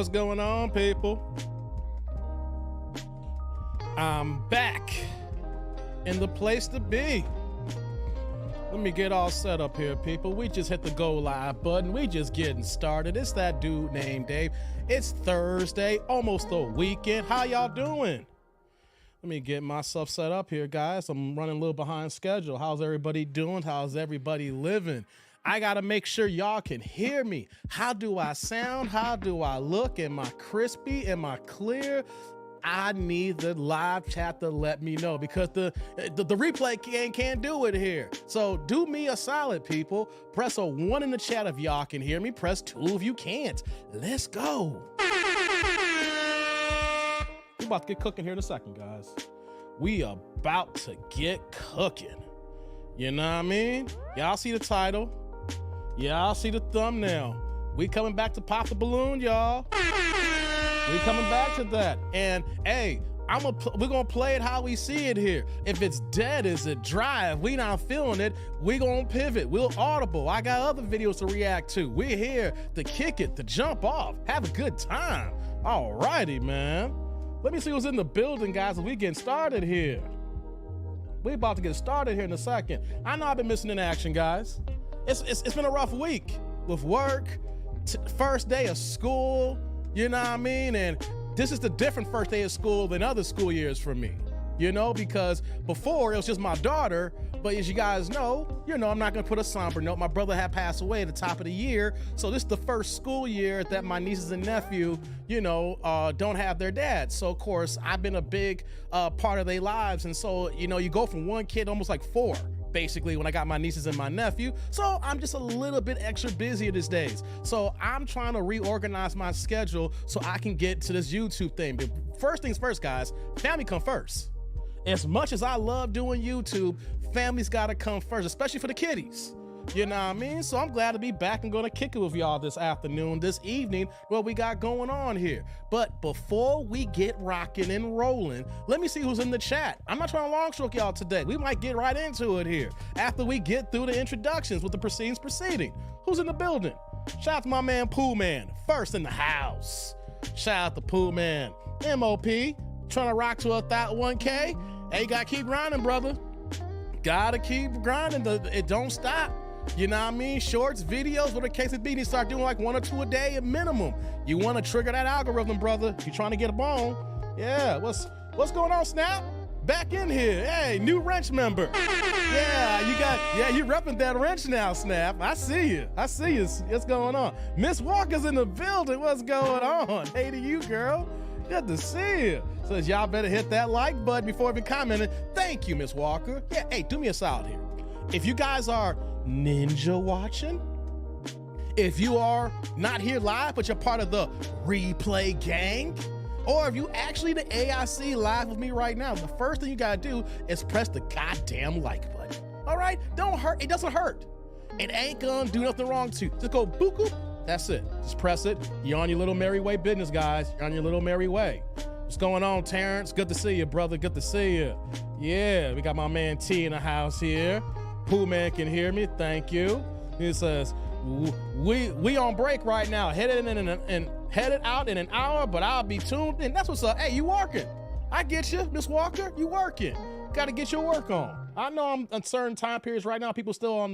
What's going on, people? I'm back in the place to be. Let me get all set up here, people. We just hit the go live button. We just getting started. It's that dude named Dave. It's Thursday, almost the weekend. How y'all doing? Let me get myself set up here, guys. I'm running a little behind schedule. How's everybody doing? How's everybody living? I got to make sure y'all can hear me. How do I sound? How do I look? Am I crispy? Am I clear? I need the live chat to let me know, because the replay can't do it here. So do me a solid, people. Press a 1 in the chat if y'all can hear me. Press 2 if you can't. Let's go. We're about to get cooking here in a second, guys. We about to get cooking. You know what I mean? Y'all see the title? Y'all see the thumbnail. We coming back to pop the balloon, y'all. We coming back to that. And hey, we're gonna play it how we see it here. If it's dead, is it dry? If we not feeling it, we gonna pivot. We'll audible. I got other videos to react to. We're here to kick it, to jump off, have a good time. All righty, man. Let me see who's in the building, guys, as we getting started here. We about to get started here in a second. I know I've been missing in action, guys. It's been a rough week with work, first day of school, you know what I mean? And this is the different first day of school than other school years for me, you know, because before it was just my daughter, but as you guys know, I'm not gonna put a somber note. My brother had passed away at the top of the year, so this is the first school year that my nieces and nephew, don't have their dad. So of course, I've been a big part of their lives, and so, you go from one kid almost like 4. Basically, when I got my nieces and my nephew. So I'm just a little bit extra busy these days. So I'm trying to reorganize my schedule so I can get to this YouTube thing. But first things first, guys, family come first. As much as I love doing YouTube, family's gotta come first, especially for the kiddies. You know what I mean? So I'm glad to be back and gonna kick it with y'all this afternoon, this evening, what we got going on here. But before we get rocking and rolling, let me see who's in the chat. I'm not trying to long stroke y'all today. We might get right into it here after we get through the introductions with the proceedings proceeding. Who's in the building? Shout out to my man Pooh Man, first in the house. Shout out to Pooh Man. MOP, trying to rock to a 1K. Hey, you gotta keep grinding, brother. Gotta keep grinding. It don't stop. You know what I mean? Shorts, videos, whatever the case it be, you start doing like 1 or 2 a day at minimum. You want to trigger that algorithm, brother. You're trying to get a bone. Yeah, what's going on, Snap? Back in here. Hey, new wrench member. Yeah, you repping that wrench now, Snap. I see you. What's going on? Miss Walker's in the building. What's going on? Hey to you, girl. Good to see you. So y'all better hit that like button before even commenting. Thank you, Miss Walker. Yeah, hey, do me a solid here. If you guys are ninja watching, if you are not here live, but you're part of the replay gang, or if you actually the AIC live with me right now, the first thing you gotta do is press the goddamn like button. All right? Don't hurt. It doesn't hurt. It ain't gonna do nothing wrong to you. Just go boop, boop. That's it. Just press it. You're on your little merry way business, guys. You're on your little merry way. What's going on, Terrence? Good to see you, brother. Good to see you. Yeah, we got my man T in the house here. Pooh Man can hear me. Thank you. He says, we on break right now. Headed out in an hour, but I'll be tuned in. That's what's up. Hey, you working. I get you, Miss Walker. You working. Got to get your work on. I know I'm in certain time periods right now. People still on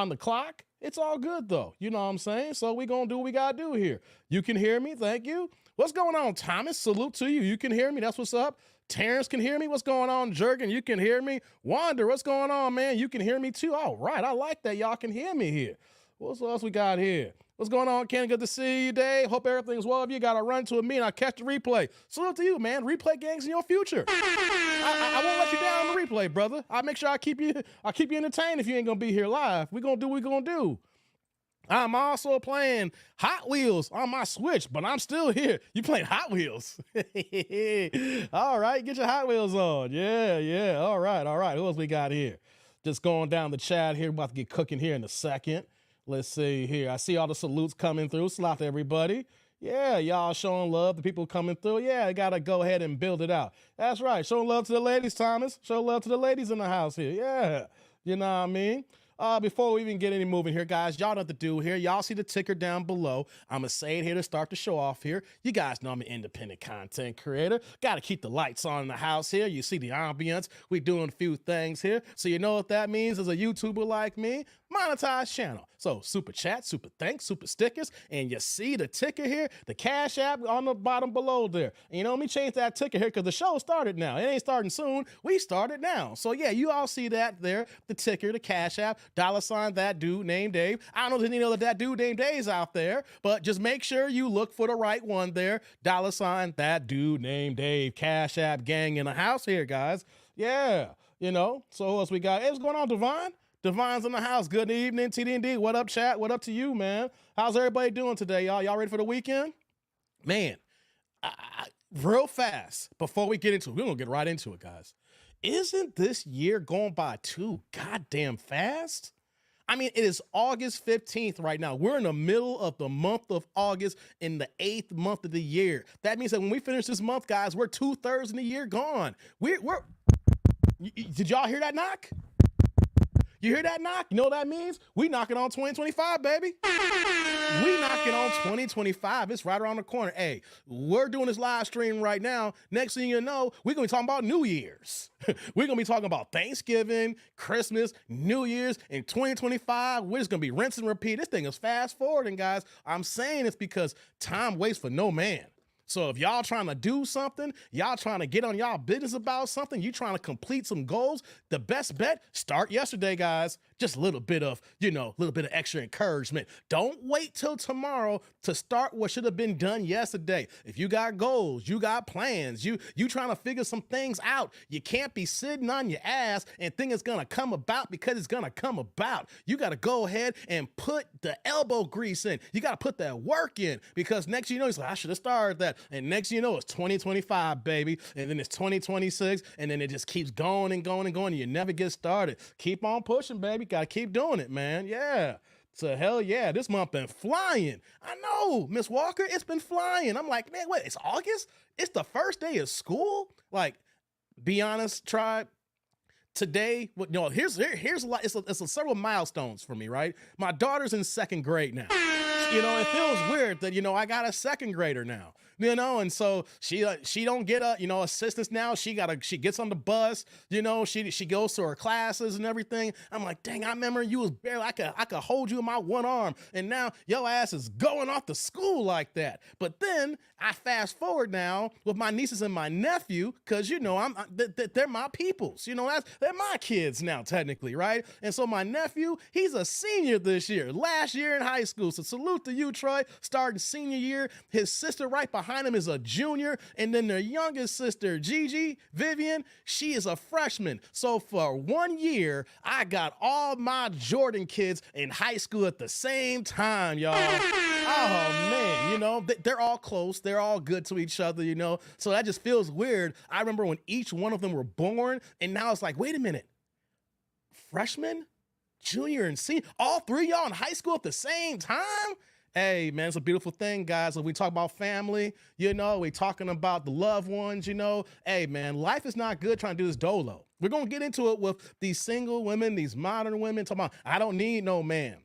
the clock. It's all good though. You know what I'm saying? So we gonna do what we gotta do here. You can hear me. Thank you. What's going on, Thomas? Salute to you. You can hear me. That's what's up. Terrence can hear me. What's going on, Jurgen? You can hear me. Wander, what's going on, man? You can hear me too. All right, I like that. Y'all can hear me here. What else we got here? What's going on, Ken? Good to see you, Dave. Hope everything's well. If you got to run to a meeting, I'll catch the replay. Salute to you, man. Replay gangs in your future. I won't let you down on the replay, brother. I'll make sure I keep you entertained if you ain't gonna be here live. We're gonna do what we're gonna do. I'm also playing Hot Wheels on my Switch, but I'm still here. You playing Hot Wheels? All right, get your Hot Wheels on. Yeah. All right. Who else we got here? Just going down the chat here. We're about to get cooking here in a second. Let's see here. I see all the salutes coming through. Slap to everybody. Yeah, y'all showing love. The people coming through. Yeah, I got to go ahead and build it out. That's right. Showing love to the ladies, Thomas. Show love to the ladies in the house here. Yeah. You know what I mean? Before we even get any moving here, guys, y'all know what to do here. Y'all see the ticker down below. I'm going to say it here to start the show off here. You guys know I'm an independent content creator. Got to keep the lights on in the house here. You see the ambience. We doing a few things here. So you know what that means as a YouTuber like me? Monetized channel. So super chat, super thanks, super stickers. And you see the ticker here, the Cash App on the bottom below there. And you know, let me change that ticker here because the show started now. It ain't starting soon. We started now. So yeah, you all see that there, the ticker, the Cash App, $ that dude named Dave. I don't know if there's any other that dude named Dave's out there, but just make sure you look for the right one there. $ that dude named Dave. Cash App gang in the house here, guys. Yeah, you know, so who else we got? Hey, what's going on, Devon? Devon's in the house. Good evening, TDND. What up, chat? What up to you, man? How's everybody doing today, y'all? Y'all ready for the weekend? Man, real fast, before we get into it, we're going to get right into it, guys. Isn't this year going by too goddamn fast? I mean, it is August 15th right now. We're in the middle of the month of August in the 8th month of the year. That means that when we finish this month, guys, we're 2/3 in the year gone. Did y'all hear that knock? You hear that knock? You know what that means? We knocking on 2025, baby. We knocking on 2025. It's right around the corner. Hey, we're doing this live stream right now. Next thing you know, we're going to be talking about New Year's. We're going to be talking about Thanksgiving, Christmas, New Year's, in 2025. We're just going to be rinse and repeat. This thing is fast forwarding, guys. I'm saying it's because time waits for no man. So if y'all trying to do something, y'all trying to get on y'all business about something, you trying to complete some goals, the best bet, start yesterday, guys. Just a little bit of, extra encouragement. Don't wait till tomorrow to start what should have been done yesterday. If you got goals, you got plans, you trying to figure some things out, you can't be sitting on your ass and think it's going to come about because it's going to come about. You got to go ahead and put the elbow grease in. You got to put that work in because next you know, it's like, I should have started that. And next you know, it's 2025, baby. And then it's 2026. And then it just keeps going and going and going. And you never get started. Keep on pushing, baby. Got to keep doing it, man. Yeah. So hell yeah, this month been flying. I know, Miss Walker, it's been flying. I'm like, man, wait, it's August? It's the first day of school? Like, be honest, tribe. Today, here's a lot. It's several milestones for me, right? My daughter's in 2nd grade now. It feels weird that, I got a 2nd grader now, and so she don't get assistance now. She gets on the bus, she goes to her classes and everything. I'm like, dang, I remember you was barely, I could hold you in my one arm. And now your ass is going off to school like that. But then I fast forward now with my nieces and my nephew, cause they're my peoples, they're my kids now technically, right? And so my nephew, he's a senior this year, last year in high school. So salute to you, Troy, starting senior year. His sister right behind him is a junior. And then their youngest sister, Gigi, Vivian, she is a freshman. So for 1 year, I got all my Jordan kids in high school at the same time, y'all. Oh man, they're all close. They're all good to each other, So that just feels weird. I remember when each one of them were born, and now it's like, wait a minute, freshman, junior, and senior, all 3 of y'all in high school at the same time? Hey, man, it's a beautiful thing, guys. When we talk about family, we talking about the loved ones, Hey, man, life is not good trying to do this dolo. We're going to get into it with these single women, these modern women, talking about, I don't need no man.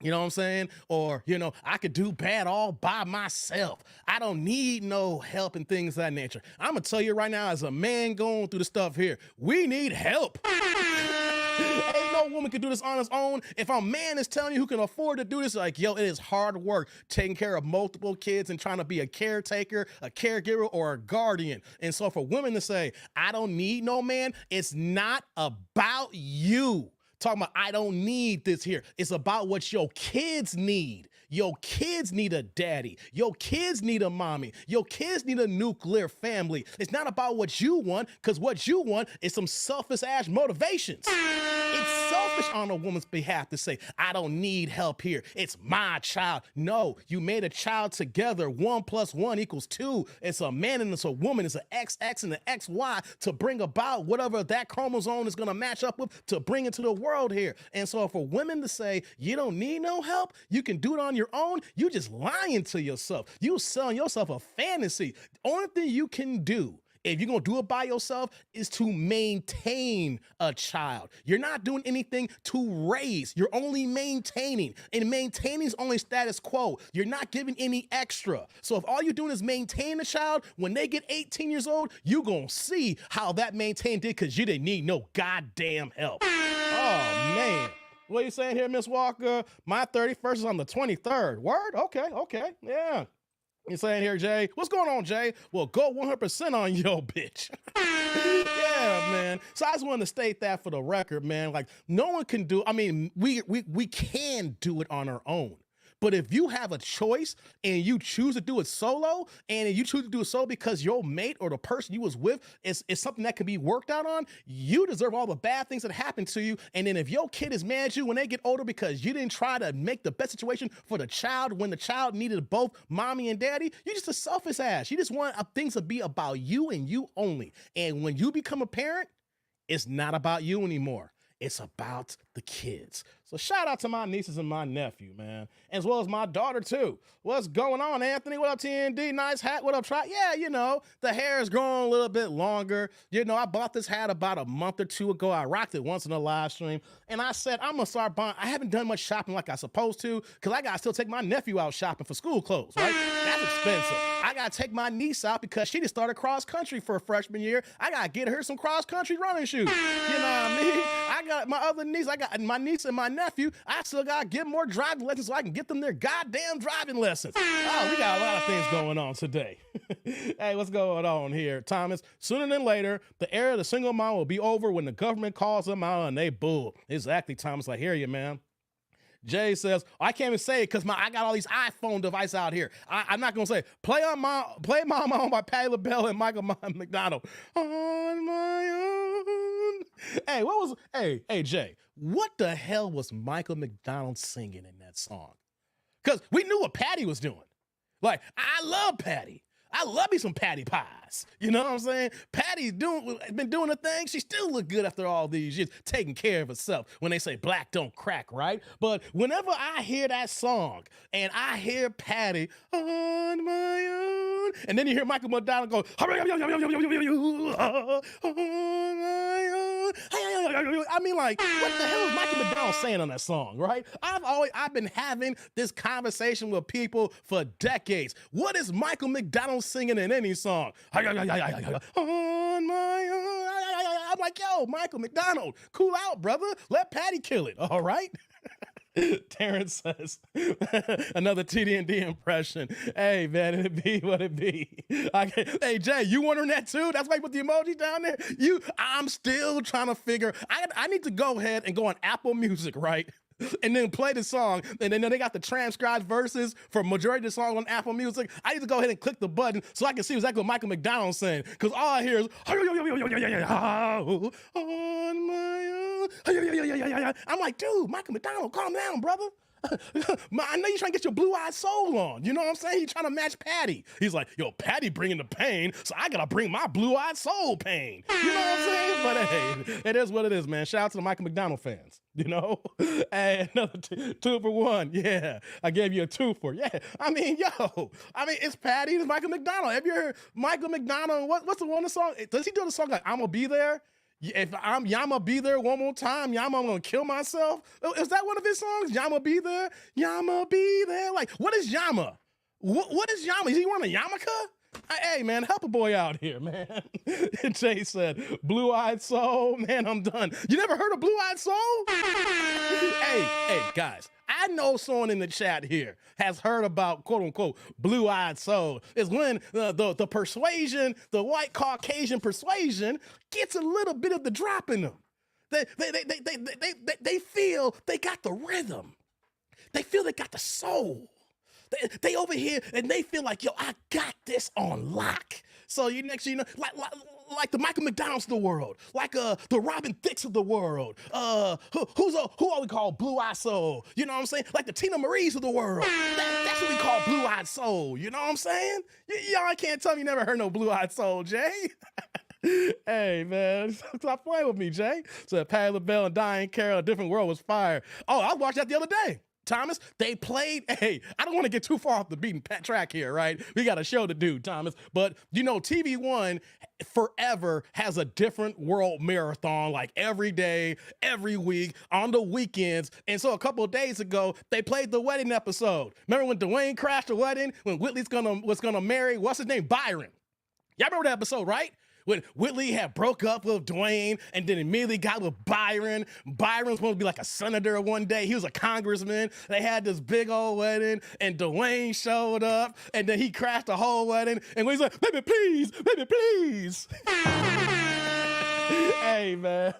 You know what I'm saying? Or, I could do bad all by myself. I don't need no help and things of that nature. I'm going to tell you right now, as a man going through the stuff here, we need help. Ain't no woman can do this on its own. If a man is telling you who can afford to do this, like, it is hard work taking care of multiple kids and trying to be a caretaker, a caregiver, or a guardian. And so for women to say, I don't need no man, it's not about you. Talking about, I don't need this here. It's about what your kids need. Your kids need a daddy. Your kids need a mommy. Your kids need a nuclear family. It's not about what you want, because what you want is some selfish ass motivations. It's selfish on a woman's behalf to say, I don't need help here. It's my child. No, you made a child together. 1 + 1 = 2. It's a man and it's a woman. It's an XX and an XY to bring about whatever that chromosome is going to match up with to bring into the world here. And so for women to say, you don't need no help, you can do it on your own, you just lying to yourself. You selling yourself a fantasy. The only thing you can do if you're gonna do it by yourself, is to maintain a child. You're not doing anything to raise. You're only maintaining. And maintaining is only status quo. You're not giving any extra. So if all you're doing is maintain a child, when they get 18 years old, you're gonna see how that maintain did, because you didn't need no goddamn help. Oh man. What are you saying here, Miss Walker? My 31st is on the 23rd. Word? Okay. Yeah. You saying here, Jay? What's going on, Jay? Well, go 100% on your bitch. Yeah, man. So I just wanted to state that for the record, man. Like, no one can do, I mean, we can do it on our own. But if you have a choice and you choose to do it solo, and you choose to do it solo because your mate or the person you was with is something that can be worked out on, you deserve all the bad things that happen to you. And then if your kid is mad at you when they get older because you didn't try to make the best situation for the child when the child needed both mommy and daddy, you're just a selfish ass. You just want things to be about you and you only. And when you become a parent, it's not about you anymore. It's about the kids. So shout out to my nieces and my nephew, man, as well as my daughter too. What's going on, Anthony? What up, TND? Nice hat. What up, Try? Yeah, you know, the hair is growing a little bit longer. You know, I bought this hat about a month or two ago. I rocked it once in a live stream, and I said, I'm gonna start buying. I haven't done much shopping like I supposed to, because I gotta still take my nephew out shopping for school clothes, right? That's expensive. I gotta take my niece out because she just started cross country for a freshman year. I gotta get her some cross country running shoes. You know what I mean? I got my other niece, I got my niece and my nephew. I still gotta get more driving lessons so I can get them their goddamn driving lessons. Oh, we got a lot of things going on today. Hey, what's going on here, Thomas? Sooner than later, the era of the single mom will be over when the government calls them out and they bull. Exactly, Thomas. I hear you, man. Jay says, I can't even say it because I got all these iPhone devices out here. I'm not gonna say play Mama On by Patti LaBelle and Michael McDonald. On my own. Hey, Jay, what the hell was Michael McDonald singing in that song? Because we knew what Patty was doing. Like, I love Patty. I love me some Patty pies. You know what I'm saying? Patty's been doing a thing. She still look good after all these years, taking care of herself. When they say black don't crack, right? But whenever I hear that song and I hear Patty on my own, and then you hear Michael McDonald go, on my own. I mean, like, what the hell is Michael McDonald saying on that song, right? I've been having this conversation with people for decades. What is Michael McDonald singing in any song? On my own. I'm like, yo, Michael McDonald, cool out, brother. Let Patty kill it, all right? Terrence says, another TD&D impression. Hey, man, it'd be what it be. Hey, Jay, you wondering that too? That's why you put the emoji down there? I'm still trying to figure, I need to go ahead and go on Apple Music, right? And then play the song, and then they got the transcribed verses for majority of the song on Apple Music. I need to go ahead and click the button so I can see exactly what Michael McDonald's saying, because all I hear is on my own. I'm like, dude, Michael McDonald, calm down, brother. I know you're trying to get your blue-eyed soul on. You know what I'm saying? You're trying to match Patty. He's like, yo, Patty bringing the pain, so I gotta bring my blue-eyed soul pain. You know what I'm saying? But hey, it is what it is, man. Shout out to the Michael McDonald fans. You know? Hey, another two for one. Yeah, I gave you a two for. Yeah, I mean, it's Patty, it's Michael McDonald. Have you heard Michael McDonald? What's the one song? Does he do the song like "I'm gonna be there"? If Yama be there one more time, Yama, I'm gonna kill myself. Is that one of his songs? Yama be there, Yama be there. Like, what is Yama? What is Yama? Is he wearing a yarmulke? Hey, man, help a boy out here, man. Jay said, blue-eyed soul. Man, I'm done. You never heard of blue-eyed soul? Hey, guys. I know someone in the chat here has heard about, quote unquote, blue-eyed soul. Is when the persuasion, the white Caucasian persuasion, gets a little bit of the drop in them. They feel they got the rhythm. They feel they got the soul. They over here and they feel like, yo, I got this on lock. So next you know, like the Michael McDonald's of the world, like the Robin Thicke's of the world, who are we call blue-eyed soul? You know what I'm saying? Like the Tina Marie's of the world. That's what we call blue-eyed soul. You know what I'm saying? Y'all can't tell me you never heard no blue-eyed soul, Jay. Hey, man, stop playing with me, Jay. So Patti LaBelle and Diane Carroll, A Different World was fire. Oh, I watched that the other day. Thomas. They played, hey, I don't want to get too far off the beaten track here, right? We got a show to do, Thomas. But, you know, TV One forever has a different world marathon, like every day, every week, on the weekends. And so a couple of days ago, they played the wedding episode. Remember when Dwayne crashed the wedding? When Whitley's was gonna marry, what's his name? Byron. Y'all remember that episode, right? When Whitley had broke up with Dwayne and then immediately got with Byron. Byron was supposed to be like a senator one day. He was a congressman. They had this big old wedding and Dwayne showed up and then he crashed the whole wedding. And he's like, baby, please, baby, please. Hey, man,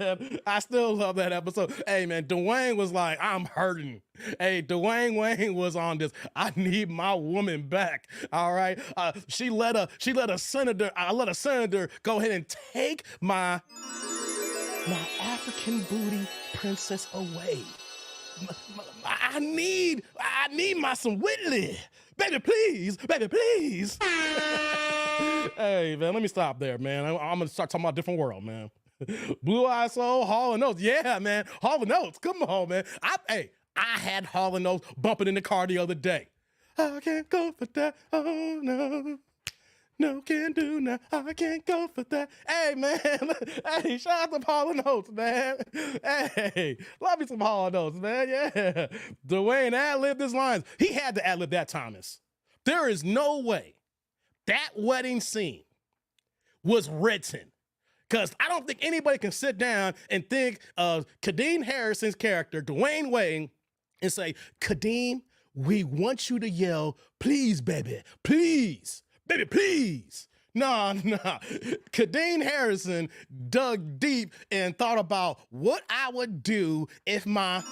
I still love that episode. Hey, man, Dwayne was like, I'm hurting. Hey, Dwayne Wayne was on this. I need my woman back. All right. She let a senator, I let a senator go ahead and take my African booty princess away. I need my some Whitley. Baby, please. Baby, please. Hey, man, let me stop there, man. I'm going to start talking about a different world, man. Blue Eye Soul, Hall & Oates. Yeah, man. Hall & Oates. Come on, man. I had Hall & Oates bumping in the car the other day. I can't go for that. Oh, no. No can do now. I can't go for that. Hey, man. Hey, shout out to Hall & Oates, man. Hey, love me some Hall & Oates, man. Yeah. Dwayne ad-libbed his lines. He had to ad-lib that, Thomas. There is no way that wedding scene was written. Because I don't think anybody can sit down and think of Kadeem Harrison's character, Dwayne Wayne, and say, Kadeem, we want you to yell, please, baby, please, baby, please. Nah. Kadeem Harrison dug deep and thought about what I would do if my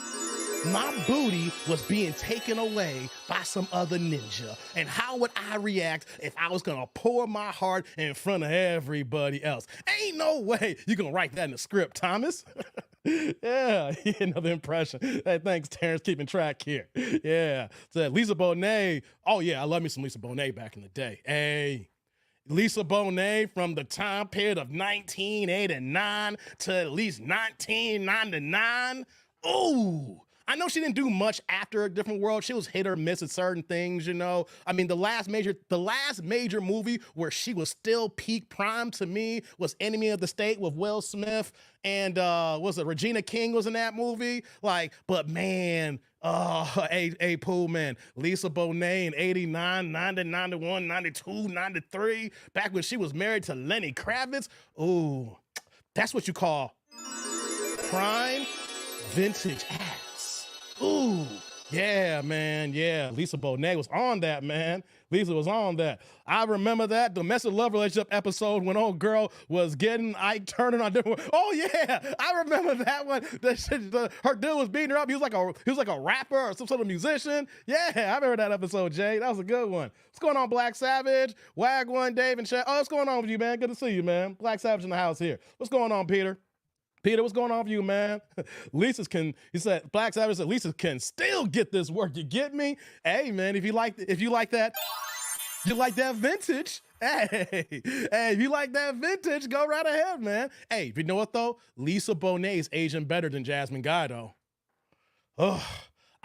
booty was being taken away by some other ninja. And how would I react if I was gonna pour my heart in front of everybody else? Ain't no way you gonna write that in the script, Thomas. Yeah, another impression. Hey, thanks, Terrence, keeping track here. Yeah, so Lisa Bonet. Oh yeah, I love me some Lisa Bonet back in the day. Hey, Lisa Bonet from the time period of 1989 to at least 1999. Ooh. I know she didn't do much after A Different World. She was hit or miss at certain things, you know. I mean, the last major movie where she was still peak prime to me was Enemy of the State with Will Smith and was it Regina King was in that movie? Like, but man, Pool, man, Lisa Bonet in 89, 90, 91, 92, 93, back when she was married to Lenny Kravitz. Ooh, that's what you call prime vintage ass. Ooh, yeah, man, yeah. Lisa Bonet was on that, man. Lisa was on that. I remember that domestic love relationship episode when old girl was getting Ike Turner on different. Oh yeah, I remember that one. Her dude was beating her up. He was like a rapper or some sort of musician. Yeah, I remember that episode, Jay. That was a good one. What's going on, Black Savage? Wagwan, Dave, and Chad. Oh, what's going on with you, man? Good to see you, man. Black Savage in the house here. What's going on, Peter? Peter, what's going on with you, man? He said, Black Savage said, Lisa can still get this work. You get me? Hey, man, if you like that vintage, hey, if you like that vintage, go right ahead, man. Hey, you know what, though? Lisa Bonet is aging better than Jasmine Guy, though. Oh,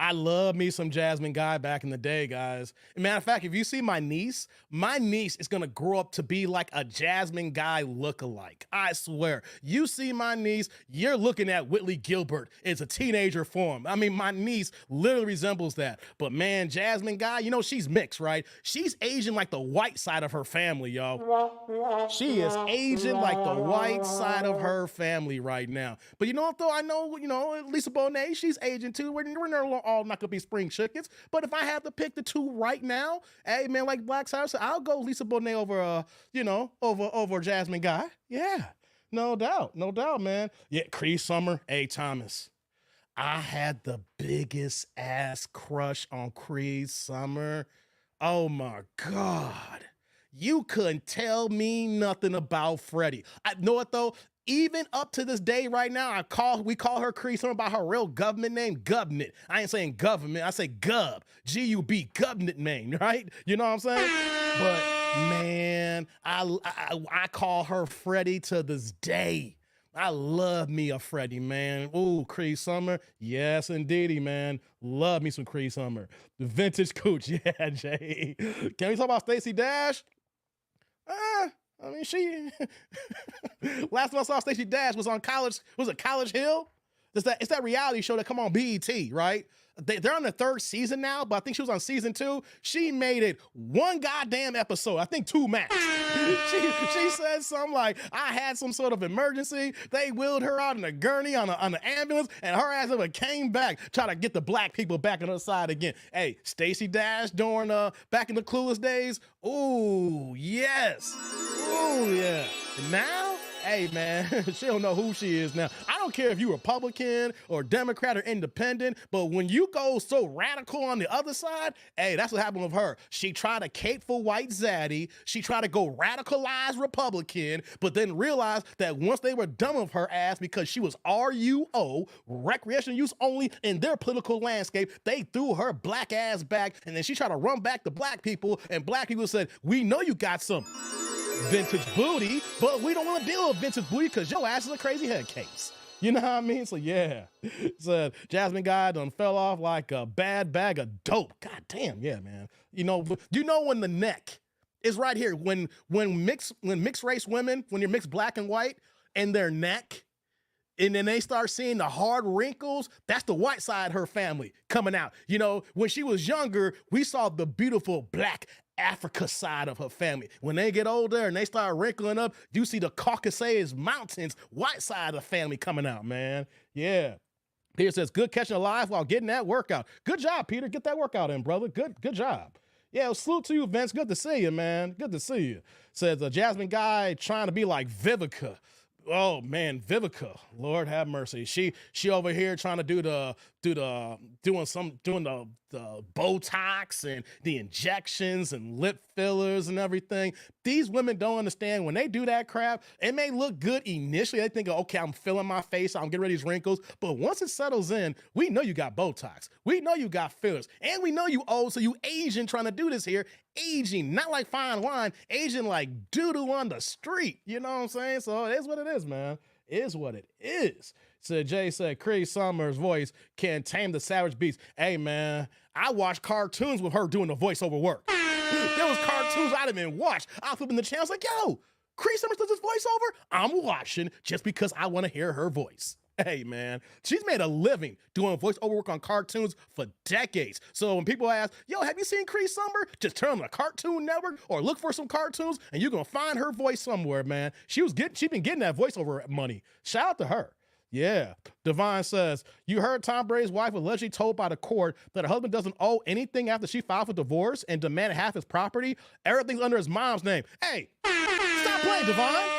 I love me some Jasmine Guy back in the day, guys. Matter of fact, if you see my niece is gonna grow up to be like a Jasmine Guy lookalike. I swear. You see my niece, you're looking at Whitley Gilbert as a teenager form. I mean, my niece literally resembles that. But man, Jasmine Guy, you know, she's mixed, right? She's Asian like the white side of her family, y'all. She is Asian like the white side of her family right now. But you know what, though? I know, you know, Lisa Bonet, she's Asian too. We're all not gonna be spring chickens, but if I have to pick the two right now, hey man, like Black Sabbath, I'll go Lisa Bonet over, over Jasmine Guy. Yeah, no doubt, man. Yeah, Cree Summer, hey Thomas, I had the biggest ass crush on Cree Summer. Oh my God, you couldn't tell me nothing about Freddie. I know what though. Even up to this day right now, we call her Cree Summer by her real government name, Gubnut. I ain't saying government, I say Gub, G-U-B, Gubnut name, right? You know what I'm saying? But man, I call her Freddie to this day. I love me a Freddie, man. Ooh, Cree Summer. Yes, indeedy, man. Love me some Cree Summer. The vintage cooch. Yeah, Jay. Can we talk about Stacey Dash? I mean, she last time I saw Stacey Dash was on College Hill? It's that reality show that come on BET, right? They're on the third season now, but I think she was on season 2. She made it one goddamn episode. I think 2 max. she said something like, I had some sort of emergency. They wheeled her out in a gurney on an ambulance, and her ass ever came back, try to get the black people back on her side again. Hey, Stacey Dash during back in the Clueless days. Ooh, yes. Ooh, yeah. And now, hey, man, she don't know who she is now. I don't care if you Republican or Democrat or independent, but when you go so radical on the other side, hey, that's what happened with her. She tried to cape for white zaddy. She tried to go radicalized Republican, but then realized that once they were done with her ass because she was RUO, recreational use only, in their political landscape, they threw her black ass back, and then she tried to run back to black people, and black people said, we know you got some vintage booty, but we don't want to deal with vintage booty because your ass is a crazy head case. You know what I mean? So yeah, so Jasmine Guy done fell off like a bad bag of dope. God damn, yeah, man. You know when the neck is right here, when mixed race women, when you're mixed black and white, and their neck, and then they start seeing the hard wrinkles, that's the white side of her family coming out. You know, when she was younger, we saw the beautiful black Africa side of her family. When they get older and they start wrinkling up, you see the Caucasus Mountains, white side of the family coming out, man. Yeah. Peter says, good catching alive while getting that workout. Good job, Peter. Get that workout in, brother. Good job. Yeah, well, salute to you, Vince. Good to see you, man. Good to see you. Says a Jasmine Guy trying to be like Vivica. Oh man, Vivica, Lord have mercy. She over here trying to do the Botox and the injections and lip fillers and everything. These women don't understand when they do that crap. It may look good initially. They think, okay, I'm filling my face, I'm getting rid of these wrinkles. But once it settles in, we know you got Botox. We know you got fillers. And we know you old, so you Asian trying to do this here. Aging, not like fine wine, aging like doo-doo on the street. You know what I'm saying? So it is what it is, man. It is what it is. So Jay said, Cree Summer's voice can tame the savage beast. Hey, man, I watched cartoons with her doing the voiceover work. There was cartoons I didn't even watch. I was flipping the channels like, yo, Cree Summers does this voiceover? I'm watching just because I want to hear her voice. Hey, man, she's made a living doing voiceover work on cartoons for decades. So when people ask, yo, have you seen Cree Summer? Just turn on the Cartoon Network or look for some cartoons and you're going to find her voice somewhere, man. She's been getting that voiceover money. Shout out to her. Yeah. Divine says, you heard Tom Brady's wife allegedly told by the court that her husband doesn't owe anything after she filed for divorce and demanded half his property. Everything's under his mom's name. Hey, stop playing, Divine.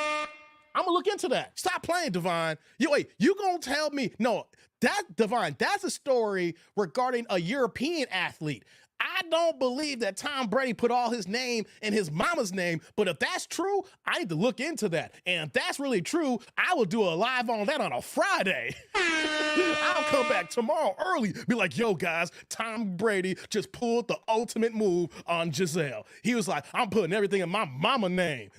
I'm gonna look into that. Stop playing, Divine. You gonna tell me, no, that Divine, that's a story regarding a European athlete. I don't believe that Tom Brady put all his name in his mama's name, but if that's true, I need to look into that. And if that's really true, I will do a live on that on a Friday. I'll come back tomorrow early, be like, yo, guys, Tom Brady just pulled the ultimate move on Giselle. He was like, I'm putting everything in my mama name,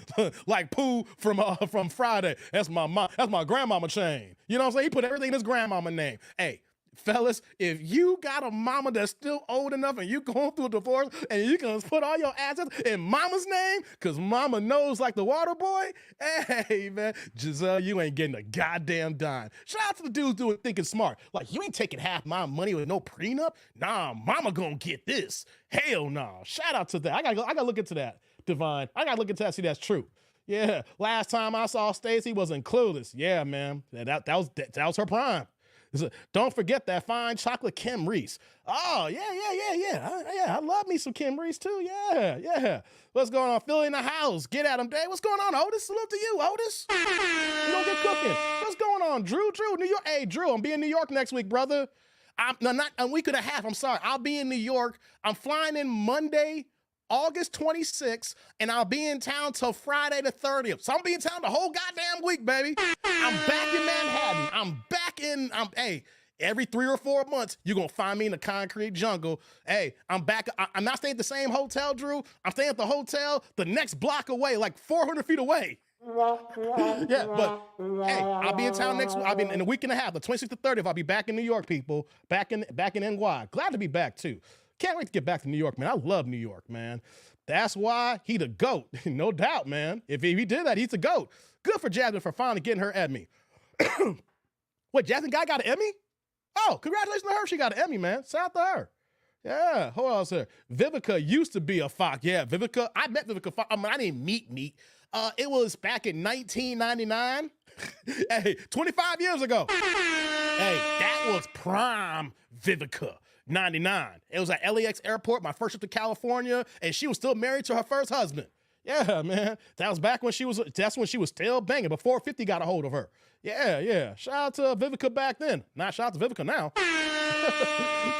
like Pooh from Friday. That's my grandmama chain. You know what I'm saying? He put everything in his grandmama name. Hey, fellas, if you got a mama that's still old enough and you going through a divorce and you can put all your assets in mama's name because mama knows like the water boy, hey, man, Giselle, you ain't getting a goddamn dime. Shout out to the dudes doing thinking smart. Like, you ain't taking half my money with no prenup? Nah, mama gonna get this. Hell no. Nah. Shout out to that. I gotta look into that, Divine. I gotta look into that, see that's true. Yeah, last time I saw Stacey was in Clueless. Yeah, man, that was her prime. Don't forget that fine chocolate Kim Reese. Oh, yeah. I love me some Kim Reese too. Yeah. What's going on? Philly in the house. Get at him, Dave. What's going on, Otis? Salute to you, Otis. You don't get cooking. What's going on, Drew, New York. Hey, Drew, I'm being in New York next week, brother. Not a week and a half. I'm sorry. I'll be in New York. I'm flying in Monday, August 26th, and I'll be in town till Friday the 30th. So I'm be in town the whole goddamn week, baby. I'm back in Manhattan. Hey, every 3 or 4 months, you're going to find me in the concrete jungle. Hey, I'm back. I'm not staying at the same hotel, Drew. I'm staying at the hotel the next block away, like 400 feet away. Yeah, but hey, I'll be in town next week. I'll be in a week and a half, the 26th to 30th. I'll be back in New York, people. Back in NY. Glad to be back too. Can't wait to get back to New York, man. I love New York, man. That's why he the GOAT. No doubt, man. If he did that, he's the GOAT. Good for Jasmine for finally getting her Emmy. What, Jasmine Guy got an Emmy? Oh, congratulations to her. She got an Emmy, man. Shout out to her. Yeah, who else here? Vivica used to be a Fox. Yeah, Vivica. I met Vivica Fox. I mean, I didn't meet. It was back in 1999. Hey, 25 years ago. Hey, that was prime Vivica. 99. It was at LAX airport, my first trip to California, and she was still married to her first husband. Yeah, man. That was back when that's when she was still banging, before 50 got a hold of her. Yeah. Shout out to Vivica back then. Not shout out to Vivica now.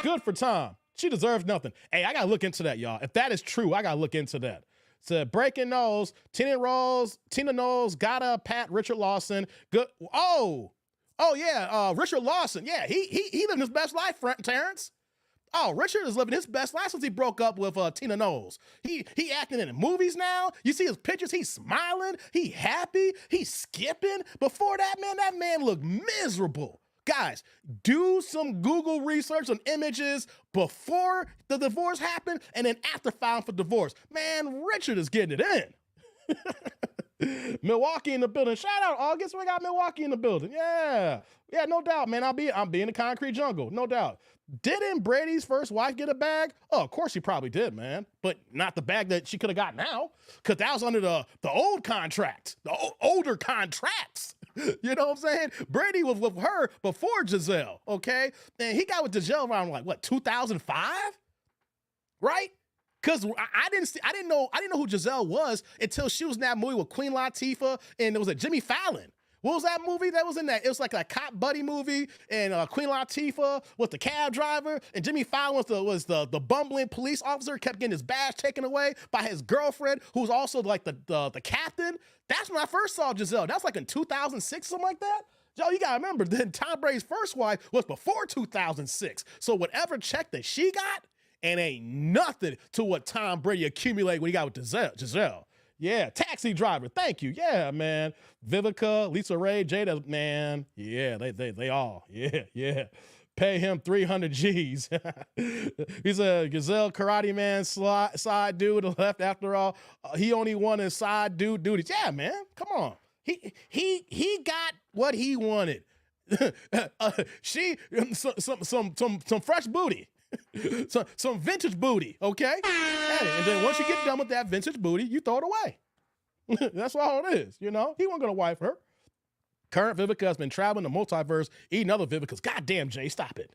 Good for Tom. She deserves nothing. Hey, I gotta look into that, y'all. If that is true, I gotta look into that. So breaking news, Tina Knowles got a Pat Richard Lawson. Good. Oh yeah, Richard Lawson. Yeah, he living his best life, Terrence. Oh, Richard is living his best life since he broke up with Tina Knowles. He acting in the movies now. You see his pictures, he's smiling, he happy, he's skipping. Before that man looked miserable. Guys, do some Google research on images before the divorce happened and then after filing for divorce. Man, Richard is getting it in. Milwaukee in the building. Shout out August. We got Milwaukee in the building. Yeah, no doubt, man. I'll be in the concrete jungle, no doubt. Didn't Brady's first wife get a bag? Oh, of course she probably did, man. But not the bag that she could have got now, because that was under the old contract, the older contracts. You know what I'm saying? Brady was with her before Giselle, okay? And he got with Giselle around like what, 2005? Right? Because I didn't know who Giselle was until she was in that movie with Queen Latifah and it was Jimmy Fallon. What was that movie that was in that? It was like a cop buddy movie, and Queen Latifah was the cab driver, and Jimmy Fallon was the bumbling police officer, kept getting his badge taken away by his girlfriend, who was also like the captain. That's when I first saw Giselle. That's like in 2006, something like that. Yo, you gotta remember, then Tom Brady's first wife was before 2006. So whatever check that she got, and ain't nothing to what Tom Brady accumulated when he got with Giselle. Yeah, taxi driver. Thank you. Yeah, man. Vivica, Lisa Ray, Jada, man. Yeah, they all. Yeah. Pay him 300 G's. He's a Gazelle Karate Man side dude to the left. After all, he only wanted side dude duties. Yeah, man. Come on. He got what he wanted. Some fresh booty. Some vintage booty, okay? And then once you get done with that vintage booty, you throw it away. That's all it is, you know? He wasn't gonna wife her. Current Vivica has been traveling the multiverse, eating other Vivicas. Goddamn, Jay, stop it.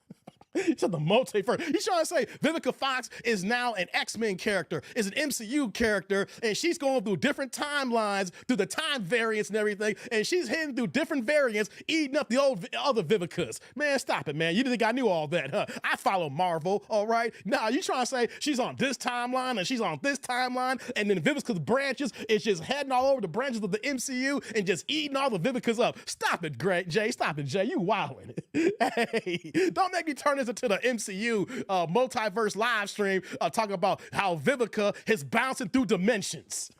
He said the multiverse. He's trying to say Vivica Fox is now an X-Men character, is an MCU character, and she's going through different timelines, through the time variants and everything, and she's hitting through different variants, eating up the other Vivicas. Man, stop it, man. You didn't think I knew all that, huh? I follow Marvel, all right? Nah, you trying to say she's on this timeline and she's on this timeline, and then Vivica's branches is just heading all over the branches of the MCU and just eating all the Vivicas up. Stop it, Jay. Stop it, Jay. You wilding. Hey, don't make me turn this into the MCU multiverse live stream talking about how Vivica is bouncing through dimensions.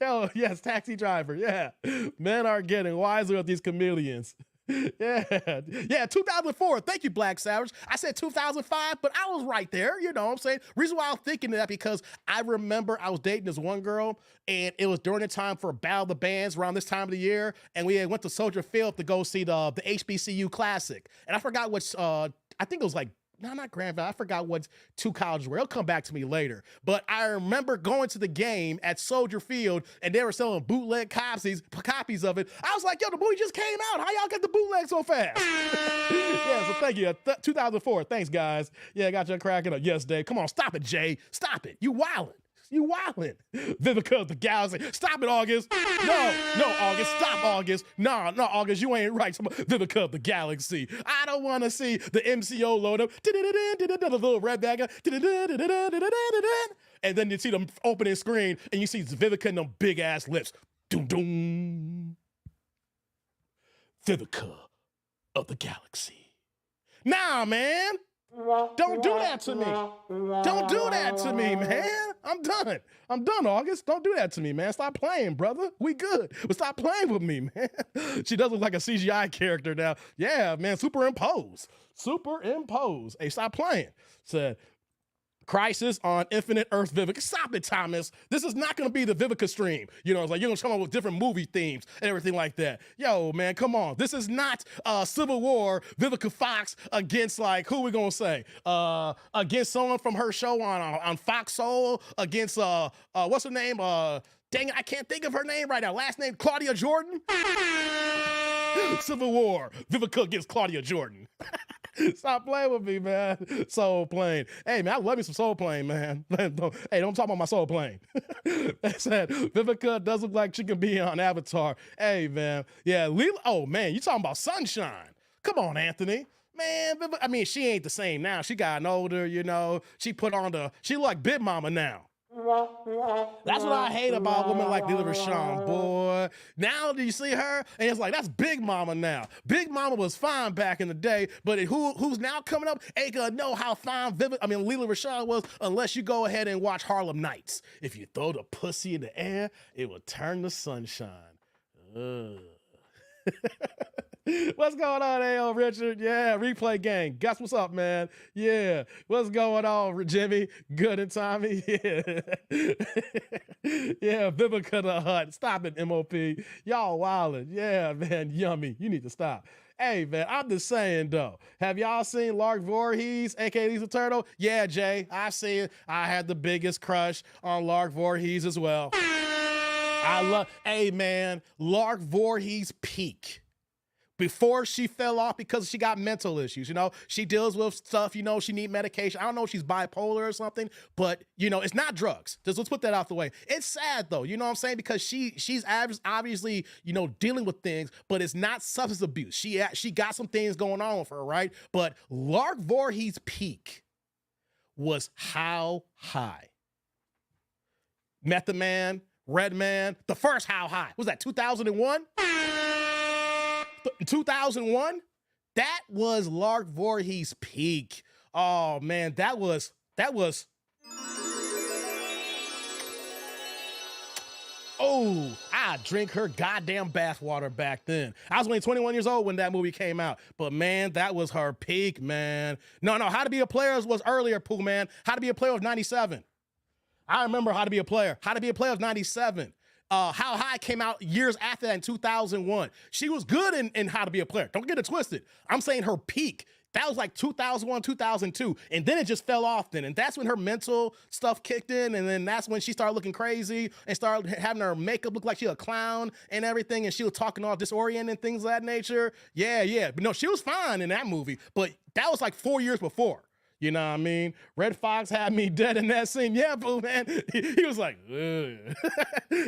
Oh, yes, taxi driver. Yeah. Men are getting wiser with these chameleons. Yeah, 2004. Thank you, Black Savage. I said 2005, but I was right there. You know what I'm saying? Reason why I was thinking that because I remember I was dating this one girl, and it was during the time for Battle of the Bands around this time of the year, and we went to Soldier Field to go see the HBCU Classic. And I forgot which, I think it was like, no, not Grand Valley. I forgot what two colleges were. It'll come back to me later. But I remember going to the game at Soldier Field, and they were selling bootleg copies of it. I was like, yo, the movie just came out. How y'all get the bootleg so fast? Yeah, so thank you. 2004. Thanks, guys. Yeah, got you cracking up. Yes, Dave. Come on, stop it, Jay. Stop it. You wildin'. You wildin'. Vivica of the Galaxy. Stop it, August. No, August. Stop, August. No, August, you ain't right. Vivica of the Galaxy. I don't want to see the MCO load up. The little red bagger. And then you see the opening screen, and you see Vivica and them big-ass lips. Doom, doom. Vivica of the Galaxy. Nah, man. Don't do that to me. Don't do that to me, man. I'm done. I'm done, August. Don't do that to me, man. Stop playing, brother. We good. But stop playing with me, man. She does look like a CGI character now. Yeah, man. Superimpose. Superimpose. Hey, stop playing. Said, Crisis on Infinite Earth Vivica. Stop it, Thomas. This is not going to be the Vivica stream. You know, it's like you're going to come up with different movie themes and everything like that. Yo, man, come on. This is not Civil War, Vivica Fox against, like, who we going to say? Against someone from her show on Fox Soul, against, what's her name? Dang it, I can't think of her name right now. Last name, Claudia Jordan? Civil War, Vivica against Claudia Jordan. Stop playing with me, man. Soul Plane. Hey, man, I love me some Soul Plane, man. Don't talk about my Soul Plane. They said, Vivica does look like she can be on Avatar. Hey, man. Yeah, oh, man, you talking about Sunshine. Come on, Anthony. Man, I mean, she ain't the same now. She gotten older, you know. She like Big Mama now. That's what I hate about women like Lila Rashawn, boy. Now do you see her? And it's like, that's Big Mama now. Big Mama was fine back in the day, but who's now coming up ain't gonna know how fine Lila Rashawn was unless you go ahead and watch Harlem Nights. If you throw the pussy in the air, it will turn to sunshine. What's going on, A.O. Richard? Yeah, replay gang. Guess what's up, man? Yeah. What's going on, Jimmy? Good and Tommy? Yeah. Yeah, Vivica the Hut. Stop it, MOP. Y'all wildin'. Yeah, man, yummy. You need to stop. Hey, man, I'm just saying, though. Have y'all seen Lark Voorhees, a.k.a. Lisa Turtle? Yeah, Jay, I see it. I had the biggest crush on Lark Voorhees as well. Hey, man, Lark Voorhees peak. Before she fell off because she got mental issues, you know, she deals with stuff, you know, she need medication. I don't know if she's bipolar or something, but, you know, it's not drugs. Just let's put that out the way. It's sad, though, you know what I'm saying? Because she's obviously, you know, dealing with things, but it's not substance abuse. She got some things going on with her, right? But Lark Voorhees' peak was How High? Method Man, Red Man, the first How High. Was that 2001? 2001? That was Lark Voorhees' peak. Oh man, that was. Oh, I drink her goddamn bathwater back then. I was only 21 years old when that movie came out, but man, that was her peak, man. No, How to Be a Player was earlier, Pooh, man. How to Be a Player was 97. I remember How to Be a Player. How to Be a Player was 97. How High came out years after that in 2001. She was good in How to Be a Player. Don't get it twisted. I'm saying her peak. That was like 2001, 2002. And then it just fell off then. And that's when her mental stuff kicked in. And then that's when she started looking crazy and started having her makeup look like she a clown and everything. And she was talking all disoriented and things of that nature. Yeah. But no, she was fine in that movie. But that was like 4 years before. You know what I mean? Red Fox had me dead in that scene. Yeah, boo, man. He was like, ugh.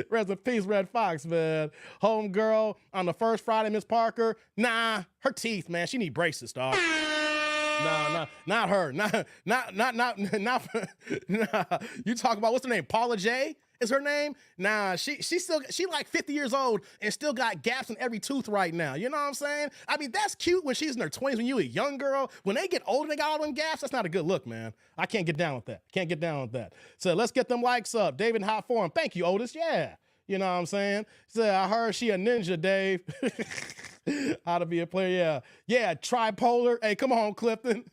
Rest in peace, Red Fox, man. Homegirl on the first Friday, Miss Parker. Nah, her teeth, man. She need braces, dog. Nah, not her. Nah. You talk about, what's her name? Paula J is her name? Nah, she like 50 years old and still got gaps in every tooth right now. You know what I'm saying? I mean, that's cute when she's in her 20s, when you a young girl. When they get older and they got all them gaps, that's not a good look, man. I can't get down with that. So let's get them likes up. David Hot Forum. Thank you, Otis. Yeah. You know what I'm saying? So I heard she a ninja, Dave. How to Be a Player, yeah. Tripolar. Hey, come on, Clifton.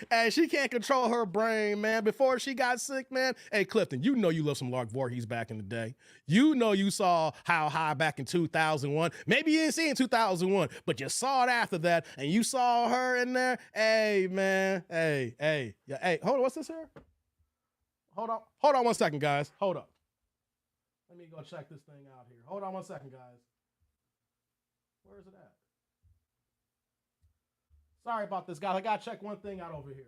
Hey, she can't control her brain, man. Before she got sick, man. Hey, Clifton, you know you love some Lark Voorhees back in the day. You know you saw How High back in 2001. Maybe you didn't see it in 2001, but you saw it after that, and you saw her in there. Hey, man. Hey. Yeah, hey, hold on. What's this here? Hold on 1 second, guys. Hold up. Let me go check this thing out here. Hold on 1 second, guys. Where is it at? Sorry about this, guys. I gotta check one thing out over here.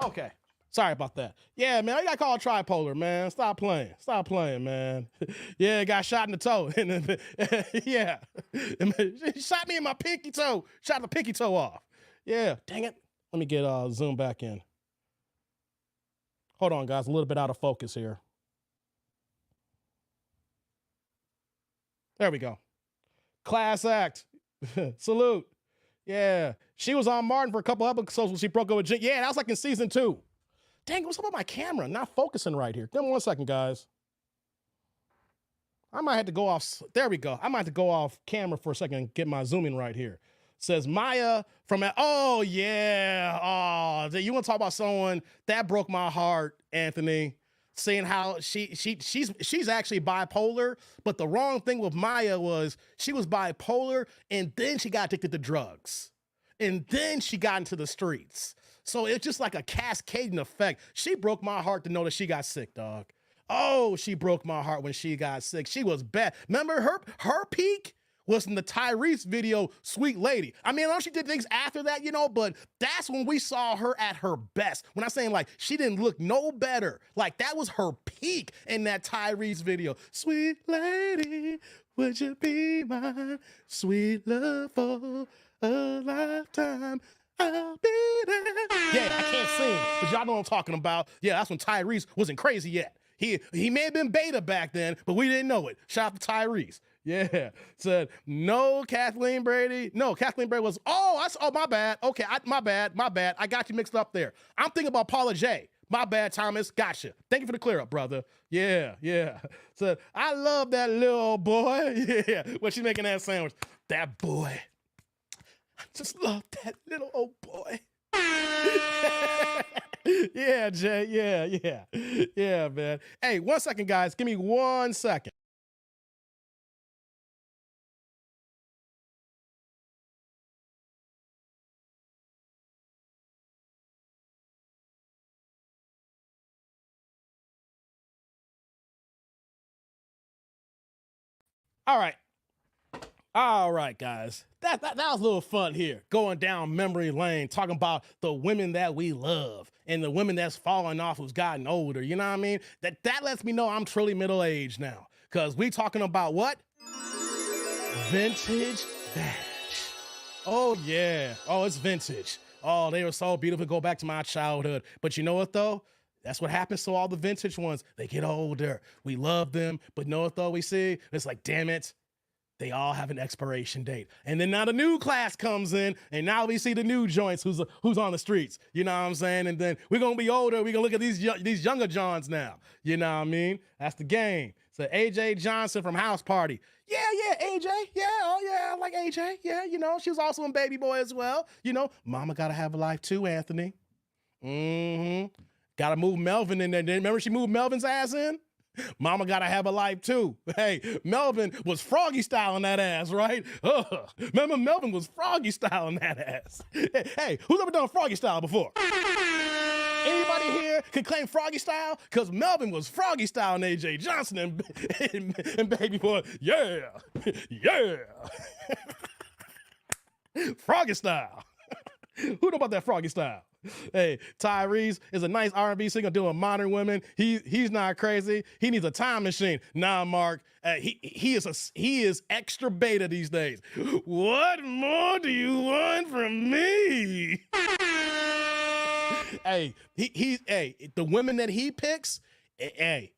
Okay. Sorry about that. Yeah, man, I gotta call tripolar, man. Stop playing, man. Yeah, got shot in the toe. Yeah. She shot me in my pinky toe. Shot the pinky toe off. Yeah, dang it. Let me get zoom back in. Hold on, guys. A little bit out of focus here. There we go. Class act. Salute. Yeah. She was on Martin for a couple episodes when she broke up with Jin. Yeah, that was like in season 2. Dang, what's up with my camera? Not focusing right here. Give me 1 second, guys. I might have to go off. There we go. I might have to go off camera for a second and get my zooming right here. Says Maya from, oh yeah. Oh, you want to talk about someone that broke my heart, Anthony, saying how she's actually bipolar, but the wrong thing with Maya was she was bipolar and then she got addicted to drugs. And then she got into the streets. So it's just like a cascading effect. She broke my heart to know that she got sick, dog. Oh, she broke my heart when she got sick. She was bad. Remember her peak was in the Tyrese video, Sweet Lady. I mean, I know she did things after that, you know, but that's when we saw her at her best. When I'm saying like she didn't look no better, like that was her peak in that Tyrese video. Sweet lady, would you be my sweet love for a lifetime? I'll be there. Yeah, I can't sing, but y'all know what I'm talking about. Yeah, that's when Tyrese wasn't crazy yet. He may have been beta back then, but we didn't know it. Shout out to Tyrese. Yeah. Said, no, Kathleen Brady. No, Kathleen Brady was, oh, my bad. Okay, my bad. I got you mixed up there. I'm thinking about Paula J. My bad, Thomas. Gotcha. Thank you for the clear up, brother. Yeah. Said, I love that little boy. Yeah. When she's making that sandwich. That boy. I just love that little old boy. Yeah, Jay. Yeah, man. Hey, 1 second, guys. Give me 1 second. All right, guys. That was a little fun here. Going down memory lane, talking about the women that we love and the women that's fallen off who's gotten older. You know what I mean? That lets me know I'm truly middle-aged now. Because we talking about what? Vintage fashion. Oh, yeah. Oh, it's vintage. Oh, they were so beautiful. Go back to my childhood. But you know what, though? That's what happens to all the vintage ones. They get older. We love them. But know what, though, we see? It's like, damn it. They all have an expiration date. And then now the new class comes in, and now we see the new joints who's on the streets. You know what I'm saying? And then we're going to be older. We're going to look at these younger Johns now. You know what I mean? That's the game. So AJ Johnson from House Party. Yeah, AJ. Yeah, oh yeah, I like AJ. Yeah, you know, she was also in Baby Boy as well. You know, mama got to have a life too, Anthony. Got to move Melvin in there. Remember she moved Melvin's ass in? Mama gotta have a life too. Hey, Melvin was froggy styling that ass, right? Remember Melvin was froggy styling that ass. Hey, who's ever done froggy style before? Anybody here can claim froggy style? Because Melvin was froggy styling AJ Johnson and Baby Boy. Yeah. Froggy style. Who know about that froggy style? Hey, Tyrese is a nice R&B singer doing modern women. He's not crazy. He needs a time machine. Nah, Mark. He is extra beta these days. What more do you want from me? Hey, the women that he picks, this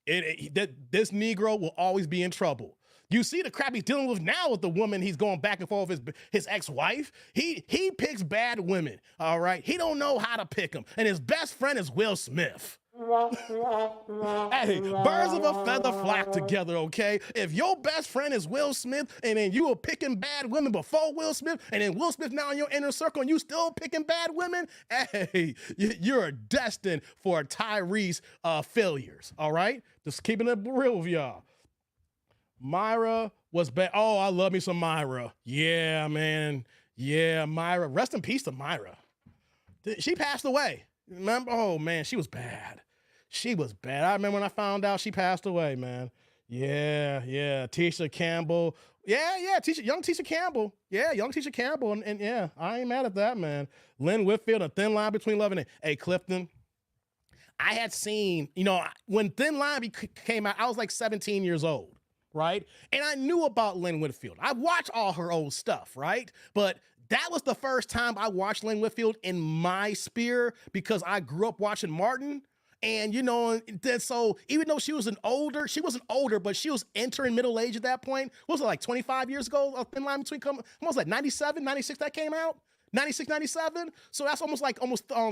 Negro will always be in trouble. You see the crap he's dealing with now with the woman he's going back and forth with his ex-wife. He picks bad women, all right? He don't know how to pick them. And his best friend is Will Smith. Hey, birds of a feather flock together, okay? If your best friend is Will Smith and then you were picking bad women before Will Smith and then Will Smith now in your inner circle and you still picking bad women, hey, you're destined for Tyrese failures, all right? Just keeping it real with y'all. Myra was bad. Oh, I love me some Myra. Yeah, man. Yeah, Myra. Rest in peace to Myra. She passed away. Remember? Oh, man, she was bad. She was bad. I remember when I found out she passed away, man. Yeah. Tisha Campbell. Yeah, young Tisha Campbell. Yeah, young Tisha Campbell. And yeah, I ain't mad at that, man. Lynn Whitfield, A Thin Line Between Love and Hate. Hey, Clifton. I had seen, when Thin Line came out, I was like 17 years old. Right? And I knew about Lynn Whitfield. I watched all her old stuff, right? But that was the first time I watched Lynn Whitfield in my sphere because I grew up watching Martin. And, so even though she wasn't older, but she was entering middle age at that point. What was it, like 25 years ago? A Thin Line Between, almost like 97, 96 that came out? 96, 97. So that's almost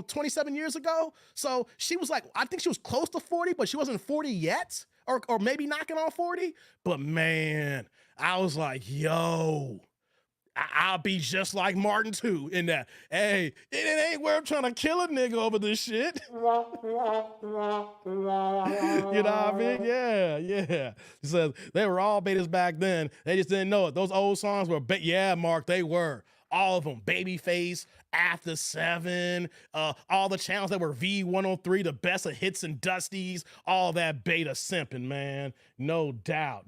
27 years ago. So she was like, I think she was close to 40, but she wasn't 40 yet, or maybe knocking on 40. But man, I was like, yo, I'll be just like Martin too in that. Hey, it ain't where I'm trying to kill a nigga over this shit. You know what I mean? Yeah. He says they were all betas back then. They just didn't know it. Those old songs were, yeah, Mark, they were. All of them, Babyface, After 7, all the channels that were V103, the best of hits and dusties, all that beta simping, man. No doubt.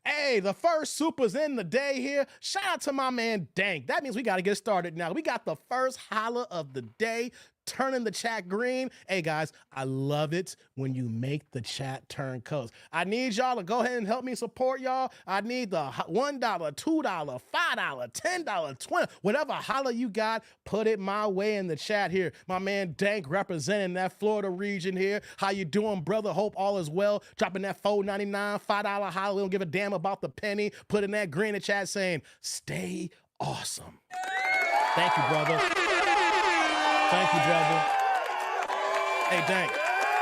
Hey, the first super's in the day here. Shout out to my man Dank. That means we got to get started now. We got the first holla of the day, turning the chat green. Hey guys, I love it when you make the chat turn colors. I need y'all to go ahead and help me support y'all. I need the $1, $2, $5, $10, $20, whatever holla you got, put it my way in the chat here. My man Dank representing that Florida region here. How you doing, brother? Hope all is well. Dropping that $4.99, $5 holla. We don't give a damn about the penny. Putting that green in the chat saying, stay awesome. Thank you, brother. Thank you, brother. Hey, Dank.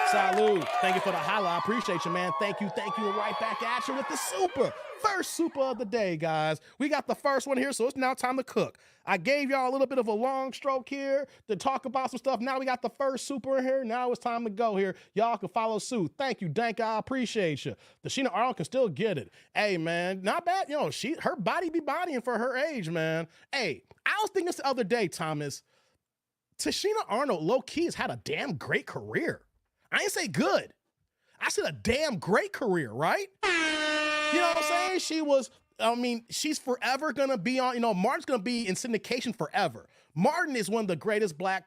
Salud. Thank you for the holla. I appreciate you, man. Thank you. And right back at you with the super. First super of the day, guys. We got the first one here, so it's now time to cook. I gave y'all a little bit of a long stroke here to talk about some stuff. Now we got the first super in here. Now it's time to go here. Y'all can follow suit. Thank you, Dank. I appreciate you. The Sheena Arnold can still get it. Hey, man, not bad. Her body be bodying for her age, man. Hey, I was thinking this the other day, Thomas. Tashina Arnold, low-key, has had a damn great career. I ain't say good. I said a damn great career, right? You know what I'm saying? She's forever going to be on, Martin's going to be in syndication forever. Martin is one of the greatest black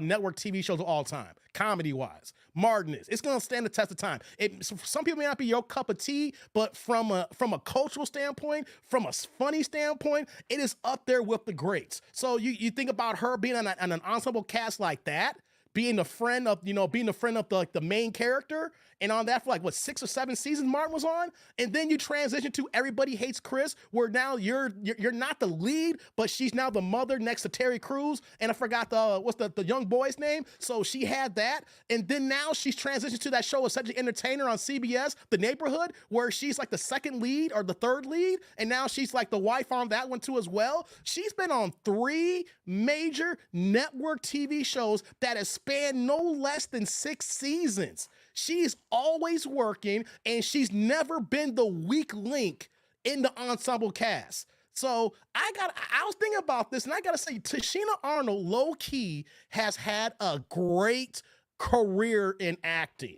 network TV shows of all time, comedy-wise. Martin is. It's going to stand the test of time. Some people may not be your cup of tea, but from a cultural standpoint, from a funny standpoint, it is up there with the greats. So you think about her being on an ensemble cast like that, being the friend of the main character, and on that for 6 or 7 seasons Martin was on, and then you transition to Everybody Hates Chris, where now you're not the lead, but she's now the mother next to Terry Crews, and I forgot what's the young boy's name. So she had that, and then now she's transitioned to that show Cedric Entertainer on CBS, The Neighborhood, where she's like the second lead or the third lead, and now she's like the wife on that one too as well. She's been on 3 major network TV shows that has spanned no less than 6 seasons. She's always working, and she's never been the weak link in the ensemble cast. So I was thinking about this, and I gotta say, Tashina Arnold, low-key, has had a great career in acting.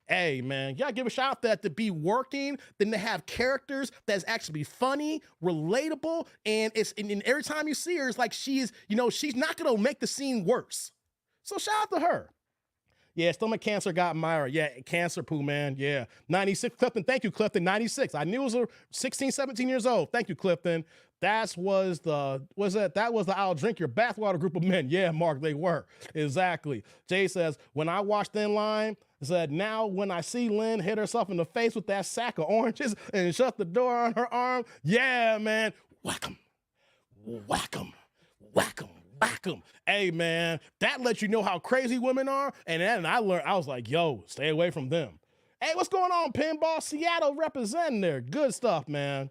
Hey, man, you gotta give a shout out that to be working, then to have characters that's actually funny, relatable, and every time you see her, it's like she's not gonna make the scene worse. So shout out to her. Yeah, stomach cancer got Myra. Yeah, cancer poo, man. Yeah. 96, Clifton. Thank you, Clifton. 96. I knew it was 16, 17 years old. Thank you, Clifton. That was the I'll drink your bathwater group of men. Yeah, Mark, they were. Exactly. Jay says, when I watched Thin Line, said, now when I see Lynn hit herself in the face with that sack of oranges and shut the door on her arm, yeah, man, whack 'em. Whack 'em. Whack 'em. Whack 'em. Hey, man, that lets you know how crazy women are. And then I was like, yo, stay away from them. Hey, what's going on, Pinball? Seattle representing there. Good stuff, man.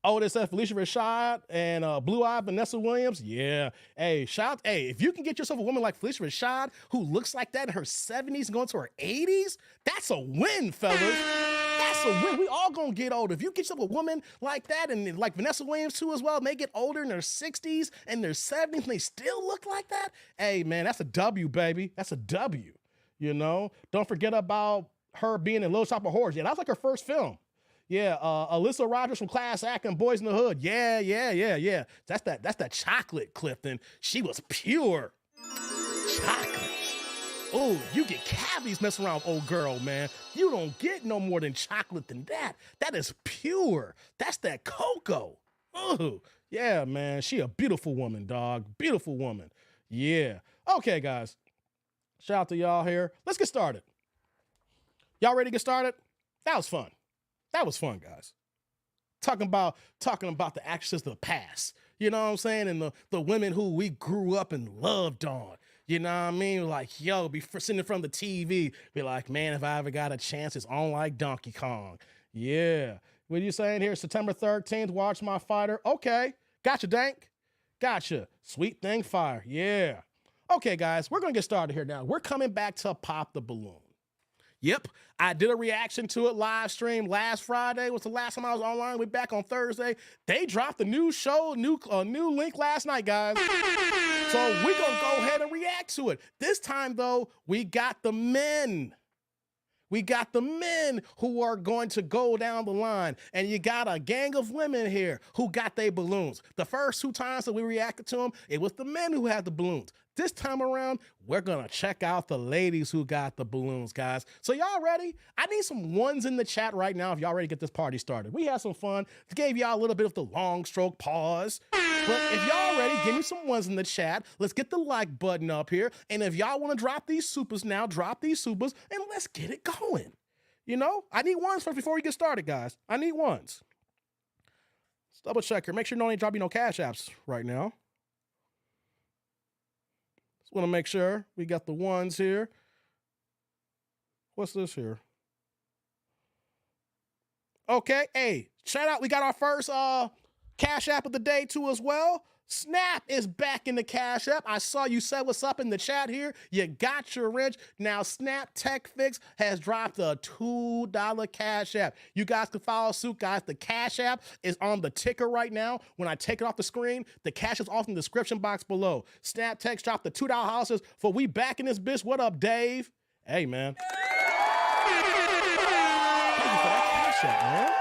Oh, they said Felicia Rashad and Blue-Eyed Vanessa Williams. Yeah. Hey, if you can get yourself a woman like Felicia Rashad who looks like that in her 70s and going to her 80s, that's a win, fellas. That's a win. We all gonna get older. If you get yourself a woman like that, and like Vanessa Williams too as well, and they get older in their 60s and their 70s and they still look like that, hey, man, that's a W, baby. That's a W, Don't forget about her being in Little Shop of Horrors. Yeah, that was like her first film. Yeah, Alyssa Rogers from Class Act and Boys in the Hood. Yeah. That's that chocolate, Clifton. She was pure chocolate. Oh, you get cavities messing around with old girl, man. You don't get no more than chocolate than that. That is pure. That's that cocoa. Oh, yeah, man. She a beautiful woman, dog. Beautiful woman. Yeah. Okay, guys. Shout out to y'all here. Let's get started. Y'all ready to get started? That was fun. That was fun, guys. Talking about the actresses of the past. You know what I'm saying? And the women who we grew up and loved on. You know what I mean? Like, yo, be sitting in front of the TV, be like, man, if I ever got a chance, it's on like Donkey Kong. Yeah. What are you saying here? September 13th, watch my fighter. Okay. Gotcha, Dank. Gotcha. Sweet thing fire. Yeah. Okay, guys, we're going to get started here now. We're coming back to Pop the Balloon. Yep, I did a reaction to it live stream last Friday. Was the last time I was online. We're back on Thursday. They dropped a new show, new link last night, guys. So we're going to go ahead and react to it. This time, though, we got the men. We got the men who are going to go down the line. And you got a gang of women here who got their balloons. The first 2 times that we reacted to them, it was the men who had the balloons. This time around, we're going to check out the ladies who got the balloons, guys. So y'all ready? I need some ones in the chat right now if y'all ready to get this party started. We had some fun. Gave y'all a little bit of the long stroke pause. But if y'all ready, give me some ones in the chat. Let's get the like button up here. And if y'all want to drop these supers now, drop these supers and let's get it going. You know, I need ones first before we get started, guys. I need ones. Let's double check here. Make sure no one ain't dropping no cash apps right now. Just want to make sure we got the ones here. What's this here? Okay, hey, shout out. We got our first cash app of the day too as well. Snap is back in the cash app. I saw you said what's up in the chat here. You got your wrench. Now Snap Tech Fix has dropped a $2 cash app. You guys can follow suit, guys. The cash app is on the ticker right now. When I take it off the screen, the cash is off in the description box below. Snap Tech dropped the $2 houses for we back in this bitch. What up, Dave? Hey, man. Thank you for that cash app, man.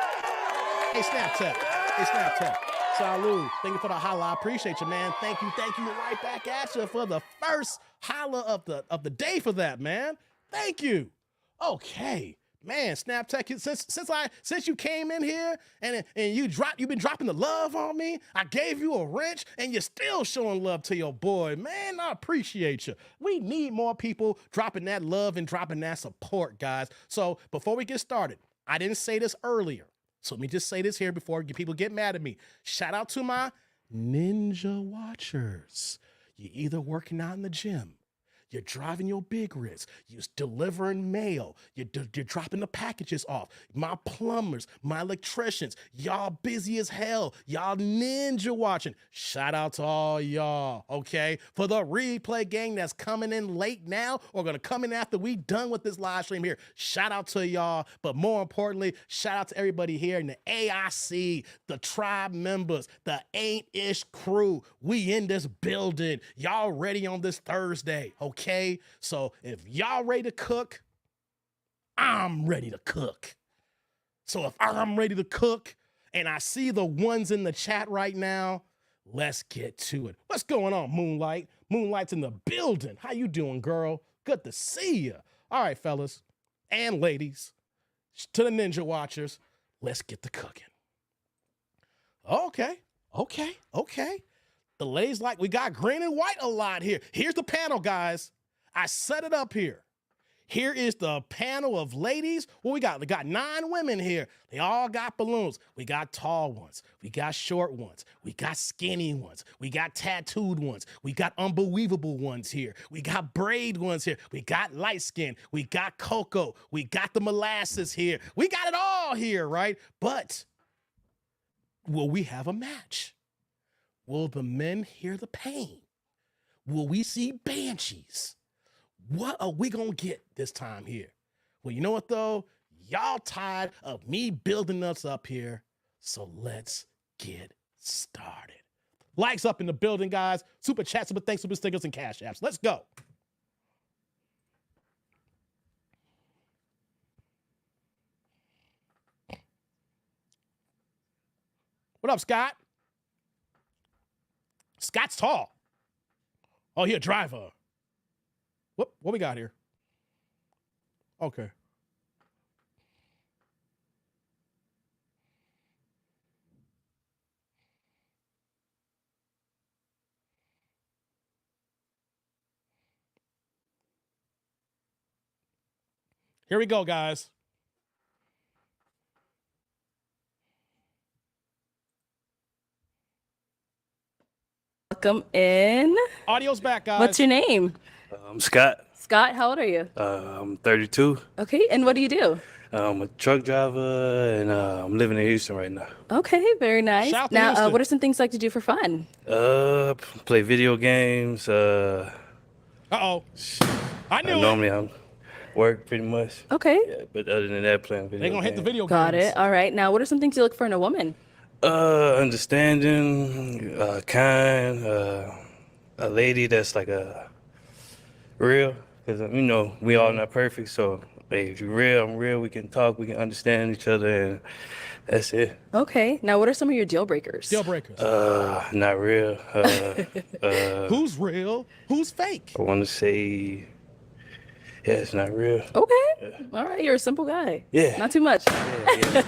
Hey, Snap Tech. Hey, Snap Tech. Salud. Thank you for the holla. I appreciate you, man. Thank you. Right back at you for the first holla of the day for that, man. Thank you. Okay. Man, SnapTech, since you came in here and you've been dropping the love on me, I gave you a wrench and you're still showing love to your boy. Man, I appreciate you. We need more people dropping that love and dropping that support, guys. So before we get started, I didn't say this earlier. So let me just say this here before people get mad at me. Shout out to my ninja watchers. You're either working out in the gym, you're driving your big rigs, you're delivering mail, you're dropping the packages off. My plumbers, my electricians, y'all busy as hell. Y'all ninja watching. Shout out to all y'all, okay? For the replay gang that's coming in late now or gonna come in after we done with this live stream here, shout out to y'all. But more importantly, shout out to everybody here in the AIC, the tribe members, the Ain't-ish crew. We in this building. Y'all ready on this Thursday, okay? Okay, so if y'all ready to cook, I'm ready to cook. So if I'm ready to cook and I see the ones in the chat right now, let's get to it. What's going on, Moonlight? Moonlight's in the building. How you doing, girl? Good to see you. All right, fellas and ladies, to the ninja watchers, let's get to cooking. Okay. The ladies like, we got green and white a lot here. Here's the panel, guys. I set it up here. Here is the panel of ladies. What we got? We got 9 women here. They all got balloons. We got tall ones. We got short ones. We got skinny ones. We got tattooed ones. We got unbelievable ones here. We got braid ones here. We got light skin. We got cocoa. We got the molasses here. We got it all here, right? But will we have a match? Will the men hear the pain? Will we see banshees? What are we gonna get this time here? Well, you know what though? Y'all tired of me building us up here, so let's get started. Likes up in the building, guys. Super chats, super thanks, super stickers, and cash apps. Let's go. What up, Scott? Scott's tall. Oh, he a driver. What we got here? Okay. Here we go, guys. Welcome in. Audio's back, guys. What's your name? I'm Scott. Scott, how old are you? I'm 32. Okay, and what do you do? I'm a truck driver, and I'm living in Houston right now. Okay, very nice. Shout out to Now, Houston. what are some things you like to do for fun? Play video games. Uh-oh. I knew it. Normally I'm work pretty much. Okay, Yeah, but other than that, playing video They're going to hit the games. video got games. it. All right. Now, what are some things you look for in a woman? Understanding, kind, a lady that's like a real, because you know we all not perfect. So hey, if you're real, I'm real. We can talk, we can understand each other, and that's it. Okay. Now, what are some of your deal breakers? Deal breakers. Not real. Who's real? Who's fake? I want to say, yeah, it's not real. Okay. All right. You're a simple guy. Yeah. Not too much. Damn.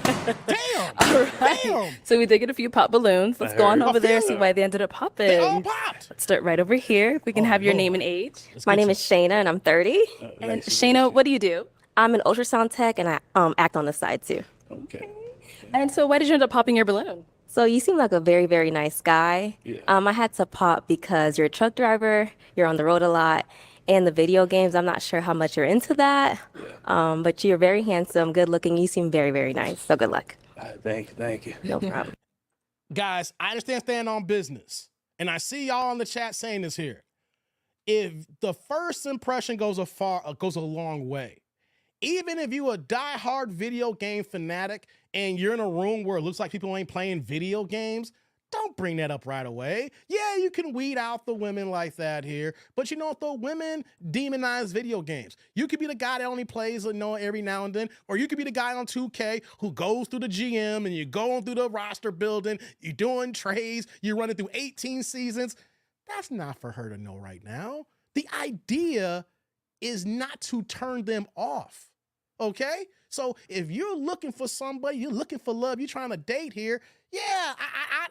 All right. Damn. So we did get a few pop balloons. Let's I go on heard. over there, feel see it. why they ended up popping. They all popped. Let's start right over here. If we can Oh, have your Lord. name and age. My name is Shayna, and I'm 30. And Shayna, what do you do? I'm an ultrasound tech, and I act on the side too. Okay. And so why did you end up popping your balloon? So you seem like a very, very nice guy. Yeah. I had to pop because you're a truck driver, you're on the road a lot, and the video games, I'm not sure how much you're into that. But you're very handsome, good looking. You seem very, very nice. So good luck. Thank you. No problem. Guys, I understand stand on business. And I see y'all in the chat saying this here. If the first impression goes a long way. Even if you a diehard video game fanatic and you're in a room where it looks like people ain't playing video games, don't bring that up right away. Yeah, you can weed out the women like that here, but you know what though? Women demonize video games. You could be the guy that only plays every now and then, or you could be the guy on 2K who goes through the GM and you're going through the roster building, you're doing trades, you're running through 18 seasons. That's not for her to know right now. The idea is not to turn them off. Okay? So if you're looking for somebody, you're looking for love, you're trying to date here, yeah,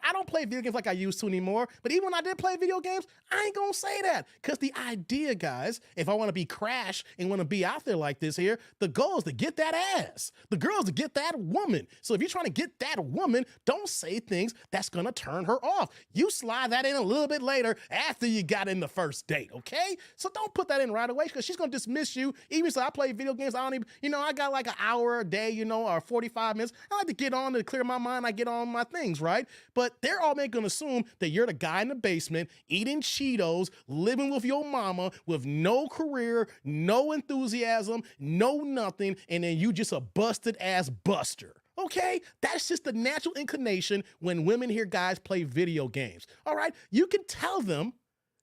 I don't play video games like I used to anymore. But even when I did play video games, I ain't gonna say that. Because the idea, guys, if I want to be Crash and want to be out there like this here, the goal is to get that ass. The girl is to get that woman. So if you're trying to get that woman, don't say things that's gonna turn her off. You slide that in a little bit later after you got in the first date, okay? So don't put that in right away because she's gonna dismiss you. Even so I play video games, I don't even, I got like an hour a day, or 45 minutes. I like to get on to clear my mind. I get on my things, right? But they're all going to assume that you're the guy in the basement eating Cheetos, living with your mama with no career, no enthusiasm, no nothing, and then you just a busted ass buster. Okay? That's just the natural inclination when women hear guys play video games. All right? You can tell them,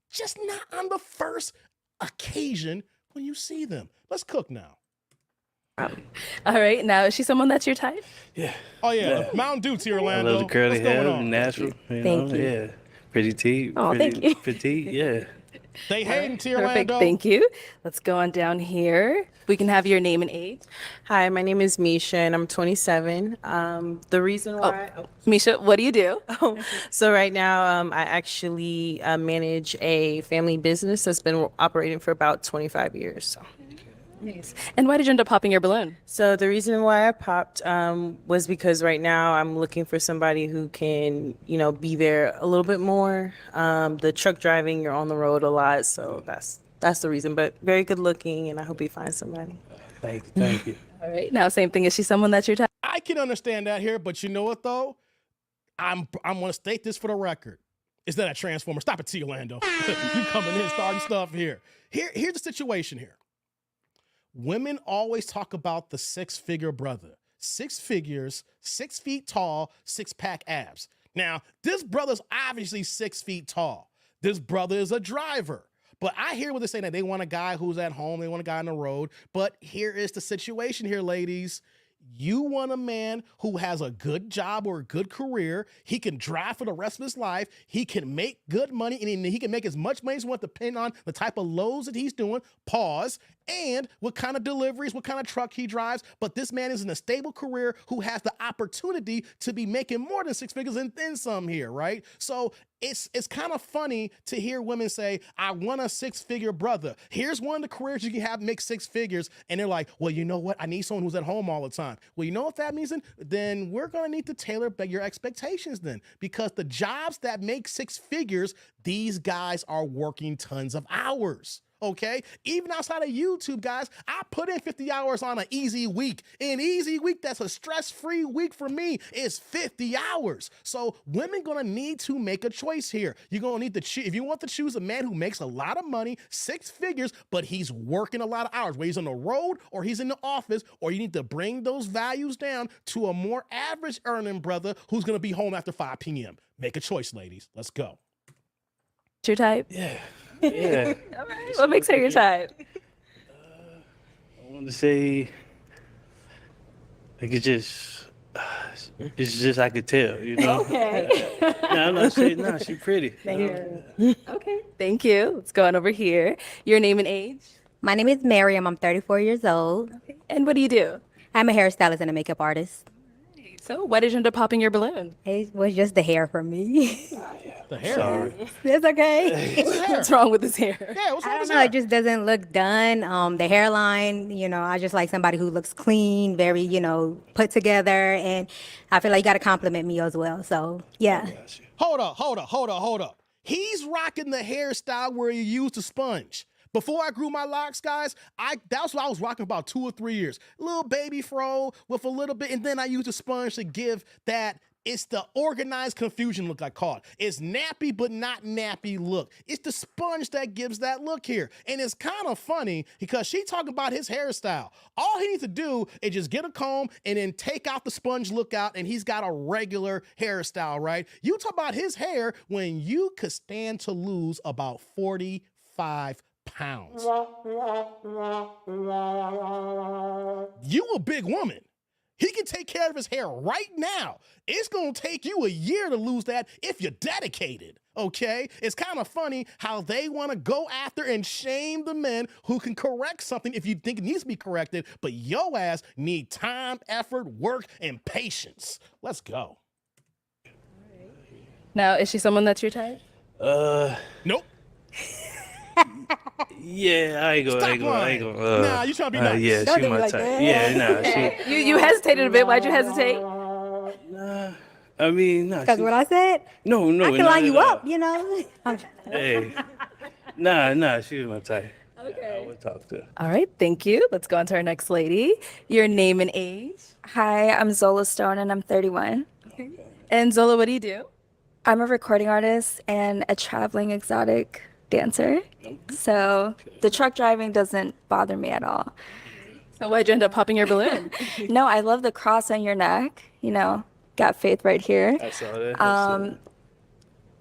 just not on the first occasion when you see them. Let's cook now. All right. Now, is she someone that's your type? Yeah. Oh, yeah. Mountain Dew to I Orlando. love the curly What's going hair, on? natural. Thank you. Yeah. Pretty teeth. Oh, thank you. Petite, yeah. They hating to Perfect. Orlando. Thank you. Let's go on down here. We can have your name and age. Hi, my name is Misha and I'm 27. The reason why, Misha, what do you do? so right now I actually manage a family business that's been operating for about 25 years. Nice. And why did you end up popping your balloon? So the reason why I popped was because right now I'm looking for somebody who can, be there a little bit more. The truck driving, you're on the road a lot, so that's the reason. But very good looking, and I hope you find somebody. Thank you. All right. Now, same thing. Is she someone that's your type? I can understand that here, but you know what though? I'm going to state this for the record. Is that a transformer? Stop it, T. Orlando. You coming in starting stuff here. Here's the situation here. Women always talk about the six-figure brother. 6 figures, 6 feet tall, 6-pack abs. Now, this brother's obviously 6 feet tall. This brother is a driver. But I hear what they're saying, that they want a guy who's at home, they want a guy on the road. But here is the situation here, ladies. You want a man who has a good job or a good career. He can drive for the rest of his life. He can make good money, and he can make as much money as he wants, depending on the type of loads that he's doing. Pause. And what kind of deliveries, what kind of truck he drives. But this man is in a stable career who has the opportunity to be making more than 6 figures and then some here, right? So it's kind of funny to hear women say, I want a 6-figure brother. Here's one of the careers you can have make 6 figures. And they're like, well, you know what? I need someone who's at home all the time. Well, you know what that means? Then we're going to need to tailor your expectations then, because the jobs that make 6 figures, these guys are working tons of hours. Okay, even outside of YouTube, guys, I put in 50 hours on an easy week. An easy week that's a stress-free week for me is 50 hours. So women gonna need to make a choice here. You're gonna need to choose. If you want to choose a man who makes a lot of money, 6 figures, but he's working a lot of hours, where he's on the road or he's in the office, or you need to bring those values down to a more average earning brother who's gonna be home after 5 p.m. Make a choice, ladies. Let's go. What's your type? Yeah. Yeah. All right. What makes her your type? I want to say, like, it's just I could tell, you know. Okay. No, I'm not saying, no, she's pretty. Thank you. Okay. Thank you. Let's go on over here. Your name and age? My name is Miriam. I'm 34 years old. And what do you do? I'm a hairstylist and a makeup artist. So why did you end up popping your balloon? It was just the hair for me. The hair. Sorry. It's okay. What's wrong with his hair? Yeah, what's wrong I don't with know. hair? It just doesn't look done. The hairline, I just like somebody who looks clean, very, put together. And I feel like you got to compliment me as well. So, yeah. Hold up. He's rocking the hairstyle where you use the sponge. Before I grew my locks, guys, that's what I was rocking about 2 or 3 years. A little baby fro with a little bit, and then I used a sponge to give that, it's the organized confusion look I call it. It's nappy, but not nappy look. It's the sponge that gives that look here. And it's kind of funny because she talking about his hairstyle. All he needs to do is just get a comb and then take out the sponge look out, and he's got a regular hairstyle, right? You talk about his hair when you could stand to lose about 45 pounds. You a big woman. He can take care of his hair right now. It's gonna take you a year to lose that if you're dedicated, okay? It's kind of funny how they wanna go after and shame the men who can correct something if you think it needs to be corrected, but yo ass need time, effort, work, and patience. Let's go. Now, is she someone that's your type? Nope. Yeah, I ain't gonna. Nah, you trying to be nice. Yeah, Don't she do me my like type. that. Yeah, nah, she. You hesitated a bit. Why'd you hesitate? Nah, I mean, nah. Because She, what I said, no, I can not line at you all. up, Hey, nah, she was my type. Okay. I would talk to her. All right, thank you. Let's go on to our next lady. Your name and age. Hi, I'm Zola Stone and I'm 31. And Zola, what do you do? I'm a recording artist and a traveling exotic dancer. So the truck driving doesn't bother me at all. So why'd you end up popping your balloon? No, I love the cross on your neck. Got faith right here. I saw that.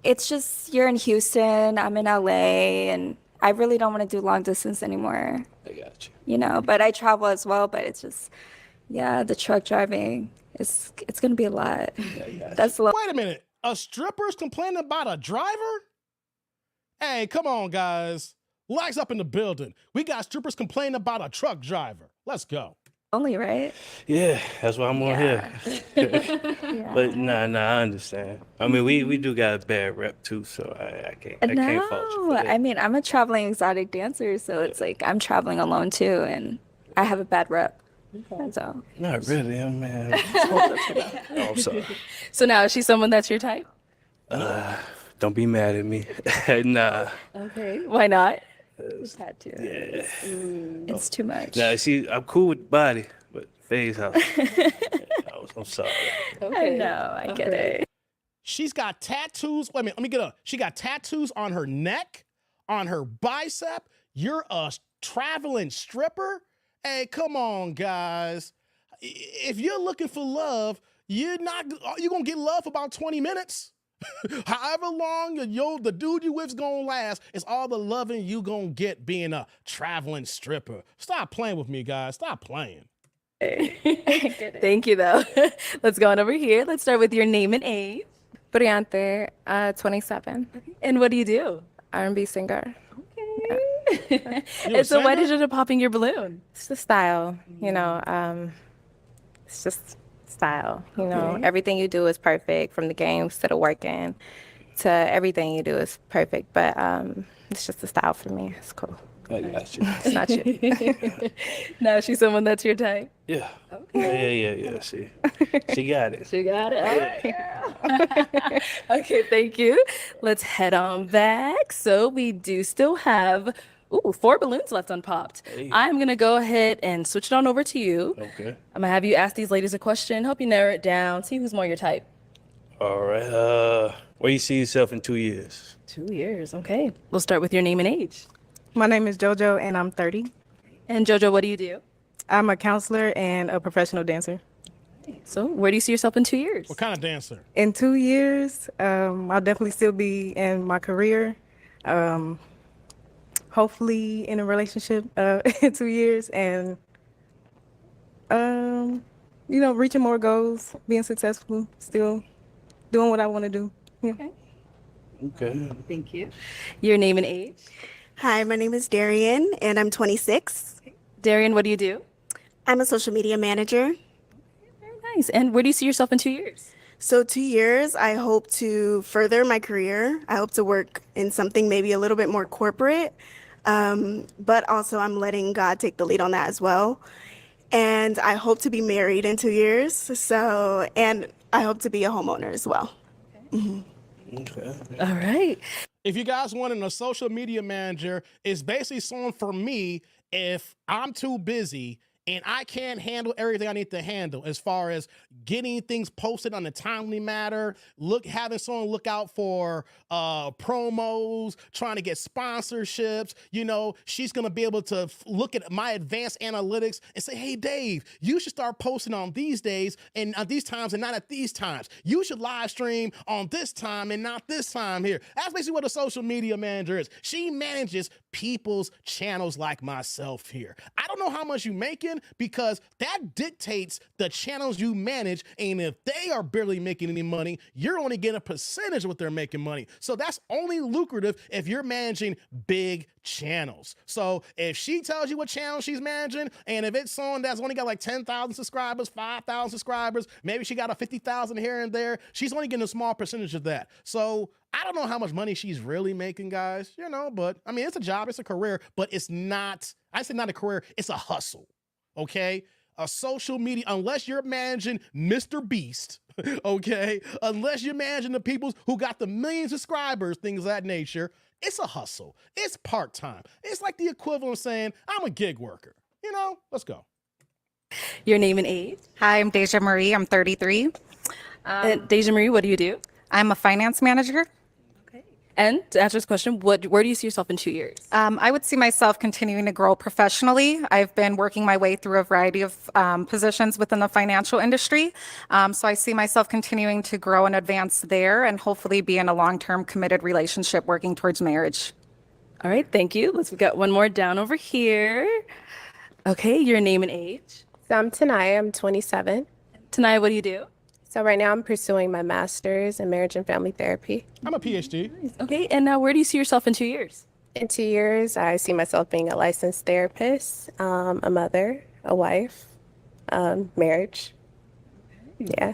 It's just you're in Houston, I'm in LA, and I really don't want to do long distance anymore. I got you. But I travel as well, but it's just, yeah, the truck driving, it's going to be a lot. That's a lot. Wait a minute. A stripper's complaining about a driver? Hey, come on, guys. Lights up in the building. We got strippers complaining about a truck driver. Let's go. Only, right? Yeah, that's why I'm on here. But nah, I understand. I mean, we do got a bad rep too, so I can't fault you for that. I mean, I'm a traveling exotic dancer, so it's like I'm traveling alone too, and I have a bad rep. So Not really, man. Oh, I'm sorry. So now, is she someone that's your type? Don't be mad at me. Nah. Okay. Why not? tattoo. Yeah. It's too much. Nah, see, I'm cool with the body, but face house. I'm sorry. I know, I get it. She's got tattoos. Wait a minute, let me get up. She got tattoos on her neck, on her bicep. You're a traveling stripper? Hey, come on, guys. If you're looking for love, you're gonna get love for about 20 minutes. However long the dude you with's gonna last, it's all the loving you gonna get being a traveling stripper. Stop playing with me, guys. Stop playing. Thank you, though. Let's go on over here. Let's start with your name and age. Briante, 27, And what do you do? R&B singer. Okay. And so why did you end up popping your balloon? It's the style, it's just style, everything you do is perfect, from the games to the working to everything you do is perfect, but it's just a style for me. It's cool. I got you. It's not you. Now is she someone that's your type? Yeah. Yeah. She got it. She got it. All right. Okay, thank you. Let's head on back. So we do still have 4 balloons left unpopped. Hey. I'm going to go ahead and switch it on over to you. Okay. I'm going to have you ask these ladies a question, help you narrow it down, see who's more your type. All right. Where you see yourself in 2 years? 2 years, okay. We'll start with your name and age. My name is JoJo and I'm 30. And JoJo, what do you do? I'm a counselor and a professional dancer. So where do you see yourself in 2 years? What kind of dancer? In 2 years, I'll definitely still be in my career. Hopefully in a relationship in 2 years and, reaching more goals, being successful, still doing what I want to do. Yeah. Okay. Thank you. Your name and age? Hi, my name is Darian, and I'm 26. Darian, what do you do? I'm a social media manager. Very nice. And where do you see yourself in 2 years? So 2 years, I hope to further my career. I hope to work in something maybe a little bit more corporate, but also I'm letting God take the lead on that as well. And I hope to be married in 2 years. And I hope to be a homeowner as well. Okay. All right. If you guys wanted a social media manager, it's basically someone for me if I'm too busy and I can't handle everything I need to handle as far as getting things posted on a timely matter, having someone look out for promos, trying to get sponsorships. She's going to be able to look at my advanced analytics and say, hey, Dave, you should start posting on these days and at these times and not at these times. You should live stream on this time and not this time here. That's basically what a social media manager is. She manages people's channels like myself here. I don't know how much you're making because that dictates the channels you manage. And if they are barely making any money, you're only getting a percentage of what they're making money. So that's only lucrative if you're managing big channels. So if she tells you what channel she's managing, and if it's someone that's only got like 10,000 subscribers, 5,000 subscribers, maybe she got a 50,000 here and there, she's only getting a small percentage of that. So I don't know how much money she's really making, guys, but I mean, it's a job, it's a career, but it's not, I say not a career, it's a hustle. Okay? A social media, unless you're managing Mr. Beast, okay? Unless you're managing the people who got the million subscribers, things of that nature, it's a hustle. It's part-time. It's like the equivalent of saying, I'm a gig worker. Let's go. Your name and age? Hi, I'm Deja Marie. I'm 33. And Deja Marie, what do you do? I'm a finance manager. And to answer this question, where do you see yourself in 2 years? I would see myself continuing to grow professionally. I've been working my way through a variety of positions within the financial industry. So I see myself continuing to grow and advance there and hopefully be in a long-term committed relationship working towards marriage. All right, thank you. We got one more down over here. Okay, your name and age? So I'm Tanaya. I'm 27. Tanaya, what do you do? So right now I'm pursuing my master's in marriage and family therapy. I'm a PhD. Okay, and now where do you see yourself in 2 years? In 2 years, I see myself being a licensed therapist, a mother, a wife, marriage. Yeah.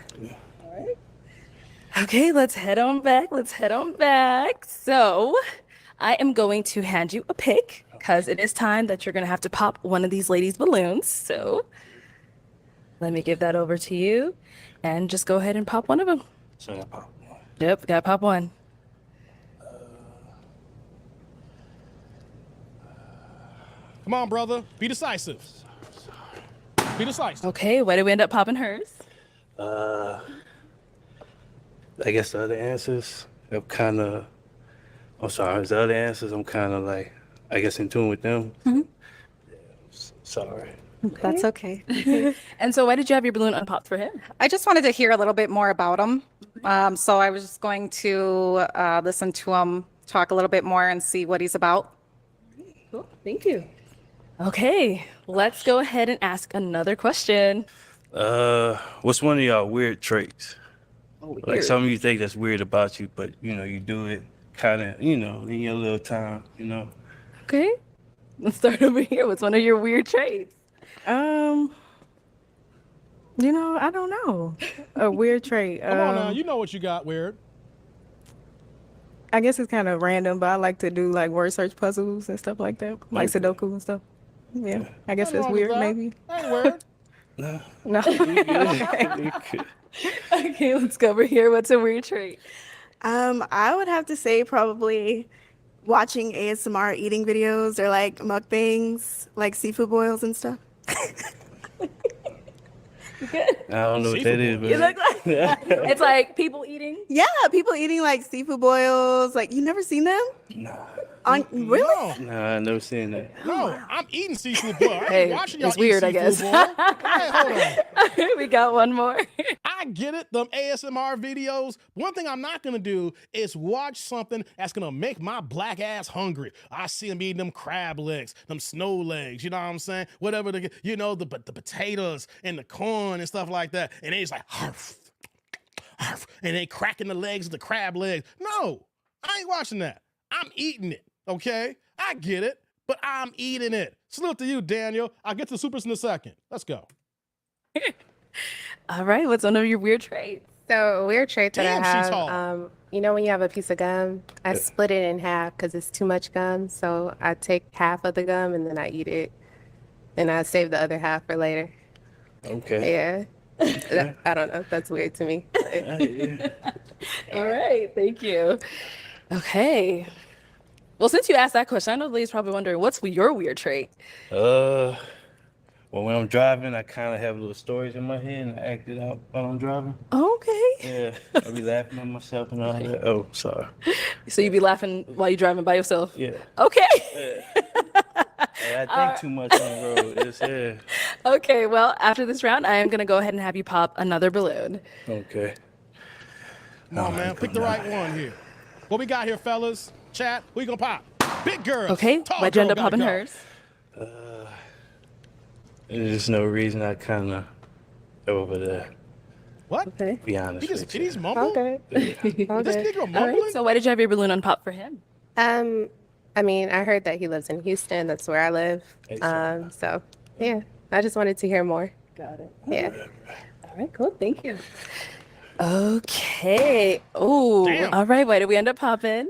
Okay, let's head on back. So I am going to hand you a pick because it is time that you're going to have to pop one of these ladies' balloons. So let me give that over to you. And just go ahead and pop one of them. So I pop one. Yep, gotta pop one. Come on, brother. Be decisive. Be decisive. Okay, why did we end up popping hers? I guess the other answers, I'm kind of like, I guess in tune with them. Mm-hmm. Sorry. That's okay. And so why did you have your balloon unpopped for him? I just wanted to hear a little bit more about him. So I was just going to listen to him talk a little bit more and see what he's about. Cool, thank you. Okay, let's go ahead and ask another question. What's one of y'all weird traits? Like Weird. something you think that's weird about you, but you do it kind of, in your little time, Okay, let's start over here. What's one of your weird traits? I don't know. A weird trait. Come on now. You know what you got, weird. I guess it's kind of random, but I like to do like word search puzzles and stuff like that, like Okay. Sudoku and stuff. Yeah, I guess Nothing that's wrong with weird, that. maybe. Ain't weird. Nah, No. you good. You good. Okay, let's go over here. What's a weird trait? I would have to say probably watching ASMR eating videos or like mukbangs, like seafood boils and stuff. I don't know what that is, but You look like it's like people eating. Yeah, people eating like seafood boils. Like you never seen them? nah, Really? No, nah, I never seen that. no, I'm eating seafood boil. I ain't Hey, watching y'all it's weird, eat I guess. seafood boil. Hey, hold on. We got one more. I get it, them ASMR videos. One thing I'm not gonna do is watch something that's gonna make my black ass hungry. I see them eating them crab legs, them snow legs, you know what I'm saying? Whatever the potatoes and the corn and stuff like that. And they just like, harf, harf, and they cracking the legs of the crab legs. No, I ain't watching that. I'm eating it, okay? I get it, but I'm eating it. Salute to you, Daniel. I'll get to supers in a second. Let's go. All right, what's one of your weird traits? So a weird trait that Damn, I she's have, tall. you know, when you have a piece of gum, I split it in half because it's too much gum. So I take half of the gum and then I eat it, and I save the other half for later. Okay. Yeah, I don't know. That's weird to me. Yeah. All right, thank you. Okay. Well, since you asked that question, I know the lady's probably wondering, what's your weird trait? Well, when I'm driving, I kind of have little stories in my head and I act it out while I'm driving. Okay. Yeah, I be laughing at myself and all that. Oh, sorry. So you be laughing while you're driving by yourself? Yeah. Okay. I think too much on the road. It's, yeah. Okay, well, after this round, I am going to go ahead and have you pop another balloon. Okay. Come on, man. Pick the right one here. What we got here, fellas? Chat, who you gonna pop? Big girl. Okay, why'd you end up popping hers? There's no reason I kind of over there. What? Okay. Be honest. Did with he's you. mumble? Okay. This Okay. nigga All mumbling? right, so why did you have your balloon unpop for him? I mean, I heard that he lives in Houston. That's where I live. So yeah, I just wanted to hear more. Got it. Yeah. All right, cool. Thank you. Okay. Oh, Damn. all right. Why did we end up popping?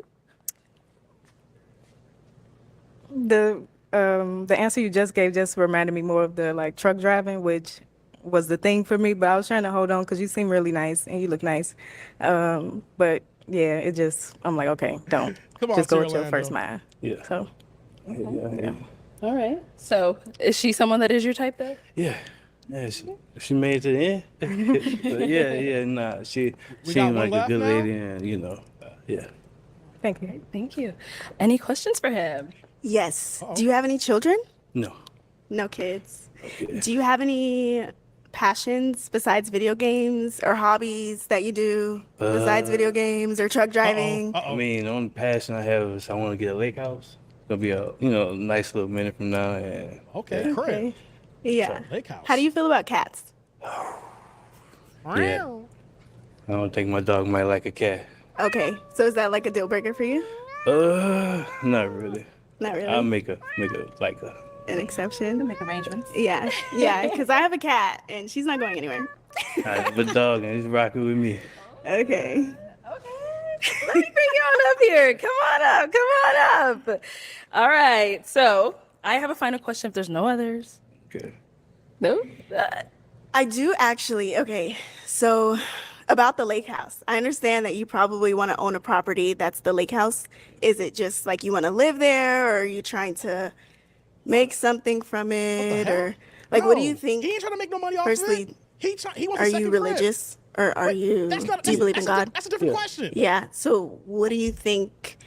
The answer you just gave just reminded me more of the like truck driving, which was the thing for me. But I was trying to hold on because you seem really nice and you look nice. But yeah, it just I'm like, okay, don't Come on, just go Sierra with your Lando. first mind. Yeah. So Yeah. All right. So is she someone that is your type though? Yeah. Yeah, she made it to the end. But yeah, nah, she We got seemed one like a left good now? lady, and yeah. thank you. Thank you. Any questions for him? Yes. Do you have any children? No. No kids. Okay. Do you have any passions besides video games or hobbies that you do besides video games or truck driving? I mean, the only passion I have is I want to get a lake house. It'll be a nice little minute from now, and Okay, crib. Okay. Yeah. Lake house. How do you feel about cats? yeah. I don't think my dog might like a cat. Okay. So is that like a deal breaker for you? Not really. Not really. I'll make a like a. An exception. Make arrangements. Yeah. Yeah. Because I have a cat and she's not going anywhere. But dog, and he's rocking with me. Okay. Let me bring you on up here. Come on up. Come on up. All right. So I have a final question if there's no others. Okay. No? I do actually. Okay. So about the lake house, I understand that you probably want to own a property that's the lake house. Is it just like you want to live there, or are you trying to make something from it, or like what do you No, think? He ain't trying to make no money off Firstly, of it. He wants Are a you second crib. religious, or are you? Do you believe in God? That's a different question. Yeah. So what do you think?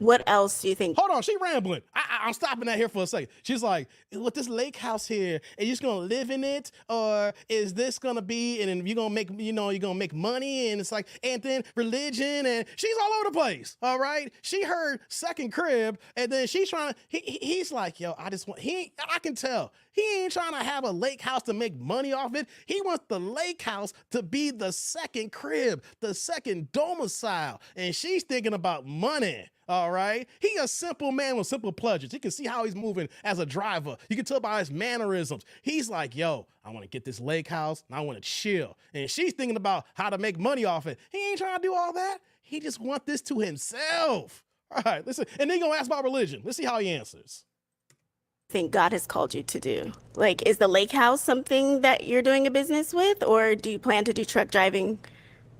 What else do you think? Hold on, she rambling. I'm stopping that here for a second. She's like, with this lake house here, are you just gonna live in it, or is this gonna be, and then you're gonna make, you're gonna make money, and it's like, and then religion, and she's all over the place. All right, she heard second crib, and then she's trying to. He's like, yo, I just want. I can tell he ain't trying to have a lake house to make money off it. He wants the lake house to be the second crib, the second domicile, and she's thinking about money. All right. He a simple man with simple pleasures. You can see how he's moving as a driver. You can tell by his mannerisms. He's like, yo, I want to get this lake house and I want to chill. And she's thinking about how to make money off it. He ain't trying to do all that. He just want this to himself. All right, listen. And then you're going to ask about religion. Let's see how he answers. Think God has called you to do? Like, is the lake house something that you're doing a business with, or do you plan to do truck driving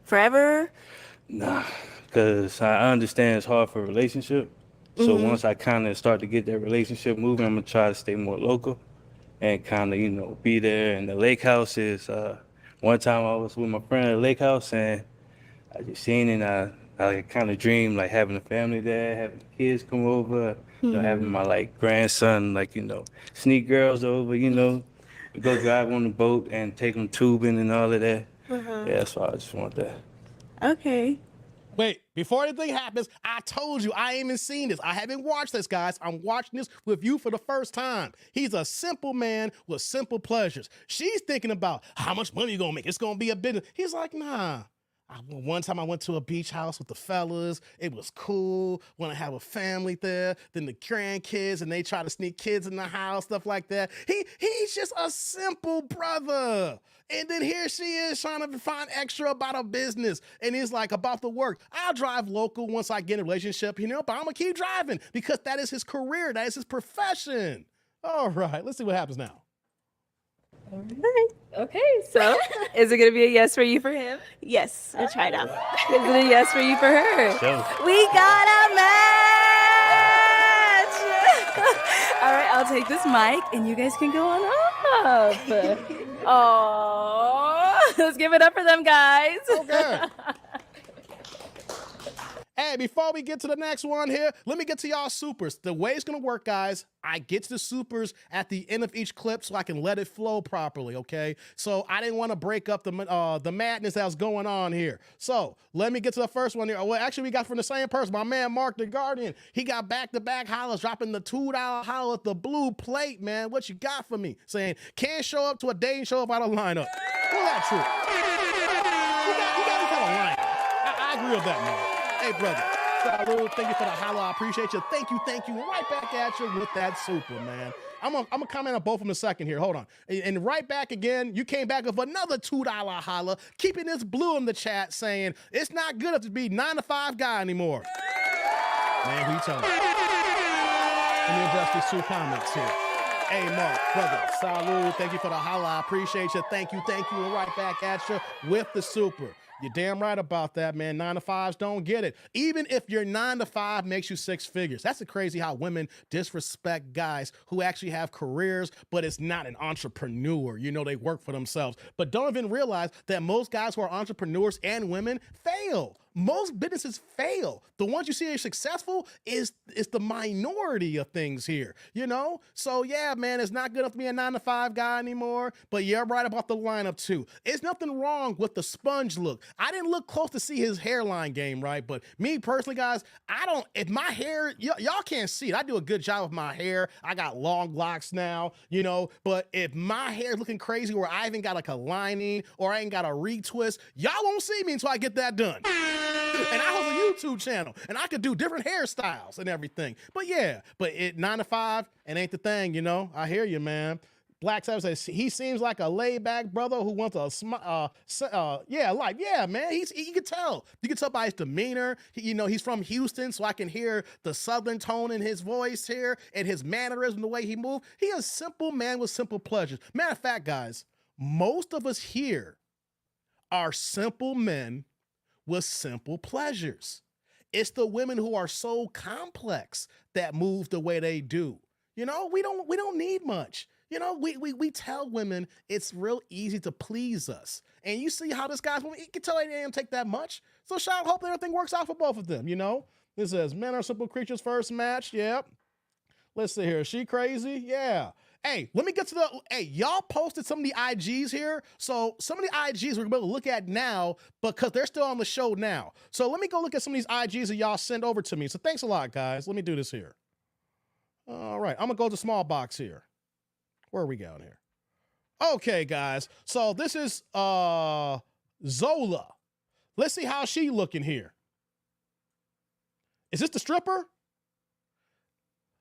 forever? Nah, because I understand it's hard for a relationship. So once I kind of start to get that relationship moving, I'm going to try to stay more local and kind of, be there. And the lake house is, one time I was with my friend at the lake house and I just seen it and I kind of dreamed like having a family there, having kids come over, having my like grandson, like, sneak girls over, go drive on the boat and take them tubing and all of that. Yeah, that's why I just want that. Okay. Wait, before anything happens, I told you I ain't even seen this. I haven't watched this, guys. I'm watching this with you for the first time. He's a simple man with simple pleasures. She's thinking about how much money you gonna make. It's gonna be a business. He's like, nah. One time I went to a beach house with the fellas. It was cool. Want to have a family there. Then the grandkids, and they try to sneak kids in the house, stuff like that. He's just a simple brother. And then here she is trying to find extra about a business. And he's like, about the work. I'll drive local once I get in a relationship, but I'm going to keep driving because that is his career. That is his profession. All right, let's see what happens now. Okay, so is it gonna be a yes for you for him? Yes, we'll try it out. Is it a yes for you for her? Sure. We got a match! All right, I'll take this mic and you guys can go on up. Oh, let's give it up for them, guys. Okay. Hey, before we get to the next one here, let me get to y'all supers. The way it's going to work, guys, I get to the supers at the end of each clip so I can let it flow properly, okay? So I didn't want to break up the madness that was going on here. So let me get to the first one here. Well, actually, we got from the same person, my man Mark the Guardian. He got back-to-back hollers, dropping the $2 holler at the blue plate, man. What you got for me? Saying, can't show up to a dating show without a lineup. Well, that's true. You got to kind of line. I agree with that, man. Hey, brother. Salud. Thank you for the holla. I appreciate you. Thank you. Right back at you with that super, man. I'm gonna comment on both of them in a second here. Hold on. And right back again, you came back with another $2 holla, keeping this blue in the chat saying, it's not good enough to be 9-to-5 guy anymore. Man, who you telling? Let me address these two comments here. Hey, Mark, brother, salud. Thank you for the holla. I appreciate you. Thank you. And right back at you with the super. You're damn right about that, man. 9-to-5s don't get it. Even if your 9-to-5 makes you 6 figures. That's crazy how women disrespect guys who actually have careers, but it's not an entrepreneur. They work for themselves. But don't even realize that most guys who are entrepreneurs and women fail. Most businesses fail. The ones you see are successful is the minority of things here, So yeah, man, it's not good enough to be a 9-to-5 guy anymore, but you're right about the lineup too. It's nothing wrong with the sponge look. I didn't look close to see his hairline game, right? But me personally, guys, if my hair, y'all can't see it. I do a good job with my hair. I got long locks now, but if my hair is looking crazy where I even got like a lining or I ain't got a retwist, y'all won't see me until I get that done. And I host a YouTube channel, and I could do different hairstyles and everything. But yeah, 9-to-5, it ain't the thing, I hear you, man. Black Sabbath says he seems like a laid-back brother who wants a man. You can tell. You can tell by his demeanor. He's from Houston, so I can hear the southern tone in his voice here and his mannerism, the way he moves. He is a simple man with simple pleasures. Matter of fact, guys, most of us here are simple men with simple pleasures. It's the women who are so complex that move the way they do. We don't need much. We tell women it's real easy to please us. And you see how this guy's woman, you can tell they didn't take that much. So shout, hope everything works out for both of them, This says men are simple creatures first match. Yep. Let's see here. Is she crazy? Yeah. Hey, let me get to y'all posted some of the IGs here. So some of the IGs we're going to be able to look at now because they're still on the show now. So let me go look at some of these IGs that y'all send over to me. So thanks a lot, guys. Let me do this here. All right. I'm going to go to small box here. Where are we going here? Okay, guys. So this is Zola. Let's see how she looking here. Is this the stripper?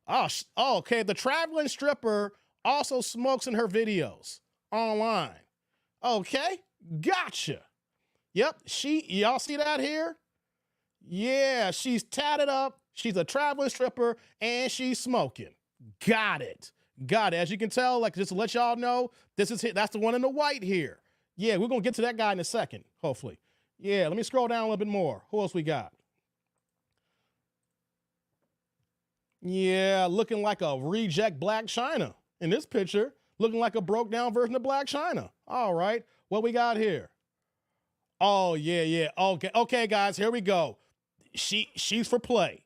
Oh, okay. The traveling stripper also smokes in her videos online. Okay, gotcha. Yep, y'all see that here? Yeah, she's tatted up. She's a traveling stripper and she's smoking. Got it. As you can tell, like just to let y'all know, that's the one in the white here. Yeah, we're gonna get to that guy in a second, hopefully. Yeah, let me scroll down a little bit more. Who else we got? Yeah, looking like a reject Black China in this picture, looking like a broke down version of Black China. All right, what we got here? Oh, yeah. Okay, guys, here we go. She's for play.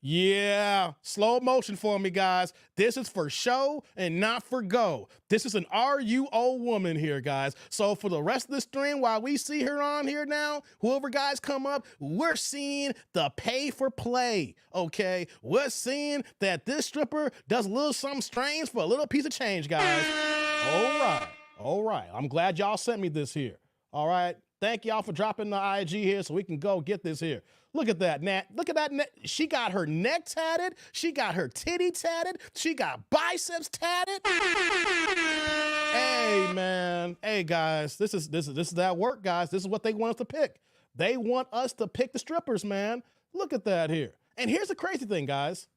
Yeah, slow motion for me, guys. This is for show and not for go. This is an RUO woman here, guys. So for the rest of the stream, while we see her on here now, whoever guys come up, we're seeing the pay for play, okay? We're seeing that this stripper does a little something strange for a little piece of change, guys. All right. I'm glad y'all sent me this here. All right. Thank y'all for dropping the IG here so we can go get this here. Look at that, Nat. Look at that. She got her neck tatted. She got her titty tatted. She got biceps tatted. Hey, man. Hey, guys. This is that work, guys. This is what they want us to pick. They want us to pick the strippers, man. Look at that here. And here's the crazy thing, guys.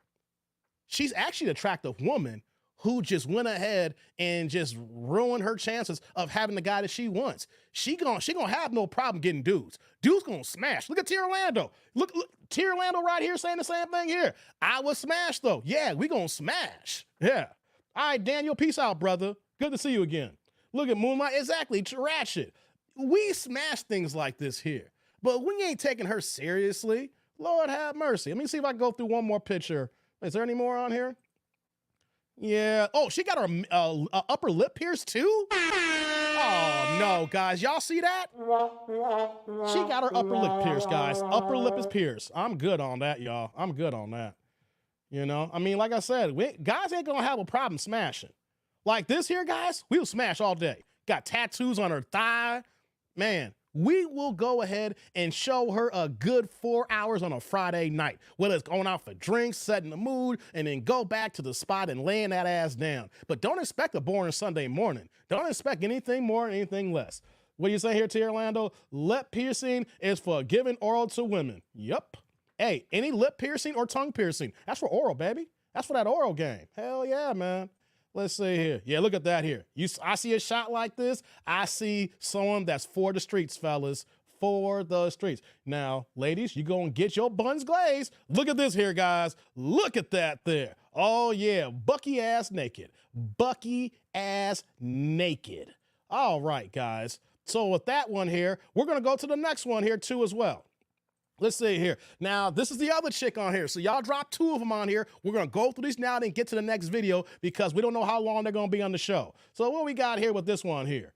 She's actually an attractive woman who just went ahead and just ruined her chances of having the guy that she wants. She gonna have no problem getting dudes. Dudes gonna smash. Look at Tia Orlando. Look, Tia Orlando right here saying the same thing here. I was smash though. Yeah, we gonna smash. Yeah. All right, Daniel, peace out, brother. Good to see you again. Look at Moonlight. Exactly, Ratchet. We smash things like this here, but we ain't taking her seriously. Lord have mercy. Let me see if I can go through one more picture. Is there any more on here? Yeah. Oh, she got her upper lip pierced too? Oh, no, guys. Y'all see that? She got her upper lip pierced, guys. Upper lip is pierced. I'm good on that, y'all. I'm good on that. You know? I mean, like I said, guys ain't gonna have a problem smashing. Like this here, guys, we'll smash all day. Got tattoos on her thigh. Man, we will go ahead and show her a good 4 hours on a Friday night, whether it's going out for drinks, setting the mood, and then go back to the spot and laying that ass down. But don't expect a boring Sunday morning. Don't expect anything more and anything less. What do you say here, Tia Orlando? Lip piercing is for giving oral to women. Yup. Hey, any lip piercing or tongue piercing, that's for oral, baby. That's for that oral game. Hell yeah, man. Let's see here. Yeah, look at that here. I see a shot like this. I see someone that's for the streets, fellas. For the streets. Now, ladies, you go and get your buns glazed. Look at this here, guys. Look at that there. Oh, yeah. Bucky ass naked. Bucky ass naked. All right, guys. So with that one here, we're going to go to the next one here, too, as well. Let's see here. Now, this is the other chick on here. So y'all drop 2 of them on here. We're going to go through these now and then get to the next video because we don't know how long they're going to be on the show. So what we got here with this one here?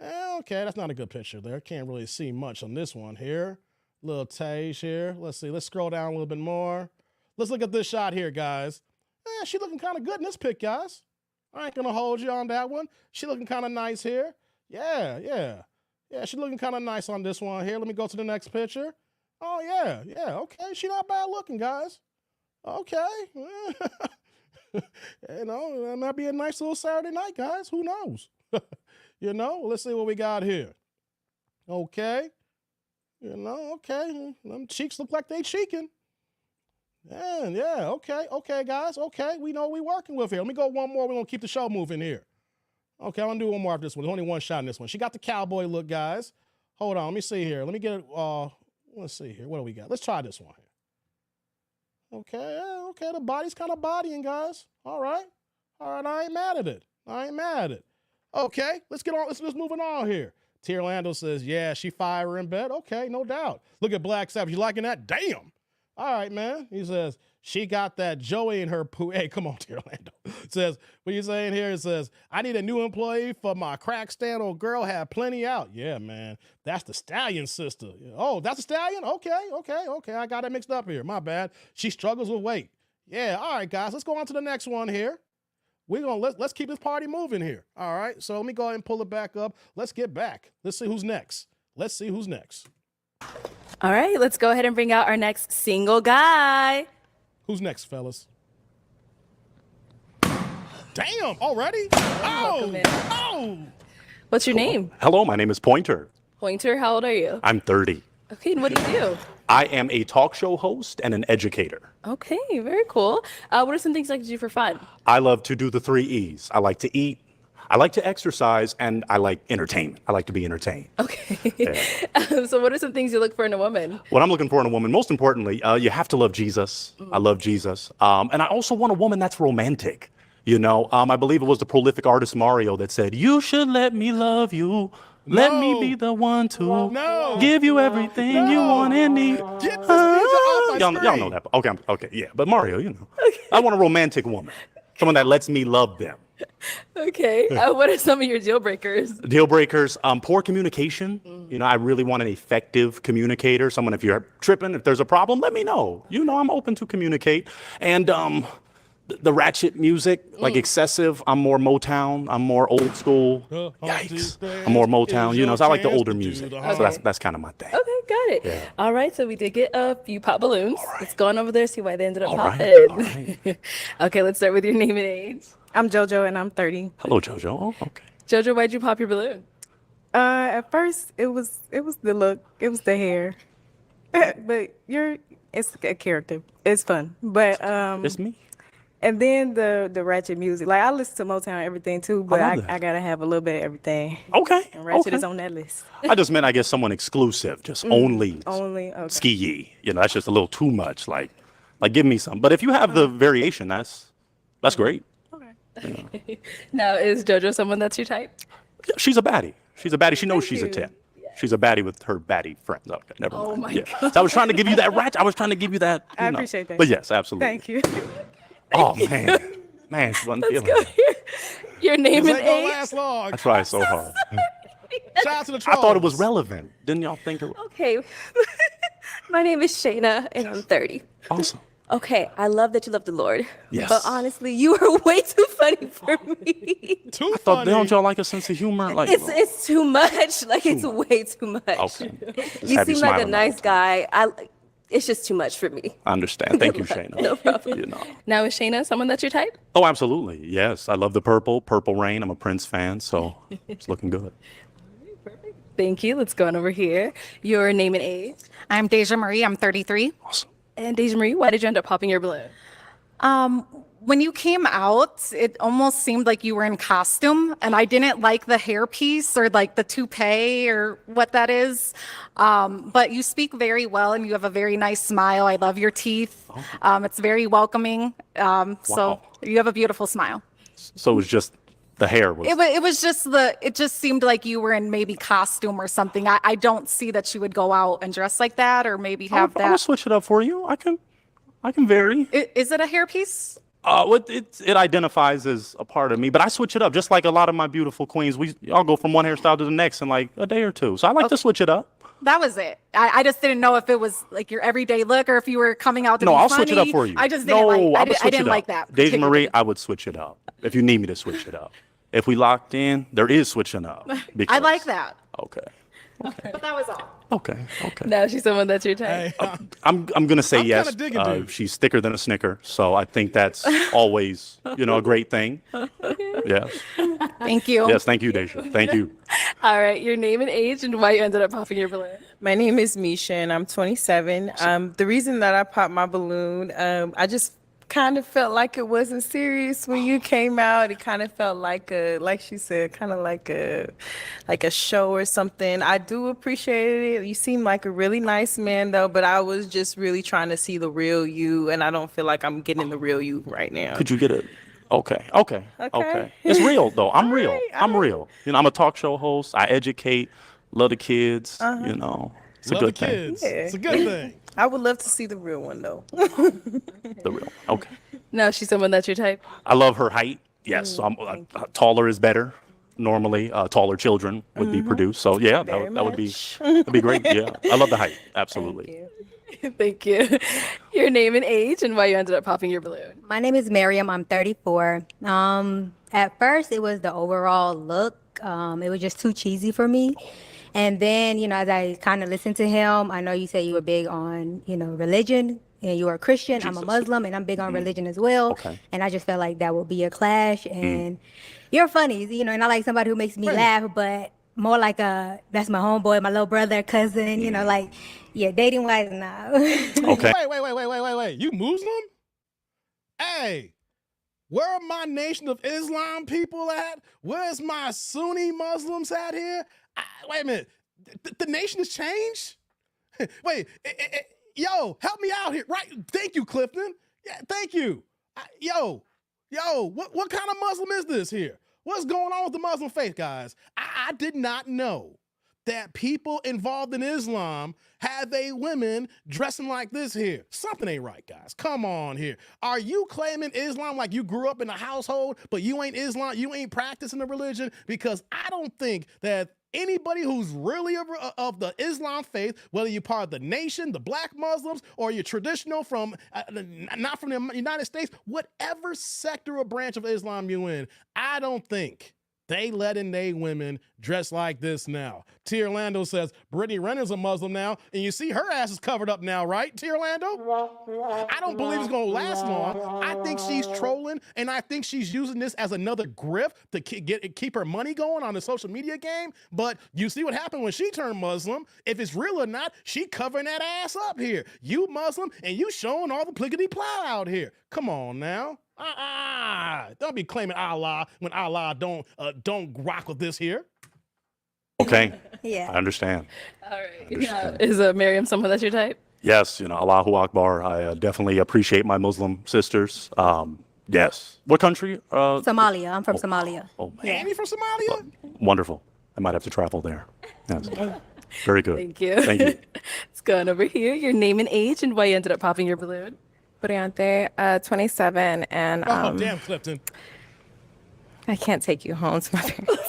Okay, that's not a good picture there. Can't really see much on this one here. Little Tage here. Let's see. Let's scroll down a little bit more. Let's look at this shot here, guys. She looking kind of good in this pic, guys. I ain't going to hold you on that one. She looking kind of nice here. Yeah, she looking kind of nice on this one here. Let me go to the next picture. Oh, yeah, okay. She not bad looking, guys. Okay. You know, that might be a nice little Saturday night, guys. Who knows? You know, let's see what we got here. Okay. You know, okay. Them cheeks look like they cheeking. Yeah, okay, guys. Okay, we know what we working with here. Let me go one more. We're going to keep the show moving here. Okay, I'm going to do one more of this one. There's only one shot in this one. She got the cowboy look, guys. Hold on. Let me see here. Let me get it. Let's see here. What do we got? Let's try this one here. Okay. The body's kind of bodying, guys. All right. I ain't mad at it. Okay. Let's get on. Let's moving on here. Tia Orlando says, yeah, she fire in bed. Okay, no doubt. Look at Black Savage. You liking that? Damn. All right, man. He says, she got that Joey in her poo. Hey, come on, Tia Orlando. Says, what are you saying here? It says, I need a new employee for my crack stand. Old girl had plenty out. Yeah, man. That's the Stallion sister. Oh, that's the Stallion? Okay. I got it mixed up here. My bad. She struggles with weight. Yeah, all right, guys. Let's go on to the next one here. Let's keep this party moving here. All right. So let me go ahead and pull it back up. Let's get back. Let's see who's next. All right, let's go ahead and bring out our next single guy. Who's next, fellas? Damn, already? Oh, oh. What's your name? Hello, my name is Pointer. Pointer, how old are you? I'm 30. Okay, and what do you do? I am a talk show host and an educator. Okay, very cool. What are some things you like to do for fun? I love to do the 3 E's. I like to eat, I like to exercise, and I like entertainment. I like to be entertained. Okay. Yeah. So what are some things you look for in a woman? What I'm looking for in a woman, most importantly, you have to love Jesus. I love Jesus. And I also want a woman that's romantic. You know, I believe it was the prolific artist Mario that said, "You should let me love you. Let me be the one to give you everything you want and need." Get this DJ off my Y'all know that. Okay, okay, yeah. But Mario, you know, I want a romantic woman, someone that lets me love them. Okay. What are some of your deal breakers? Deal breakers, poor communication. You know, I really want an effective communicator. Someone, if you're tripping, if there's a problem, let me know. You know, I'm open to communicate. And the ratchet music, like excessive. I'm more Motown. I'm more old school. Yikes. I'm more Motown. You know, so I like the older music. So that's kind of my thing. Okay, got it. Yeah. All right, so we did get a few pop balloons. Let's go on over there, see why they ended up All popping. right, all right. Okay, let's start with your name and age. I'm JoJo and I'm 30. Hello, JoJo. Oh, okay. Jojo, why'd you pop your balloon? At first it was the look, it was the hair. But it's a character. It's fun. But It's me. and then the ratchet music. Like I listen to Motown and everything too, but love that. I gotta have a little bit of everything. Okay. And ratchet okay. is on that list. I just meant, I guess, someone exclusive, just only Only okay. ski ye. You know, that's just a little too much. Like give me some. But if you have the variation, that's great. Now, is Jojo someone that's your type? Yeah, she's a baddie. She's a baddie. She knows she's a you. 10. She's a baddie with her baddie friends. Okay, never mind. Oh my yeah. God. So I was trying to give you that ratchet. I was trying to give you that. I you know. appreciate that. But yes, absolutely. Thank you. Oh man, man, she wasn't Let's feeling go it. here. Your name This and ain't gonna age. last long. I tried so hard. Shout out to the I trolls. thought it was relevant. Didn't y'all think it was Okay. My name is Shayna, and I'm 30. awesome? Okay, I love that you love the Lord. Yes. But honestly, you are way too funny for me. Too I thought, funny. don't y'all like a sense of humor? Like, It's too much. Like it's way too much. okay. Just You have seem like a smiling nice all guy. It's just too much for me. the time. I understand. Thank you, Shayna. No problem. You know. Now is Shayna someone that's your type? Oh, absolutely. Yes, I love the Purple Rain. I'm a Prince fan, so it's looking good. Thank you. Let's go on over here. Your name and age. I'm Deja Marie. I'm 33. Awesome. And Deja Marie, why did you end up popping your balloon? When you came out, it almost seemed like you were in costume, and I didn't like the hairpiece or like the toupee or what that is. But you speak very well, and you have a very nice smile. I love your teeth. It's very welcoming. So Wow. you have a beautiful smile. So it was just the hair was. It was just it just seemed like you were in maybe costume or something. I don't see that you would go out and dress like that or maybe have I'll that. switch it up for you. I can vary. Is it a hairpiece? It identifies as a part of me, but I switch it up just like a lot of my beautiful queens. I'll go from one hairstyle to the next in like a day or two. So I like to switch it up. That was it. I just didn't know if it was like your everyday look or if you were coming out to No, be I'll funny. switch it up for you. I just didn't like. I would I switch didn't it like up. that. Deja Marie, I would switch it up if you need me to switch it up. If we locked in, there is switching up. I because- like that. Okay. But that was all. Okay. Now she's someone that's your type. Hey, I'm gonna say I'm yes. kinda digging dude. She's thicker than a Snicker, so I think that's always, a great thing. Yes. Thank you. Yes. Thank you, Deja. Thank you. All right, your name and age and why you ended up popping your balloon. My name is Misha and I'm 27. The reason that I popped my balloon, I just kind of felt like it wasn't serious when you came out. It kind of felt like like she said, kind of like a show or something. I do appreciate it. You seem like a really nice man though, but I was just really trying to see the real you, and I don't feel like I'm getting the real you right now. Could you get it? Okay. It's real though. I'm real. I'm real. I'm a talk show host. I educate, love the kids. It's a love good the thing. kids. Yeah. It's a good thing. I would love to see the real one though. The real. Okay. Now she's someone that's your type. I love her height. Yes. So taller is better. Normally, taller children would be produced. So yeah, that would be that'd be great. Yeah. I love the height. Absolutely. Thank you. Your name and age and why you ended up popping your balloon. My name is Miriam. I'm 34. At first, it was the overall look. It was just too cheesy for me. And then, as I kind of listened to him, I know you say you were big on, religion and you are a Christian. I'm a Muslim and I'm big on religion as well. Okay. And I just felt like that would be a clash. And you're funny, and I like somebody who makes me laugh, but more like that's my homeboy, my little brother, cousin, dating wise now. Okay. Wait. You Muslim? Hey, where are my Nation of Islam people at? Where's my Sunni Muslims at here? Wait a minute. The nation has changed? Wait, yo, help me out here. Right. Thank you, Clifton. Yeah, thank you. Yo, what kind of Muslim is this here? What's going on with the Muslim faith, guys? I did not know that people involved in Islam have women dressing like this here. Something ain't right, guys. Come on here. Are you claiming Islam like you grew up in a household, but you ain't Islam, you ain't practicing the religion? Because I don't think that anybody who's really of the Islam faith, whether you're part of the nation, the black Muslims, or you're traditional from, not from the United States, whatever sector or branch of Islam you in, I don't think they letting they women dress like this now. Tia Orlando says, Brittany Renner's a Muslim now, and you see her ass is covered up now, right, Tia Orlando? I don't believe it's gonna last long. I think she's trolling, and I think she's using this as another grift to keep her money going on the social media game. But you see what happened when she turned Muslim. If it's real or not, she covering that ass up here. You Muslim, and you showing all the plickety plow out here. Come on now. Don't be claiming Allah when Allah don't rock with this here. Okay. Yeah. I understand. All right. Is Miriam someone that's your type? Yes, Allahu Akbar. I definitely appreciate my Muslim sisters. Yes. What country? Somalia. I'm from Somalia. Oh, man. Annie from Somalia? Wonderful. I might have to travel there. Yes. Very good. Thank you. Thank you. Let's go on over here. Your name and age and why you ended up popping your balloon. Briante, 27, and Damn, Clifton. I can't take you home to my parents.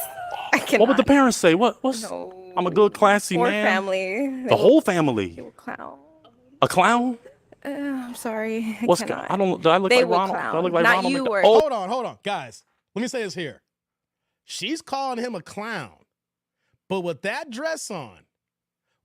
I cannot. What would the parents say? What's? No. I'm a good, classy Or man. family. The whole family. They will clown. A clown? I'm sorry. What's? cannot. I don't. Do I look They like will Ronald? clown. Do I look like Not Ronald? you McDonald? or- Oh, Hold on, guys. Let me say this here. She's calling him a clown, but with that dress on,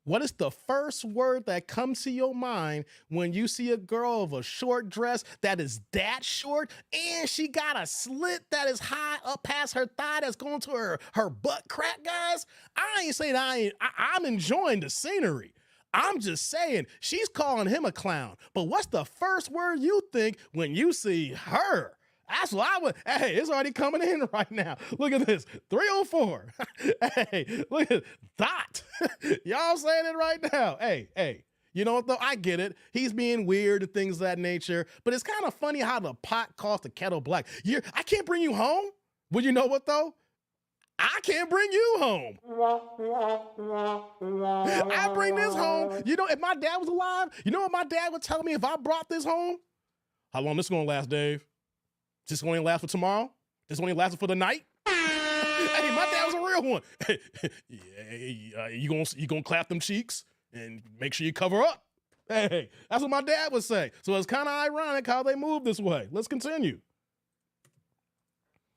what is the first word that comes to your mind when you see a girl of a short dress that is that short and she got a slit that is high up past her thigh that's going to her butt crack, guys? I ain't saying I'm enjoying the scenery. I'm just saying she's calling him a clown. But what's the first word you think when you see her? That's what I would. Hey, it's already coming in right now. Look at this. 304. Hey, look at that. Y'all saying it right now. Hey. You know what, though? I get it. He's being weird and things of that nature. But it's kind of funny how the pot calls the kettle black. I can't bring you home. Well, you know what, though? I can't bring you home. I bring this home. You know, if my dad was alive, you know what my dad would tell me if I brought this home? How long this going to last, Dave? This going to last for tomorrow? This going to last for the night? Hey, my dad was a real one. Yeah, you gonna clap them cheeks and make sure you cover up. Hey, that's what my dad would say. So it's kind of ironic how they move this way. Let's continue.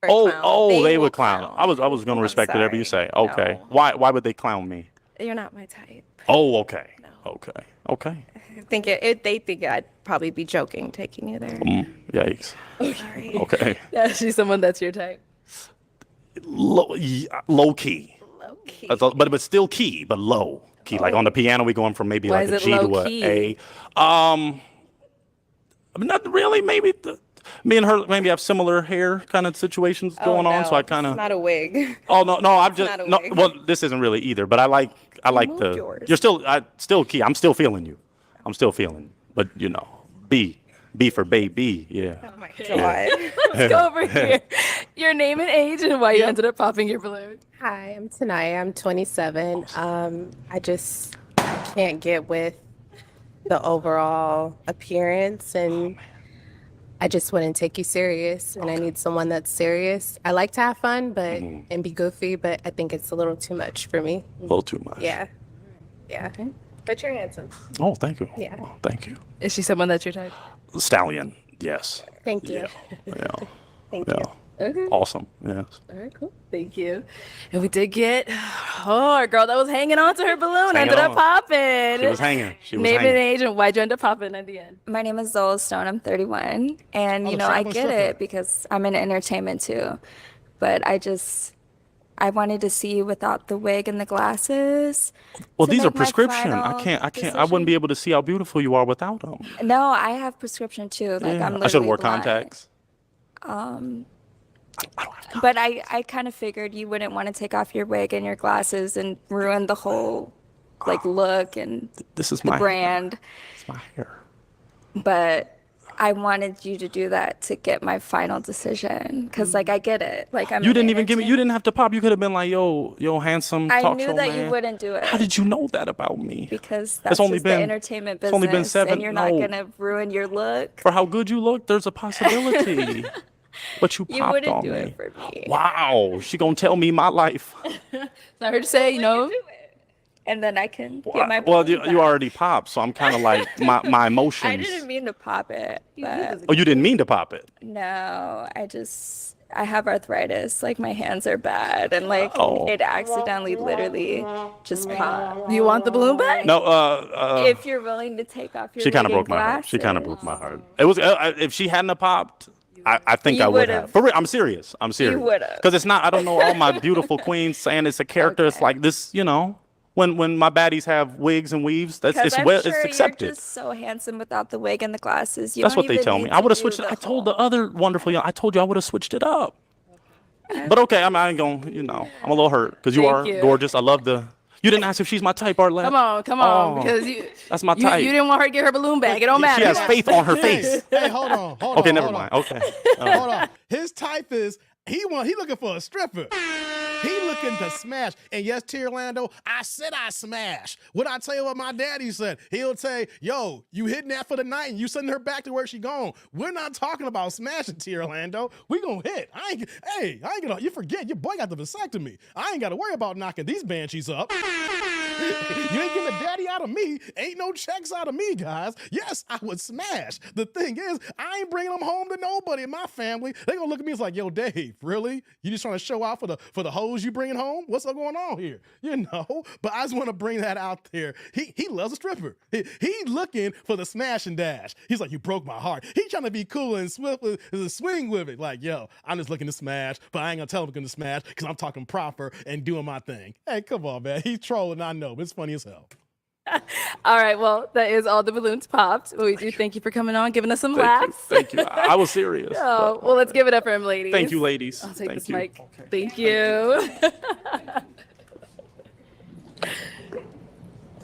They would clown. I was going to respect whatever you say. Okay. No. Why would they clown me? You're not my type. Oh, okay. No. Okay. I think they think I'd probably be joking taking you there. Yikes. Sorry. Okay. Yeah, she's someone that's your type. Low key. Low key. But still key, but low key. Like on the piano, we going from maybe Why like is a it G to low a key? A. I mean, not really. Maybe me and her maybe have similar hair kind of situations going on. So I kind It's of. not a wig. Oh no! I'm just not a no. wig. Well, this isn't really either. But I like moved the. yours. You're still key. I'm still feeling you. But B for baby. Yeah. Oh my God. Let's go over here. Your name and age and why you ended up popping your balloon. Hi, I'm Tanaya. I'm 27. I can't get with the overall appearance, and I just wouldn't take you serious. And I need someone that's serious. I like to have fun, and be goofy, but I think it's a little too much for me. A little too much. Yeah. But you're handsome. Oh, thank you. Yeah. Oh, thank you. Is she someone that's your type? Stallion. Yes. Thank you. Yeah. Thank Yeah. you. Okay. Awesome. Yes. All right, cool. Thank you. And we did get, our girl that was hanging on to her balloon Hanging ended up on. popping. She was hanging. She was Name hanging. and age, and why'd you end up popping at the end? My name is Zola Stone. I'm 31. And, Oh, you the know, I traveling get stripper. it because I'm in entertainment too. But I wanted to see you without the wig and the glasses. Well, to these are make my prescription. I final can't. I decision. wouldn't be able to see how beautiful you are without them. No, I have prescription too. Like Yeah. I'm I should have literally wore blind. contacts. But I kind of figured you wouldn't want to take off your wig and your glasses and ruin the whole like look and This is the my brand. It's my hair. But I wanted you to do that to get my final decision because like I get it. Like I'm You an didn't even give me. You entertainer. didn't have to pop. You could have been like, yo, handsome I talk knew show that man. you wouldn't do it. How did you know that about me? Because that's only just been- the entertainment it's business, only been seven- and you're not no. gonna ruin your look. For how good you look, there's a possibility. But you You popped wouldn't on do me. it for me. Wow, she gonna tell me my life. I heard you say, you know, And then I can get my Well, balloon you back. already popped, so I'm kind of like my emotions. I didn't mean to pop it, but Oh, you didn't mean to pop it. no, I have arthritis. Like my hands are bad, and like Oh. it accidentally, literally, just popped. do you want the balloon back? No, If you're willing to take off your she kind of wig and broke my heart. She kind of glasses. broke my heart. It was if she hadn't have popped, I think You I would would've. have. For real, I'm serious. I'm serious. would've. Because it's not. I don't know all my beautiful queens saying it's a character. It's Okay. like this, you know. When my baddies have wigs and weaves, that's Because it's I'm sure it's accepted. you're just so handsome without the wig and the glasses. You That's don't what they even tell me. need I to would have do switched it. the I told the whole- other wonderful young. I told you I would have switched it up. But okay, I ain't gonna. You know, I'm a little hurt because you Thank are you. gorgeous. I love the. You didn't ask if she's my type, Arlette. Come on, Oh, because you that's my you type. didn't want her to get her balloon back. It don't matter. She has faith on her face. Hey, hold on. Okay, never hold mind. on. Okay. Hold on. His type is he looking for a stripper. He looking to smash. And yes, Orlando, I said I smash. What I tell you what my daddy said? He'll say, yo, you hitting that for the night and you sending her back to where she gone. We're not talking about smashing, Orlando. We gonna hit. I ain't gonna, you forget, your boy got the vasectomy. I ain't gotta worry about knocking these banshees up. You ain't getting a daddy out of me. Ain't no checks out of me, guys. Yes, I would smash. The thing is, I ain't bringing them home to nobody in my family. They gonna look at me as like, yo, Dave, really? You just trying to show out for the hoes you bringing home? What's going on here? You know? But I just want to bring that out there. He loves a stripper. He looking for the smash and dash. He's like, you broke my heart. He trying to be cool and swift and swing with it. Like, yo, I'm just looking to smash, but I ain't gonna tell him I'm gonna smash because I'm talking proper and doing my thing. Hey, come on, man. He's trolling, I know, but it's funny as hell. All right, well, that is all the balloons popped. We do thank you for coming on, giving us some Thank you. laughs. Thank you. I was serious. Oh, well, let's give it up for him, ladies. Thank you, ladies. I'll take Thank this you. mic. Thank you.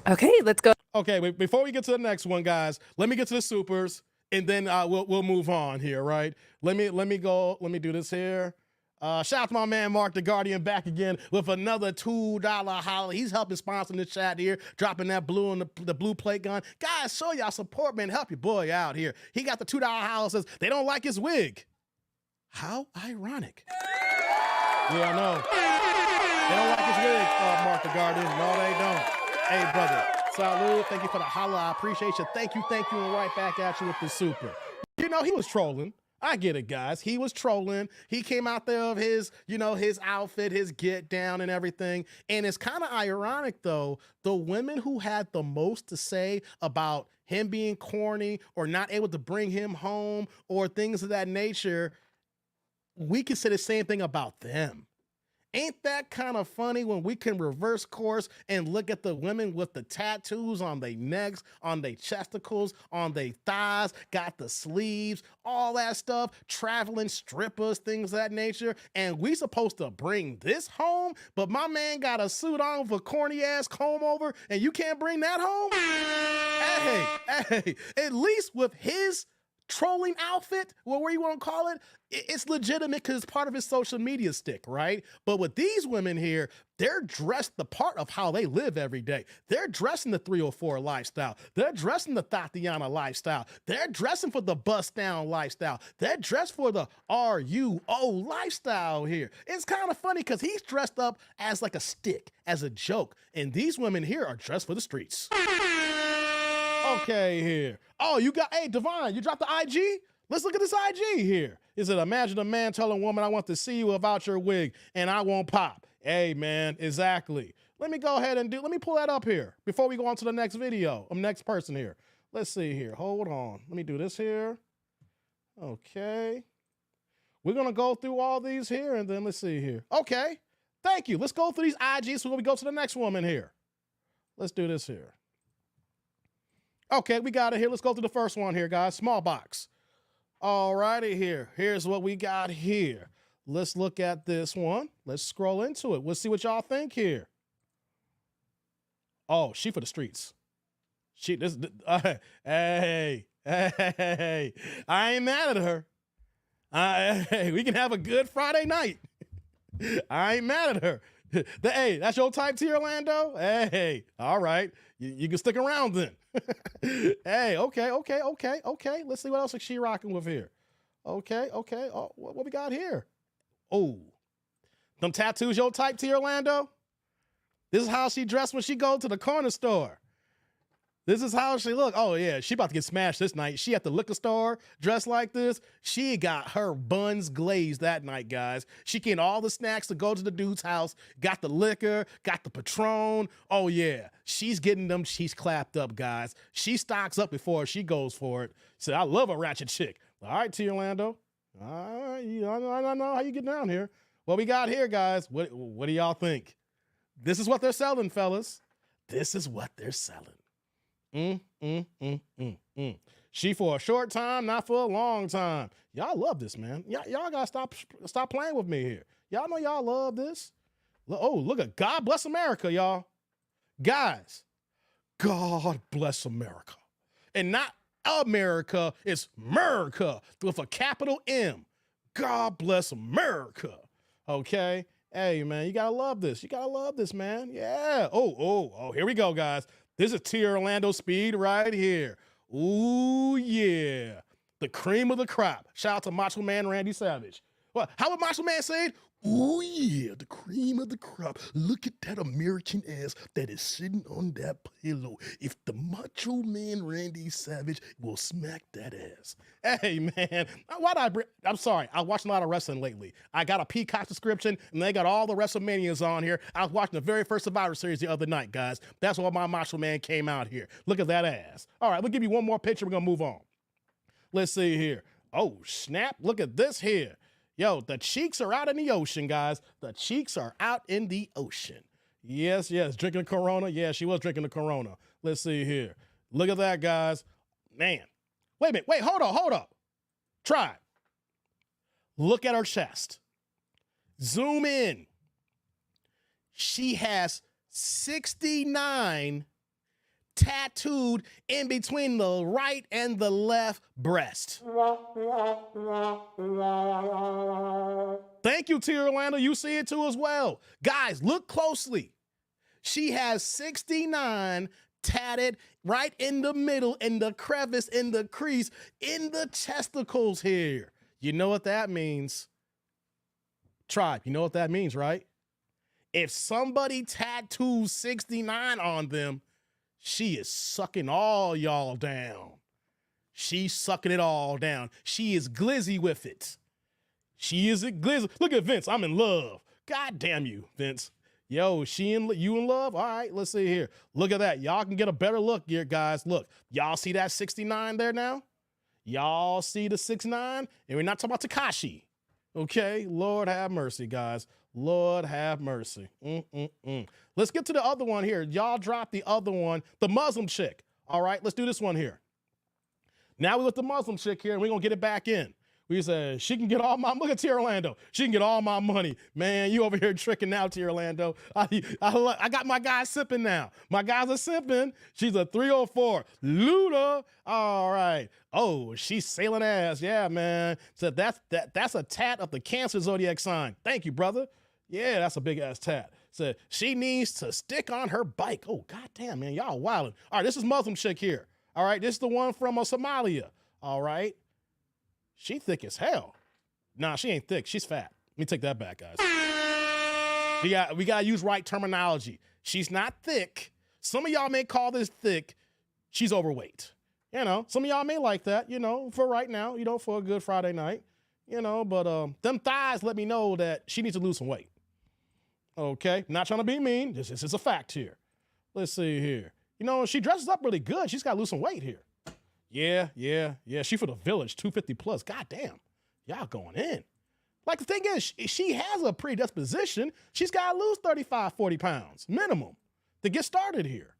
Okay, let's go. Okay, wait, before we get to the next one, guys, let me get to the supers, and then we'll move on here, right? Let me do this here. Shout out to my man Mark the Guardian back again with another $2 holler. He's helping sponsor the chat here, dropping that blue on the blue plate gun. Guys, show y'all support, man. Help your boy out here. He got the $2 holler, says they don't like his wig. How ironic. Yeah, I know. They don't like his wig, Mark the Guardian. No, they don't. Hey, brother. Salud. Thank you for the holla. I appreciate you. Thank you. And right back at you with the super. You know, he was trolling. I get it, guys. He was trolling. He came out there of his, his outfit, his get down and everything. And it's kind of ironic, though, the women who had the most to say about him being corny or not able to bring him home or things of that nature, we can say the same thing about them. Ain't that kind of funny when we can reverse course and look at the women with the tattoos on their necks, on their chesticles, on their thighs, got the sleeves, all that stuff, traveling strippers, things of that nature, and we supposed to bring this home, but my man got a suit on with a corny ass comb over, and you can't bring that home? Hey, at least with his trolling outfit, whatever you want to call it, it's legitimate because it's part of his social media stick, right? But with these women here, they're dressed the part of how they live every day. They're dressing the 304 lifestyle. They're dressing the Tatiana lifestyle. They're dressing for the bust down lifestyle. They're dressed for the RUO lifestyle here. It's kind of funny because he's dressed up as like a stick, as a joke. And these women here are dressed for the streets. Okay, here. Oh, hey, Divine, you dropped the IG? Let's look at this IG here. Is it imagine a man telling a woman, I want to see you without your wig and I won't pop? Hey, man, exactly. Let me go ahead and let me pull that up here before we go on to the next video. Next person here. Let's see here. Hold on. Let me do this here. Okay. We're going to go through all these here and then let's see here. Okay. Thank you. Let's go through these IGs so we go to the next woman here. Let's do this here. Okay, we got it here. Let's go through the first one here, guys. Small box. All righty here. Here's what we got here. Let's look at this one. Let's scroll into it. We'll see what y'all think here. Oh, she for the streets. Hey, I ain't mad at her. Hey, we can have a good Friday night. I ain't mad at her. Hey, that's your type, T. Orlando? Hey, all right. You can stick around then. Hey, okay. Let's see what else is she rocking with here. Okay. Oh, what we got here? Oh, them tattoos your type, T. Orlando? This is how she dressed when she go to the corner store. This is how she look. Oh, yeah, she about to get smashed this night. She at the liquor store dressed like this. She got her buns glazed that night, guys. She getting all the snacks to go to the dude's house, got the liquor, got the Patron. Oh, yeah, she's getting them. She's clapped up, guys. She stocks up before she goes for it. So I love a ratchet chick. All right, T. Orlando. All right, I know how you get down here. What we got here, guys, what do y'all think? This is what they're selling, fellas. This is what they're selling. She for a short time, not for a long time. Y'all love this, man. Y'all gotta stop playing with me here. Y'all know y'all love this. Oh, look at God Bless America, y'all. Guys, God bless America. And not America, it's America with a capital M. God bless America. Okay? Hey, man, you gotta love this. You gotta love this, man. Yeah. Oh, here we go, guys. This is T. Orlando Speed right here. Ooh, yeah. The cream of the crop. Shout out to Macho Man Randy Savage. Well, how would Macho Man say it? Ooh, yeah, the cream of the crop. Look at that American ass that is sitting on that pillow. If the Macho Man Randy Savage will smack that ass. Hey, man, I'm sorry. I watched a lot of wrestling lately. I got a Peacock subscription, and they got all the WrestleManias on here. I was watching the very first Survivor Series the other night, guys. That's why my Macho Man came out here. Look at that ass. All right, we'll give you one more picture. We're going to move on. Let's see here. Oh, snap. Look at this here. Yo, the cheeks are out in the ocean, guys. The cheeks are out in the ocean. Yes. Drinking Corona. Yeah, she was drinking the Corona. Let's see here. Look at that, guys. Man. Wait a minute. Wait, hold up. Try it. Look at her chest. Zoom in. She has 69 tattooed in between the right and the left breast. Thank you, T. Orlando. You see it too as well. Guys, look closely. She has 69 tatted right in the middle, in the crevice, in the crease, in the testicles here. You know what that means? Tribe, you know what that means, right? If somebody tattoos 69 on them, she is sucking all y'all down. She's sucking it all down. She is glizzy with it. She is a glizzy. Look at Vince. I'm in love. God damn you, Vince. Yo, you in love? All right, let's see here. Look at that. Y'all can get a better look here, guys. Look, y'all see that 69 there now? Y'all see the 69? And we're not talking about Tekashi. Okay, Lord have mercy, guys. Lord have mercy. Let's get to the other one here. Y'all drop the other one, the Muslim chick. All right, let's do this one here. Now we with the Muslim chick here, and we're going to get it back in. We said, she can get all my, look at T. Orlando. She can get all my money. Man, you over here tricking now, T. Orlando. I got my guys sipping now. My guys are sipping. She's a 304. Luda. All right. Oh, she's sailing ass. Yeah, man. So that's a tat of the Cancer zodiac sign. Thank you, brother. Yeah, that's a big ass tat. So she needs to stick on her bike. Oh, goddamn, man. Y'all wildin'. All right, this is Muslim chick here. All right, this is the one from Somalia. All right. She thick as hell. Nah, she ain't thick. She's fat. Let me take that back, guys. We gotta use right terminology. She's not thick. Some of y'all may call this thick. She's overweight. You know, some of y'all may like that, you know, for right now, you know, for a good Friday night. You know, but them thighs let me know that she needs to lose some weight. Okay, not trying to be mean. This is a fact here. Let's see here. You know, she dresses up really good. She's got to lose some weight here. Yeah. She for the village, 250 plus. God damn, y'all going in. Like, the thing is, she has a predisposition. She's got to lose 35, 40 pounds minimum to get started here.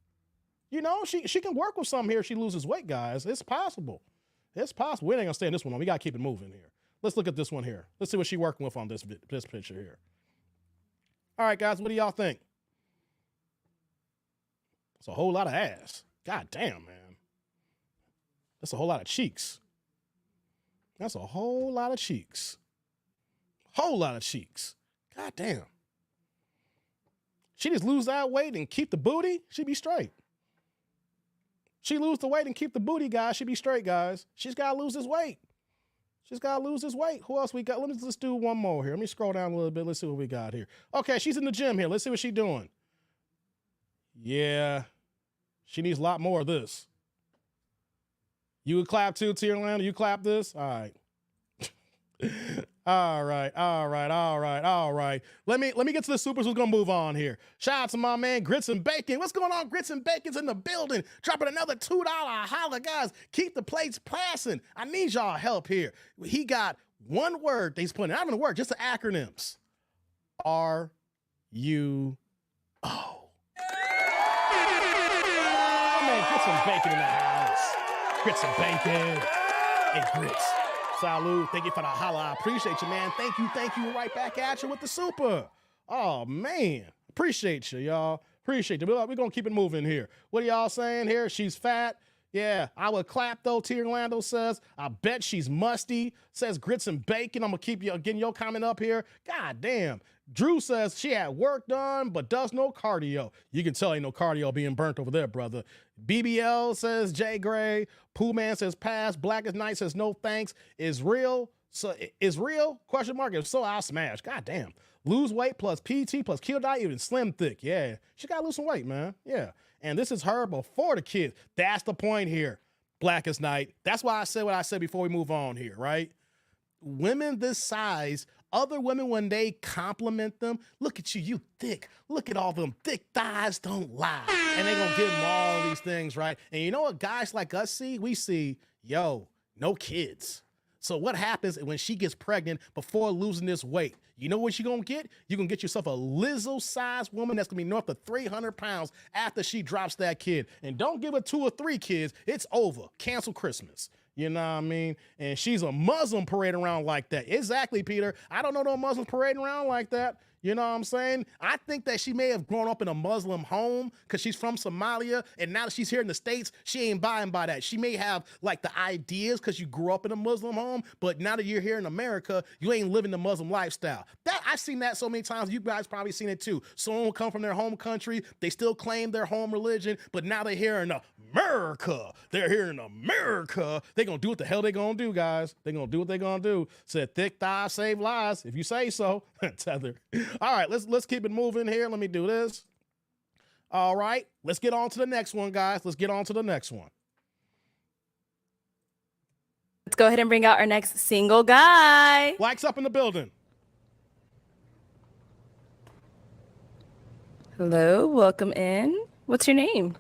You know, she can work with something here if she loses weight, guys. It's possible. It's possible. We ain't going to stay in this one. We got to keep it moving here. Let's look at this one here. Let's see what she's working with on this picture here. All right, guys, what do y'all think? It's a whole lot of ass. God damn, man. That's a whole lot of cheeks. That's a whole lot of cheeks. Whole lot of cheeks. God damn. She just lose that weight and keep the booty, she be straight. She lose the weight and keep the booty, guys, she be straight, guys. She's got to lose this weight. She's got to lose this weight. Who else we got? Let's do one more here. Let me scroll down a little bit. Let's see what we got here. Okay, she's in the gym here. Let's see what she's doing. Yeah. She needs a lot more of this. You would clap too, Tierland? You clap this? All right. All right. Let me get to the supers. We're gonna move on here. Shout out to my man Grits and Bacon. What's going on? Grits and Bacon's in the building. Dropping another $2 holla, guys. Keep the plates passing. I need y'all help here. He got one word that he's putting. Not even a word, just the acronyms. R-U-O. My man Grits and Bacon in the house. Grits and Bacon. Hey, Grits. Salud. Thank you for the holla. I appreciate you, man. Thank you. Right back at you with the super. Oh, man. Appreciate you, y'all. Appreciate you. We're going to keep it moving here. What are y'all saying here? She's fat. Yeah, I would clap, though. Tierlando says, I bet she's musty. Says Grits and Bacon. I'm going to keep you getting your comment up here. God damn. Drew says she had work done, but does no cardio. You can tell ain't no cardio being burnt over there, brother. BBL says Jay Gray. Pooh Man says pass. Black as Night says no thanks. Is real? So is real? Question mark. If so, I'll smash. God damn. Lose weight plus PT plus keto diet, even slim thick. Yeah, she gotta lose some weight, man. Yeah. And this is her before the kids. That's the point here. Black as Night. That's why I said what I said before we move on here, right? Women this size, other women, when they compliment them, look at you, you thick. Look at all them thick thighs, don't lie. And they're gonna give them all these things, right? And you know what guys like us see? We see, yo, no kids. So what happens when she gets pregnant before losing this weight? You know what you're gonna get? You're gonna get yourself a Lizzo-sized woman that's gonna be north of 300 pounds after she drops that kid. And don't give her 2 or 3 kids. It's over. Cancel Christmas. You know what I mean? And she's a Muslim parading around like that. Exactly, Peter. I don't know no Muslims parading around like that. You know what I'm saying? I think that she may have grown up in a Muslim home because she's from Somalia, and now that she's here in the States, she ain't buying by that. She may have like the ideas because you grew up in a Muslim home, but now that you're here in America, you ain't living the Muslim lifestyle. That I've seen that so many times. You guys probably seen it too. Someone will come from their home country, they still claim their home religion, but now they're here in America. They're here in America. They're gonna do what the hell they gonna do, guys. They're gonna do what they're gonna do. Said thick thighs save lives, if you say so. Tether. All right, let's keep it moving here. Let me do this. All right, let's get on to the next one, guys. Let's get on to the next one. Let's go ahead and bring out our next single guy. Likes up in the building. Hello, welcome in. What's your name?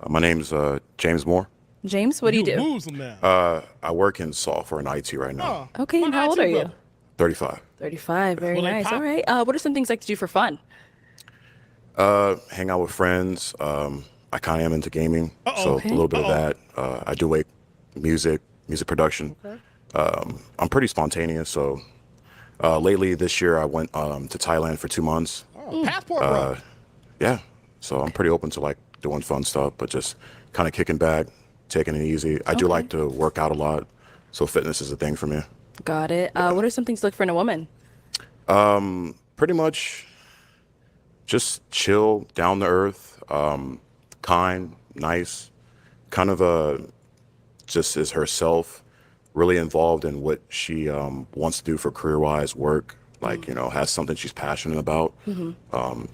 My name's James Moore. James, what do you do? Muslim now. I work in software and IT right now. Okay, and how old are you? 35. 35, very Well, they nice. pop- All right. What are some things like to do for fun? Hang out with friends. I kind of am into gaming, so a little bit of that. I do like music production. I'm pretty spontaneous, so lately this year I went to Thailand for 2 months. Passport, bro. Yeah, so I'm pretty open to like doing fun stuff, but just kind of kicking back, taking it easy. I do like to work out a lot, so fitness is a thing for me. Got it. What are some things to look for in a woman? Pretty much just chill, down to earth, kind, nice, kind of just is herself, really involved in what she wants to do for career-wise, work, like, you know, has something she's passionate about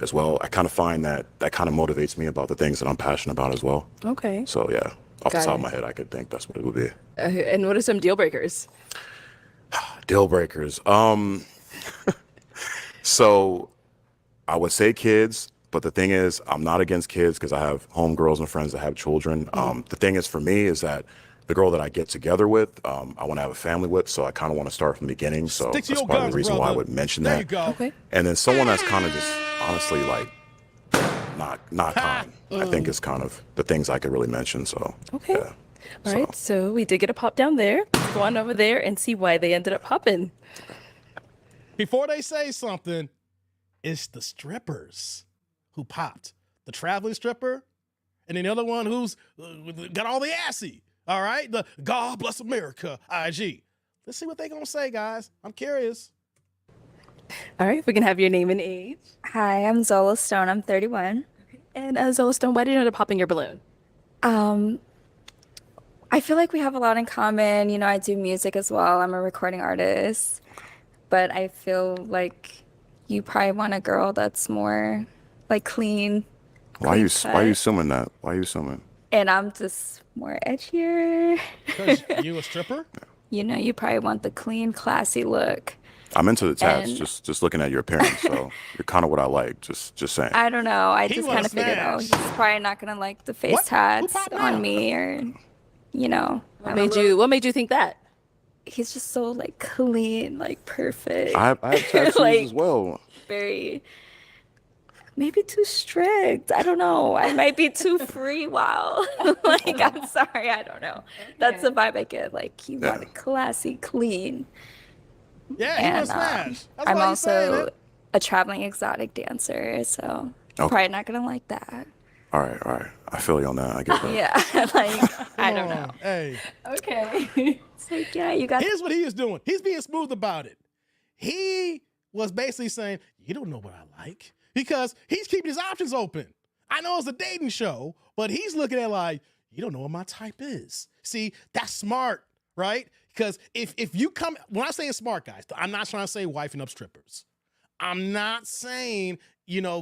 as well. I kind of find that kind of motivates me about the things that I'm passionate about as well. Okay. So yeah, off the Got top of it. my head, I could think that's what it would be. And what are some deal breakers? Deal breakers. So I would say kids, but the thing is, I'm not against kids because I have homegirls and friends that have children. The thing is for me is that the girl that I get together with, I want to have a family with, so I kind of want to start from the beginning. So Stick to that's your part of guns, the reason why I brother. would mention There that. you go. Okay. And then someone that's kind of just honestly like not kind. I think is kind of the things I could really mention. So Okay. yeah. All right, so we did get a pop down there. Let's go on over there and see why they ended up popping. Before they say something, it's the strippers who popped. The traveling stripper, and then the other one who's got all the assy. All right, the God Bless America IG. Let's see what they gonna say, guys. I'm curious. All right, we can have your name and age. Hi, I'm Zola Stone. I'm 31. And Zola Stone, why did you end up popping your balloon? I feel like we have a lot in common. You know, I do music as well. I'm a recording artist. But I feel like you probably want a girl that's more like clean. Why you cut. assuming that? Why you assuming? And I'm just more edgier. Because you a stripper? You know, you probably want the clean, classy look. I'm into the tats. And- Just looking at your appearance. So you're kind of what I like. Just saying. I don't know. I He just wanna kind of figured, oh, smash. he's probably not gonna like the face What? Who tats popped now? on me, or you know, What made you think that? he's just so like clean, like perfect. I have tattoos Like- as well. Very maybe too strict. I don't know. I might be too free. Wow. Like I'm sorry. I don't know. That's the vibe I get. Like he Yeah. wanted classy, clean. Yeah, he And wanna smash. That's I'm why he's saying also it. a traveling exotic dancer, so Okay. probably not gonna like that. All right. I feel you on that. I get that. Yeah. Like I don't Come know. on. Hey, Okay. It's like, yeah, you got here's what he is doing. He's being smooth about it. He was basically saying, you don't know what I like. Because he's keeping his options open. I know it's a dating show, but he's looking at like, you don't know what my type is. See, that's smart, right? Because if you come, when I say smart, guys, I'm not trying to say wifing up strippers. I'm not saying,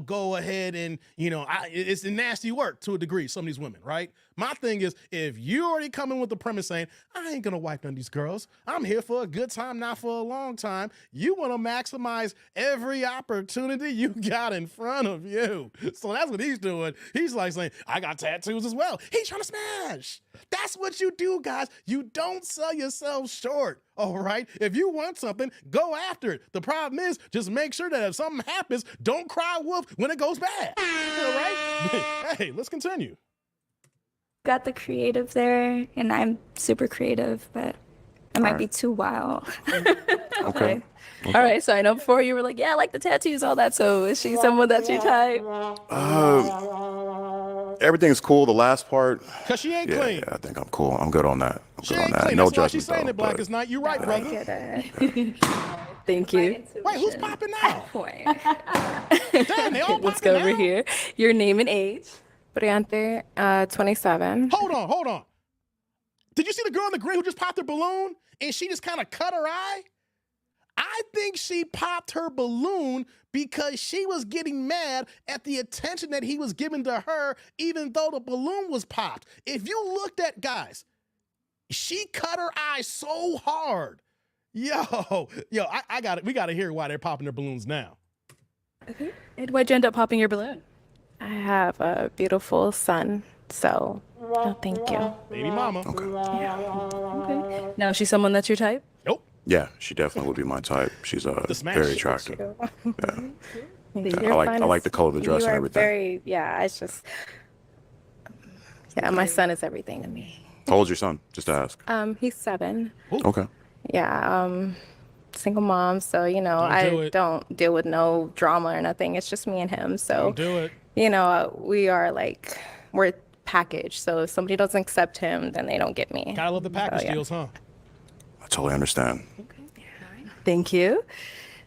go ahead and, it's a nasty work to a degree, some of these women, right? My thing is, if you already come in with the premise saying, I ain't gonna wipe none of these girls, I'm here for a good time, not for a long time, you wanna maximize every opportunity you got in front of you. So that's what he's doing. He's like saying, I got tattoos as well. He's trying to smash. That's what you do, guys. You don't sell yourself short, all right? If you want something, go after it. The problem is, just make sure that if something happens, don't cry wolf when it goes bad, all right? Hey, let's continue. got the creative there, and I'm super creative, but I might be too wild. Okay. All right, so I know before you were like, yeah, I like the tattoos, all that. So is she someone that's your type? Everything's cool. The last part. Because she ain't Yeah, clean. I think I'm cool. I'm good on that. I'm She good on ain't that. clean. No That's why judgment she's saying though, it black but- as night. You're right, I brother. get it. Thank you. Wait, who's popping now? Point. Damn, they all Let's popping go over now? here. Your name and age. Briante, 27. Hold on. Did you see the girl in the green who just popped her balloon and she just kind of cut her eye? I think she popped her balloon because she was getting mad at the attention that he was giving to her, even though the balloon was popped. If you looked at, guys, she cut her eye so hard. Yo, I got it. We got to hear why they're popping their balloons now. And why'd you end up popping your balloon? I have a beautiful son, so no, thank you. Baby mama. Okay. Now, is she someone that's your type? Nope. Yeah, she definitely would be my type. She's smash. very attractive. You're I like the color of the dress you and are everything. Very, it's just, my son is everything to me. How old's your son? Just to ask. He's 7. Okay. Yeah, single mom, so Don't do I it. don't deal with no drama or nothing. It's just me and him. So Don't do it. we are like we're packaged. So if somebody doesn't accept him, then they don't get me. Gotta love the package yeah. deals, huh? I totally understand. Thank you.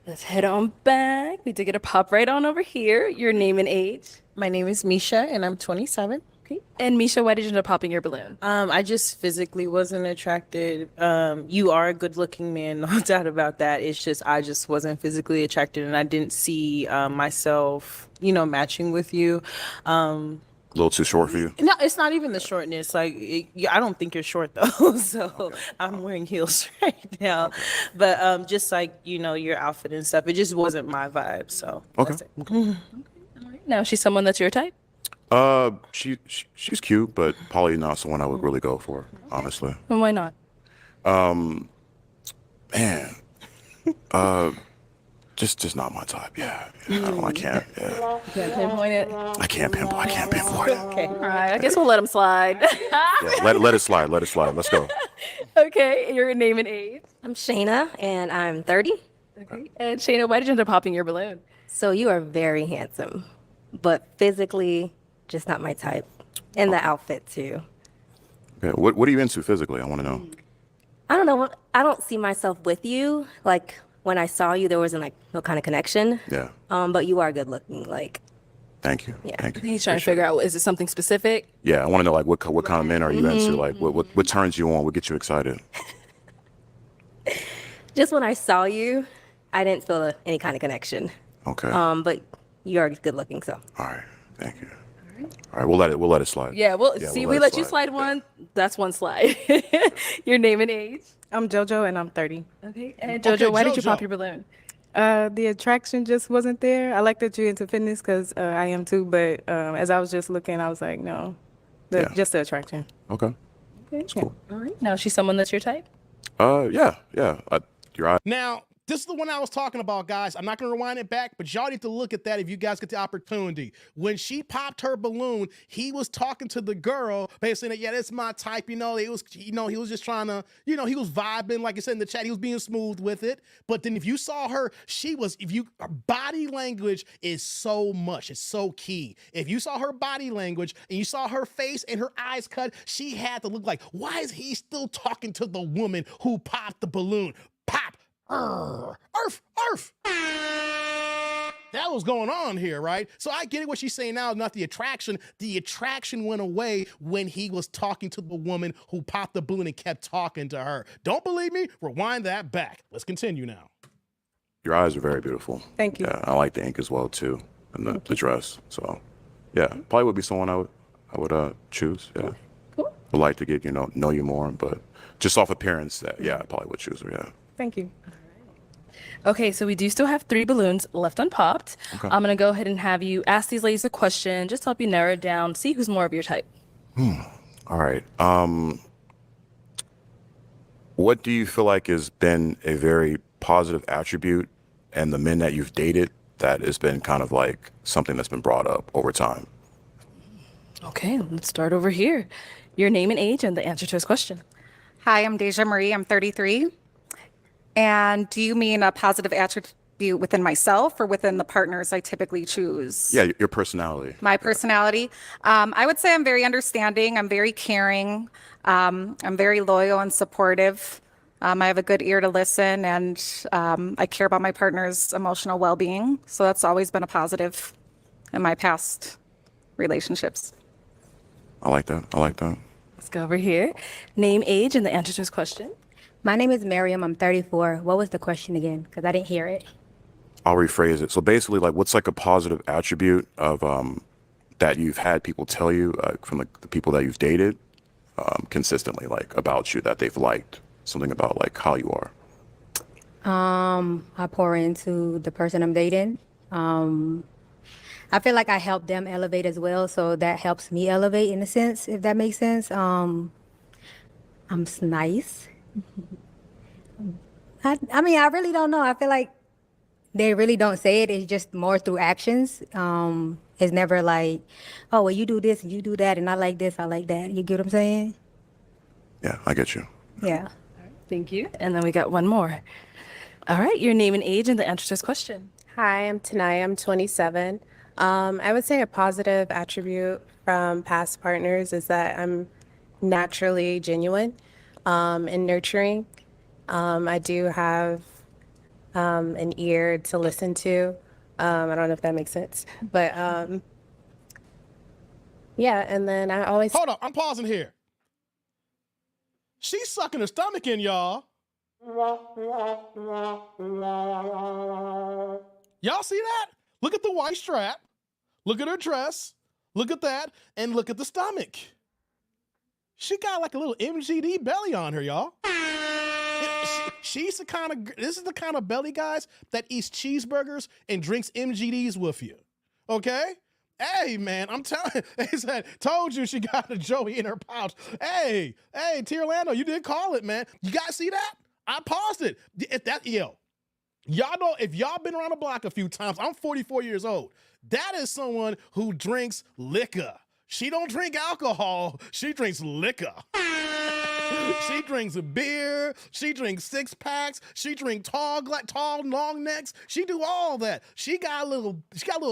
Let's head on back. We did get a pop right on over here. Your name and age. My name is Misha, and I'm 27. Okay. And Misha, why did you end up popping your balloon? I just physically wasn't attracted. You are a good-looking man, no doubt about that. It's just I just wasn't physically attracted, and I didn't see myself, matching with you. A little too short for you? No, it's not even the shortness. Like, I don't think you're short though. So I'm wearing heels right now, but just like your outfit and stuff, it just wasn't my vibe. So Okay. that's it. Now, she's someone that's your type? She's cute, but probably not someone I would really go for, honestly. And why not? Man, just not my type. Yeah, I can't. Yeah, You can't pinpoint it. I can't pinpoint it. Okay. All right. I guess we'll let him slide. Yeah, let it slide. Let it slide. Let's go. Okay. Your name and age. I'm Shayna, and I'm 30. Okay. And Shayna, why did you end up popping your balloon? So you are very handsome, but physically, just not my type. And the outfit, too. Okay, what are you into physically? I want to know. I don't know. I don't see myself with you. Like, when I saw you, there wasn't, like, no kind of connection. Yeah. But you are good looking. Like, Thank you. Yeah. Thank you. He's trying to figure out, is it something specific? Yeah, I want to know like what kind of men are you into? Like what turns you on? What gets you excited? just when I saw you, I didn't feel any kind of connection. Okay. But you are good looking, so. All right. Thank you. All right, we'll let it slide. Yeah, well, Yeah, see, we'll we let it let you slide. slide one. That's one slide. Your name and age. I'm JoJo and I'm 30. Okay. And Jojo, why did you Jojo. pop your balloon? The attraction just wasn't there. I like that you're into fitness because I am too, but as I was just looking, I was like, no, just the attraction. Okay. Okay. Cool. All right. Now, she's someone that's your type? Yeah. Your eyes. Now, this is the one I was talking about, guys. I'm not going to rewind it back, but y'all need to look at that if you guys get the opportunity. When she popped her balloon, he was talking to the girl, basically saying, yeah, that's my type. He was just trying to, he was vibing, like I said in the chat. He was being smooth with it. But then if you saw her, her body language is so much. It's so key. If you saw her body language and you saw her face and her eyes cut, she had to look like, why is he still talking to the woman who popped the balloon? Pop. Earth. That was going on here, right? So I get it. What she's saying now is not the attraction. The attraction went away when he was talking to the woman who popped the balloon and kept talking to her. Don't believe me? Rewind that back. Let's continue now. Your eyes are very beautiful. Thank you. Yeah, I like the ink as well too, and the dress. So, yeah, probably would be someone I would choose. Yeah. Cool. Would like to get know you more, but just off appearance, I probably would choose her. Yeah. Thank you. Okay, so we do still have 3 balloons left unpopped. Okay. I'm going to go ahead and have you ask these ladies a question, just to help you narrow it down, see who's more of your type. All right. What do you feel like has been a very positive attribute in the men that you've dated that has been kind of like something that's been brought up over time? Okay, let's start over here. Your name and age and the answer to his question. Hi, I'm Deja Marie. I'm 33. And do you mean a positive attribute within myself or within the partners I typically choose? Yeah, your personality. My personality. I would say I'm very understanding. I'm very caring. I'm very loyal and supportive. I have a good ear to listen, and I care about my partner's emotional well-being. So that's always been a positive in my past relationships. I like that. Let's go over here. Name, age, and the answer to his question. My name is Miriam. I'm 34. What was the question again? Because I didn't hear it. I'll rephrase it. So basically, like, what's like a positive attribute of that you've had people tell you from the people that you've dated consistently, like about you that they've liked, something about like how you are. I pour into the person I'm dating. I feel like I help them elevate as well, so that helps me elevate in a sense, if that makes sense. I'm nice. I mean, I really don't know. I feel like they really don't say it. It's just more through actions. It's never like, oh, well, you do this and you do that, and I like this, I like that. You get what I'm saying? Yeah, I get you. Yeah. Thank you. And then we got one more. All right, your name and age and the answer to his question. Hi, I'm Tanaya. I'm 27. I would say a positive attribute from past partners is that I'm naturally genuine and nurturing. I do have an ear to listen to. I don't know if that makes sense, but yeah. And then I always Hold up, I'm pausing here. She's sucking her stomach in, y'all. Y'all see that? Look at the white strap. Look at her dress. Look at that, and look at the stomach. She got like a little MGD belly on her, y'all. She's the kind of, this is the kind of belly, guys, that eats cheeseburgers and drinks MGDs with you. Okay? Hey, man, I'm telling you, they said, told you she got a Joey in her pouch. Hey, T. Orlando, you did call it, man. You guys see that? I paused it. Y'all know, if y'all been around the block a few times, I'm 44 years old. That is someone who drinks liquor. She don't drink alcohol. She drinks liquor. She drinks beer. She drinks 6-packs. She drinks tall, long necks. She do all that. She got a little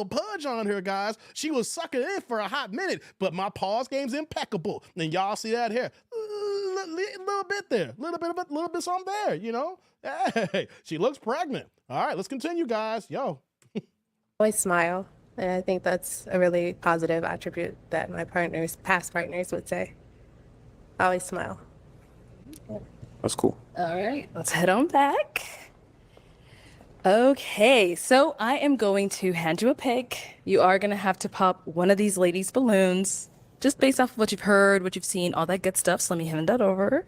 pudge on her, guys. She was sucking in for a hot minute, but my pause game's impeccable. And y'all see that here, little bit there, little bit something there. You know, hey, she looks pregnant. All right, let's continue, guys. Yo. Always smile. And I think that's a really positive attribute that my past partners would say. Always smile. That's cool. All right, let's head on back. Okay, so I am going to hand you a pick. You are going to have to pop one of these ladies' balloons, just based off of what you've heard, what you've seen, all that good stuff. So let me hand that over.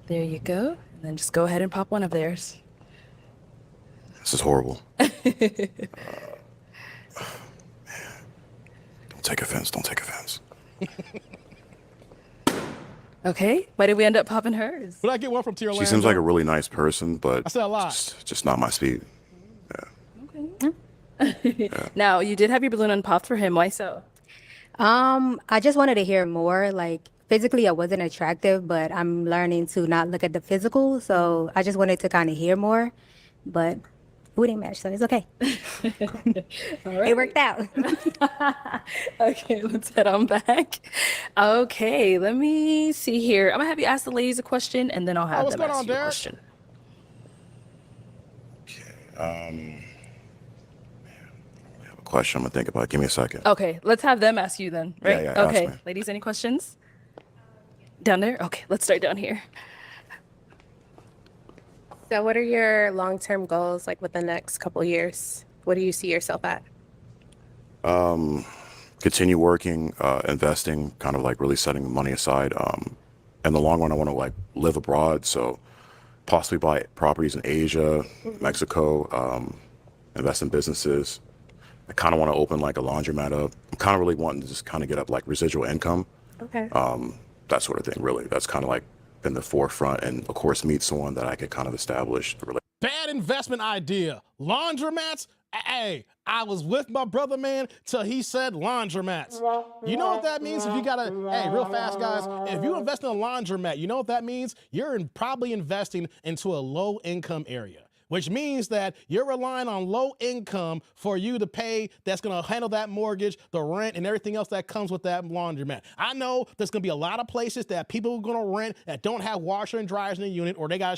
There you go. And then just go ahead and pop one of theirs. This is horrible. Man. Don't take offense. Don't take offense. Okay, why did we end up popping hers? Would I get one from T. Orlando? She seems like a really nice person, but I said a lot. Just not my speed. Okay. Now, you did have your balloon unpopped for him. Why so? I just wanted to hear more. Like physically, I wasn't attractive, but I'm learning to not look at the physical. So I just wanted to kind of hear more, but we didn't match, so it's okay. All right. It worked out. Okay, let's head on back. Okay, let me see here. I'm gonna have you ask the ladies a question, and then I'll have what's them going ask on, you a Derek? question. I have a question I'm gonna think about. Give me a second. Okay, let's have them ask you then, right? Yeah, ask Okay, me. ladies, any questions? Down there? Okay, let's start down here. So what are your long-term goals, like with the next couple of years? What do you see yourself at? Continue working, investing, kind of like really setting money aside. In the long run, I want to like live abroad, so possibly buy properties in Asia, Mexico, invest in businesses. I kind of want to open like a laundromat up. I'm kind of really wanting to just kind of get up like residual income, Okay. that sort of thing. Really, that's kind of like in the forefront, and of course, meet someone that I could kind of establish a relationship. Bad investment idea. Laundromats? Hey, I was with my brother, man, till he said laundromats. You know what that means? If you gotta, hey, real fast, guys, if you invest in a laundromat, you know what that means? You're probably investing into a low income area, which means that you're relying on low income for you to pay, that's gonna handle that mortgage, the rent, and everything else that comes with that laundromat. I know there's gonna be a lot of places that people are gonna rent that don't have washer and dryers in the unit, or they gotta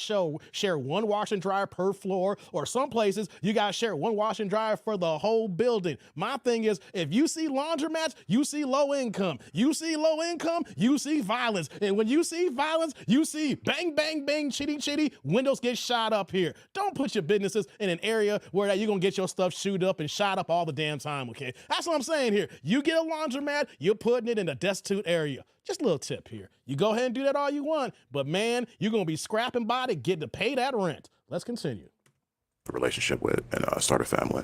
share one washer and dryer per floor, or some places you gotta share one washer and dryer for the whole building. My thing is, if you see laundromats, you see low income. You see low income, you see violence. And when you see violence, you see bang, bang, bang, chitty, chitty, windows get shot up here. Don't put your businesses in an area where you're gonna get your stuff shoot up and shot up all the damn time, okay? That's what I'm saying here. You get a laundromat, you're putting it in a destitute area. Just a little tip here. You go ahead and do that all you want, but man, you're gonna be scrapping by to get to pay that rent. Let's continue. Relationship with and start a family.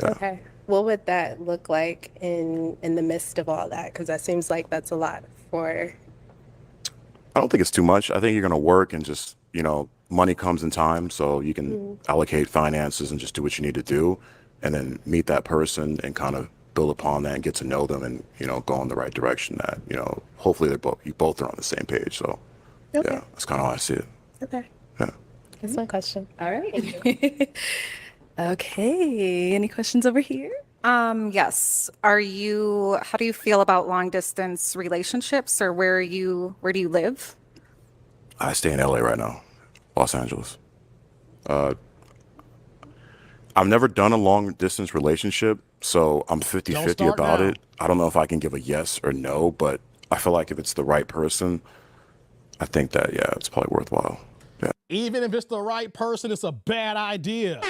Yeah. Okay. What would that look like in the midst of all that? Because that seems like that's a lot for. I don't think it's too much. I think you're gonna work and just, money comes in time, so you can allocate finances and just do what you need to do, and then meet that person and kind of build upon that and get to know them and, go in the right direction that, hopefully you both are on the same page. So Okay. yeah, that's kind of how I see it. Okay. Yeah. That's my question. All right. Okay, any questions over here? Yes. How do you feel about long distance relationships, or where do you live? I stay in LA right now, Los Angeles. I've never done a long distance relationship, so I'm 50-50 start about now. it. I don't know if I can give a yes or no, but I feel like if it's the right person, I think that, yeah, it's probably worthwhile. Yeah. Even if it's the right person, it's a bad idea.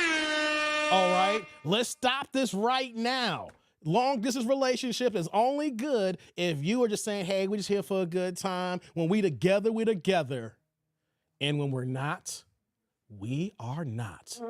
All right, let's stop this right now. long distance relationship is only good if you are just saying, hey, we're just here for a good time. When we together, we're together. And when we're not, we are not.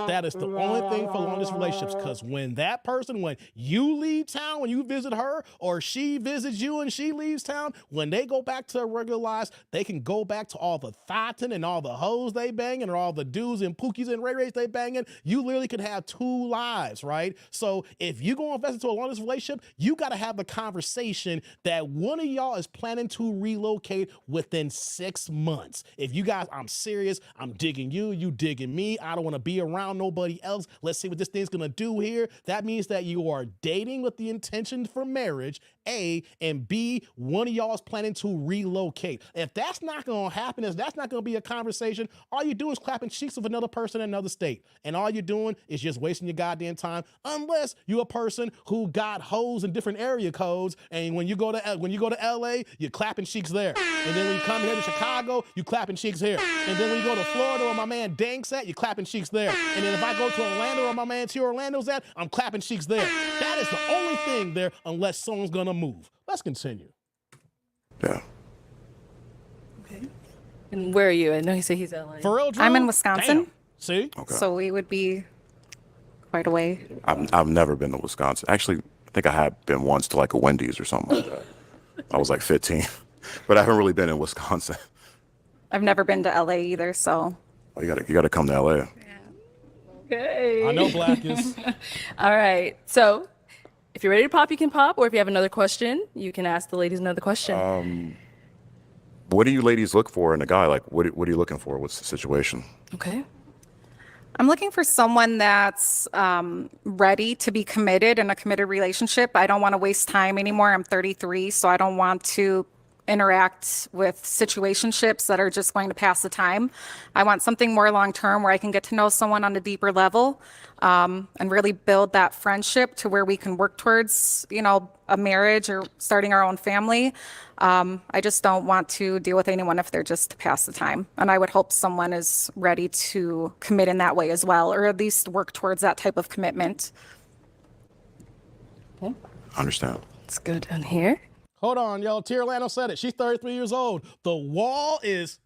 That is the only thing for long distance relationships, because when that person, when you leave town, when you visit her, or she visits you and she leaves town, when they go back to their regular lives, they can go back to all the thotting and all the hoes they banging and all the dudes and pookies and ray-rays they banging. You literally could have 2 lives, right? So if you go invest into a long distance relationship, you got to have the conversation that one of y'all is planning to relocate within 6 months. If you guys, I'm serious, I'm digging you, you digging me, I don't want to be around nobody else, let's see what this thing's gonna do here. That means that you are dating with the intention for marriage, A, and B, one of y'all is planning to relocate. If that's not gonna happen, if that's not gonna be a conversation, all you do is clapping cheeks with another person in another state. And all you're doing is just wasting your goddamn time, unless you're a person who got hoes in different area codes, and when you go to LA, you're clapping cheeks there. And then when you come here to Chicago, you clapping cheeks here. And then when you go to Florida where my man Dank's at, you're clapping cheeks there. And then if I go to Orlando where my man T. Orlando's at, I'm clapping cheeks there. That is the only thing there, unless someone's gonna move. Let's continue. Yeah. Okay. And where are you? I know you say he's LA. For real, Drew? I'm in Wisconsin. Damn. See? Okay. So we would be quite away. I've never been to Wisconsin. Actually, I think I had been once to like a Wendy's or something like that. I was like 15, but I haven't really been in Wisconsin. I've never been to LA either, so. Oh, you gotta come to LA. Okay. I know Black is. All right. So if you're ready to pop, you can pop. Or if you have another question, you can ask the ladies another question. What do you ladies look for in a guy? Like, what are you looking for? What's the situation? Okay. I'm looking for someone that's ready to be committed in a committed relationship. I don't want to waste time anymore. I'm 33, so I don't want to interact with situationships that are just going to pass the time. I want something more long-term where I can get to know someone on a deeper level and really build that friendship to where we can work towards, a marriage or starting our own family. I just don't want to deal with anyone if they're just to pass the time. And I would hope someone is ready to commit in that way as well, or at least work towards that type of commitment. Okay. Understand. Let's go down here. Hold on, yo. T. Orlando said it. She's 33 years old. The wall has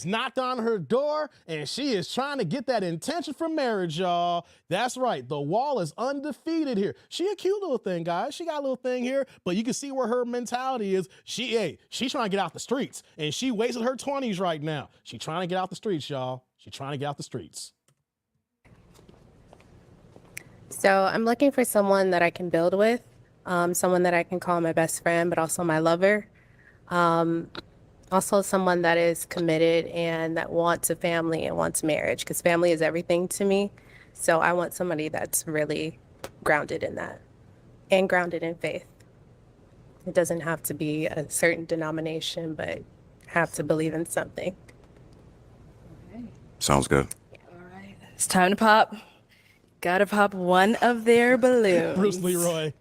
knocked on her door, and she is trying to get that intention for marriage, y'all. That's right. The wall is undefeated here. She a cute little thing, guys. She got a little thing here, but you can see where her mentality is. She's trying to get out the streets, and she wasted her 20s right now. She's trying to get out the streets, y'all. She's trying to get out the streets. So I'm looking for someone that I can build with, someone that I can call my best friend, but also my lover. Also someone that is committed and that wants a family and wants marriage, because family is everything to me. So I want somebody that's really grounded in that and grounded in faith. It doesn't have to be a certain denomination, but have to believe in something. Sounds good. All right. It's time to pop. Gotta pop one of their balloons. Bruce Leroy.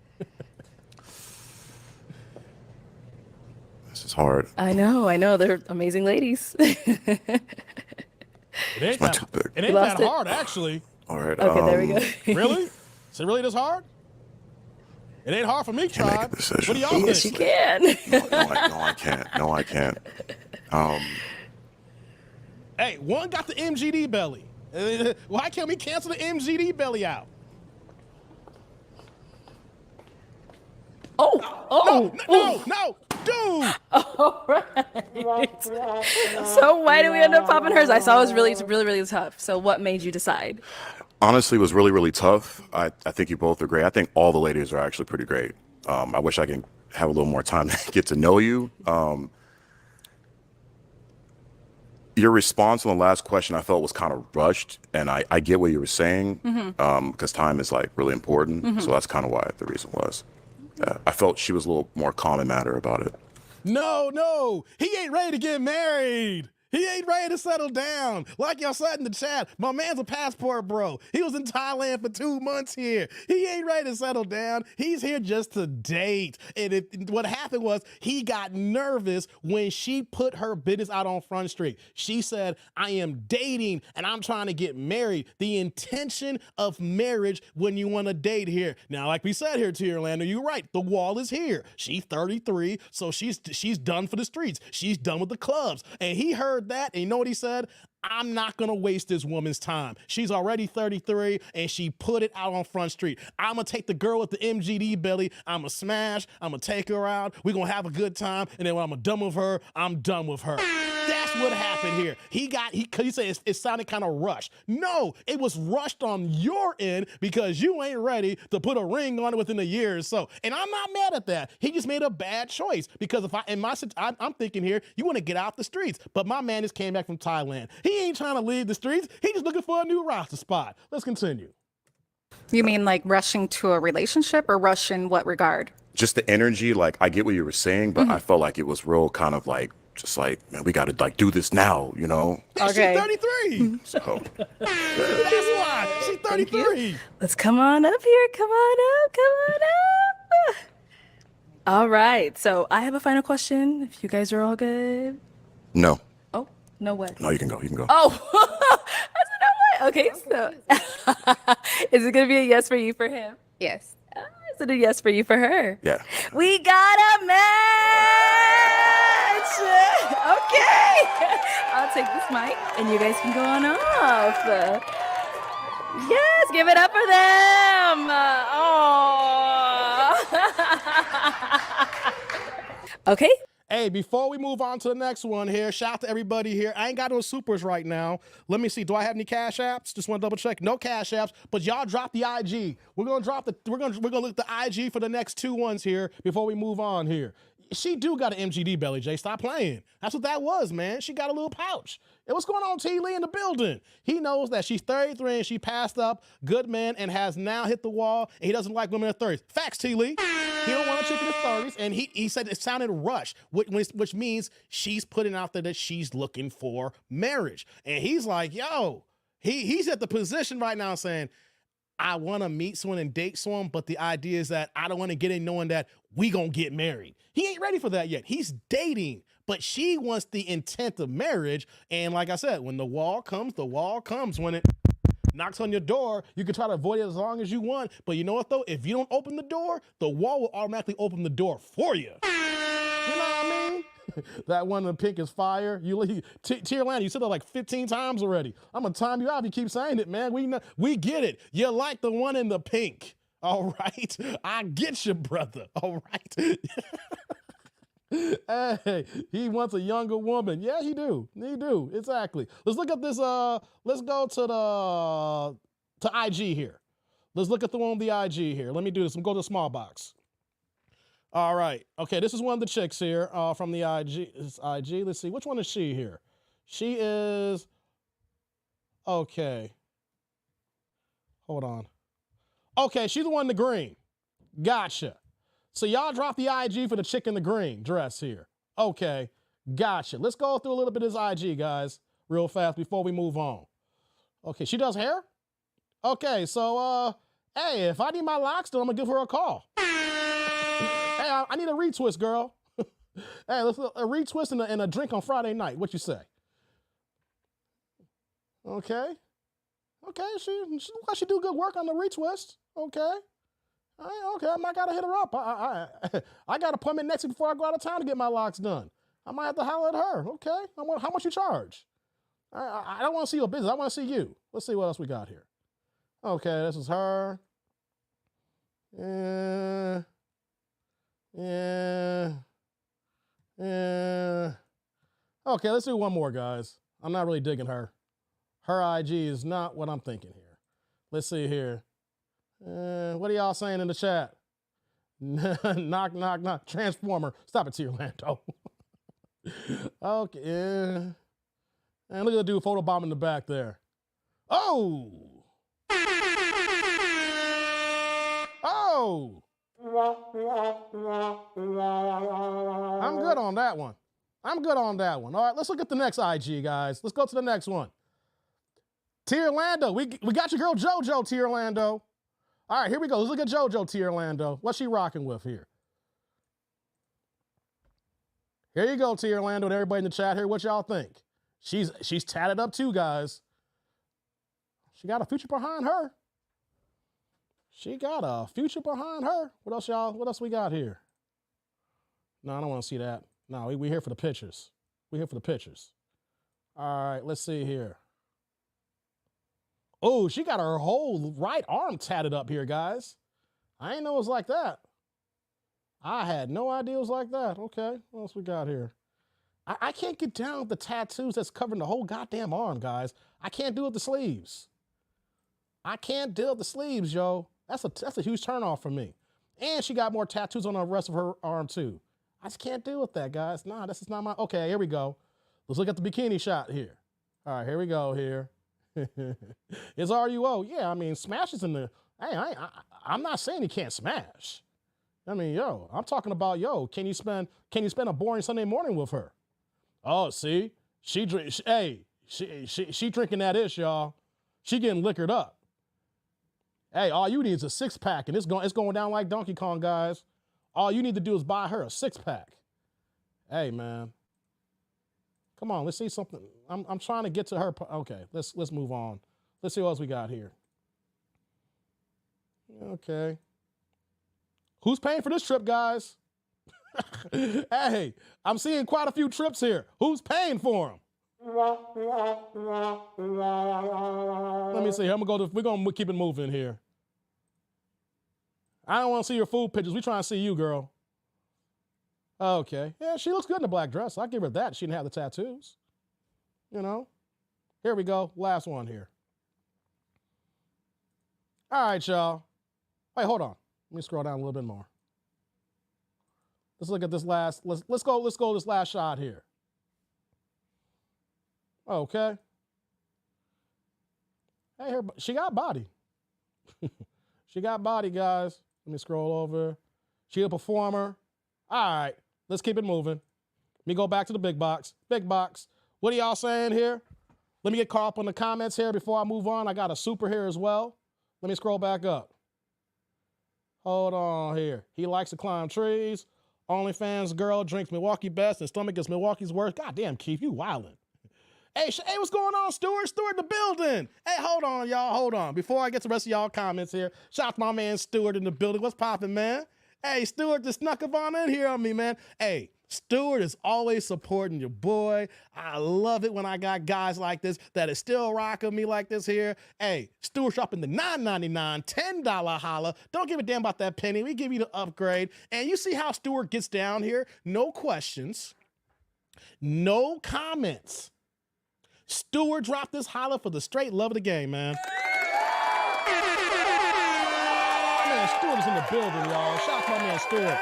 This is hard. I know. They're amazing ladies. It ain't My that, toothpick. it ain't lost that it? hard, actually. All right. Okay, there we go. Really? Is it really this hard? It ain't hard for me, Can't make a Tribe. decision. What do y'all Yes, you think? can. No, I can't. No, I can't. Hey, one got the MGD belly. Why can't we cancel the MGD belly out? No, dude. All right. So why did we end up popping hers? I saw it was really tough. So what made you decide? Honestly, it was really, really tough. I think you both are great. I think all the ladies are actually pretty great. I wish I can have a little more time to get to know you. Your response on the last question I felt was kind of rushed, and I get what you were saying, because time is like really important. So that's kind of why the reason was. I felt she was a little more calm and matter about it. No, he ain't ready to get married. He ain't ready to settle down. Like y'all said in the chat, my man's a passport bro. He was in Thailand for 2 months here. He ain't ready to settle down. He's here just to date. And what happened was he got nervous when she put her business out on Front Street. She said, I am dating and I'm trying to get married. The intention of marriage when you want to date here. Now, like we said here, Tierlander, you're right. The wall is here. She's 33, so she's done for the streets. She's done with the clubs. And he heard that, and you know what he said? I'm not going to waste this woman's time. She's already 33, and she put it out on Front Street. I'm going to take the girl with the MGD belly. I'm going to smash. I'm going to take her out. We're going to have a good time. And then when I'm done with her, I'm done with her. That's what happened here. He said it sounded kind of rushed. No, it was rushed on your end because you ain't ready to put a ring on it within a year or so. And I'm not mad at that. He just made a bad choice because I'm thinking here, you want to get out the streets. But my man just came back from Thailand. He ain't trying to leave the streets. He just looking for a new roster spot. Let's continue. You mean like rushing to a relationship or rush in what regard? Just the energy, like I get what you were saying, but I felt like it was real kind of like, just like, man, we got to like do this now, you know? Okay. She's 33. So That's why. She's 33. Let's come on up here. Come on up. Come on up. All right. So I have a final question. If you guys are all good. no, Oh, no way. no, you can go, you can go. Oh, I said no way. Okay, so is it going to be a yes for you for him? Yes. Is it a yes for you for her? Yeah. We got a match. Okay. I'll take this mic and you guys can go on off. Yes, give it up for them. Okay. Hey, before we move on to the next one here, shout out to everybody here. I ain't got no supers right now. Let me see. Do I have any cash apps? Just want to double check. No cash apps, but y'all drop the IG. We're gonna look at the IG for the next 2 ones here before we move on here. She do got an MGD belly, Jay. Stop playing. That's what that was, man. She got a little pouch. Hey, what's going on, T. Lee in the building? He knows that she's 33 and she passed up good man and has now hit the wall, and he doesn't like women in their 30s. Facts, T. Lee. He don't want a chick in his 30s, and he said it sounded rushed, which means she's putting out there that she's looking for marriage. And he's like, yo, he's at the position right now saying, I want to meet someone and date someone, but the idea is that I don't want to get in knowing that we gonna get married. He ain't ready for that yet. He's dating, but she wants the intent of marriage. And like I said, when the wall comes, the wall comes. When it knocks on your door, you can try to avoid it as long as you want. But you know what, though? If you don't open the door, the wall will automatically open the door for you. You know what I mean? That one in the pink is fire. Tierlander, you said that like 15 times already. I'm going to time you out if you keep saying it, man. We get it. You like the one in the pink. All right? I get you, brother. All right? Hey, he wants a younger woman. Yeah, he do. He do. Exactly. Let's look at this. Let's go to IG here. Let's look at the one on the IG here. Let me do this. I'm going to go to the small box. All right. Okay, this is one of the chicks here from the IG. It's IG. Let's see. Which one is she here? She is... Okay. Hold on. Okay, she's the one in the green. Gotcha. So y'all drop the IG for the chick in the green dress here. Okay. Gotcha. Let's go through a little bit of this IG, guys, real fast before we move on. Okay, she does hair? Okay, so, hey, if I need my locks done, I'm going to give her a call. Hey, I need a retwist, girl. Hey, let's a retwist and a drink on Friday night. What you say? Okay. Okay, she looks like she do good work on the retwist. Okay. All right, okay, I might gotta hit her up. I got an appointment next week before I go out of town to get my locks done. I might have to holler at her. Okay. How much you charge? I don't want to see your business. I want to see you. Let's see what else we got here. Okay, this is her. Yeah. Okay, let's do one more, guys. I'm not really digging her. Her IG is not what I'm thinking here. Let's see here. What are y'all saying in the chat? Knock, knock, knock. Transformer. Stop it, Tierlando. Okay. And look at the dude photobomb in the back there. Oh! Oh! I'm good on that one. I'm good on that one. All right, let's look at the next IG, guys. Let's go to the next one. T. Orlando. We got your girl JoJo, T. Orlando. All right, here we go. Let's look at JoJo, T. Orlando. What's she rocking with here? Here you go, T. Orlando, and everybody in the chat here. What y'all think? She's tatted up too, guys. She got a future behind her. She got a future behind her. What else, y'all? What else we got here? No, I don't want to see that. No, we here for the pictures. We here for the pictures. All right, let's see here. Oh, she got her whole right arm tatted up here, guys. I ain't know it was like that. I had no idea it was like that. Okay, what else we got here? I can't get down with the tattoos that's covering the whole goddamn arm, guys. I can't do it with the sleeves. I can't deal with the sleeves, yo. That's a huge turnoff for me. And she got more tattoos on the rest of her arm, too. I just can't deal with that, guys. Nah, this is not my... Okay, here we go. Let's look at the bikini shot here. All right, here we go here. It's RUO. Yeah, I mean, Smash is in the... Hey, I'm not saying he can't smash. I mean, yo, I'm talking about, yo, can you spend a boring Sunday morning with her? Oh, see? She drinking that ish, y'all. She getting liquored up. Hey, all you need is a 6-pack, and it's going down like Donkey Kong, guys. All you need to do is buy her a 6-pack. Hey, man. Come on, let's see something. I'm trying to get to her. Okay, let's move on. Let's see what else we got here. Okay. Who's paying for this trip, guys? Hey, I'm seeing quite a few trips here. Who's paying for them? Let me see. We're gonna keep it moving here. I don't want to see your food pictures. We trying to see you, girl. Okay. Yeah, she looks good in the black dress. I'll give her that. She didn't have the tattoos. You know? Here we go. Last one here. All right, y'all. Wait, hold on. Let me scroll down a little bit more. Let's look at this last. Let's go this last shot here. Okay. Hey, she got body. She got body, guys. Let me scroll over. She a performer. All right, let's keep it moving. Let me go back to the big box. Big box. What are y'all saying here? Let me get caught up on the comments here before I move on. I got a super here as well. Let me scroll back up. Hold on here. He likes to climb trees. OnlyFans girl drinks Milwaukee best and stomach is Milwaukee's worst. God damn, Keith, you wildin'. Hey, what's going on, Stuart? Stuart in the building. Hey, hold on, y'all. Hold on. Before I get to the rest of y'all comments here, shout out to my man Stuart in the building. What's poppin', man? Hey, Stuart just snuck up on in here on me, man. Hey, Stuart is always supporting your boy. I love it when I got guys like this that is still rocking me like this here. Hey, Stuart shopping the $9.99, $10 holla. Don't give a damn about that penny. We give you the upgrade. And you see how Stuart gets down here? No questions. No comments. Stuart dropped this holla for the straight love of the game, man. Man, Stuart is in the building, y'all. Shout out to my man Stuart.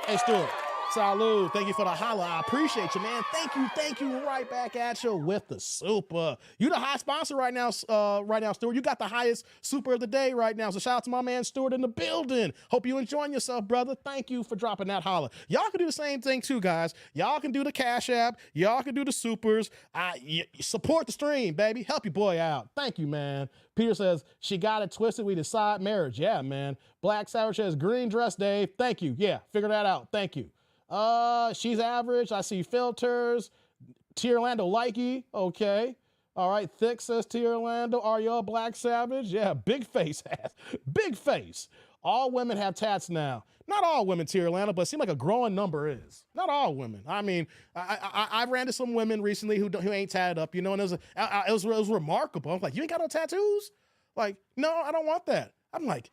Hey, Stuart. Salud. Thank you for the holla. I appreciate you, man. Thank you. Right back at you with the super. You the high sponsor right now, Stuart. You got the highest super of the day right now. So shout out to my man Stuart in the building. Hope you enjoying yourself, brother. Thank you for dropping that holla. Y'all can do the same thing too, guys. Y'all can do the Cash App. Y'all can do the supers. Support the stream, baby. Help your boy out. Thank you, man. Peter says, she got it twisted. We decide marriage. Yeah, man. Black Savage says, green dress, Dave. Thank you. Yeah, figure that out. Thank you. She's average. I see filters. T. Orlando likey. Okay. All right. Thick says T. Orlando. Are you a Black Savage? Yeah. Big face ass. Big face. All women have tats now. Not all women, T. Orlando, but it seems like a growing number is. Not all women. I mean, I ran to some women recently who ain't tatted up, you know, and it was remarkable. I'm like, you ain't got no tattoos? Like, no, I don't want that. I'm like,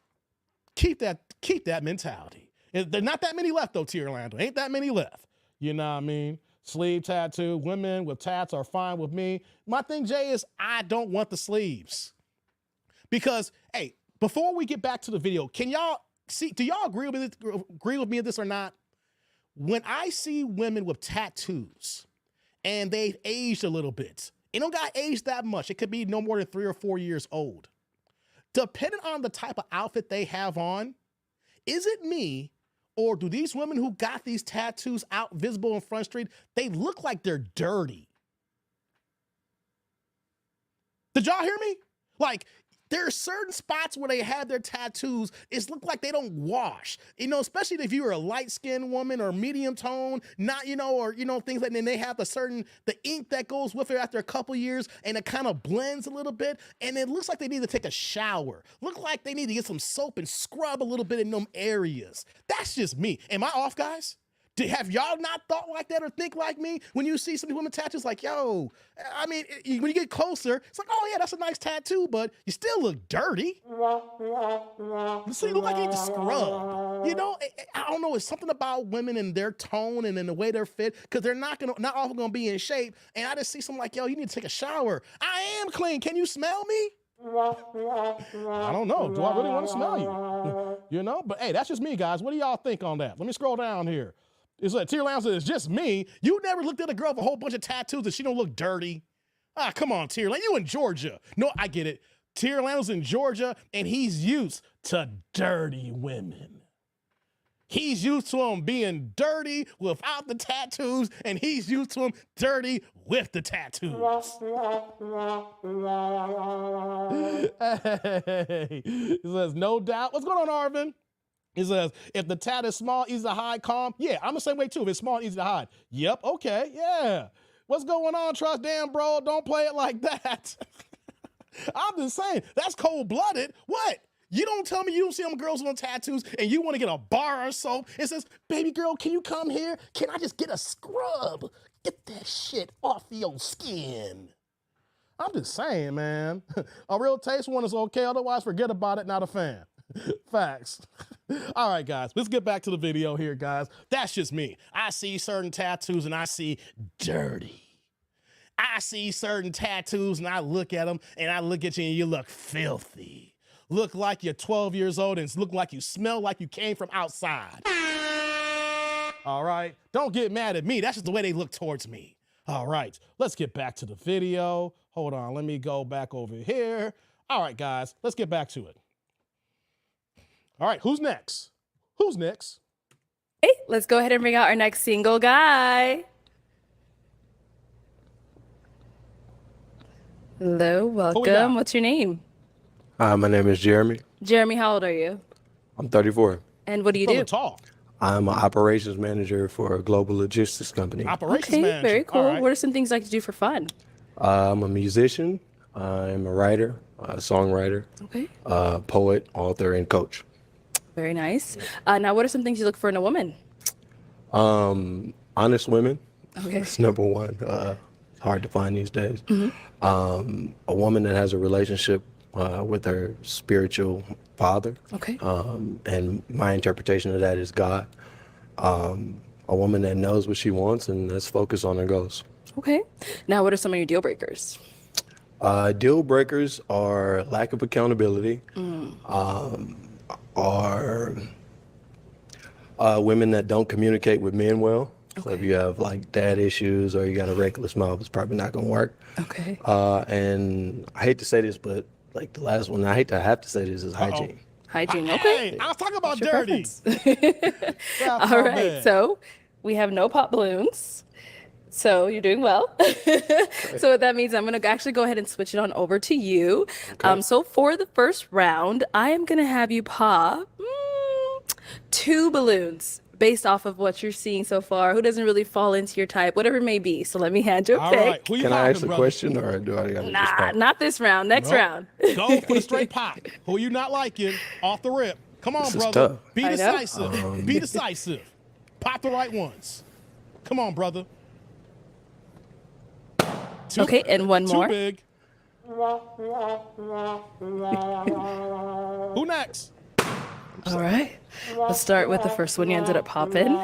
keep that mentality. There's not that many left, though, T. Orlando. Ain't that many left. You know what I mean? Sleeve tattoo. Women with tats are fine with me. My thing, Jay, is I don't want the sleeves. Because, hey, before we get back to the video, can y'all see, do y'all agree with me on this or not? When I see women with tattoos and they've aged a little bit, it don't got aged that much. It could be no more than 3 or 4 years old. Depending on the type of outfit they have on, is it me Or do these women who got these tattoos out visible in Front Street, they look like they're dirty? Did y'all hear me? Like, there are certain spots where they have their tattoos, it's look like they don't wash. You know, especially if you're a light-skinned woman or medium tone, not, you know, or, you know, things like that. And they have the ink that goes with it after a couple years, and it kind of blends a little bit. And it looks like they need to take a shower. Look like they need to get some soap and scrub a little bit in them areas. That's just me. Am I off, guys? Have y'all not thought like that or think like me when you see some women tattoos? Like, yo, I mean, when you get closer, it's like, oh yeah, that's a nice tattoo, but you still look dirty. So you look like you need to scrub. You know, I don't know. It's something about women and their tone and in the way they're fit, because they're not often gonna be in shape. And I just see something like, yo, you need to take a shower. I am clean. Can you smell me? I don't know. Do I really want to smell you? You know, but hey, that's just me, guys. What do y'all think on that? Let me scroll down here. It's like Tier Lounge says, it's just me. You never looked at a girl with a whole bunch of tattoos and she don't look dirty. Ah, come on, Tier Lounge. You in Georgia. No, I get it. Tier Lounge's in Georgia and he's used to dirty women. He's used to them being dirty without the tattoos, and he's used to them dirty with the tattoos. Hey, he says, no doubt. What's going on, Arvin? He says, if the tat is small, easy to hide, calm. Yeah, I'm the same way too. If it's small, easy to hide. Yep, okay, yeah. What's going on, Trust? Damn, bro, don't play it like that. I'm just saying, that's cold-blooded. What? You don't tell me you don't see them girls with them tattoos and you want to get a bar or soap. It says, baby girl, can you come here? Can I just get a scrub? Get that shit off your skin. I'm just saying, man. A real taste one is okay. Otherwise, forget about it. Not a fan. Facts. All right, guys, let's get back to the video here, guys. That's just me. I see certain tattoos and I see dirty. I see certain tattoos and I look at them and I look at you and you look filthy. Look like you're 12 years old and look like you smell like you came from outside. All right, don't get mad at me. That's just the way they look towards me. All right, let's get back to the video. Hold on, let me go back over here. All right, guys, let's get back to it. All right, who's next? Who's next? Hey, let's go ahead and bring out our next single guy. Hello, welcome. What's your name? Hi, my name is Jeremy. Jeremy, how old are you? I'm 34. And what do you do? Tall. I'm an operations manager for a global logistics company. Operations manager. Very cool. All right. What are some things you like to do for fun? I'm a musician. I'm a writer, a songwriter, Okay. Poet, author, and coach. Very nice. Now, what are some things you look for in a woman? Honest women. Okay. That's number one. It's hard to find these days. Mm-hmm. A woman that has a relationship with her spiritual father. Okay. And my interpretation of that is God. A woman that knows what she wants and that's focused on her goals. Okay. Now, what are some of your deal breakers? Deal breakers are lack of accountability, are women that don't communicate with men well. So if you have like dad issues or you got a reckless mouth, it's probably not gonna work. Okay. And I hate to say this, but like the last one, I hate to have to say this, is hygiene. Hygiene. Okay. Hey, I was talking about What's your dirty. preference? All right. So we have no pop balloons. So you're doing well. So what that means, I'm going to actually go ahead and switch it on over to you. Okay. So for the first round, I am going to have you pop 2 balloons based off of what you're seeing so far. Who doesn't really fall into your type, whatever it may be. So let me hand you a All pick. right. Who you Can I ask popping, a brother? question or do I gotta just Nah, pop? not this round. Next Nope. round. Go for the straight pop. Who you not liking off the rip? Come on, This is brother. tough. Be I know. decisive. Be decisive. Pop the right ones. Come on, brother. Too, Okay, and one too more. big. Who next? All right. Let's start with the first one you ended up popping.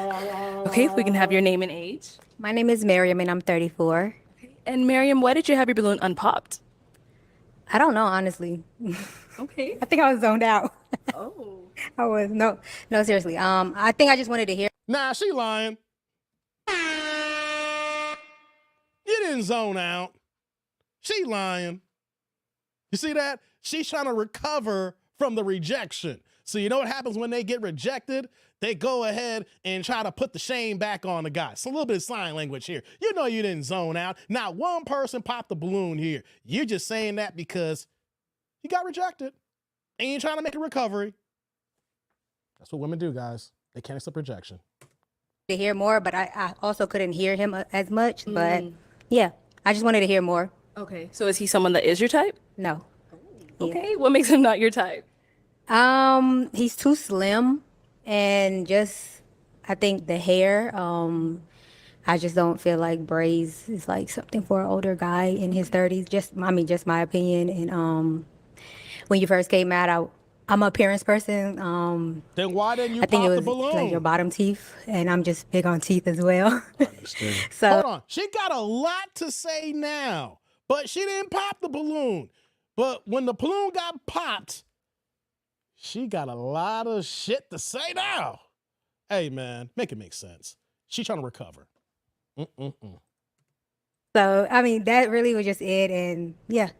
Okay, if we can have your name and age. My name is Miriam and I'm 34. And Miriam, why did you have your balloon unpopped? I don't know, honestly. Okay. I think I was zoned out. Oh. I was no, seriously. I think I just wanted to hear. Nah, she lying. You didn't zone out. She lying. You see that? She's trying to recover from the rejection. So you know what happens when they get rejected? They go ahead and try to put the shame back on the guy. It's a little bit of sign language here. You know you didn't zone out. Not one person popped the balloon here. You're just saying that because you got rejected and you're trying to make a recovery. That's what women do, guys. They can't accept rejection. To hear more, but I also couldn't hear him as much. But yeah, I just wanted to hear more. Okay, so is he someone that is your type? No. Okay, what makes him not your type? He's too slim, and just I think the hair. I just don't feel like braids is like something for an older guy in his 30s. Just my opinion. And when you first came out, I'm an appearance person. Then why didn't you I think pop it the was balloon? like your bottom teeth, and I'm just big on teeth as well. I understand. So Hold on. She got a lot to say now, but she didn't pop the balloon. But when the balloon got popped, she got a lot of shit to say now. Hey, man, make it make sense. She trying to recover. So I mean, that really was just it, and yeah.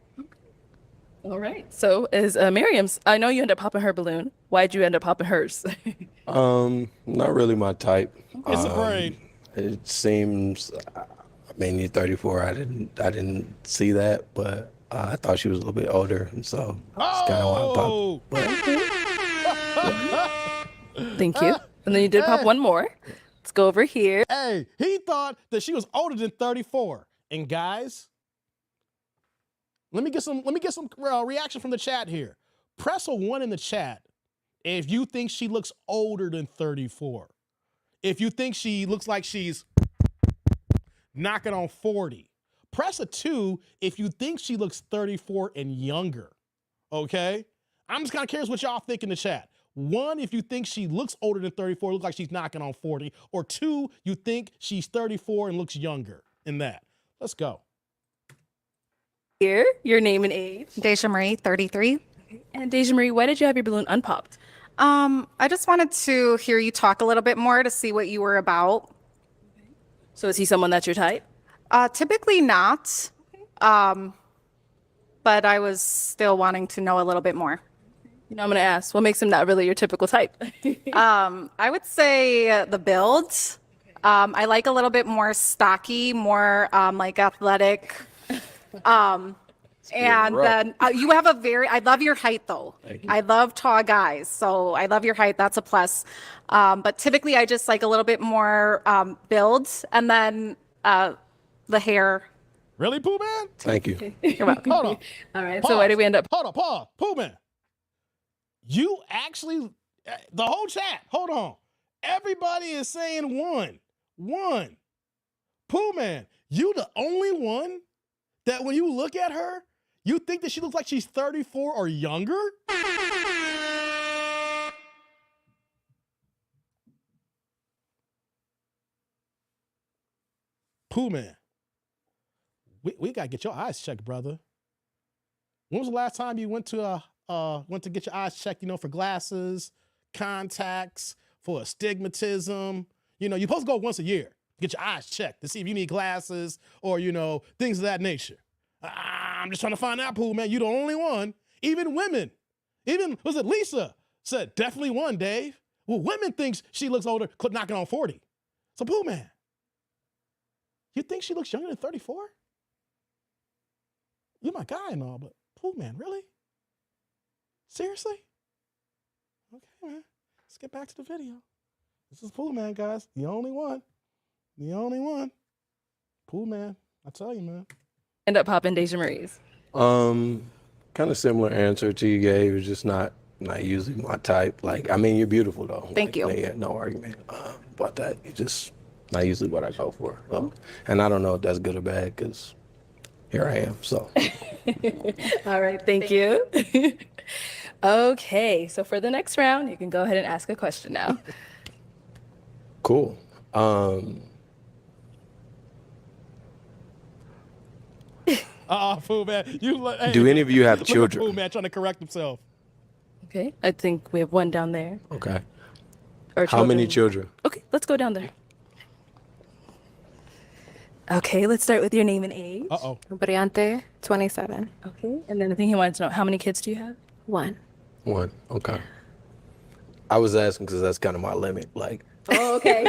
All right. So is Miriam's. I know you ended up popping her balloon. Why'd you end up popping hers? Not really my type. It's a braid. It seems. I mean, you're 34. I didn't see that, but I thought she was a little bit older, and so that's kind of why I popped. Thank you. And then you did pop one more. Let's go over here. Hey, he thought that she was older than 34. And guys, let me get some reaction from the chat here. Press a 1 in the chat if you think she looks older than 34. If you think she looks like she's knocking on 40. Press a 2 if you think she looks 34 and younger. Okay? I'm just kind of curious what y'all think in the chat. 1, if you think she looks older than 34, looks like she's knocking on 40. Or 2, you think she's 34 and looks younger in that. Let's go. Here, your name and age. Deja Marie, 33. And Deja Marie, why did you have your balloon unpopped? I just wanted to hear you talk a little bit more to see what you were about. So is he someone that's your type? Typically not, but I was still wanting to know a little bit more. You know, I'm going to ask, what makes him not really your typical type? I would say the build. I like a little bit more stocky, more like athletic. And then you have I love your height though. I love tall guys. So I love your height. That's a plus. But typically I just like a little bit more build, and then the hair. Really, Pooh Man? Thank you. You're welcome. Hold on. All right. Pause. So why did we end up? Hold on, pause. Pooh Man. You actually, the whole chat, hold on. Everybody is saying 1. 1. Pooh Man, you the only one that when you look at her, you think that she looks like she's 34 or younger? Pooh Man, we gotta get your eyes checked, brother. When was the last time you went to get your eyes checked, for glasses, contacts, for astigmatism? You're supposed to go once a year, get your eyes checked to see if you need glasses or, things of that nature. I'm just trying to find out, Pooh Man. You the only one. Even women. Was it Lisa said, definitely 1, Dave. Well, women thinks she looks older, knocking on 40. So, Pooh Man, you think she looks younger than 34? You're my guy and all, but Pooh Man, really? Seriously? Okay, man. Let's get back to the video. This is Pooh Man, guys. The only one. The only one. Pooh Man. I tell you, man. End up popping Deja Marie's. Kind of similar answer to you gave. It's just not usually my type. Like, I mean, you're beautiful though. Thank you. Yeah, no argument about that. It's just not usually what I go for. And I don't know if that's good or bad because here I am. So. All right. Thank you. Okay. So for the next round, you can go ahead and ask a question now. Cool. Pooh Man. Do any of you have look at children? Pooh Man trying to correct himself. Okay. I think we have one down there. Okay. Or How many children? Okay. Let's go down there. Okay. Let's start with your name and age. Uh-oh. Briante, 27. Okay. And then I think he wanted to know, how many kids do you have? 1. 1. Okay. I was asking because that's kind of my limit. Like, Oh, okay.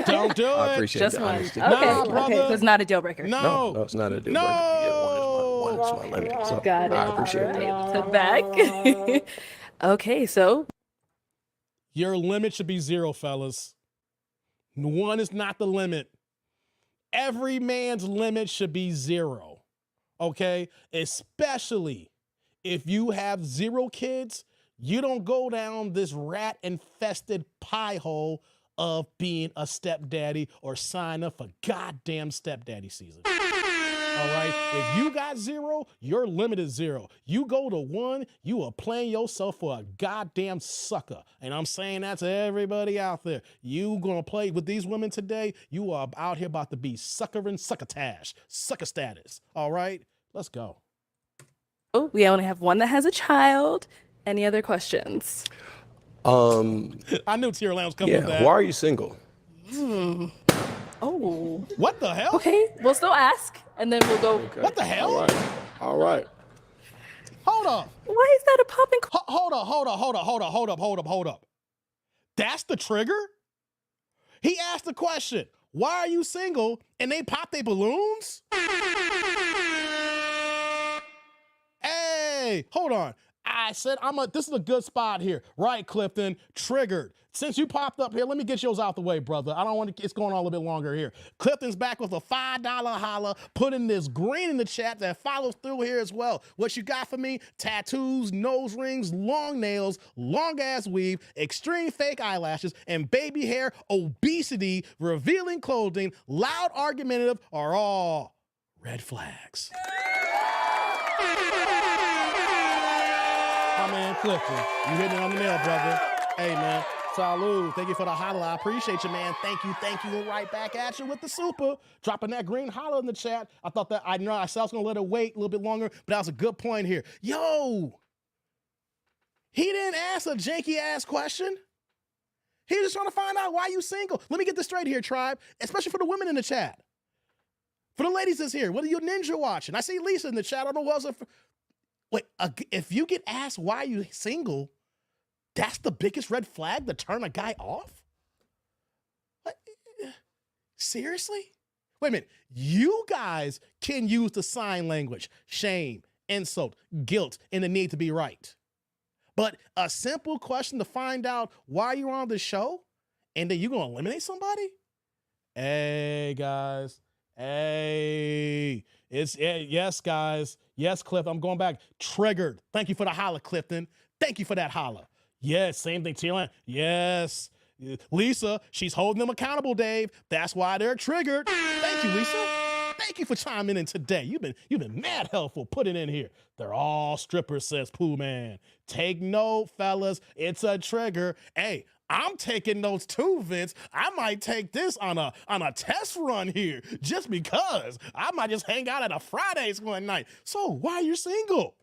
Don't do I it. appreciate Just the one. honesty. Okay. Nah, Okay. brother. So it's not a deal breaker. No. No, it's not a deal No. breaker. Yeah, one is my limit. So Got it. I appreciate that. All right. So back. Okay. So Your limit should be 0, fellas. 1 is not the limit. Every man's limit should be 0. Okay? Especially if you have 0 kids, you don't go down this rat-infested pie hole of being a stepdaddy or sign up for goddamn stepdaddy season. All right? If you got 0, your limit is 0. You go to 1, you are playing yourself for a goddamn sucker. And I'm saying that to everybody out there. You gonna play with these women today, you are out here about to be suckering succotash, sucker status. All right? Let's go. oh, we only have one that has a child. Any other questions? I knew Tierra Lamb was coming with Yeah. that. Why are you single? Oh. What the hell? Okay. We'll still ask, and then we'll go. What the hell? All right. All right. Hold up. Why is that a popping? Hold up. That's the trigger? He asked the question, why are you single? And they pop their balloons? Hey, hold on. I said this is a good spot here. Right, Clifton, triggered. Since you popped up here, let me get yours out the way, brother. I don't want to, it's going on a little bit longer here. Clifton's back with a $5 holla, putting this green in the chat that follows through here as well. What you got for me? Tattoos, nose rings, long nails, long ass weave, extreme fake eyelashes, and baby hair, obesity, revealing clothing, loud argumentative are all red flags. My man Clifton, you hitting it on the nail, brother. Hey, man. Salud. Thank you for the holla. I appreciate you, man. Thank you. And right back at you with the super. Dropping that green holla in the chat. I thought that, I said I was going to let it wait a little bit longer, but that was a good point here. Yo, he didn't ask a janky-ass question. He was just trying to find out why you single. Let me get this straight here, tribe, especially for the women in the chat. For the ladies that's here, what are you ninja watching? I see Lisa in the chat. I don't know what else. Wait, if you get asked why you single, that's the biggest red flag to turn a guy off? What? Seriously? Wait a minute. You guys can use the sign language, shame, insult, guilt, and the need to be right. But a simple question to find out why you're on the show, and then you're going to eliminate somebody? Hey, guys. Hey. Yes, guys. Yes, Cliff, I'm going back. Triggered. Thank you for the holla, Clifton. Thank you for that holla. Yes, same thing, T-Line. Yes. Lisa, she's holding them accountable, Dave. That's why they're triggered. Thank you, Lisa. Thank you for chiming in today. You've been mad helpful. Put it in here. They're all strippers, says Pooh Man. Take note, fellas. It's a trigger. Hey, I'm taking notes too, Vince. I might take this on a test run here just because. I might just hang out at a Fridays one night. So why are you single?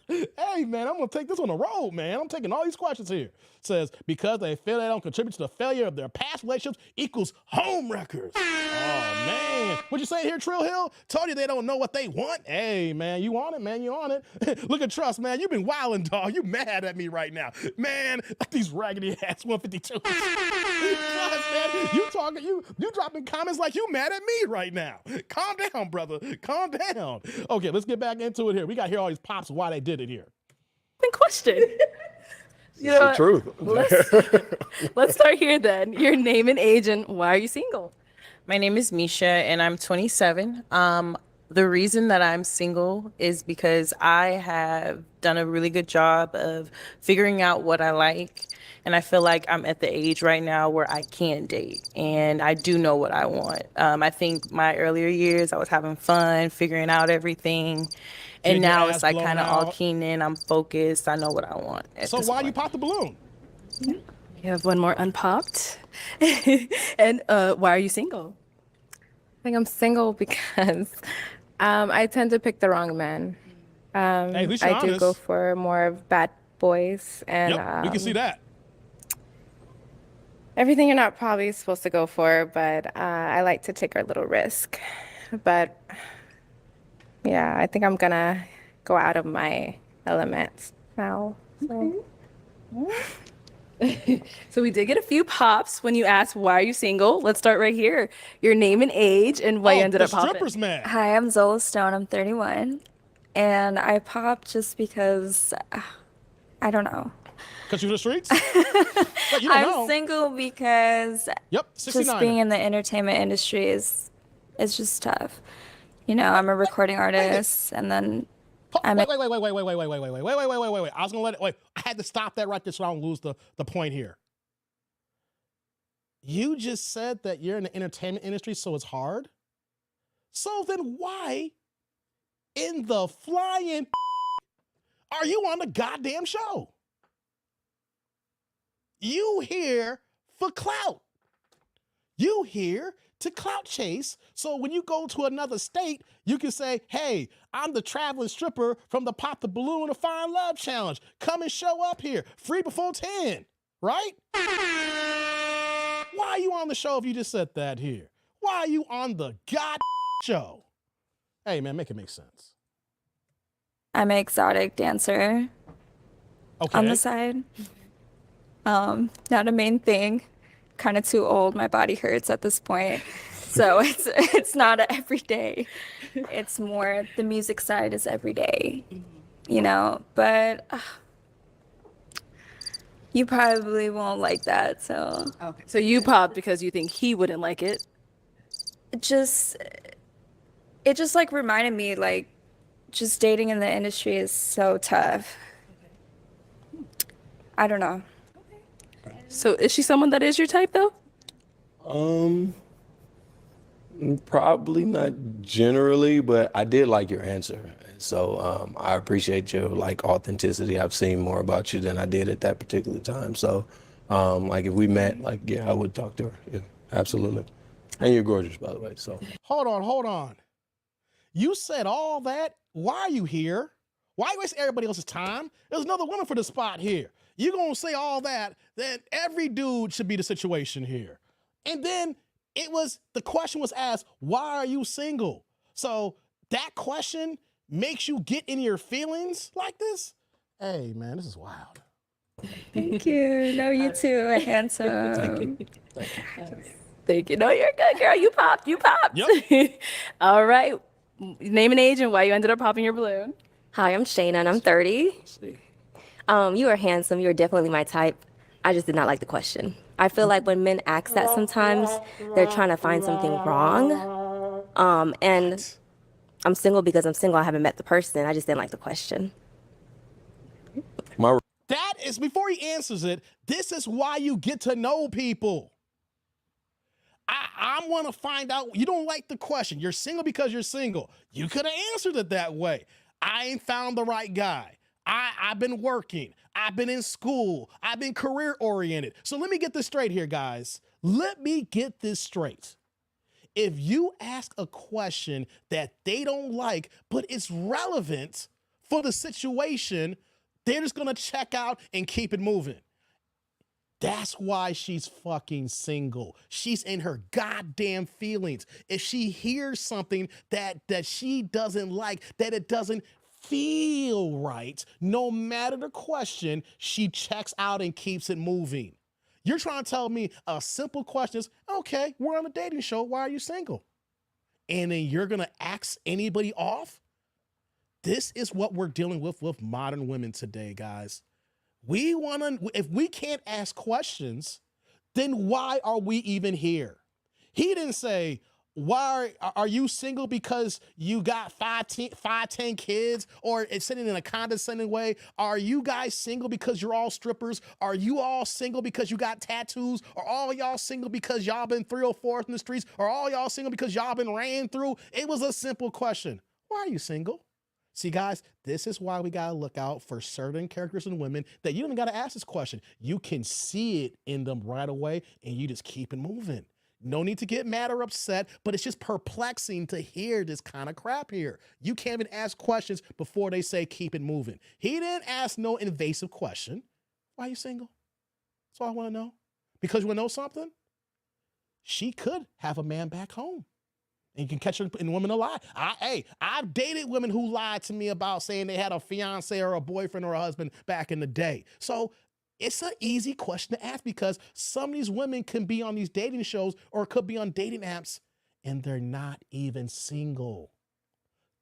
Hey, man, I'm going to take this on the road, man. I'm taking all these questions here. It says, because they feel they don't contribute to the failure of their past relationships equals home wreckers. Oh, man. What'd you say here, Trill Hill? Told you they don't know what they want. Hey, man, you on it, man. You on it. Look at Trust, man. You've been wilding, dog. You mad at me right now. Man, these raggedy ass 152. Trust, man. You dropping comments like you mad at me right now. Calm down, brother. Calm down. Okay, let's get back into it here. We got to hear all these pops why they did it here. Question. It's the truth. Let's start here then. Your name and age, and why are you single? My name is Misha and I'm 27. The reason that I'm single is because I have done a really good job of figuring out what I like. And I feel like I'm at the age right now where I can date and I do know what I want. I think my earlier years, I was having fun, figuring out everything. And now it's like kind of all keen in, I'm focused, I know what I want. So why you pop the balloon? You have one more unpopped. And why are you single? I think I'm single because I tend to pick the wrong men. Hey, at least you're I do honest. go for more of bad boys and Yep, we can see that. everything you're not probably supposed to go for, but I like to take a little risk. But yeah, I think I'm gonna go out of my elements now. So. So we did get a few pops when you asked why are you single. Let's start right here. Your name and age and why you ended the up popping. strippers man. Hi, I'm Zola Stone. I'm 31. And I popped just because, I don't know. Because you're the streets? Wait, you don't I'm know. single because Yep, just 69er. being in the entertainment industry is just tough. You know, I'm a recording artist, and then I'm Wait. I was gonna let it. Wait, I had to stop that right there so I don't lose the point here. You just said that you're in the entertainment industry, so it's hard. So then why, in the flying, are you on the goddamn show? You here for clout. You here to clout chase. So when you go to another state, you can say, hey, I'm the traveling stripper from the Pop the Balloon to Find Love Challenge. Come and show up here. Free before 10, right? Why are you on the show if you just said that here? Why are you on the god show? Hey, man, make it make sense. I'm an exotic dancer on the side. Not a main thing. Kind of too old. My body hurts at this point. So it's not a every day. It's more the music side is every day, you know, but you probably won't like that. So Okay. So you popped because you think he wouldn't like it. it just like reminded me like just dating in the industry is so tough. I don't know. So is she someone that is your type though? Probably not generally, but I did like your answer. So I appreciate your like authenticity. I've seen more about you than I did at that particular time. So like if we met, like, yeah, I would talk to her. Yeah, absolutely. And you're gorgeous, by the way. So Hold on. You said all that. Why are you here? Why waste everybody else's time? There's another woman for the spot here. You're going to say all that, then every dude should be the situation here. And then the question was asked, why are you single? So that question makes you get in your feelings like this? Hey, man, this is wild. Thank you. No, you too. Handsome. Thank you. No, you're good, girl. You popped. Yep. All right. Name and age and why you ended up popping your balloon. Hi, I'm Shayna and I'm 30. You are handsome. You are definitely my type. I just did not like the question. I feel like when men ask that sometimes, they're trying to find something wrong. And I'm single because I'm single. I haven't met the person. I just didn't like the question. That is, before he answers it, this is why you get to know people. I want to find out. You don't like the question. You're single because you're single. You could have answered it that way. I ain't found the right guy. I've been working. I've been in school. I've been career oriented. So let me get this straight here, guys. Let me get this straight. If you ask a question that they don't like, but it's relevant for the situation, they're just going to check out and keep it moving. That's why she's fucking single. She's in her goddamn feelings. If she hears something that she doesn't like, that it doesn't feel right, no matter the question, she checks out and keeps it moving. You're trying to tell me a simple question is, okay, we're on a dating show. Why are you single? And then you're going to ask anybody off? This is what we're dealing with modern women today, guys. If we can't ask questions, then why are we even here? He didn't say, why are you single because you got 10 kids, or it's sitting in a condescending way? Are you guys single because you're all strippers? Are you all single because you got tattoos? Are all y'all single because y'all been 304 in the streets? Are all y'all single because y'all been ran through? It was a simple question. Why are you single? See, guys, this is why we got to look out for certain characters and women that you don't even got to ask this question. You can see it in them right away, and you just keep it moving. No need to get mad or upset, but it's just perplexing to hear this kind of crap here. You can't even ask questions before they say keep it moving. He didn't ask no invasive question. Why are you single? That's all I want to know. Because you want to know something? She could have a man back home. And you can catch in women a lie. I've dated women who lied to me about saying they had a fiance or a boyfriend or a husband back in the day. So it's an easy question to ask because some of these women can be on these dating shows or could be on dating apps and they're not even single.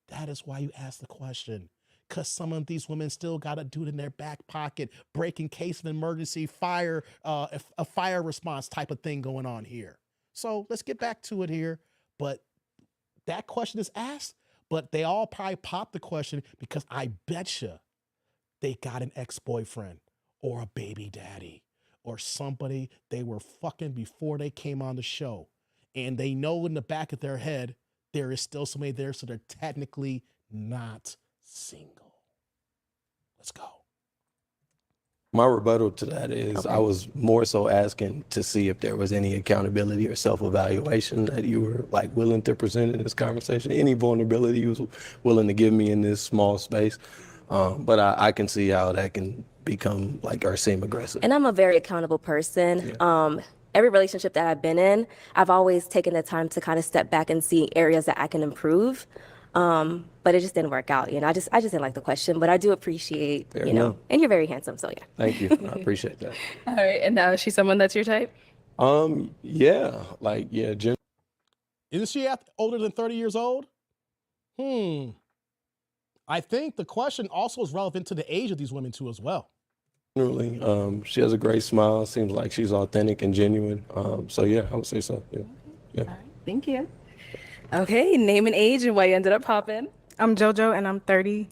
That is why you ask the question. Because some of these women still got a dude in their back pocket, break in case of emergency, a fire response type of thing going on here. So let's get back to it here. But that question is asked, but they all probably pop the question because I betcha they got an ex-boyfriend or a baby daddy or somebody they were fucking before they came on the show. And they know in the back of their head, there is still somebody there, so they're technically not single. Let's go. My rebuttal to that is I was more so asking to see if there was any accountability or self-evaluation that you were like willing to present in this conversation, any vulnerability you was willing to give me in this small space. But I can see how that can become like or seem aggressive. And I'm a very accountable person. Yeah. Every relationship that I've been in, I've always taken the time to kind of step back and see areas that I can improve. But it just didn't work out. I just didn't like the question, but I do appreciate, Fair enough. And you're very handsome. So yeah. Thank you. I appreciate that. All right. And now is she someone that's your type? Yeah, like, yeah. Isn't she older than 30 years old? I think the question also is relevant to the age of these women too as well. Generally, she has a great smile. Seems like she's authentic and genuine. So yeah, I would say so. Yeah. All right. Thank you. Okay. Name and age and why you ended up popping. I'm JoJo and I'm 30.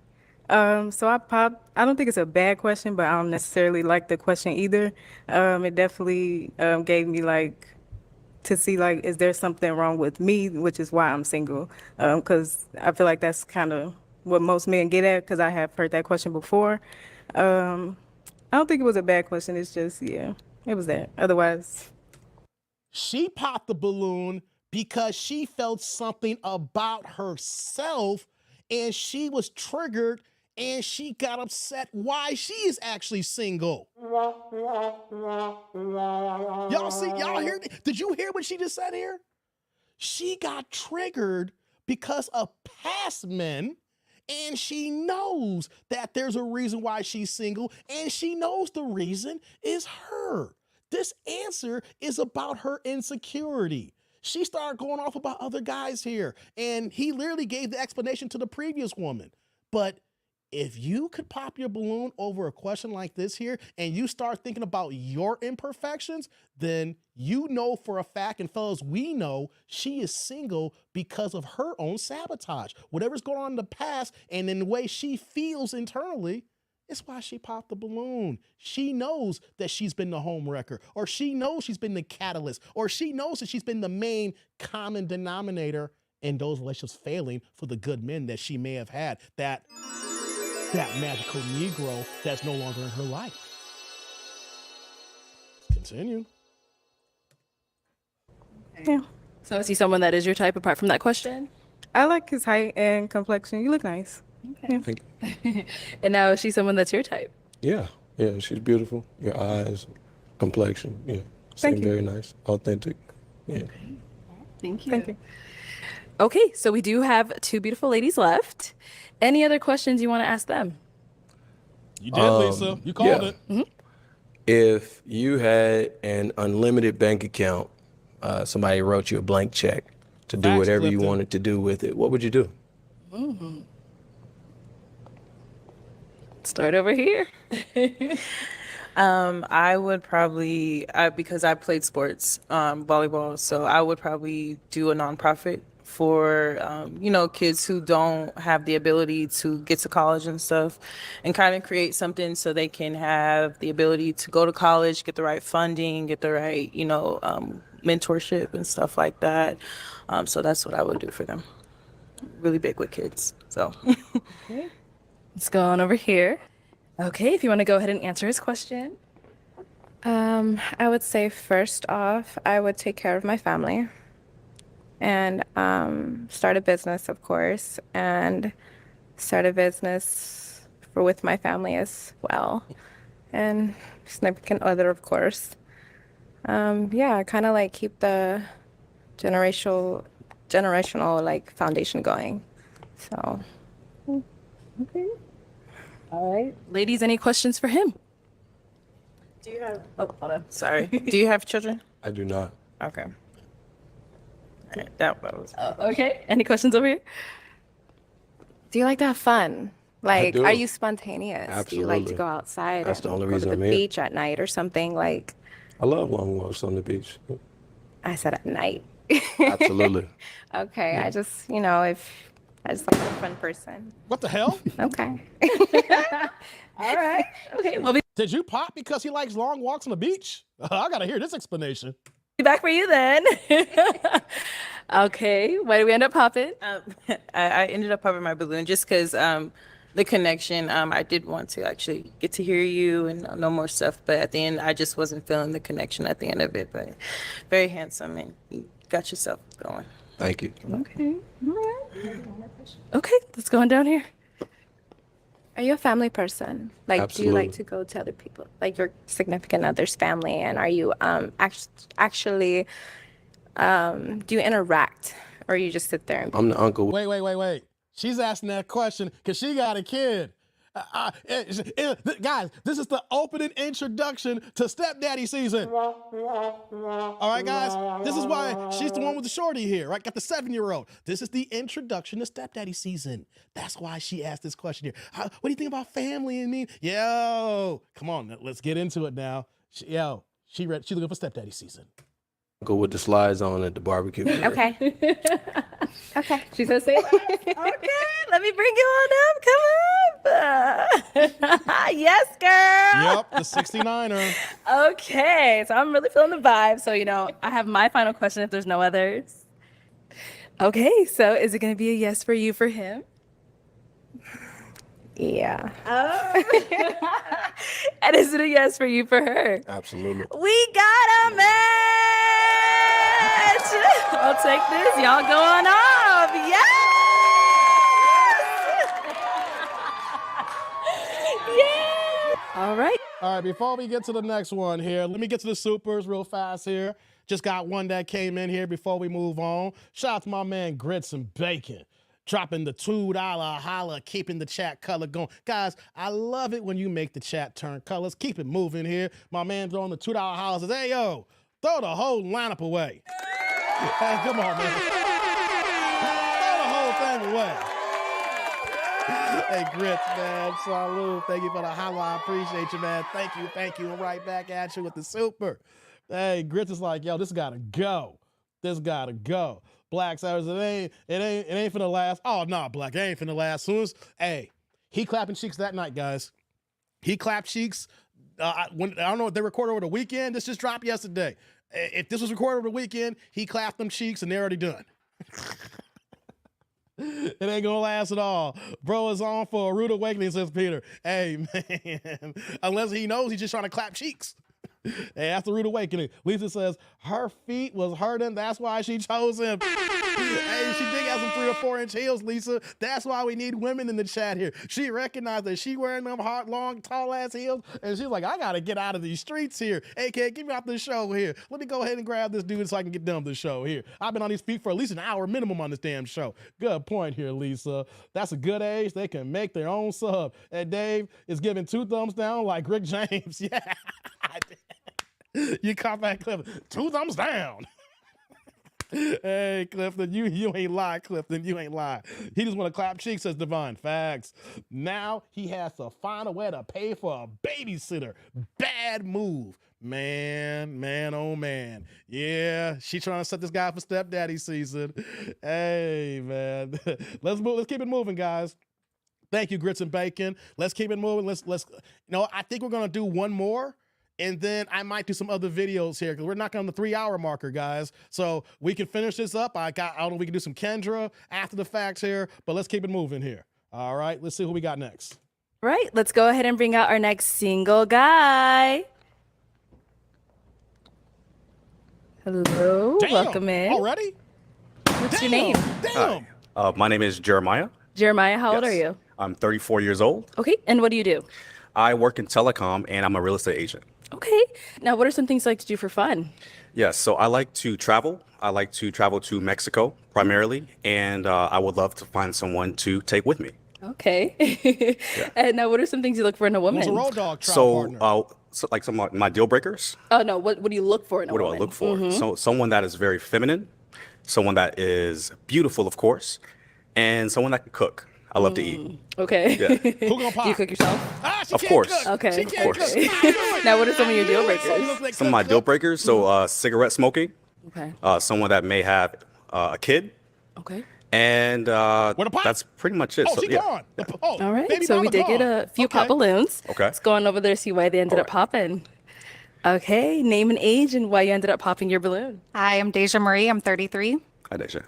So I popped. I don't think it's a bad question, but I don't necessarily like the question either. It definitely gave me like to see like, is there something wrong with me, which is why I'm single. Because I feel like that's kind of what most men get at. Because I have heard that question before. I don't think it was a bad question. It's just it was that. Otherwise, she popped the balloon because she felt something about herself and she was triggered and she got upset why she is actually single. Y'all hear? Did you hear what she just said here? She got triggered because of past men and she knows that there's a reason why she's single and she knows the reason is her. This answer is about her insecurity. She started going off about other guys here, and he literally gave the explanation to the previous woman. But if you could pop your balloon over a question like this here, and you start thinking about your imperfections, then you know for a fact, and fellas, we know she is single because of her own sabotage. Whatever's going on in the past, and in the way she feels internally, it's why she popped the balloon. She knows that she's been the home wrecker, or she knows she's been the catalyst, or she knows that she's been the main common denominator in those relationships failing for the good men that she may have had, that magical Negro that's no longer in her life. Continue. yeah. So is he someone that is your type apart from that question? I like his height and complexion. You look nice. Okay. Thank you. And now is she someone that's your type? Yeah, she's beautiful. Your eyes, complexion, seem very nice, authentic. Yeah. Thank you. Thank you. Okay, so we do have two beautiful ladies left. Any other questions you want to ask them? You did, Lisa. You called it. Mm-hmm. If you had an unlimited bank account, somebody wrote you a blank check to do Facts, whatever you Clifton. wanted to do with it, what would you do? Mm-hmm. Start over here. I would probably, because I played sports, volleyball, so I would probably do a nonprofit for, kids who don't have the ability to get to college and stuff, and kind of create something so they can have the ability to go to college, get the right funding, get the right, mentorship and stuff like that. So that's what I would do for them. Really big with kids, so. Okay. Let's go on over here. Okay, if you want to go ahead and answer his question. I would say first off, I would take care of my family and start a business, of course, and start a business with my family as well, and significant other, of course. Kind of like keep the generational generational like foundation going. So Okay. All right. Ladies, any questions for him? Do you have? Oh, hold on. Sorry. Do you have children? I do not. Okay. All right, that was. Okay. Any questions over here? do you like to have fun? Like, do. are you spontaneous? Do you like to Absolutely. go outside That's the and only go reason to the I'm here. beach at night or something? Like, I love long walks on the beach. I said at night. Absolutely. Okay, I just, I just like a fun person. What the hell? Okay. All right. Okay. We'll Did you pop because he likes long walks on the beach? I gotta hear this explanation. be back for you then. Okay. Why did we end up popping? I ended up popping my balloon just because the connection. I did want to actually get to hear you and know more stuff, but at the end, I just wasn't feeling the connection at the end of it. But very handsome, and you got yourself going. Thank you. Okay. All right. Okay. Let's go on down here. Are you a family person? Like, do you like Absolutely. to go to other people, like your significant other's family? And are you actually, do you interact or you just sit there and I'm the uncle. Wait. She's asking that question because she got a kid. Guys, this is the opening introduction to stepdaddy season. All right, guys, this is why she's the one with the shorty here, right? Got the 7-year-old. This is the introduction to stepdaddy season. That's why she asked this question here. What do you think about family and me? Yo, come on, let's get into it now. She looking for stepdaddy season. Go with the slides on at the barbecue. Okay. Okay. She says, say less. Okay. Let me bring you on up. Come on. Yes, girl. Yep, the 69er. Okay. So I'm really feeling the vibe. So, I have my final question if there's no others. Okay. So is it going to be a yes for you for him? Yeah. Oh. And is it a yes for you for her? Absolutely. We got a match. I'll take this. Y'all going off. Yes. Yeah. All right. All right, before we get to the next one here, let me get to the supers real fast here. Just got one that came in here before we move on. Shout out to my man Grits and Bacon. Dropping the $2 holla, keeping the chat color going. Guys, I love it when you make the chat turn colors. Keep it moving here. My man throwing the $2 holla says, hey, yo, throw the whole lineup away. Hey, come on, man. Throw the whole thing away. Hey, Grits, man. Salute. Thank you for the holla. I appreciate you, man. Thank you. I'm right back at you with the super. Hey, Grits is like, yo, this gotta go. Black says it ain't finna last. Oh no, Black, it ain't finna last. Soon as he clapping cheeks that night, guys. He clapped cheeks. I don't know if they recorded over the weekend. This just dropped yesterday. If this was recorded over the weekend, he clapped them cheeks and they're already done. It ain't gonna last at all. Bro is on for a rude awakening, says Peter. Hey man, unless he knows he's just trying to clap cheeks. Hey, that's the rude awakening. Lisa says her feet was hurting. That's why she chose him. Hey, she did have some 3 or 4 inch heels, Lisa. That's why we need women in the chat here. She recognized that she wearing them hard, long, tall ass heels, and she's like, I gotta get out of these streets here. Hey, kid, get me out the show here. Let me go ahead and grab this dude so I can get done with the show here. I've been on these feet for at least an hour minimum on this damn show. Good point here, Lisa. That's a good age. They can make their own sub. And Dave is giving 2 thumbs down like Rick James. Yeah. You caught that, Clifton. 2 thumbs down. Hey, Clifton, you ain't lie, Clifton. You ain't lie. He just want to clap cheeks, says Divine. Facts. Now he has to find a way to pay for a babysitter. Bad move. Man, oh man. Yeah, she trying to set this guy for stepdaddy season. Hey, man. Let's keep it moving, guys. Thank you, Grits and Bacon. Let's keep it moving. I think we're gonna do one more. And then I might do some other videos here because we're knocking on the 3-hour marker, guys. So we can finish this up. I don't know, we can do some Kendra after the facts here, but let's keep it moving here. All right, let's see who we got next. Right, let's go ahead and bring out our next single guy. Hello, Damn, welcome in. Already? What's your name? Damn. My name is Jeremiah. Jeremiah, how old are you? I'm 34 years old. Okay, and what do you do? I work in telecom and I'm a real estate agent. Okay, now what are some things you like to do for fun? Yes, so I like to travel. I like to travel to Mexico primarily, and I would love to find someone to take with me. Okay. And now, what are some things you look for in a woman? Who's a road dog travel partner? So like some of my deal breakers. Oh no, what do you look for in a What do woman? I look for? So someone that is very feminine, someone that is beautiful, of course, and someone that can cook. I love to eat. Okay. Yeah. Who gonna pop? Do you cook yourself? She Of can't course. cook. Okay. She Of can't course. cook. Now, what are some of your deal Some breakers? look like Some of my cook. deal breakers. So cigarette smoking. Okay. Someone that may have a kid, Okay. and pot? that's pretty much it. Oh, So, she yeah. gone. Oh, All right. baby So we mama did get gone. a few Okay. pop balloons. Okay. Let's go on over there, see why they ended up popping. Okay. Name and age and why you ended up popping your balloon. Hi, I'm Deja Marie. I'm 33. Hi, Deja.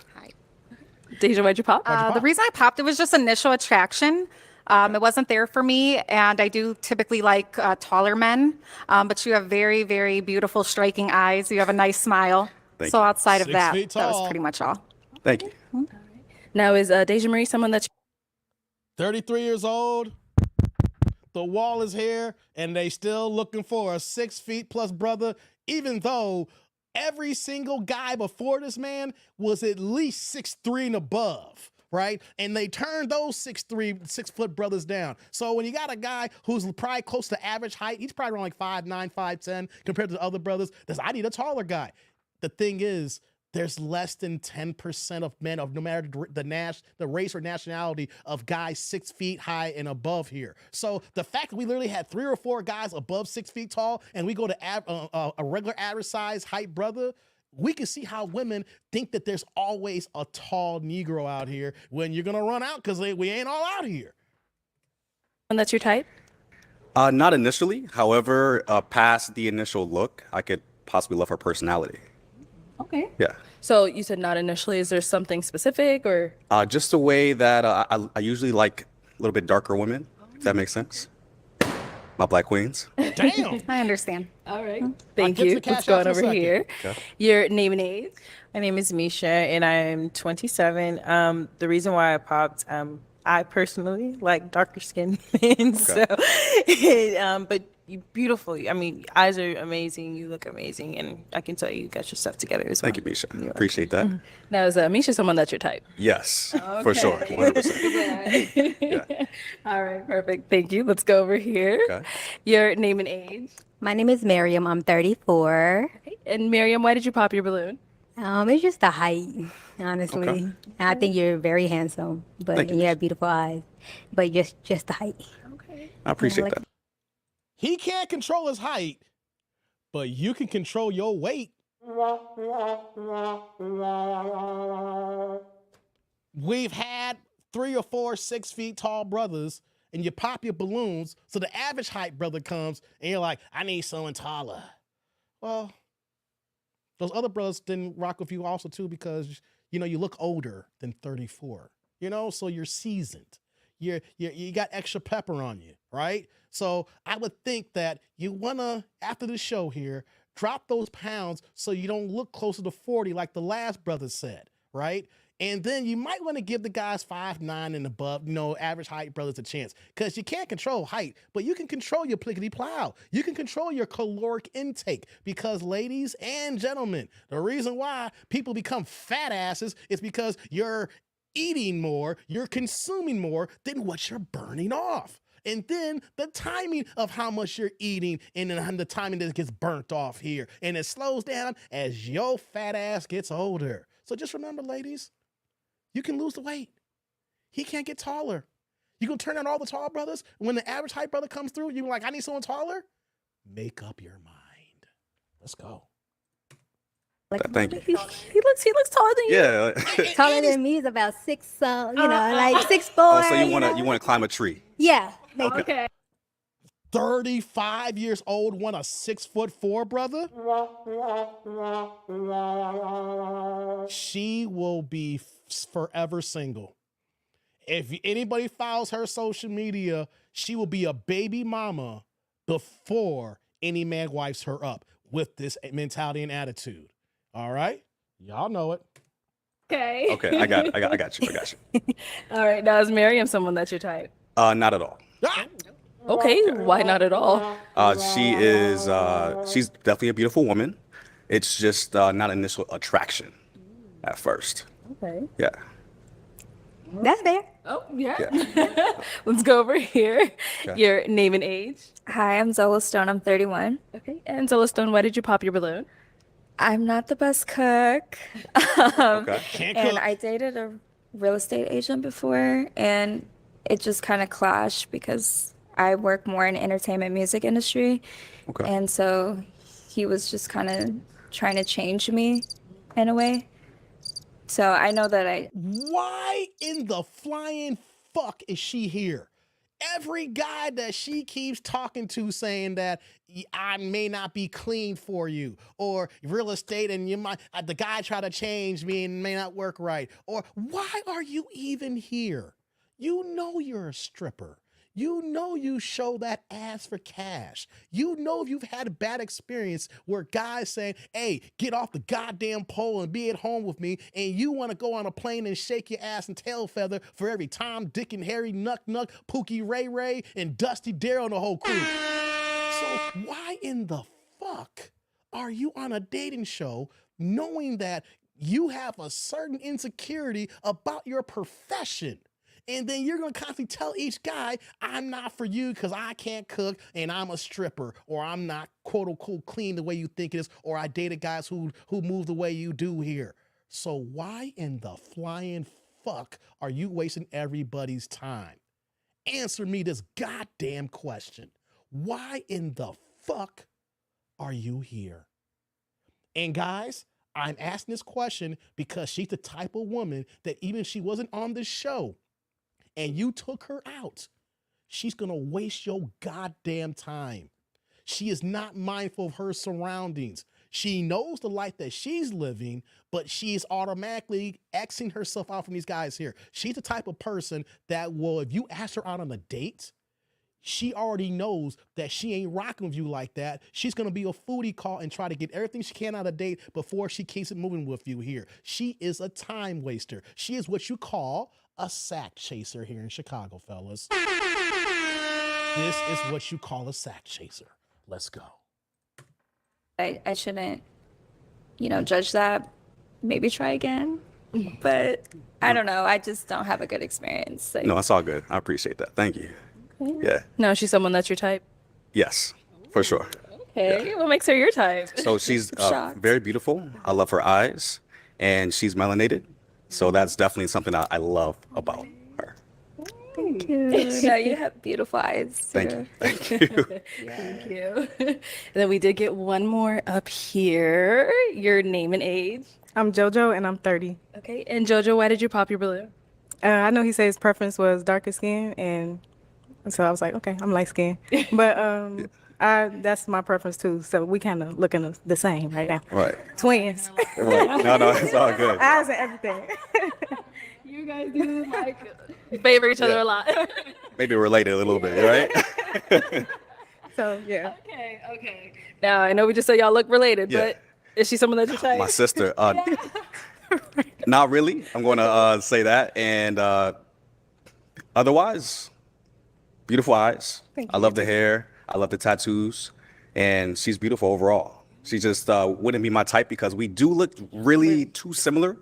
Deja, why'd you pop? The reason I popped, it was just initial attraction. It wasn't there for me, and I do typically like taller men, but you have very, very beautiful, striking eyes. You have a nice smile. Thank So you. outside of 6 that, feet that was tall. pretty much all. Thank you. Now, is Deja Marie someone that 33 years old. The wall is here, and they still looking for a 6 feet plus brother, even though every single guy before this man was at least 6'3" and above, right? And they turned those 6'3", 6-foot brothers down. So when you got a guy who's probably close to average height, he's probably around like 5'9", 5'10", compared to the other brothers, I need a taller guy. The thing is, there's less than 10% of men of no matter the race or nationality of guys 6 feet high and above here. So the fact that we literally had 3 or 4 guys above 6 feet tall, and we go to a regular average size height brother, we can see how women think that there's always a tall Negro out here when you're gonna run out because we ain't all out here. and that's your type? Not initially. However, past the initial look, I could possibly love her personality. Okay. Yeah. So you said not initially. Is there something specific or? Just the way that I usually like a little bit darker women, if that makes sense. My black queens. Damn. I understand. All right. I'll Thank get to you. the cash Let's go on out in a over second. here. Okay. Your name and age. My name is Misha, and I'm 27. The reason why I popped, I personally like darker skinned men. So, but you're beautiful. I mean, your eyes are amazing. You look amazing, and I can tell you got your stuff together as well. Thank you, Misha. Appreciate that. Now, is Misha someone that's your type? Yes, for sure. 100%. Yeah. All right, perfect. Thank you. Let's go over here. Okay. Your name and age. My name is Miriam. I'm 34. And Miriam, why did you pop your balloon? It's just the height, honestly. Okay. And I think you're very handsome, but Thank you. and you have beautiful eyes. But just the height. I appreciate like that. He can't control his height, but you can control your weight. We've had 3 or 4 6 feet tall brothers, and you pop your balloons, so the average height brother comes, and you're like, I need someone taller. Well, those other brothers didn't rock with you also too because you look older than 34. So you're seasoned. You got extra pepper on you, right? So I would think that you wanna, after the show here, drop those pounds so you don't look closer to 40 like the last brother said, right? And then you might want to give the guys 5'9" and above, average height brothers a chance. Because you can't control height, but you can control your plickety plow. You can control your caloric intake. Because ladies and gentlemen, the reason why people become fat asses is because you're eating more, you're consuming more than what you're burning off. And then the timing of how much you're eating and then the timing that gets burnt off here. And it slows down as your fat ass gets older. So just remember, ladies, you can lose the weight. He can't get taller. You gonna turn on all the tall brothers? When the average height brother comes through, you're like, I need someone taller? Make up your mind. Let's go. Thank you. He looks taller than you. Yeah. Taller than me is about 6, like 6'4". Oh, so you want to climb a tree? Yeah. Maybe. Okay. 35 years old, want a 6'4" brother? She will be forever single. If anybody follows her social media, she will be a baby mama before any man wipes her up with this mentality and attitude. All right? Y'all know it. Okay. Okay, I got you. All right. Now, is Miriam someone that's your type? Not at all. Ah! Okay. Why not at all? She's definitely a beautiful woman. It's just not initial attraction. at first. Okay. Yeah. That's fair. Oh, yeah. Let's go over here. Okay. Your name and age. Hi, I'm Zola Stone. I'm 31. Okay. And Zola Stone, why did you pop your balloon? I'm not the best cook. Okay. Can't And cook. I dated a real estate agent before, and it just kind of clashed because I work more in entertainment music industry. Okay. And so he was just kind of trying to change me in a way. So I know that Why in the flying fuck is she here? Every guy that she keeps talking to saying that I may not be clean for you, or real estate and you might the guy try to change me and may not work right, or why are you even here? You know you're a stripper. You know you show that ass for cash. You know you've had a bad experience where guys saying, hey, get off the goddamn pole and be at home with me, and you want to go on a plane and shake your ass and tail feather for every Tom, Dick, and Harry, Nuck, Pookie, Ray, and Dusty Darryl and the whole crew. So why in the fuck are you on a dating show knowing that you have a certain insecurity about your profession? And then you're going to constantly tell each guy, I'm not for you because I can't cook and I'm a stripper, or I'm not quote unquote clean the way you think it is, or I dated guys who move the way you do here. So why in the flying fuck are you wasting everybody's time? Answer me this goddamn question. Why in the fuck are you here? And guys, I'm asking this question because she's the type of woman that even if she wasn't on this show, and you took her out, she's gonna waste your goddamn time. She is not mindful of her surroundings. She knows the life that she's living, but she's automatically Xing herself out from these guys here. She's the type of person that will, if you ask her out on a date, she already knows that she ain't rocking with you like that. She's gonna be a foodie call and try to get everything she can out of a date before she keeps it moving with you here. She is a time waster. She is what you call a sack chaser here in Chicago, fellas. This is what you call a sack chaser. Let's go. I shouldn't, judge that. Maybe try again. But I don't know. I just don't have a good experience. No, that's all good. I appreciate that. Thank you. Yeah. No, she's someone that's your type. Yes, for sure. Okay, what makes her your type? So she's Shocked. very beautiful. I love her eyes, and she's melanated. So that's definitely something I love about her. Thank you. No, you have beautiful eyes. Thank you. Thank you. Thank you. And then we did get one more up here. Your name and age. I'm JoJo and I'm 30. Okay, and Jojo, why did you pop your balloon? I know he said his preference was darker skin, and so I was like, okay, I'm light skinned. But that's my preference too. So we kind of looking the same right now. Right. Twins. Right. No, it's all good. Eyes and everything. You guys do favor each other a lot. Maybe related a little bit, right? So yeah. Okay. Now I know we just said y'all look related, Yeah. but is she someone that's your type? My sister. Not really. I'm going to say that. And otherwise, beautiful eyes. Thank I love the hair. I love the tattoos. And she's beautiful overall. She just wouldn't be my type because we do look really too similar,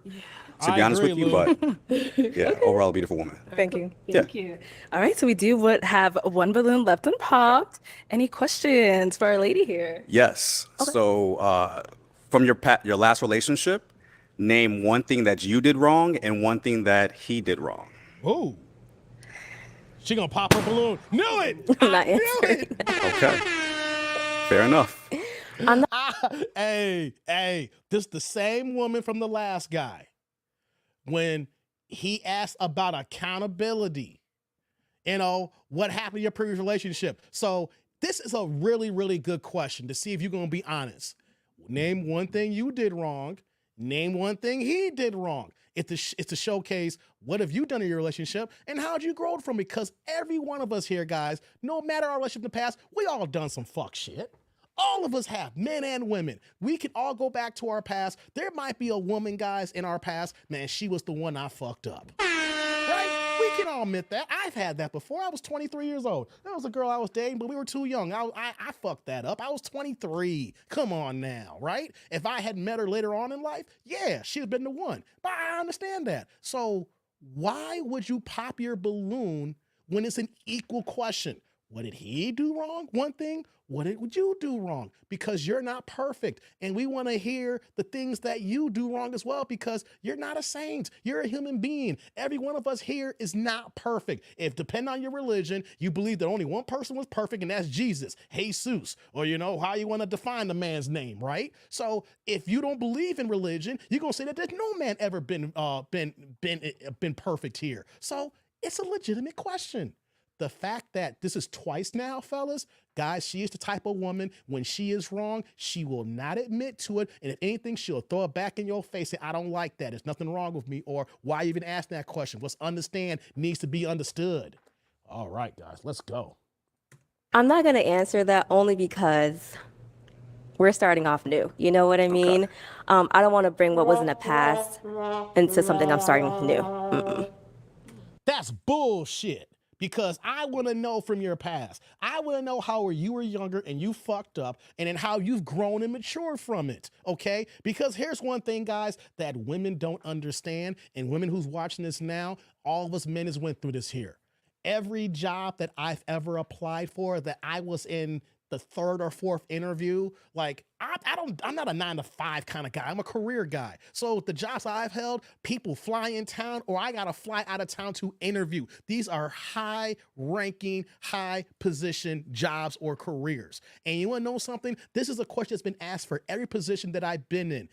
to be honest with you. But yeah, overall, a beautiful woman. Thank you. Thank you. All right, so we do have one balloon left unpopped. Any questions for our lady here? Yes. So from your last relationship, name one thing that you did wrong and one thing that he did wrong. Whoa. She gonna pop her balloon. Knew it. I'm not I knew answering. it. Okay. Fair enough. Hey, this the same woman from the last guy. When he asked about accountability, what happened to your previous relationship? So this is a really, really good question to see if you're going to be honest. Name one thing you did wrong. Name one thing he did wrong. It's to showcase what have you done in your relationship and how did you grow from it? Because every one of us here, guys, no matter our relationship in the past, we all done some fuck shit. All of us have, men and women. We can all go back to our past. There might be a woman, guys, in our past, man, she was the one I fucked up. Right? We can all admit that. I've had that before. I was 23 years old. There was a girl I was dating, but we were too young. I fucked that up. I was 23. Come on now, right? If I had met her later on in life, yeah, she'd have been the one. But I understand that. So why would you pop your balloon when it's an equal question? What did he do wrong? One thing. What did you do wrong? Because you're not perfect. And we want to hear the things that you do wrong as well, because you're not a saint. You're a human being. Every one of us here is not perfect. If, depending on your religion, you believe that only one person was perfect, and that's Jesus, Jesus, or how you want to define the man's name, right? So if you don't believe in religion, you're going to say that there's no man ever been perfect here. So it's a legitimate question. The fact that this is twice now, fellas, guys, she is the type of woman, when she is wrong, she will not admit to it. And if anything, she'll throw it back in your face and say, I don't like that. There's nothing wrong with me. Or why even ask that question? What's understand needs to be understood. All right, guys, let's go. I'm not going to answer that only because we're starting off new. You know what I mean? I don't want to bring what was in the past into something I'm starting new. Mm-mm. That's bullshit. Because I want to know from your past. I want to know how you were younger and you fucked up, and then how you've grown and matured from it, okay? Because here's one thing, guys, that women don't understand, and women who's watching this now, all of us men has went through this here. Every job that I've ever applied for, that I was in the third or fourth interview, like I'm not a 9-to-5 kind of guy. I'm a career guy. So the jobs I've held, people fly in town, or I gotta fly out of town to interview. These are high ranking, high position jobs or careers. And you wanna know something? This is a question that's been asked for every position that I've been in.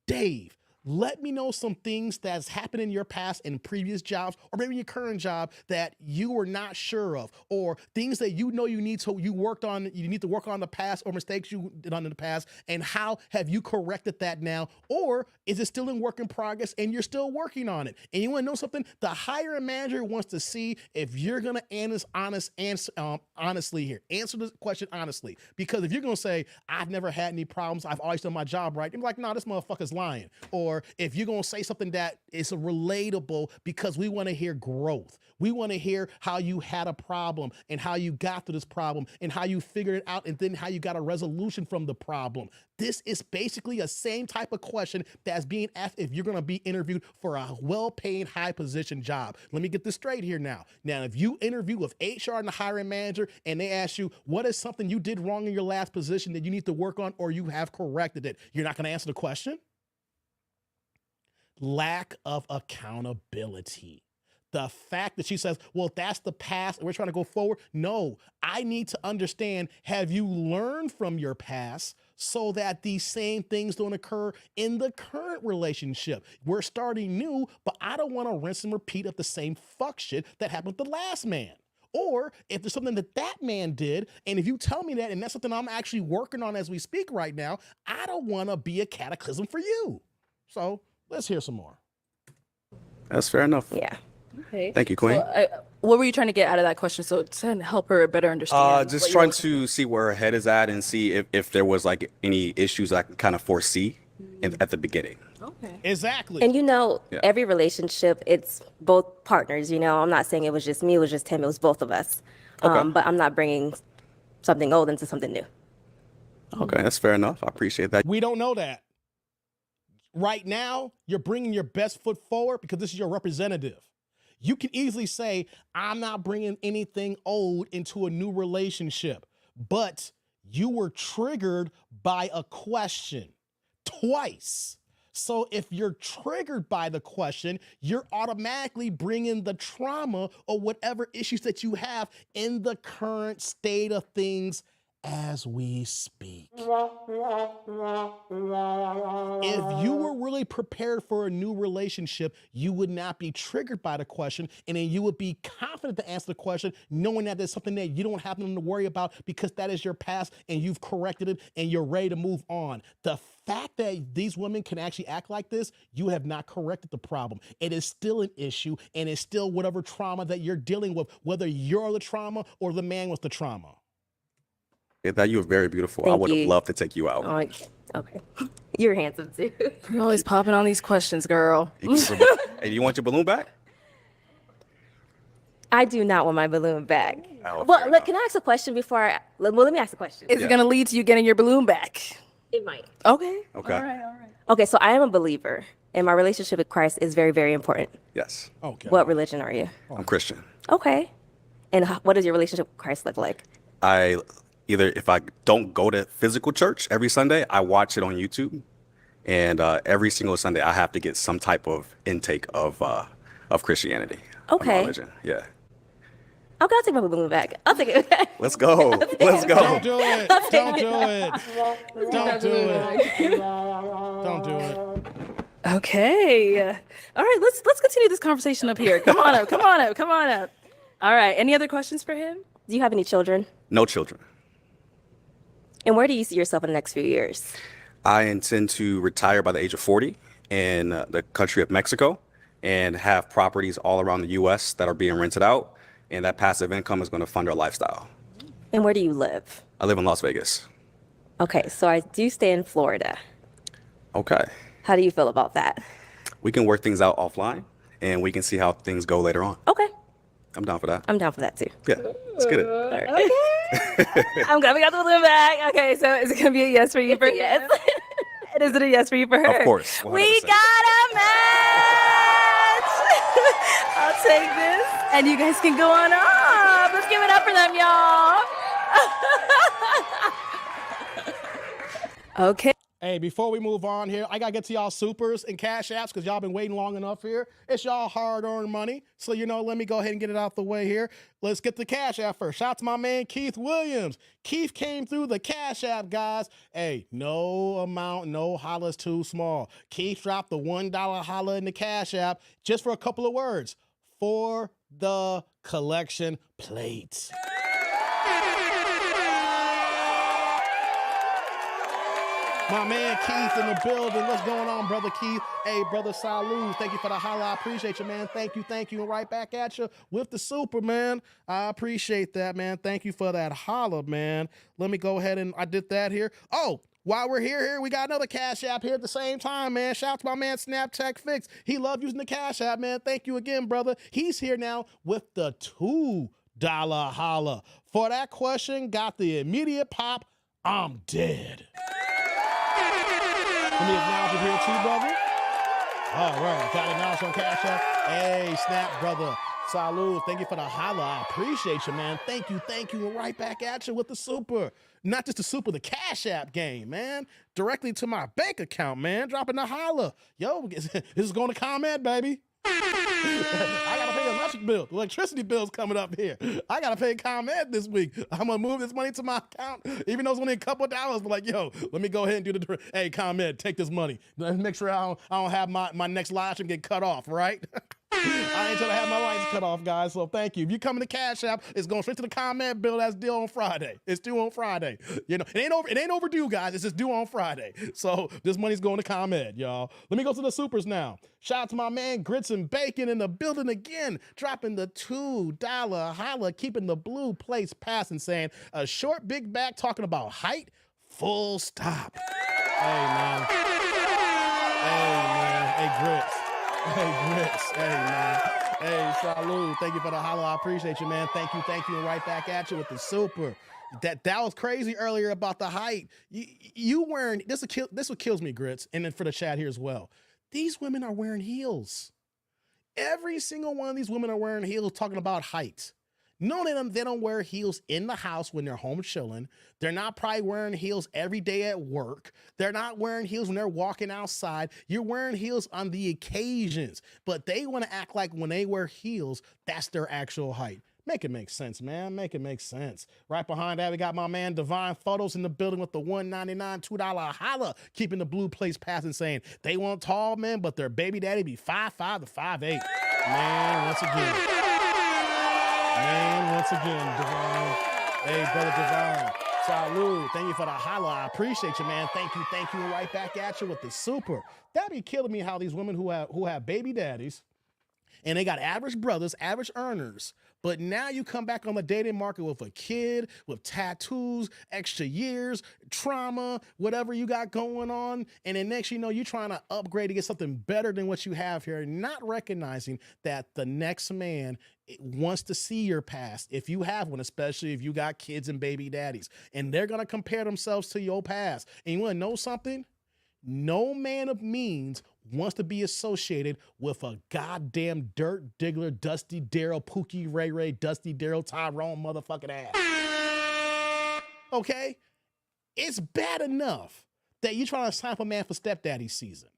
Dave, let me know some things that's happened in your past and previous jobs, or maybe your current job, that you were not sure of, or things that you need to work on in the past, or mistakes you did in the past, and how have you corrected that now? Or is it still in work in progress and you're still working on it? And you want to know something? The hiring manager wants to see if you're going to honestly here. Answer the question honestly. Because if you're going to say, I've never had any problems, I've always done my job right, you're like, no, this motherfucker's lying. Or if you're going to say something that is relatable, because we want to hear growth. We want to hear how you had a problem and how you got to this problem and how you figured it out, and then how you got a resolution from the problem. This is basically a same type of question that's being asked if you're going to be interviewed for a well-paid, high-position job. Let me get this straight here now. Now, if you interview with HR and the hiring manager, and they ask you, what is something you did wrong in your last position that you need to work on, or you have corrected it, you're not going to answer the question? Lack of accountability. The fact that she says, well, that's the past and we're trying to go forward. No, I need to understand, have you learned from your past so that these same things don't occur in the current relationship? We're starting new, but I don't want to rinse and repeat of the same fuck shit that happened with the last man. Or if there's something that man did, and if you tell me that, and that's something I'm actually working on as we speak right now, I don't want to be a cataclysm for you. So let's hear some more. That's fair enough. Yeah. Okay. Thank you, Queen. So, what were you trying to get out of that question? So to help her better understand. Just what trying you're- to see where her head is at, and see if there was like any issues I can kind of foresee at the beginning. Okay. Exactly. And Yeah. every relationship, it's both partners. I'm not saying it was just me, it was just him, it was both of us. Okay. But I'm not bringing something old into something new. Okay, that's fair enough. I appreciate that. We don't know that. Right now, you're bringing your best foot forward because this is your representative. You can easily say, I'm not bringing anything old into a new relationship, but you were triggered by a question twice. So if you're triggered by the question, you're automatically bringing the trauma or whatever issues that you have in the current state of things as we speak. If you were really prepared for a new relationship, you would not be triggered by the question, and then you would be confident to answer the question, knowing that there's something that you don't have nothing to worry about because that is your past and you've corrected it and you're ready to move on. The fact that these women can actually act like this, you have not corrected the problem. It is still an issue, and it's still whatever trauma that you're dealing with, whether you're the trauma or the man was the trauma. That you were very beautiful. I Thank would have you. loved to take you out. Okay. You're handsome too. You're always popping on these questions, girl. Hey, you want your balloon back? I do not want my balloon back. Oh, Well, fair look, can I ask a question before let me ask a question. Is it going to lead to you getting your balloon back? It might. Okay. Okay. All right. Okay, so I am a believer, and my relationship with Christ is very, very important. Yes. Okay. What religion are you? I'm Christian. Okay. And what does your relationship with Christ look like? If I don't go to physical church every Sunday, I watch it on YouTube. And every single Sunday, I have to get some type of intake of Christianity. Of my Okay. religion. Yeah. Okay, I'll take my balloon back. I'll take it back. Let's go. Let's go. Don't do it. Don't do it. Don't do it. Don't do it. Okay. All right, let's continue this conversation up here. Come on up. All right. Any other questions for him? Do you have any children? No children. And where do you see yourself in the next few years? I intend to retire by the age of 40 in the country of Mexico and have properties all around the U.S. that are being rented out. And that passive income is going to fund our lifestyle. And where do you live? I live in Las Vegas. Okay, so I do stay in Florida. Okay. How do you feel about that? We can work things out offline and we can see how things go later on. Okay, I'm down for that. I'm down for that too. Yeah, let's get it. Okay. I'm glad we got the balloon back. Okay, so is it going to be a yes for you for Yes. And is it a yes for you for her? Of course. 100%. We got a match. I'll take this. And you guys can go on up. Let's give it up for them, y'all. Okay. Hey, before we move on here, I gotta get to y'all supers and cash apps because y'all been waiting long enough here. It's y'all hard-earned money. So, let me go ahead and get it out the way here. Let's get the cash app first. Shout out to my man, Keith Williams. Keith came through the cash app, guys. Hey, no amount, no holla's too small. Keith dropped the $1 holla in the cash app just for a couple of words. For the collection plate. My man Keith in the building. What's going on, brother Keith? Hey, brother Salud. Thank you for the holla. I appreciate you, man. Thank you. And right back at you with the super, man. I appreciate that, man. Thank you for that holla, man. Let me go ahead and I did that here. Oh, while we're here, we got another Cash App here at the same time, man. Shout out to my man Snap Tech Fix. He loved using the Cash App, man. Thank you again, brother. He's here now with the $2 holla. For that question, got the immediate pop. I'm dead. Let me acknowledge it here too, brother. All right, got it now on Cash App. Hey, Snap, brother. Salud. Thank you for the holla. I appreciate you, man. Thank you. And right back at you with the super. Not just the super, the Cash App game, man. Directly to my bank account, man. Dropping the holla. Yo, this is going to ComEd, baby. I gotta pay the electric bill. The electricity bill's coming up here. I gotta pay ComEd this week. I'm gonna move this money to my account, even though it's only a couple of dollars. But let me go ahead and do the. Hey, ComEd, take this money. Let's make sure I don't have my next live stream get cut off, right? I ain't trying to have my lights cut off, guys. So thank you. If you come in the Cash App, it's going straight to the ComEd bill. That's due on Friday. It's due on Friday. It ain't overdue, guys. It's just due on Friday. So this money's going to ComEd, y'all. Let me go to the supers now. Shout out to my man Grits and Bacon in the building again, dropping the $2 holla, keeping the blue place passing, saying a short big back talking about height, full stop. Hey man. Hey Grits. Hey, man. Hey, salud. Thank you for the holla. I appreciate you, man. Thank you. And right back at you with the super. That was crazy earlier about the height. You wearing, this what kills me, Grits, and then for the chat here as well. These women are wearing heels. Every single one of these women are wearing heels talking about height. No, they don't wear heels in the house when they're home chilling. They're not probably wearing heels every day at work. They're not wearing heels when they're walking outside. You're wearing heels on the occasions, but they want to act like when they wear heels, that's their actual height. Make it make sense, man. Make it make sense. Right behind that, we got my man Divine Photos in the building with the $1.99 $2 holla, keeping the blue place passing, saying they want tall men, but their baby daddy be 5'5" to 5'8". Man, once again, Divine. Hey, brother Divine. Salud. Thank you for the holla. I appreciate you, man. Thank you. And right back at you with the super. That be killing me how these women who have baby daddies and they got average brothers, average earners. But now you come back on the dating market with a kid, with tattoos, extra years, trauma, whatever you got going on. And then next you know, you're trying to upgrade to get something better than what you have here, not recognizing that the next man wants to see your past, if you have one, especially if you got kids and baby daddies. And they're going to compare themselves to your past. And you want to know something? No man of means wants to be associated with a goddamn Dirt Diggler, Dusty Daryl, Pookie Ray Ray, Dusty Daryl, Tyrone motherfucking ass. Okay? It's bad enough that you trying to sign up a man for stepdaddy season.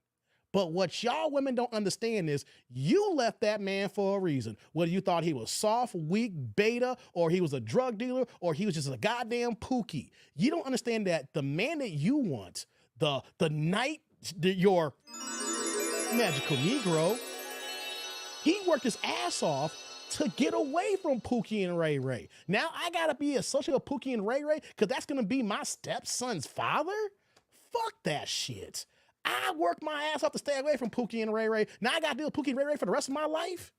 But what y'all women don't understand is you left that man for a reason. Whether you thought he was soft, weak, beta, or he was a drug dealer, or he was just a goddamn Pookie. You don't understand that the man that you want, your magical Negro, he worked his ass off to get away from Pookie and Ray Ray. Now I gotta be associated with Pookie and Ray Ray because that's gonna be my stepson's father? Fuck that shit. I worked my ass off to stay away from Pookie and Ray Ray. Now I gotta deal with Pookie and Ray Ray for the rest of my life?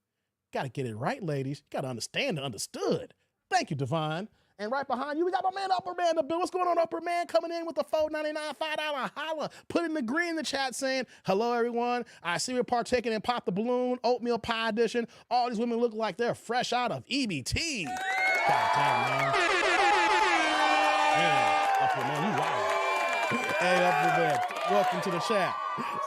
Gotta get it right, ladies. You gotta understand and understood. Thank you, Divine. And right behind you, we got my man Upper Man in the bill. What's going on, Upper Man? Coming in with the $4.99, $5 holla. Put in the green in the chat saying, hello, everyone. I see you're partaking in Pop the Balloon, Oatmeal Pie Edition. All these women look like they're fresh out of EBT. God damn, man. Man, Upper Man, you wild. Hey, Upper Man, welcome to the chat.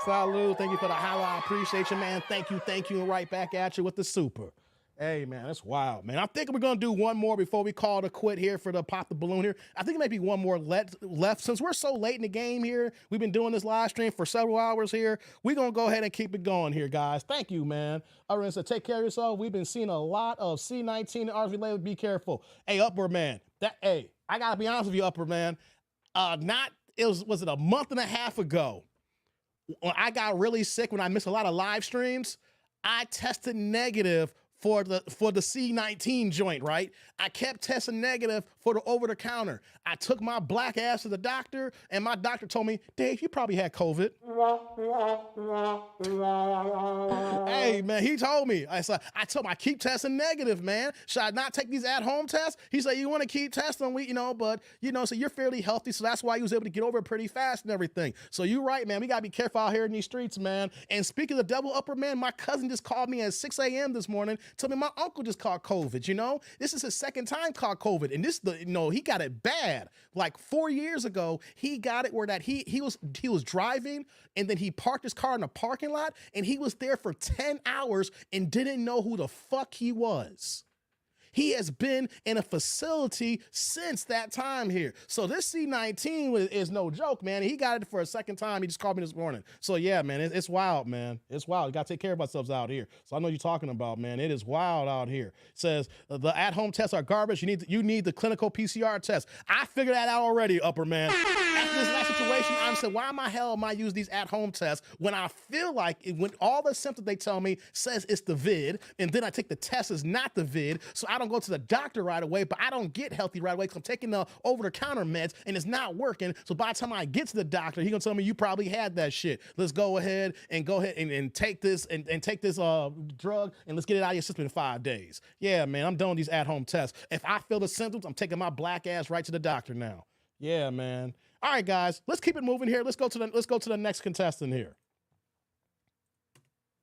Salud, thank you for the holla. I appreciate you, man. Thank you, and right back at you with the super. Hey, man, that's wild, man. I think we're going to do one more before we call it a quit here for the Pop the Balloon here. I think maybe one more left. Since we're so late in the game here, we've been doing this live stream for several hours here. We're going to go ahead and keep it going here, guys. Thank you, man. All right, so take care of yourself. We've been seeing a lot of C-19 and RV. Be careful. Hey, Upper Man. I got to be honest with you, Upper Man. Was it a month and a half ago when I got really sick, when I missed a lot of live streams, I tested negative for the C-19 joint, right? I kept testing negative for the over-the-counter. I took my black ass to the doctor, and my doctor told me, Dave, you probably had COVID. Hey, man, he told me. I told him, I keep testing negative, man. Should I not take these at-home tests? He said, you want to keep testing, but so you're fairly healthy, so that's why you was able to get over it pretty fast and everything. So you're right, man. We got to be careful out here in these streets, man. And speaking of the devil, Upper Man, my cousin just called me at 6 a.m. this morning. Told me my uncle just caught COVID, This is his second time caught COVID. And he got it bad. Like 4 years ago, he got it where that he was driving and then he parked his car in a parking lot and he was there for 10 hours and didn't know who the fuck he was. He has been in a facility since that time here. So this C-19 is no joke, man. He got it for a second time. He just called me this morning. So yeah, man, it's wild, man. It's wild. We got to take care of ourselves out here. So I know what you're talking about, man. It is wild out here. It says the at-home tests are garbage. You need the clinical PCR test. I figured that out already, Upper Man. After this last situation, I'm saying, why am I use these at-home tests when I feel like when all the symptoms they tell me says it's the vid, and then I take the test as not the vid, so I don't go to the doctor right away, but I don't get healthy right away because I'm taking the over-the-counter meds and it's not working. So by the time I get to the doctor, he's gonna tell me you probably had that shit. Let's go ahead and take this and take this drug and let's get it out of your system in 5 days. Yeah, man, I'm done with these at-home tests. If I feel the symptoms, I'm taking my black ass right to the doctor now. Yeah, man. All right, guys, let's keep it moving here. Let's go to the next contestant here.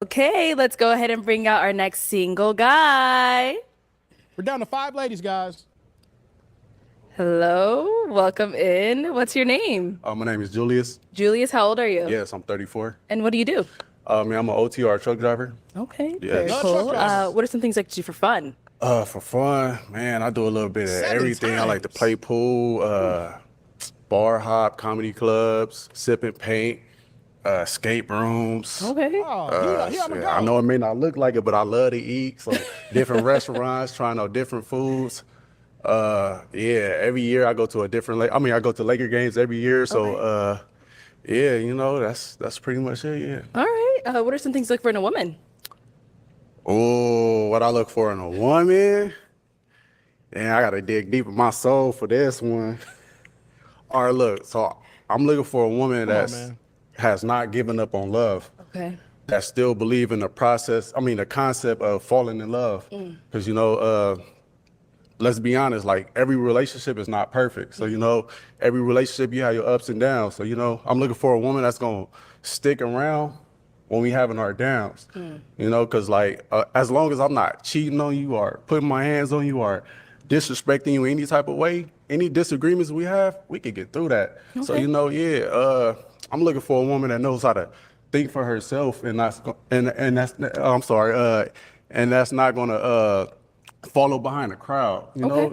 Okay, let's go ahead and bring out our next single guy. We're down to 5 ladies, guys. Hello, welcome in. What's your name? My name is Julius. Julius, how old are you? Yes, I'm 34. And what do you do? I'm an OTR truck driver. Okay, Yes. very cool. What are some things like to do for fun? For fun, man, I do a little bit of everything. I like to play pool, bar hop, comedy clubs, sipping paint, escape rooms. Okay. I know it may not look like it, but I love to eat. So different restaurants, trying out different foods. Every year I go to a different. I go to Laker games every year. So that's pretty much it. Yeah. All right. What are some things to look for in a woman? Oh, what I look for in a woman? And I gotta dig deep in my soul for this one. All right, look. So I'm looking for a woman that has not given up on love. Okay. that still believe in the process. I mean, the concept of falling in love. Because, let's be honest, like every relationship is not perfect. So, every relationship you have your ups and downs. So, I'm looking for a woman that's going to stick around when we having our downs, because like, as long as I'm not cheating on you or putting my hands on you or disrespecting you any type of way, any disagreements we have, we can get through that. So, I'm looking for a woman that knows how to think for herself and that's not gonna follow behind the crowd.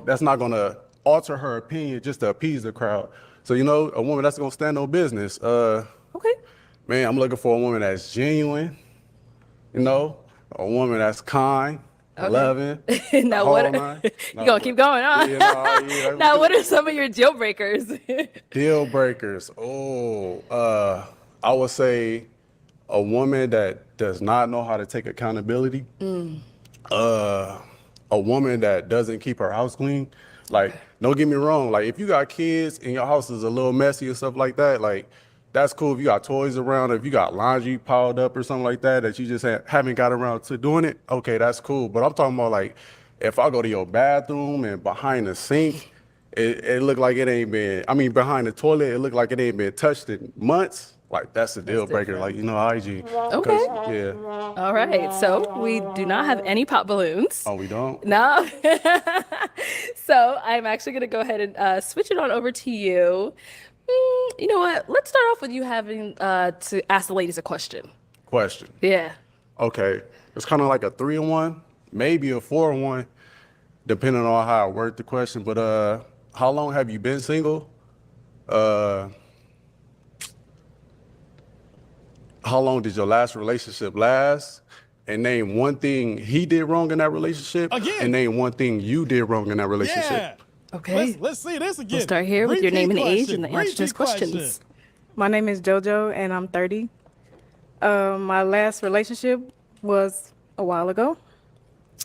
That's not gonna alter her opinion just to appease the crowd. So a woman that's gonna stand on business. Man, I'm looking for a woman that's genuine. A woman that's kind, loving. Now what? You gonna keep going, huh? Now, what are some of your deal breakers? Deal breakers. I would say a woman that does not know how to take accountability. A woman that doesn't keep her house clean. Like, don't get me wrong. Like, if you got kids and your house is a little messy and stuff like that, like, that's cool if you got toys around, if you got laundry piled up or something like that you just haven't got around to doing it, okay, that's cool. But I'm talking about, like, if I go to your bathroom and behind the sink, it look like it ain't been, behind the toilet, it look like it ain't been touched in months. Like, that's a deal breaker, like, IG. Okay. Yeah. All right. So we do not have any pop balloons. Oh, we don't? No. So I'm actually going to go ahead and switch it on over to you. You know what? Let's start off with you having to ask the ladies a question. Question. Yeah. Okay. It's kind of like a 3-in-1, maybe a 4-in-1, depending on how I word the question. But how long have you been single? How long did your last relationship last? And name one thing he did wrong in that relationship. Again. And name one thing you did wrong in that relationship. Yeah. Okay. Let's see this again. We'll start here with your name and age and the answer to his question. questions. My name is JoJo, and I'm 30. My last relationship was a while ago.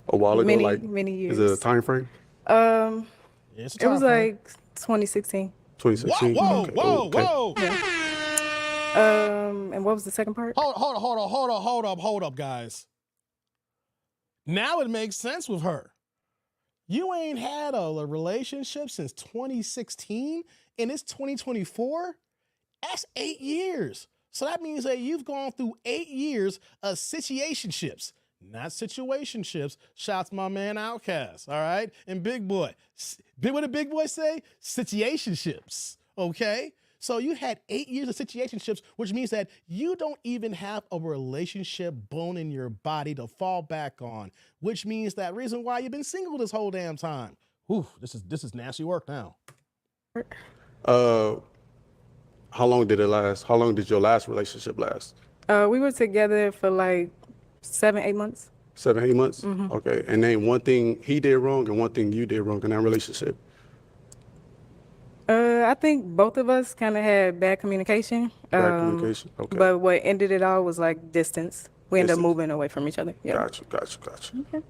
A while ago, Many years. Is it a time frame? It was like 2016. 2016. Whoa, Okay. whoa, Okay. whoa. And what was the second part? Hold up, guys. Now it makes sense with her. You ain't had a relationship since 2016 and it's 2024? That's 8 years. So that means that you've gone through 8 years of situationships, not situationships. Shouts my man Outcast, all right? And Big Boy. What did Big Boy say? Situationships, okay? So you had 8 years of situationships, which means that you don't even have a relationship bone in your body to fall back on, which means that reason why you've been single this whole damn time. Whew, this is nasty work now. How long did it last? How long did your last relationship last? We were together for like 7-8 months. 7-8 months? Okay. And name one thing he did wrong and one thing you did wrong in that relationship. I think both of us kind of had bad communication. Bad communication? Okay. But what ended it all was like distance. We ended up moving away from each other. Yeah. Gotcha.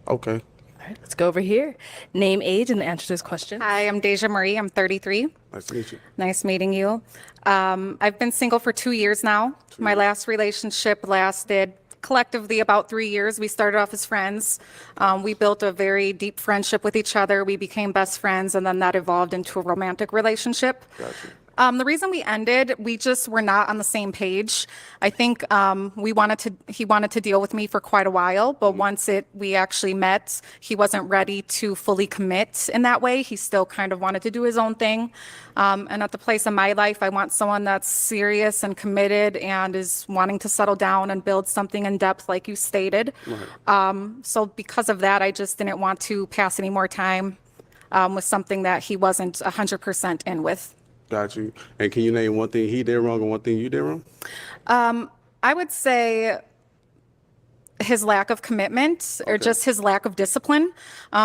Okay. All right, let's go over here. Name, age, and the answer to this question. Hi, I'm Deja Marie. I'm 33. Nice to meet you. Nice meeting you. I've been single for 2 years now. My last relationship lasted collectively about 3 years. We started off as friends. We built a very deep friendship with each other. We became best friends, and then that evolved into a romantic relationship. Gotcha. The reason we ended, we just were not on the same page. I think he wanted to deal with me for quite a while, but once we actually met, he wasn't ready to fully commit in that way. He still kind of wanted to do his own thing. And at the place in my life, I want someone that's serious and committed and is wanting to settle down and build something in depth, like you stated. Right. So because of that, I just didn't want to pass any more time with something that he wasn't 100% in with. Got you. And can you name one thing he did wrong and one thing you did wrong? I would say his lack of commitment or just his lack of discipline,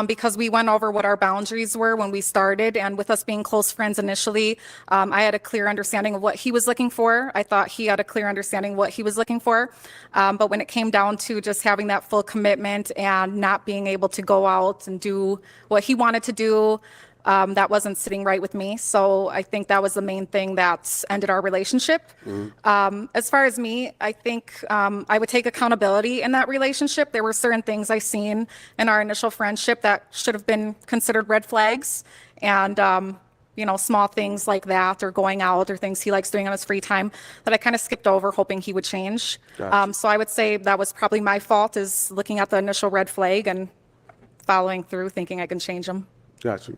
because we went over what our boundaries were when we started. And with us being close friends initially, I had a clear understanding of what he was looking for. I thought he had a clear understanding of what he was looking for. But when it came down to just having that full commitment and not being able to go out and do what he wanted to do, that wasn't sitting right with me. So I think that was the main thing that ended our relationship. As far as me, I think I would take accountability in that relationship. There were certain things I seen in our initial friendship that should have been considered red flags. And, you know, small things like that, or going out, or things he likes doing on his free time that I kind of skipped over, hoping he would change. Gotcha. So I would say that was probably my fault, is looking at the initial red flag and following through, thinking I can change him. Got you.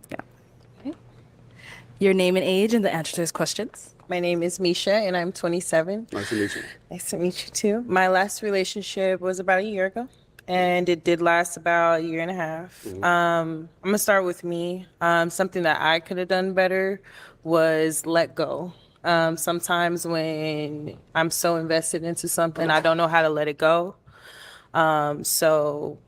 Your name and age and the answer to his questions. My name is Misha, and I'm 27. Nice to meet you. Nice to meet you too. My last relationship was about a year ago, and it did last about a year and a half. I'm gonna start with me. Something that I could have done better was let go. Sometimes when I'm so invested into something, I don't know how to let it go. So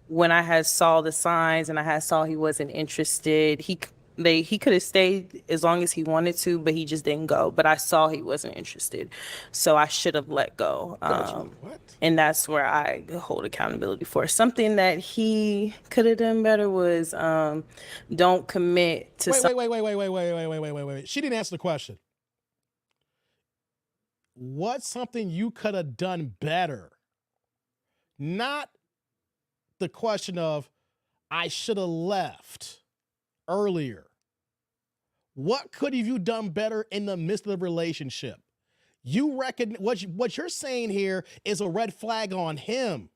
when I had saw the signs and I had saw he wasn't interested, he could have stayed as long as he wanted to, but he just didn't go. But I saw he wasn't interested, so I should have let go. And that's where I hold accountability for. Something that he could have done better was don't commit to. Wait. She didn't answer the question. What's something you could have done better? Not the question of, I should have left earlier. What could have you done better in the midst of the relationship? You reckon what you're saying here is a red flag on him.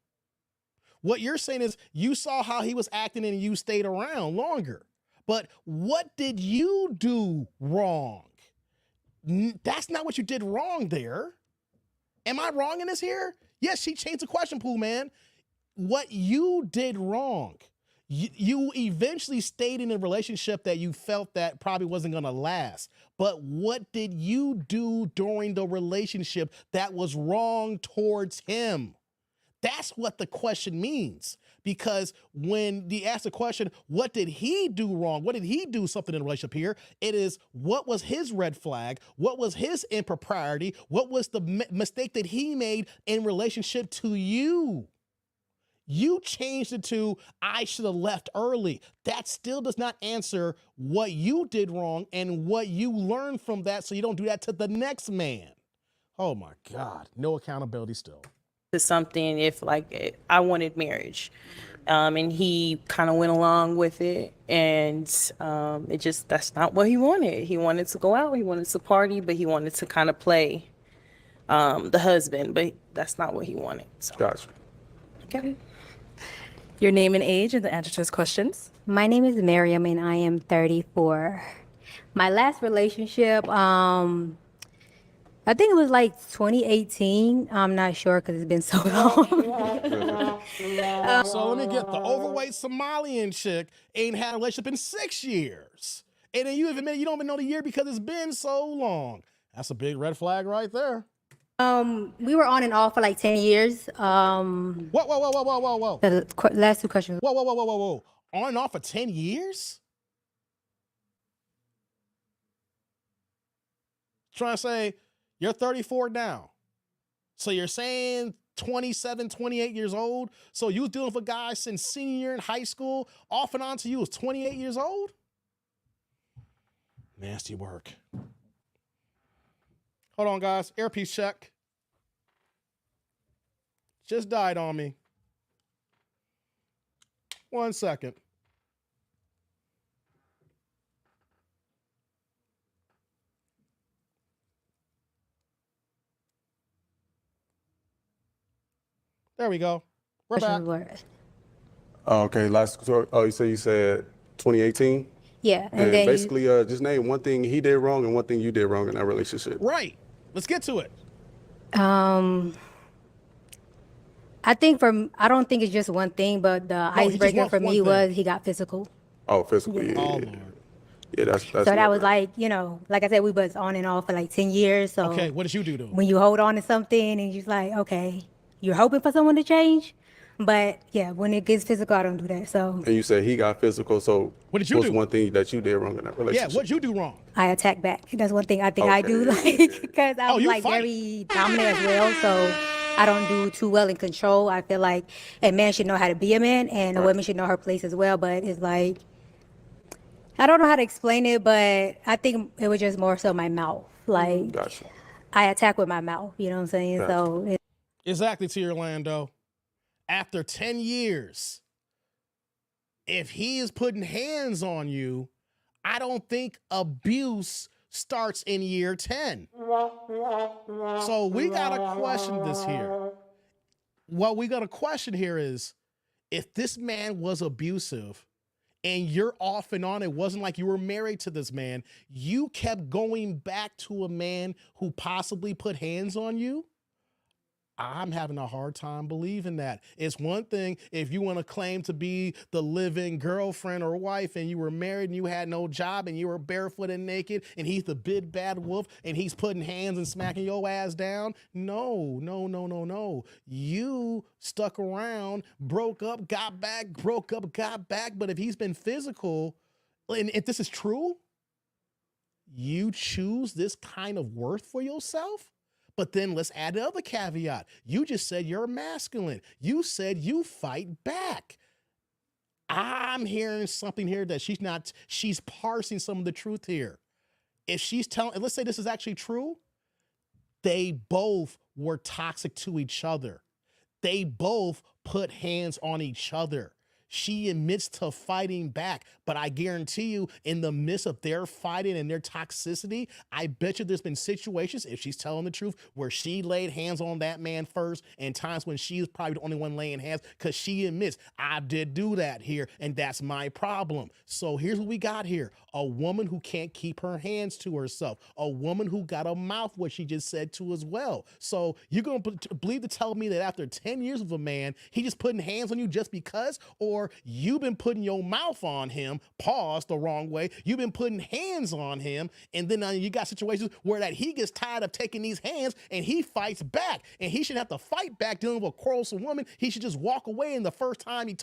What you're saying is you saw how he was acting and you stayed around longer. But what did you do wrong? That's not what you did wrong there. Am I wrong in this here? Yes, she changed the question pool, man. What you did wrong. You eventually stayed in a relationship that you felt that probably wasn't going to last. But what did you do during the relationship that was wrong towards him? That's what the question means. Because when you ask the question, what did he do wrong? What did he do something in the relationship here? It is, what was his red flag? What was his impropriety? What was the mistake that he made in relationship to you? You changed it to, I should have left early. That still does not answer what you did wrong and what you learned from that, so you don't do that to the next man. Oh my God, no accountability still. To something if I wanted marriage, and he kind of went along with it, and that's not what he wanted. He wanted to go out, he wanted to party, but he wanted to kind of play the husband, but that's not what he wanted. So. Gotcha. Okay. Your name and age and the answer to his questions. My name is Miriam, and I am 34. My last relationship, I think it was like 2018. I'm not sure because it's been so long. So let me get the overweight Somalian chick ain't had a relationship in 6 years. And then you even admit you don't even know the year because it's been so long. That's a big red flag right there. We were on and off for like 10 years. Whoa. The last two questions. Whoa. On and off for 10 years? Trying to say, you're 34 now. So you're saying 27, 28 years old? So you was dealing with a guy since senior year in high school, off and on to you was 28 years old? Nasty work. Hold on, guys. Earpiece check. Just died on me. 1 second. There we go. We're back. Okay, you said 2018? Yeah. And then basically, just name one thing he did wrong and one thing you did wrong in that relationship. Right. Let's get to it. I don't think it's just one thing, but the icebreaker for me was he got physical. Oh, physical, yeah. Oh, Lord. Yeah, that's So that was like, like I said, we was on and off for like 10 years. So okay, what did you do to him? When you hold on to something and you're like, okay, you're hoping for someone to change. But yeah, when it gets physical, I don't do that. So. And you said he got physical. So what did you do? What's one thing that you did wrong in that relationship? Yeah, what'd you do wrong? I attack back. That's one thing I think I do, because I was like very dominant as well. So I don't do too well in control. I feel like a man should know how to be a man, and a woman should know her place as well. But it's like I don't know how to explain it, but I think it was just more so my mouth. Like Gotcha. I attack with my mouth. You know what I'm saying? Gotcha. So Exactly, to Orlando. After 10 years, if he is putting hands on you, I don't think abuse starts in year 10. So we got to question this here. What we got to question here is, if this man was abusive and you're off and on, it wasn't like you were married to this man, you kept going back to a man who possibly put hands on you, I'm having a hard time believing that. It's one thing if you want to claim to be the living girlfriend or wife and you were married and you had no job and you were barefoot and naked and he's the big bad wolf and he's putting hands and smacking your ass down. No. You stuck around, broke up, got back, broke up, got back. But if he's been physical, and if this is true, you choose this kind of worth for yourself? But then let's add the other caveat. You just said you're masculine. You said you fight back. I'm hearing something here that she's parsing some of the truth here. If she's telling, let's say this is actually true, they both were toxic to each other. They both put hands on each other. She admits to fighting back, but I guarantee you, in the midst of their fighting and their toxicity, I bet you there's been situations, if she's telling the truth, where she laid hands on that man first, and times when she was probably the only one laying hands, because she admits, I did do that here, and that's my problem. So here's what we got here. A woman who can't keep her hands to herself. A woman who got a mouth, what she just said to as well. So you're going to believe to tell me that after 10 years of a man, he just putting hands on you just because? Or you've been putting your mouth on him, pause the wrong way, you've been putting hands on him, and then you got situations where that he gets tired of taking these hands and he fights back, and he shouldn't have to fight back dealing with a quarrelsome woman. He should just walk away, and the first time you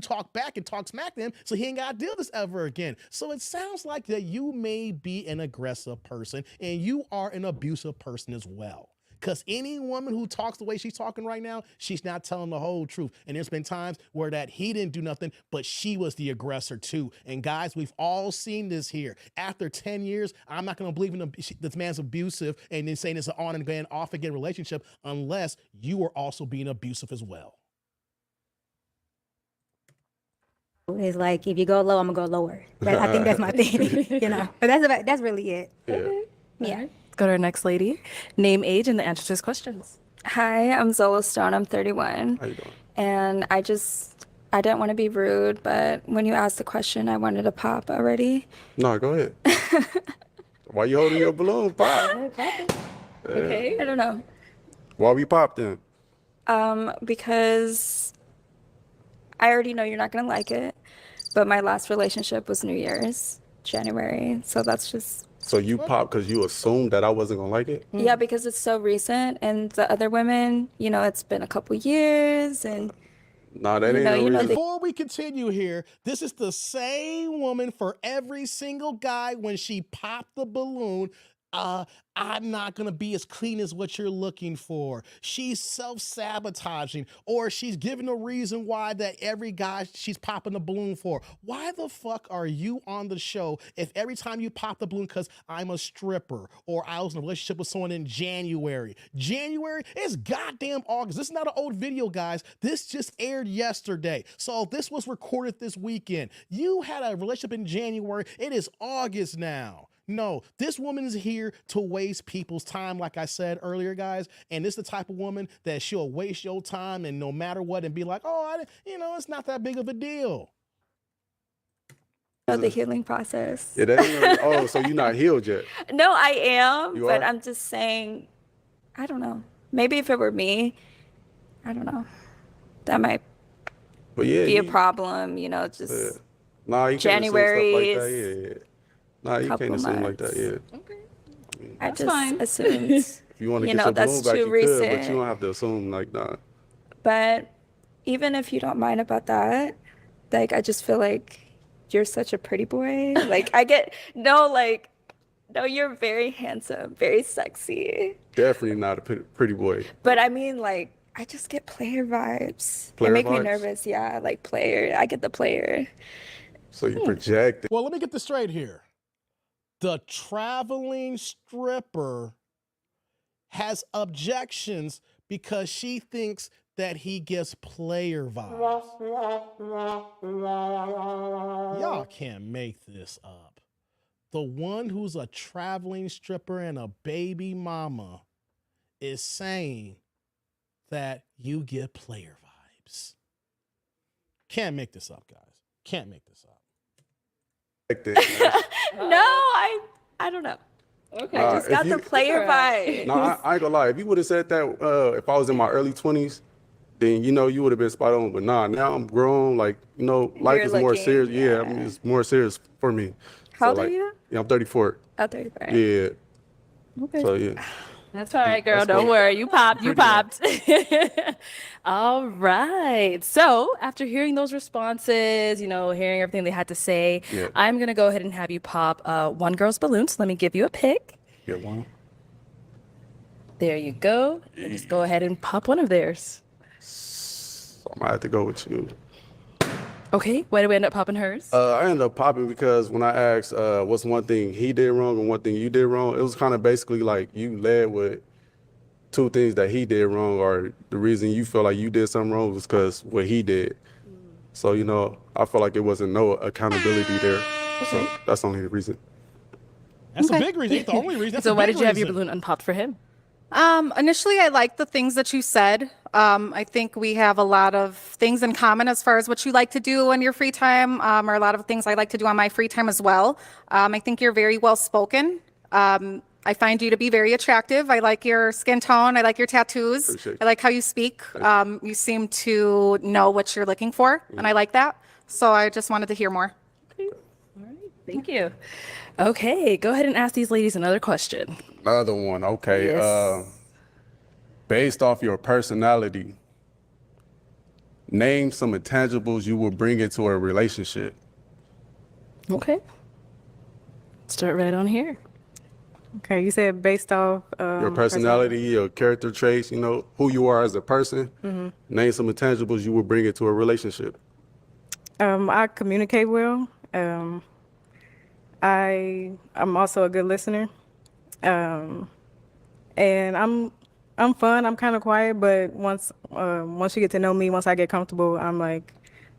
talk back and talk smack to him, so he ain't got to deal with this ever again. So it sounds like that you may be an aggressive person and you are an abusive person as well. Because any woman who talks the way she's talking right now, she's not telling the whole truth. And there's been times where that he didn't do nothing, but she was the aggressor too. And guys, we've all seen this here. After 10 years, I'm not going to believe in this man's abusive and then saying it's an on and again, off again relationship unless you are also being abusive as well. it's like if you go low, I'm gonna go lower. I think that's my thing, you know. But that's really it. Yeah. Let's go to our next lady. Name, age, and the answer to his questions. Hi, I'm Zola Stone. I'm 31. How you doing? And I didn't want to be rude, but when you asked the question, I wanted to pop already. No, go ahead. Why you holding your balloon? Pop. Okay. I don't know. Why we pop then? Because I already know you're not going to like it, but my last relationship was New Year's, January. So that's just. So you pop because you assumed that I wasn't gonna like it? Yeah, because it's so recent, and the other women, it's been a couple years, and No, that ain't no reason. Before we continue here, this is the same woman for every single guy when she popped the balloon. I'm not going to be as clean as what you're looking for. She's self-sabotaging, or she's giving a reason why that every guy she's popping the balloon for. Why the fuck are you on the show if every time you pop the balloon because I'm a stripper or I was in a relationship with someone in January? January? It's goddamn August. This is not an old video, guys. This just aired yesterday. So this was recorded this weekend. You had a relationship in January. It is August now. No, this woman is here to waste people's time, like I said earlier, guys. And this is the type of woman that she'll waste your time and no matter what and be like, oh, it's not that big of a deal. The healing process. It ain't. Oh, so you're not healed yet? No, I am, You but are? I'm just saying, I don't know. Maybe if it were me, I don't know. That might be a problem, just Nah, you January can't assume stuff like that. Yeah. Nah, you can't assume like that. Yeah. Okay. I just assumed. If you want to get your that's balloon back, too you recent. could, but you don't have to assume like that. But even if you don't mind about that, I just feel like you're such a pretty boy. No, you're very handsome, very sexy. Definitely not a pretty boy. But I mean, I just get player vibes. Player They make me vibes? nervous. Yeah, player. I get the player. So you project it. Well, let me get this straight here. The traveling stripper has objections because she thinks that he gives player vibes. Y'all can't make this up. The one who's a traveling stripper and a baby mama is saying that you get player vibes. Can't make this up, guys. Can't make this up. No, I don't know. Okay. I just got the player vibe. No, I ain't gonna lie. If you would have said that if I was in my early 20s, then you would have been spot on. But now I'm grown. Like life is more serious. Yeah, I mean, it's more serious for me. How old are you? Yeah, I'm 34. Oh, 34. Yeah. Okay. So yeah. That's all right, girl. Don't worry. You popped. You popped. All right. So after hearing those responses, hearing everything they had to say, I'm going to go ahead and have you pop one girl's balloon. So let me give you a pick. Get one. There you go. And just go ahead and pop one of theirs. So I'm going to have to go with you. Okay. Why did we end up popping hers? I ended up popping because when I asked what's one thing he did wrong and one thing you did wrong, it was kind of basically like you led with two things that he did wrong, or the reason you feel like you did something wrong was because what he did. So, I felt like it wasn't no accountability there. So that's only the reason. That's a big reason. It's the only reason. So why did you have your balloon unpopped for him? Initially, I liked the things that you said. I think we have a lot of things in common as far as what you like to do in your free time, or a lot of things I like to do on my free time as well. I think you're very well spoken. I find you to be very attractive. I like your skin tone. I like your tattoos. I like how you speak. You seem to know what you're looking for, and I like that. So I just wanted to hear more. Okay. All right. Thank you. Okay. Go ahead and ask these ladies another question. Another one. Okay. Yes. Based off your personality, name some intangibles you will bring into a relationship. Okay. Start right on here. Okay, you said based off Your personality, your character traits, who you are as a person. Name some intangibles you will bring into a relationship. I communicate well. I'm also a good listener. And I'm fun. I'm kind of quiet, but once you get to know me, once I get comfortable, I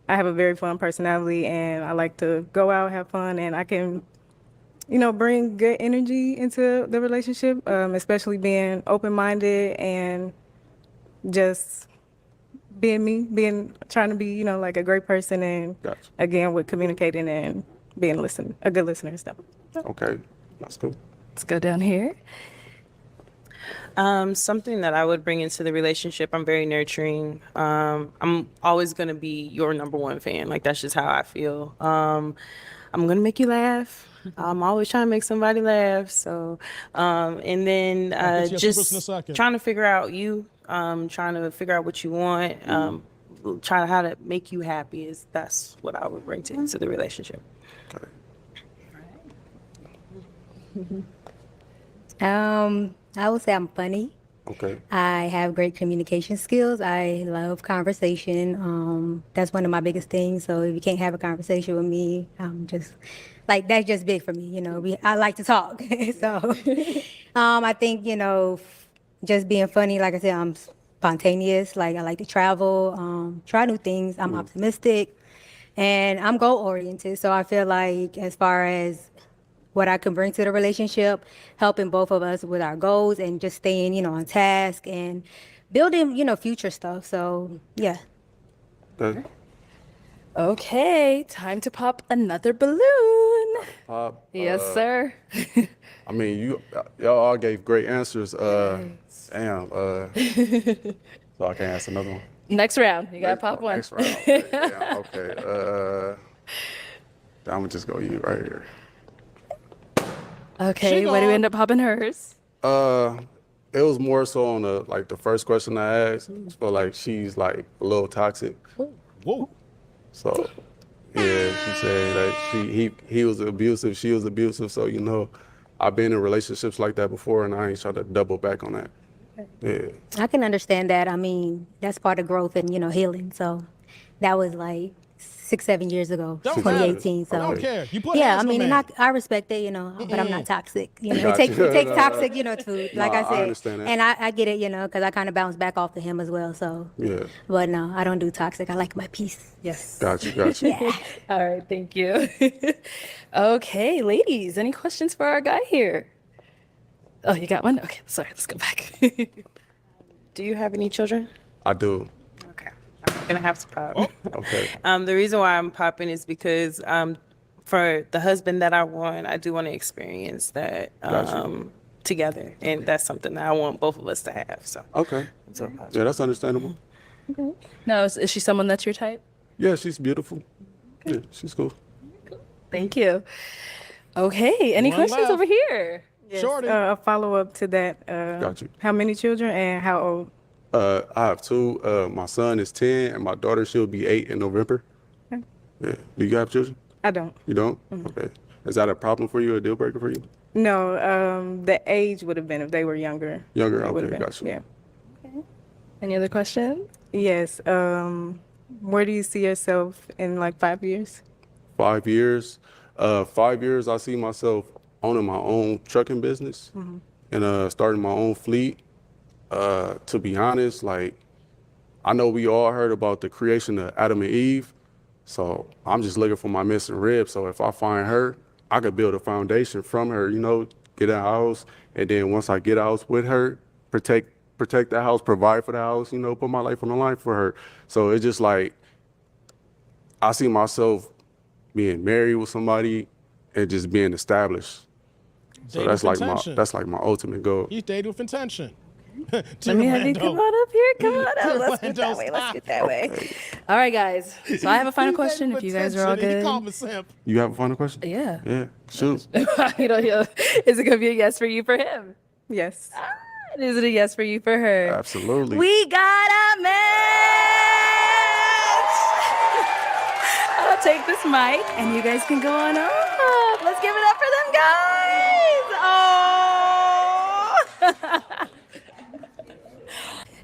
have a very fun personality, and I like to go out, have fun, and I can, bring good energy into the relationship, especially being open-minded and just being me, trying to be, like a great person, and again, with communicating and being a good listener and stuff. Okay, that's cool. Let's go down here. Something that I would bring into the relationship, I'm very nurturing. I'm always going to be your number one fan. Like, that's just how I feel. I'm going to make you laugh. I'm always trying to make somebody laugh. So, and then just trying to figure out you, trying to figure out what you want, trying how to make you happy that's what I would bring into the relationship. Okay. I would say I'm funny. Okay. I have great communication skills. I love conversation. That's one of my biggest things. So if you can't have a conversation with me, I'm just that's just big for me. I like to talk. So I think, just being funny, like I said, I'm spontaneous. Like I like to travel, try new things. I'm optimistic, and I'm goal oriented. So I feel like as far as what I can bring to the relationship, helping both of us with our goals and just staying, on task and building, future stuff. So, yeah. Okay, time to pop another balloon. Pop. Yes, sir. I mean, y'all all gave great answers. Damn. So I can't ask another one. Next round, you gotta pop one. Next round. Okay. Damn, okay. I'm gonna just go you right here. Okay, why do we end up popping hers? It was more so on the first question I asked. So she's a little toxic. Whoa. So yeah, she said that he was abusive, she was abusive. So I've been in relationships like that before, and I ain't trying to double back on that. Yeah. I can understand that. I mean, that's part of growth and, healing. So that was 6-7 years ago, Don't 2018. matter. So Don't care. You put yeah, hands I on the mean, and man. I respect it, but I'm not toxic. It Gotcha. takes No, toxic, to, like I I said, understand that. and I get it, because I kind of bounce back off to him as well. So, Yeah. but no, I don't do toxic. I like my peace. Yes. Gotcha. Yeah. All right, thank you. Okay, ladies, any questions for our guy here? Oh, you got one? Okay, sorry, let's go back. Do you have any children? I do. Okay. I'm gonna have to pop. Okay. The reason why I'm popping is because for the husband that I want, I do want to experience that Gotcha. together, and that's something that I want both of us to have. So Okay. Yeah, that's understandable. No, is she someone that's your type? Yeah, she's beautiful. Yeah, she's cool. Thank you. Okay, any One questions left. over here? Yes, Shorty. a follow up to that. Got you. How many children and how old? I have two. My son is 10 and my daughter, she'll be 8 in November. Okay. Yeah. Do you have children? I don't. You don't? Okay. Is that a problem for you, a deal breaker for you? No, the age would have been if they were younger. Younger, It would've okay, been, got you. Yeah. Any other questions? Yes. Where do you see yourself in like 5 years? 5 years. 5 years, I see myself owning my own trucking business and starting my own fleet. To be honest, like, I know we all heard about the creation of Adam and Eve. So I'm just looking for my missing rib. So if I find her, I could build a foundation from her, get a house. And then once I get a house with her, protect the house, provide for the house, put my life on the line for her. So it's just like, I see myself being married with somebody and just being established. So Dating that's with like intention. my ultimate goal. He's dating with intention. Let me have you come on up here. Come on up. Let's get that Orlando, way. Let's stop. get that way. All right, guys. So I have a final question. If you guys are all He good. called me simp. You have a final question? Yeah. Yeah, shoot. Is it gonna be a yes for you for him? Yes. And is it a yes for you for her? Absolutely. We got a match. I'll take this mic, and you guys can go on up. Let's give it up for them guys. Oh.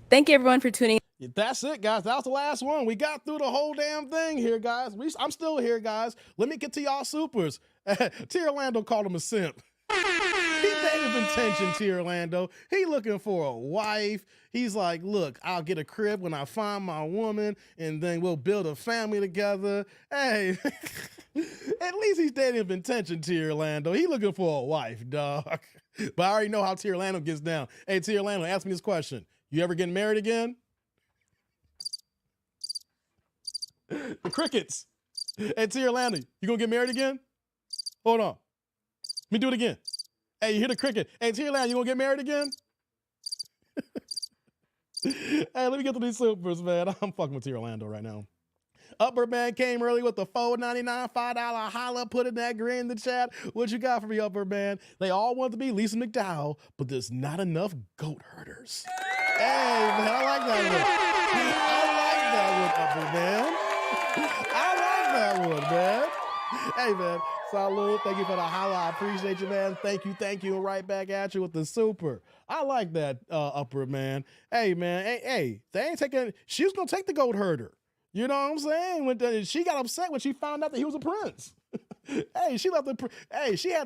Thank you, everyone, for tuning in. That's it, guys. That was the last one. We got through the whole damn thing here, guys. I'm still here, guys. Let me get to y'all supers. T. Orlando called him a simp. He dated with intention, T. Orlando. He looking for a wife. He's like, look, I'll get a crib when I find my woman, and then we'll build a family together. Hey, at least he's dating with intention, T. Orlando. He looking for a wife, dog. But I already know how T. Orlando gets down. Hey, T. Orlando, ask me this question. You ever getting married again? The crickets. Hey, T. Orlando, you gonna get married again? Hold on. Let me do it again. Hey, you hear the cricket. Hey, T. Orlando, you gonna get married again? Hey, let me get to these supers, man. I'm fucking with T. Orlando right now. Upper Man came early with the $4.99, $5 holla, put in that grin in the chat. What you got for me, Upper Man? They all want to be Lisa McDowell, but there's not enough goat herders. Hey, man, I like that one. I like that one, Upper Man. I like that one, man. Hey, man, salute. Thank you for the holla. I appreciate you, man. Thank you. Right back at you with the super. I like that, Upper Man. Hey, man, hey, they ain't taking, she was going to take the goat herder. You know what I'm saying? She got upset when she found out that he was a prince. Hey, she had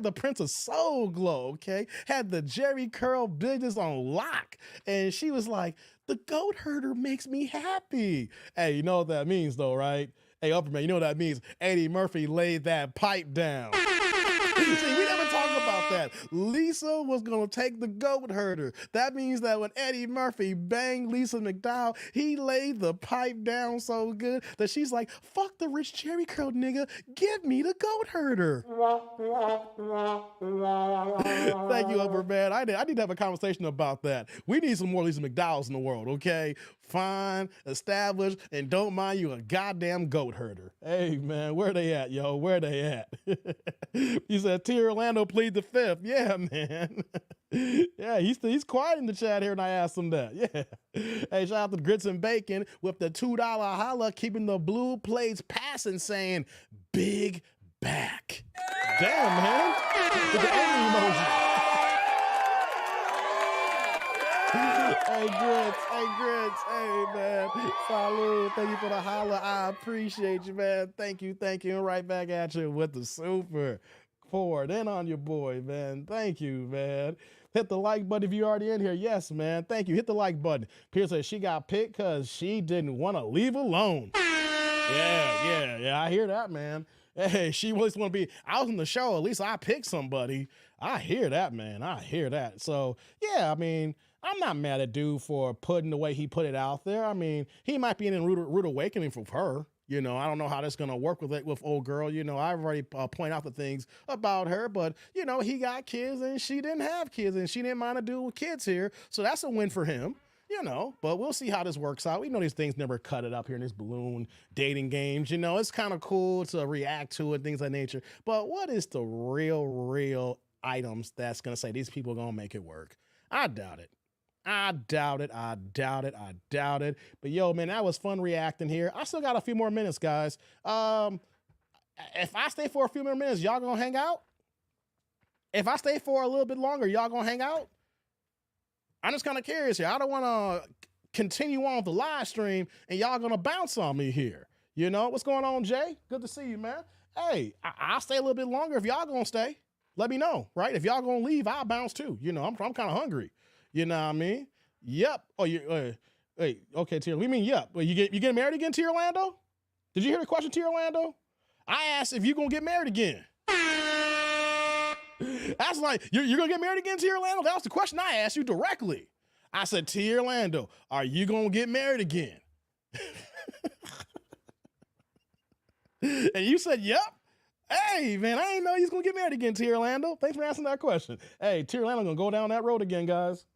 the Prince of Soul Glow, okay? Had the Jerry Curl business on lock. And she was like, the goat herder makes me happy. Hey, you know what that means though, right? Hey, Upper Man, you know what that means? Eddie Murphy laid that pipe down. See, we never talk about that. Lisa was going to take the goat herder. That means that when Eddie Murphy banged Lisa McDowell, he laid the pipe down so good that she's like, fuck the rich Jerry Curl nigga, give me the goat herder. Thank you, Upper Man. I need to have a conversation about that. We need some more Lisa McDowells in the world, okay? Fine, established, and don't mind you a goddamn goat herder. Hey, man, where they at, yo? Where they at? He said, T. Orlando plead the fifth. Yeah, man. Yeah, he's quiet in the chat here, and I asked him that. Yeah. Hey, shout out to Grits and Bacon with the $2 holla, keeping the blue plates passing, saying, big back. Damn, man. With the angry emoji. Hey, Grits. Hey, Grits. Hey, man. Salud. Thank you for the holla. I appreciate you, man. Thank you. And right back at you with the super. Forward in on your boy, man. Thank you, man. Hit the like button if you already in here. Yes, man. Thank you. Hit the like button. Pierce says she got picked because she didn't want to leave alone. Yeah. I hear that, man. Hey, she always want to be out in the show. At least I picked somebody. I hear that, man. I hear that. So, yeah, I mean, I'm not mad at dude for putting the way he put it out there. I mean, he might be in a rude awakening for her. You know, I don't know how that's going to work with old girl. You know, I've already point out the things about her, but, you know, he got kids and she didn't have kids and she didn't mind to do with kids here. So that's a win for him. You know, but we'll see how this works out. We know these things never cut it up here in this balloon dating games. You know, it's kind of cool to react to it, things of that nature. But what is the real items that's going to say these people are going to make it work? I doubt it. I doubt it. But yo, man, that was fun reacting here. I still got a few more minutes, guys. If I stay for a few more minutes, y'all going to hang out? If I stay for a little bit longer, y'all going to hang out? I'm just kind of curious here. I don't want to continue on with the live stream and y'all going to bounce on me here. You know, what's going on, Jay? Good to see you, man. Hey, I'll stay a little bit longer if y'all going to stay. Let me know, right? If y'all going to leave, I'll bounce too. You know, I'm kind of hungry. You know what I mean? Yep. Oh, wait, okay, Tier. We mean yep. Well, you getting married again, Tier Orlando? Did you hear the question, Tier Orlando? I asked if you going to get married again. That's like, you're going to get married again, Tier Orlando? That was the question I asked you directly. I said, Tier Orlando, are you going to get married again? And you said, yep. Hey, man, I didn't know you was going to get married again, Tier Orlando. Thanks for asking that question. Hey, Tier Orlando going to go down that road again, guys.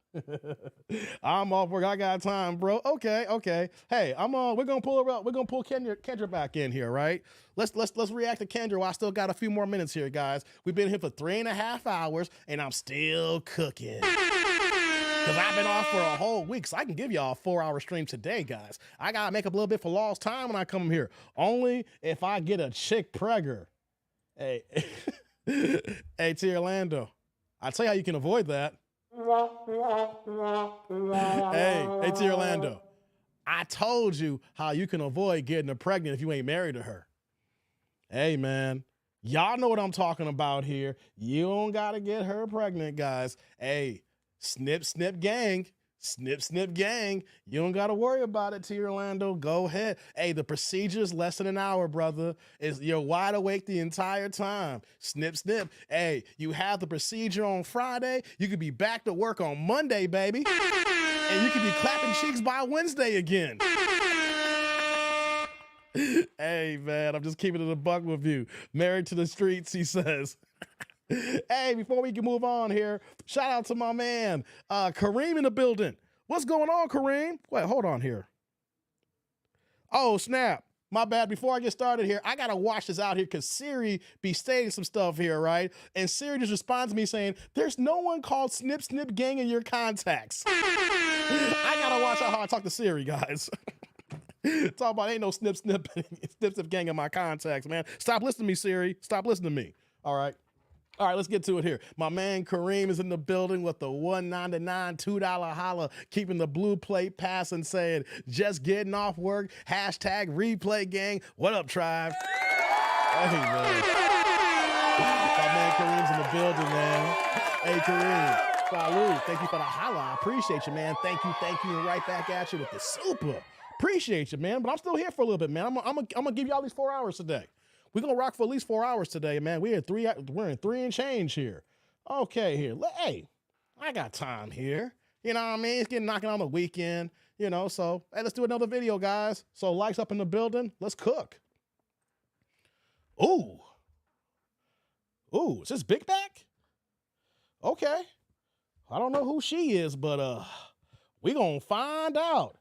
I'm off work. I got time, bro. Okay. Hey, we're gonna pull her up. We're gonna pull Kendra back in here, right? Let's react to Kendra while I still got a few more minutes here, guys. We've been here for 3.5 hours and I'm still cooking. Because I've been off for a whole week, so I can give y'all a 4-hour stream today, guys. I gotta make up a little bit for lost time when I come here. Only if I get a chick pregger. Hey, hey, Tier Orlando. I'll tell you how you can avoid that. Hey, Tier Orlando. I told you how you can avoid getting her pregnant if you ain't married to her. Hey, man. Y'all know what I'm talking about here. You don't got to get her pregnant, guys. Hey, snip, snip, gang. Snip, snip, gang. You don't got to worry about it, Tier Orlando. Go ahead. Hey, the procedure is less than an hour, brother. You're wide awake the entire time. Snip, snip. Hey, you have the procedure on Friday. You could be back to work on Monday, baby. And you could be clapping cheeks by Wednesday again. Hey, man, I'm just keeping it a buck with you. Married to the streets, he says. Hey, before we can move on here, shout out to my man, Kareem in the building. What's going on, Kareem? Wait, hold on here. Oh, snap. My bad. Before I get started here, I got to watch this out here because Siri be stating some stuff here, right? And Siri just responds to me saying, there's no one called Snip Snip Gang in your contacts. I got to watch out how I talk to Siri, guys. Talk about ain't no snip gang in my contacts, man. Stop listening to me, Siri. Stop listening to me. All right, let's get to it here. My man Kareem is in the building with the $1.99 $2 holla, keeping the blue plate passing, saying, just getting off work, hashtag replay gang. What up, tribe? Hey, man. My man Kareem's in the building, man. Hey, Kareem. Salud. Thank you for the holla. I appreciate you, man. Thank you. And right back at you with the super. Appreciate you, man. But I'm still here for a little bit, man. I'm gonna give y'all these 4 hours today. We're gonna rock for at least 4 hours today, man. We're in 3 and change here. Okay, here. Hey, I got time here. You know what I mean? It's getting knocking on the weekend, you know. So hey, let's do another video, guys. So lights up in the building. Let's cook. Ooh, is this Big Back? Okay. I don't know who she is, but we gonna find out.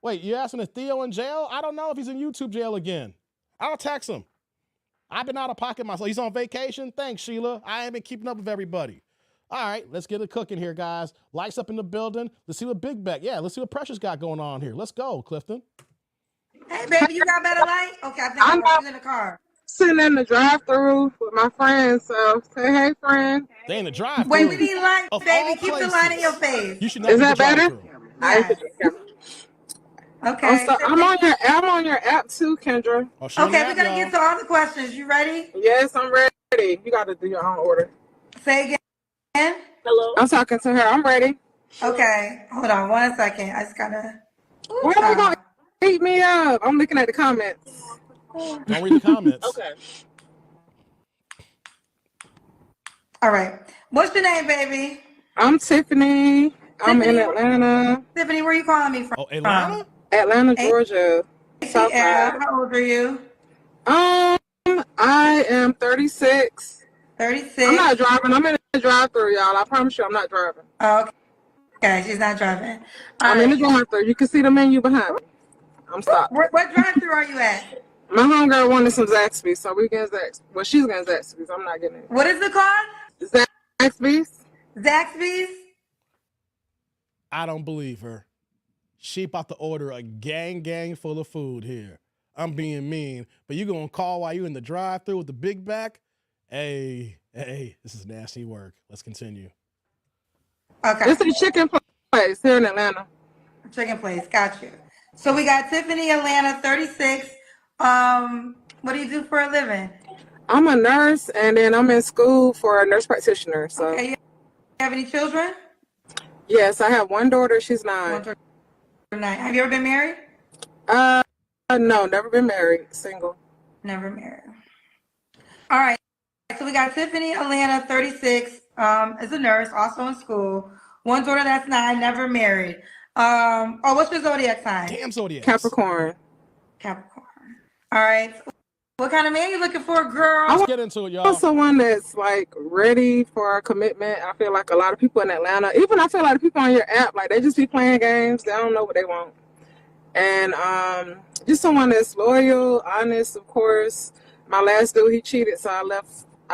Wait, you asking if Theo in jail? I don't know if he's in YouTube jail again. I'll text him. I've been out of pocket myself. He's on vacation. Thanks, Sheila. I ain't been keeping up with everybody. All right, let's get it cooking here, guys. Lights up in the building. Let's see what Big Back. Yeah, let's see what Precious got going on here. Let's go, Clifton. Hey, baby, you got better light? Okay, I think I'm in the car. sitting in the drive-through with my friends. So say hey, friend. They in the drive-through. Wait, we need line, Of baby. all Keep the line in your places. face. You should not Is be the that better? drive-through. Yes. Okay. I'm on your app too, Kendra. Oh, she on the Okay, we're app, gonna y'all. get to all the questions. You ready? Yes, I'm ready. You got to do your own order. Say again. Hello. I'm talking to her. I'm ready. Okay, hold on 1 second. I just gotta. Why are they gonna eat me up? I'm looking at the comments. Don't read the comments. Okay. All right. What's your name, baby? I'm Tiffany. I'm in Atlanta. Tiffany, where you calling me from? Oh, Atlanta? Atlanta, Georgia. South Yeah. side. How old are you? I am 36. 36. I'm not driving. I'm in the drive-through, y'all. I promise you, I'm not driving. Oh, okay, she's not driving. I'm in the drive-through. You can see the menu behind me. I'm stopped. What drive-through are you at? My homegirl wanted some Zaxby's, so we getting Zaxby's. Well, she's getting Zaxby's. I'm not getting it. What is it called? Zaxby's. Zaxby's? I don't believe her. She about to order a gang full of food here. I'm being mean, but you gonna call while you in the drive-thru with the big back? Hey, this is nasty work. Let's continue. Okay. It's a chicken place here in Atlanta. Chicken place, got you. So we got Tiffany, Atlanta, 36. What do you do for a living? I'm a nurse, and then I'm in school for a nurse practitioner. So, Okay, you have any children? yes, I have one daughter. She's 9. Have you ever been married? No, never been married. Single. Never married. All right. So we got Tiffany, Atlanta, 36, is a nurse, also in school. One daughter that's 9, never married. What's your zodiac sign? Damn zodiac. Capricorn. Capricorn. All right. What kind of man you looking for, girl? Let's get into it, y'all. I'm someone that's like ready for a commitment. I feel like a lot of people in Atlanta, even I feel like the people on your app, like they just be playing games. They don't know what they want. And just someone that's loyal, honest, of course. My last dude, he cheated, so I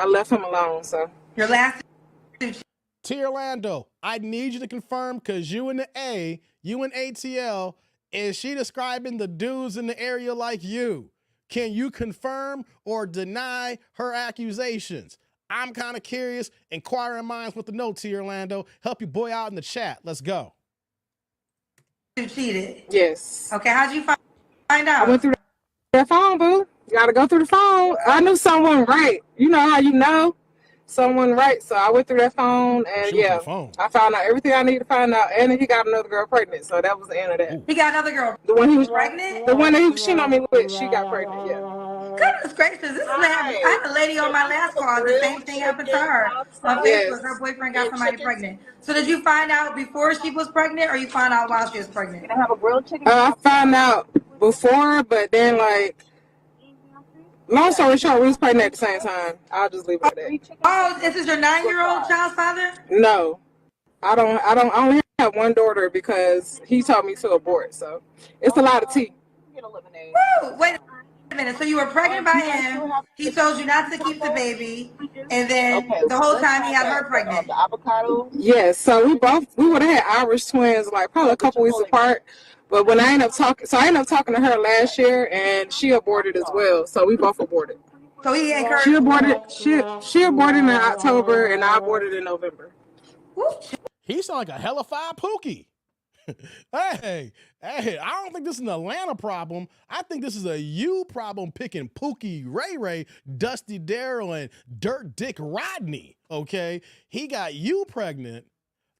left him alone. So your last T. Orlando, I need you to confirm because you and ATL, is she describing the dudes in the area like you? Can you confirm or deny her accusations? I'm kind of curious. Inquiring minds with the note, T. Orlando. Help your boy out in the chat. Let's go. You cheated. yes. Okay, how'd you find out? I went through that phone, boo. You gotta go through the phone. I knew someone right. You know how you know someone right. So I went through that phone, and She went through the phone. I found out everything I needed to find out. And then he got another girl pregnant. So that was the end of that. He got another girl. The one he was pregnant? The one that he was cheating on me with, she got pregnant. Yeah. Goodness gracious, this is what happened. I had a lady on my last call. The same thing happened to her. On Yes. Facebook, her boyfriend got somebody pregnant. So did you find out before she was pregnant, or you found out while she was pregnant? I found out before, but then like, long story short, we was pregnant at the same time. I'll just leave it at that. Oh, this is your 9-year-old child's father? No, I only have one daughter because he told me to abort. So it's a lot of tea. Woo! Wait a minute. So you were pregnant by him. He told you not to keep the baby, and then the whole time he had her pregnant. Yes, so we would have had Irish twins like probably a couple weeks apart. But when I ended up talking to her last year, and she aborted as well. So we both aborted. So he encouraged. She aborted. She aborted in October, and I aborted in November. He sound like a hellified Pookie. Hey, I don't think this is an Atlanta problem. I think this is a you problem picking Pookie Ray, Dusty Darrell, and Dirt Dick Rodney, okay? He got you pregnant,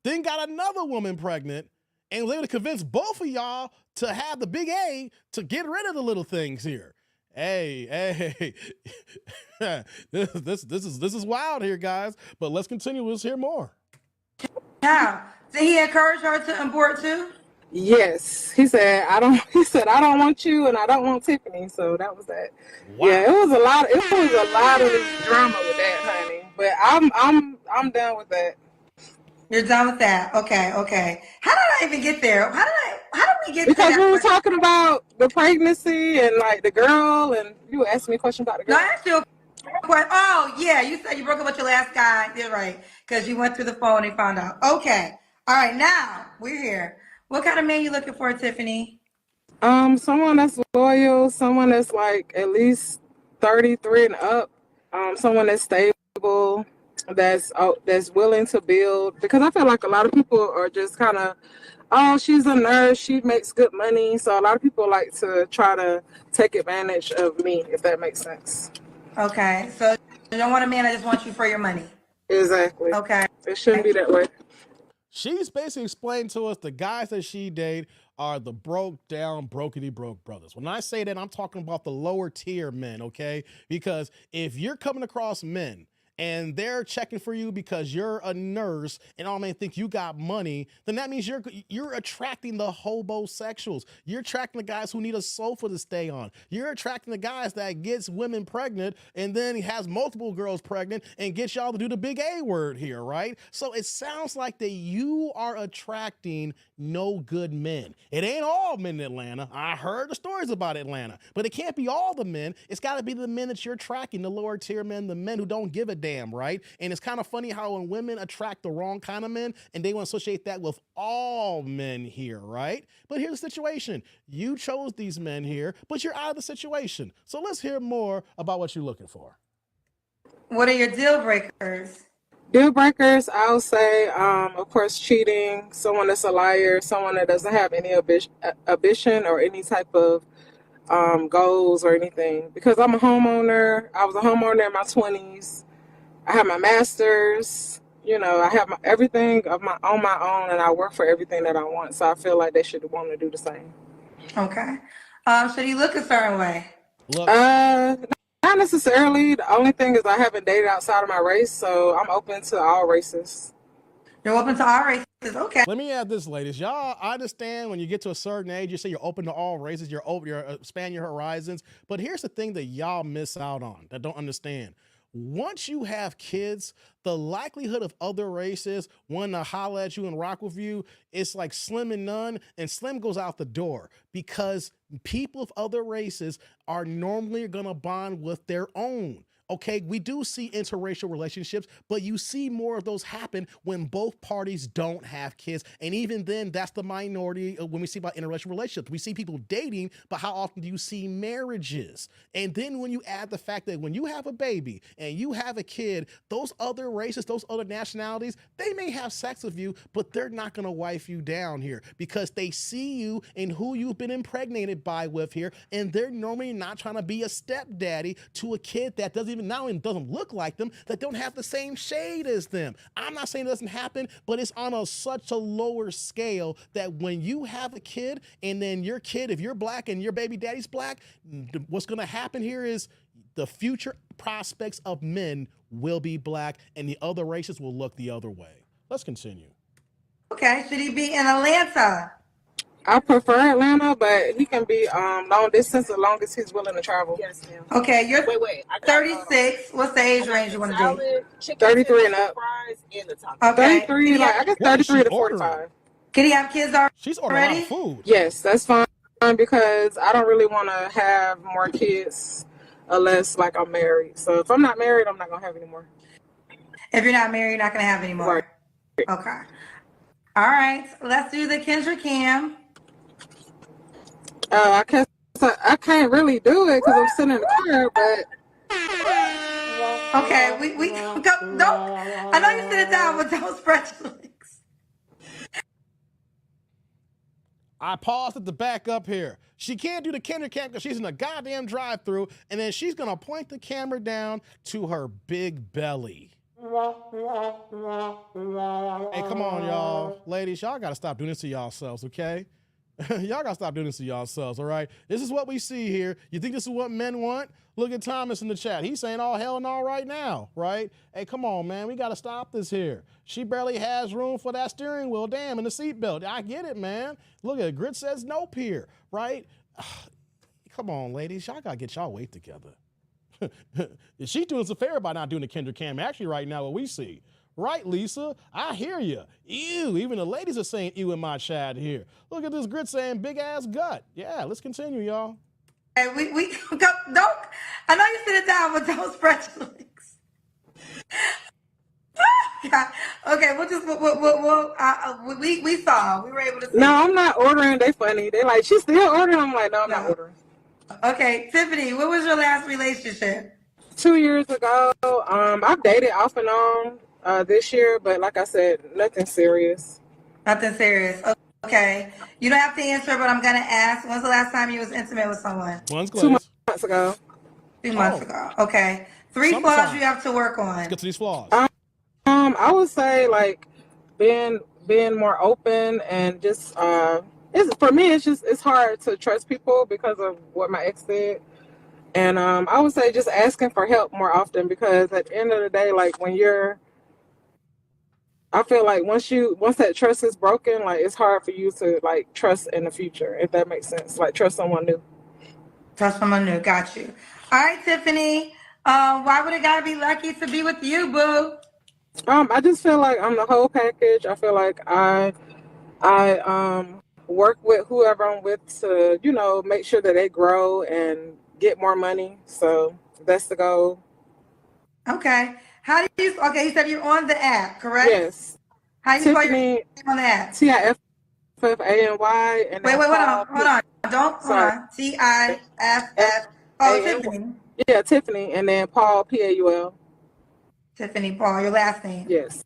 then got another woman pregnant, and was able to convince both of y'all to have the big A to get rid of the little things here. Hey, this is wild here, guys. But let's continue. Let's hear more. How? Did he encourage her to abort too? Yes, he said I don't want you, and I don't want Tiffany. So that was that. Wow. Yeah, it was a lot of drama with that, honey. But I'm done with that. You're done with that. Okay. How did I even get there? How did we get Because there? we were talking about the pregnancy and like the girl, and you were asking me a question about the girl. No, I asked you a question. Oh, yeah, you said you broke up with your last guy. You're right, because you went through the phone and found out. Okay. All right, now we're here. What kind of man you looking for, Tiffany? Someone that's loyal, someone that's like at least 33 and up. Someone that's stable, that's willing to build. Because I feel like a lot of people are just kind of, oh, she's a nurse, she makes good money. So a lot of people like to try to take advantage of me, if that makes sense. Okay, so you don't want a man that just wants you for your money. Exactly. Okay. It shouldn't be that way. She's basically explained to us the guys that she date are the broke down, brokety broke brothers. When I say that, I'm talking about the lower tier men, okay? Because if you're coming across men and they're checking for you because you're a nurse and all men think you got money, then that means you're attracting the hobosexuals. You're attracting the guys who need a sofa to stay on. You're attracting the guys that gets women pregnant and then he has multiple girls pregnant and gets y'all to do the big A word here, right? So it sounds like that you are attracting no good men. It ain't all men in Atlanta. I heard the stories about Atlanta, but it can't be all the men. It's got to be the men that you're tracking, the lower tier men, the men who don't give a damn, right? And it's kind of funny how when women attract the wrong kind of men and they want to associate that with all men here, right? But here's the situation. You chose these men here, but you're out of the situation. So let's hear more about what you're looking for. What are your deal breakers? Deal breakers, I'll say, of course, cheating, someone that's a liar, someone that doesn't have any ambition or any type of goals or anything. Because I'm a homeowner. I was a homeowner in my 20s. I have my master's. You know, I have everything on my own, and I work for everything that I want. So I feel like they should want to do the same. Okay. Should he look a certain way? Not necessarily. The only thing is I haven't dated outside of my race, so I'm open to all races. You're open to all races. Okay. Let me add this, ladies. Y'all, I understand when you get to a certain age, you say you're open to all races, you're expand your horizons. But here's the thing that y'all miss out on, that don't understand. Once you have kids, the likelihood of other races wanting to holler at you and rock with you, it's like slim and none, and slim goes out the door because people of other races are normally gonna bond with their own. Okay, we do see interracial relationships, but you see more of those happen when both parties don't have kids. And even then, that's the minority when we see about interracial relationships. We see people dating, but how often do you see marriages? And then when you add the fact that when you have a baby and you have a kid, those other races, those other nationalities, they may have sex with you, but they're not gonna wife you down here because they see you and who you've been impregnated by with here, and they're normally not trying to be a stepdaddy to a kid that doesn't look like them, that don't have the same shade as them. I'm not saying it doesn't happen, but it's on such a lower scale that when you have a kid and then your kid, if you're black and your baby daddy's black, what's gonna happen here is the future prospects of men will be black and the other races will look the other way. Let's continue. Okay, should he be in Atlanta? I prefer Atlanta, but he can be long distance as long as he's willing to travel. Yes, ma'am. Okay, you're 36. What's the age range you want to do? 33 and up. Okay. 33, like I guess 33 to 45. Can he have kids already? She's ordering a lot of food. Yes, that's fine because I don't really want to have more kids unless like I'm married. So if I'm not married, I'm not gonna have any more. If you're not married, you're not gonna have any more. Right. Okay. All right. Let's do the Kendra Cam. I can't really do it because I'm sitting in the car, but okay, we don't. I know you sit it down, but don't spread your legs. I paused it to back up here. She can't do the Kendra Cam because she's in a goddamn drive-through, and then she's gonna point the camera down to her big belly. Hey, come on, y'all. Ladies, y'all gotta stop doing this to yourselves, okay? Y'all gotta stop doing this to yourselves, all right? This is what we see here. You think this is what men want? Look at Thomas in the chat. He's saying all hell no right now, right? Hey, come on, man. We gotta stop this here. She barely has room for that steering wheel, damn, and the seatbelt. I get it, man. Look at it. Grit says nope here, right? Come on, ladies. Y'all gotta get y'all weight together. She's doing us a favor by not doing the Kendra Cam. Actually, right now, what we see. Right, Lisa? I hear you. Ew, even the ladies are saying ew in my chat here. Look at this Grit saying big ass gut. Yeah, let's continue, y'all. Hey, we don't. I know you sit it down, but don't spread your legs. Yeah. Okay, we saw. We were able to see. No, I'm not ordering. They funny. They like, she's still ordering. I'm like, no, I'm not ordering. Okay, Tiffany, what was your last relationship? 2 years ago. I've dated off and on this year, but like I said, nothing serious. Nothing serious. Okay. You don't have to answer, but I'm gonna ask. When's the last time you was intimate with someone? One's 2 glazed. months ago. 2 months ago. Okay. 3 flaws you have to work on. Let's get to these flaws. I would say like being more open and just it's for me it's hard to trust people because of what my ex did. And I would say just asking for help more often, because at the end of the day, like I feel like once that trust is broken, like it's hard for you to like trust in the future, if that makes sense. Like trust someone new. Trust someone new. Got you. All right, Tiffany. Why would it gotta be lucky to be with you, boo? I just feel like I'm the whole package. I feel like I work with whoever I'm with to, make sure that they grow and get more money. So that's the goal. Okay. How do you? Okay, you said you're on the app, correct? Yes. How do you spell your Tiffany, name on the app? TIFFANY. And Wait, hold on. Don't hold Sorry. on. TIFF. Oh, Tiffany. Yeah, Tiffany, and then Paul, PAUL. Tiffany Paul, your last name. Yes.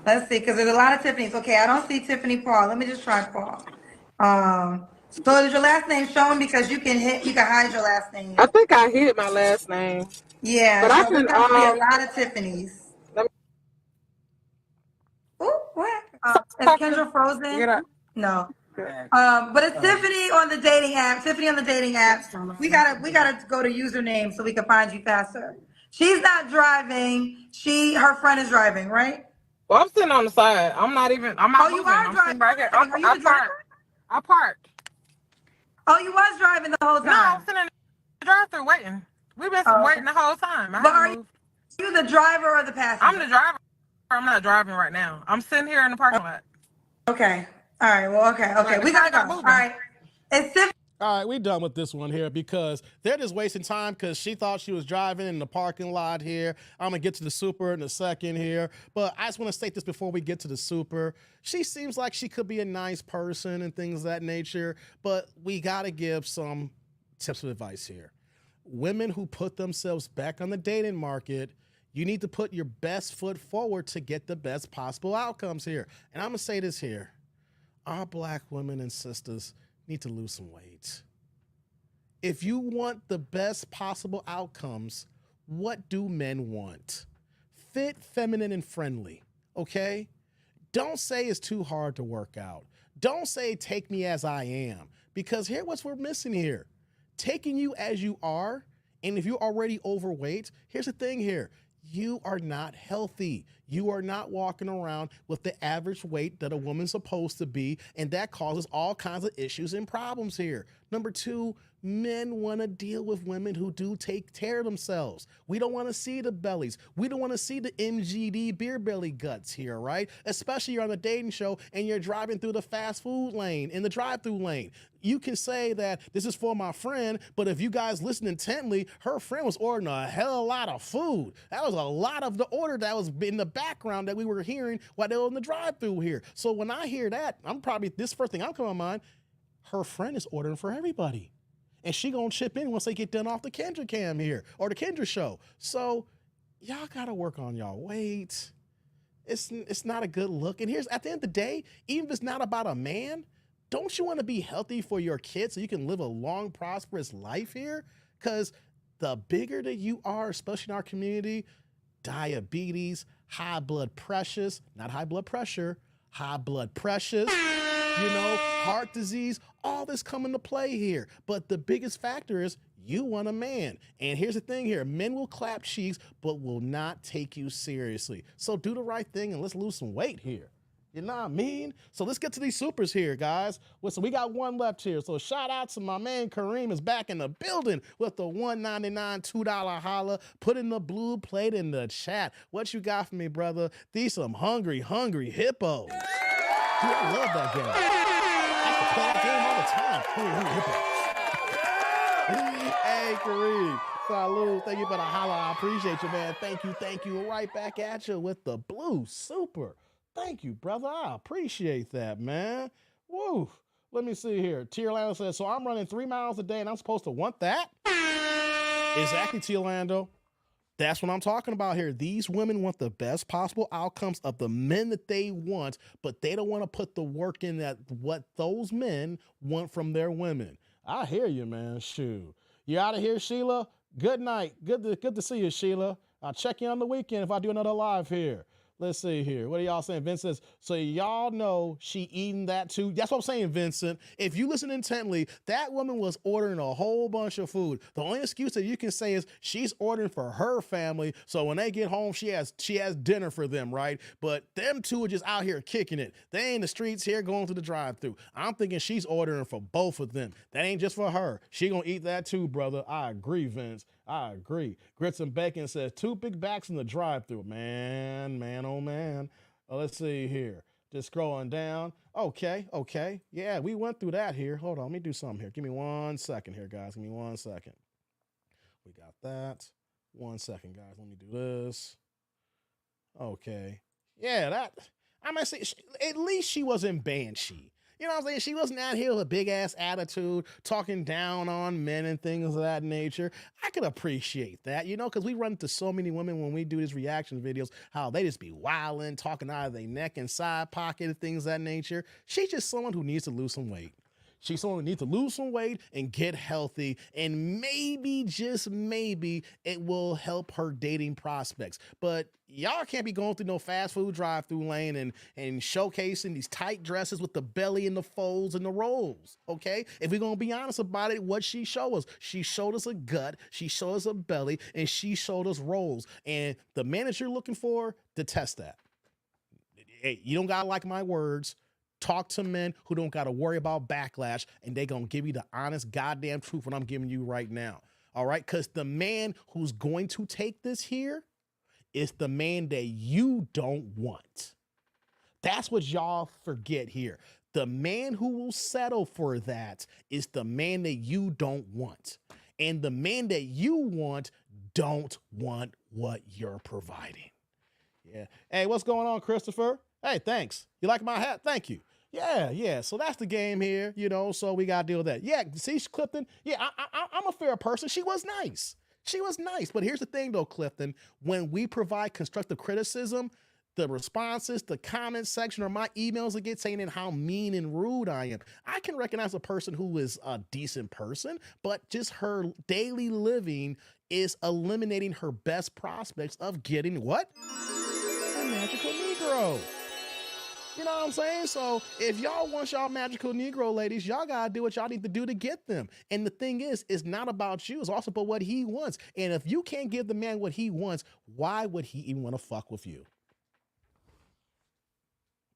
Let's see, because there's a lot of Tiffany's. Okay, I don't see Tiffany Paul. Let me just try Paul. So is your last name showing? Because you can hide your last name. I think I hid my last name. Yeah, but so I can. there's a lot of Tiffany's. Ooh, what? Is Kendra frozen? No. But it's Tiffany on the dating app. Tiffany on the dating app. We gotta go to username so we can find you faster. She's not driving. Her friend is driving, right? Well, I'm sitting on the side. I'm not moving. You are driving. Right here. Are you the driver? I parked. Oh, you was driving the whole time? No, I'm sitting in the drive-thru waiting. We've been waiting the whole time. But are you the driver or the passenger? I'm the driver. I'm not driving right now. I'm sitting here in the parking lot. Okay. All right. Well, okay. We gotta go. All right. It's Tiffany. All right, we done with this one here because they're just wasting time because she thought she was driving in the parking lot here. I'm going to get to the super in a second here. But I just want to state this before we get to the super. She seems like she could be a nice person and things of that nature, but we got to give some tips of advice here. Women who put themselves back on the dating market, you need to put your best foot forward to get the best possible outcomes here. And I'm going to say this here. Our black women and sisters need to lose some weight. If you want the best possible outcomes, what do men want? Fit, feminine, and friendly, okay? Don't say it's too hard to work out. Don't say take me as I am, because here's what we're missing here. Taking you as you are, and if you're already overweight, here's the thing here. You are not healthy. You are not walking around with the average weight that a woman's supposed to be, and that causes all kinds of issues and problems here. Number two, men want to deal with women who do take care of themselves. We don't want to see the bellies. We don't want to see the MGD beer belly guts here, right? Especially you're on a dating show and you're driving through the fast food lane, in the drive-through lane. You can say that this is for my friend, but if you guys listen intently, her friend was ordering a hell of a lot of food. That was a lot of the order that was in the background that we were hearing while they were in the drive-through here. So when I hear that, this first thing I'm coming to mind, her friend is ordering for everybody. And she gonna chip in once they get done off the Kendra cam here, or the Kendra show. So y'all gotta work on y'all weight. It's not a good look. And here's, at the end of the day, even if it's not about a man, don't you want to be healthy for your kids so you can live a long, prosperous life here? Because the bigger that you are, especially in our community, diabetes, high blood pressures, not high blood pressure, high blood pressures, heart disease, all this come into play here. But the biggest factor is you want a man. And here's the thing here. Men will clap cheeks, but will not take you seriously. So do the right thing and let's lose some weight here. You know what I mean? So let's get to these supers here, guys. So we got one left here. So shout out to my man Kareem is back in the building with the $1.99 $2 holla. Put in the blue plate in the chat. What you got for me, brother? These some hungry hippos. Dude, I love that game. I have to play that game all the time. Hungry hippos. Hey, Kareem. Salud. Thank you for the holla. I appreciate you, man. Thank you. Right back at you with the blue super. Thank you, brother. I appreciate that, man. Woo. Let me see here. Tierlando says, so I'm running 3 miles a day and I'm supposed to want that? Exactly, Tierlando. That's what I'm talking about here. These women want the best possible outcomes of the men that they want, but they don't want to put the work in that what those men want from their women. I hear you, man. Shoot. You out of here, Sheila? Good night. Good to see you, Sheila. I'll check you on the weekend if I do another live here. Let's see here. What are y'all saying? Vincent says, so y'all know she eating that too? That's what I'm saying, Vincent. If you listen intently, that woman was ordering a whole bunch of food. The only excuse that you can say is she's ordering for her family, so when they get home, she has dinner for them, right? But them two are just out here kicking it. They ain't in the streets here going through the drive-thru. I'm thinking she's ordering for both of them. That ain't just for her. She gonna eat that too, brother. I agree, Vince. I agree. Grits and Bacon says 2 big backs in the drive-thru. Man, oh man. Let's see here. Just scrolling down. Okay. Yeah, we went through that here. Hold on, let me do something here. Give me 1 second here, guys. Give me 1 second. We got that. 1 second, guys. Let me do this. Okay. Yeah, I'm gonna say, at least she wasn't banshee. You know what I'm saying? She wasn't out here with a big ass attitude, talking down on men and things of that nature. I could appreciate that, you know, because we run into so many women when we do these reaction videos, how they just be wilding, talking out of their neck and side pocket and things of that nature. She's just someone who needs to lose some weight. She's someone who needs to lose some weight and get healthy, and maybe, just maybe, it will help her dating prospects. But y'all can't be going through no fast food drive-through lane and showcasing these tight dresses with the belly and the folds and the rolls, okay? If we're going to be honest about it, what she showed us? She showed us a gut, she showed us a belly, and she showed us rolls. And the man that you're looking for, detest that. Hey, you don't got to like my words. Talk to men who don't got to worry about backlash, and they going to give you the honest goddamn truth what I'm giving you right now. All right? Because the man who's going to take this here is the man that you don't want. That's what y'all forget here. The man who will settle for that is the man that you don't want. And the man that you want don't want what you're providing. Yeah. Hey, what's going on, Christopher? Hey, thanks. You like my hat? Thank you. Yeah. So that's the game here, you know, so we got to deal with that. Yeah, see, Clifton, yeah, I'm a fair person. She was nice. But here's the thing, though, Clifton. When we provide constructive criticism, the responses, the comment section, or my emails that get saying how mean and rude I am, I can recognize a person who is a decent person, but just her daily living is eliminating her best prospects of getting what? A magical Negro. You know what I'm saying? So if y'all want y'all magical Negro ladies, y'all gotta do what y'all need to do to get them. And the thing is, it's not about you. It's also about what he wants. And if you can't give the man what he wants, why would he even want to fuck with you?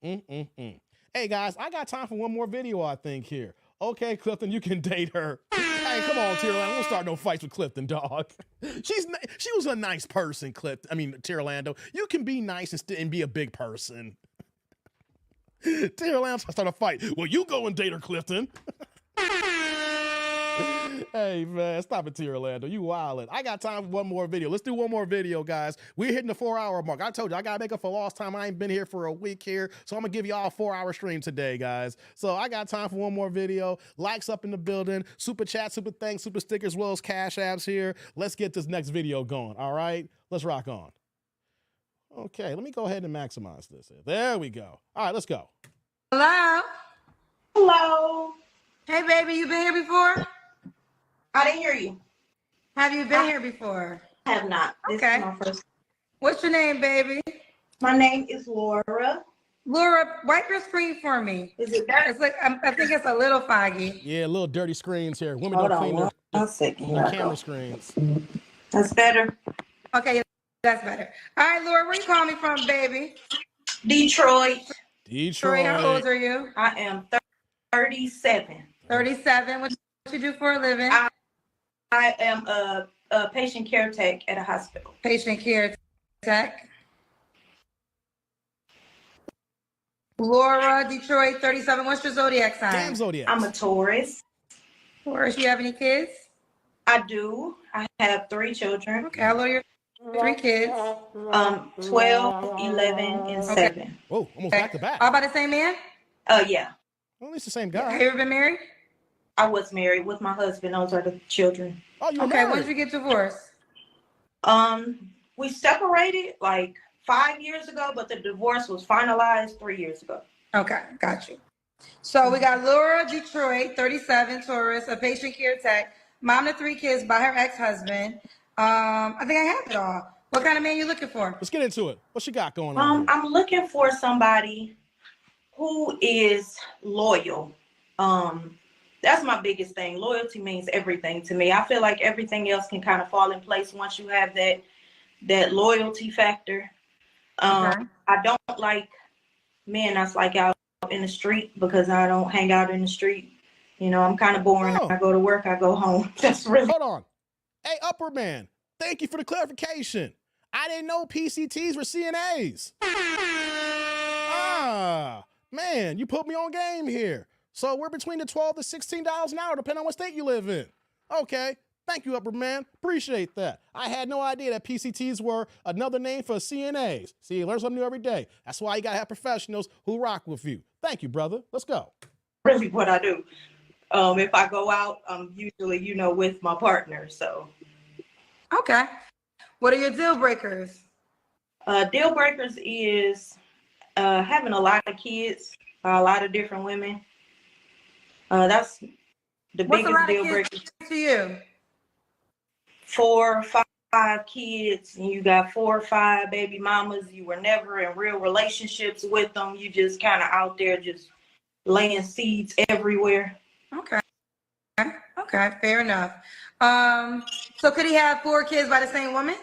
Hey guys, I got time for one more video, I think, here. Okay, Clifton, you can date her. Hey, come on, Tierlando. Don't start no fights with Clifton, dog. She was a nice person, Tierlando. You can be nice and be a big person. Tierlando start a fight. Well, you go and date her, Clifton. Hey, man, stop it, Tierlando. You wildin'. I got time for one more video. Let's do one more video, guys. We're hitting the 4-hour mark. I told you, I got to make up for lost time. I ain't been here for a week here, so I'm going to give y'all a 4-hour stream today, guys. So I got time for one more video. Likes up in the building. Super chat, super thanks, super stickers, as well as cash apps here. Let's get this next video going, all right? Let's rock on. Okay, let me go ahead and maximize this. There we go. All right, let's go. Hello? Hello. Hey, baby, you been here before? I didn't hear you. Have you been here before? I have not. This is my first. What's your name, baby? My name is Laura. Laura, wipe your screen for me. Is it better? It's like, I think it's a little foggy. Yeah, little dirty screens here. Women don't clean their camera screens. That's better. Okay, that's better. All right, Laura, where you calling me from, baby? Detroit. Detroit. How old are you? I am 37. 37. What you do for a living? I am a patient care tech at a hospital. Patient care tech. Laura, Detroit, 37. What's your zodiac sign? Damn zodiac. I'm a Taurus. Taurus, you have any kids? I do. I have 3 children. Okay, how old are your 3 kids? 12, 11, and 7. Whoa, almost back to back. All by the same man? Yeah. Well, at least the same Have guy. you ever been married? I was married with my husband. Those are the children. Oh, you Okay, when married? did you get divorced? We separated like 5 years ago, but the divorce was finalized 3 years ago. Okay, got you. So we got Laura Detroit, 37, tourist, a patient care tech, mom to 3 kids by her ex-husband. I think I have it all. What kind of man you looking for? Let's get into it. What you got going on here? I'm looking for somebody who is loyal. That's my biggest thing. Loyalty means everything to me. I feel like everything else can kind of fall in place once you have that loyalty factor. Okay. I don't like men that's like out in the street because I don't hang out in the street. You know, I'm kind of boring. Oh. I go to work, I go home. That's really. Hold on. Hey, upper man, thank you for the clarification. I didn't know PCTs were CNAs. Ah, man, you put me on game here. So we're between the $12 to $16 an hour, depending on what state you live in. Okay, thank you, upper man. Appreciate that. I had no idea that PCTs were another name for CNAs. See, you learn something new every day. That's why you gotta have professionals who rock with you. Thank you, brother. Let's go. Really what I do. If I go out, I'm usually, with my partner. So. Okay. What are your deal breakers? Deal breakers is having a lot of kids by a lot of different women. That's the What's a biggest lot deal of breaker. kids to you? 4 or 5 kids, and you got 4 or 5 baby mamas. You were never in real relationships with them. You just kind of out there just laying seeds everywhere. Okay. Okay, fair enough. So could he have 4 kids by the same woman?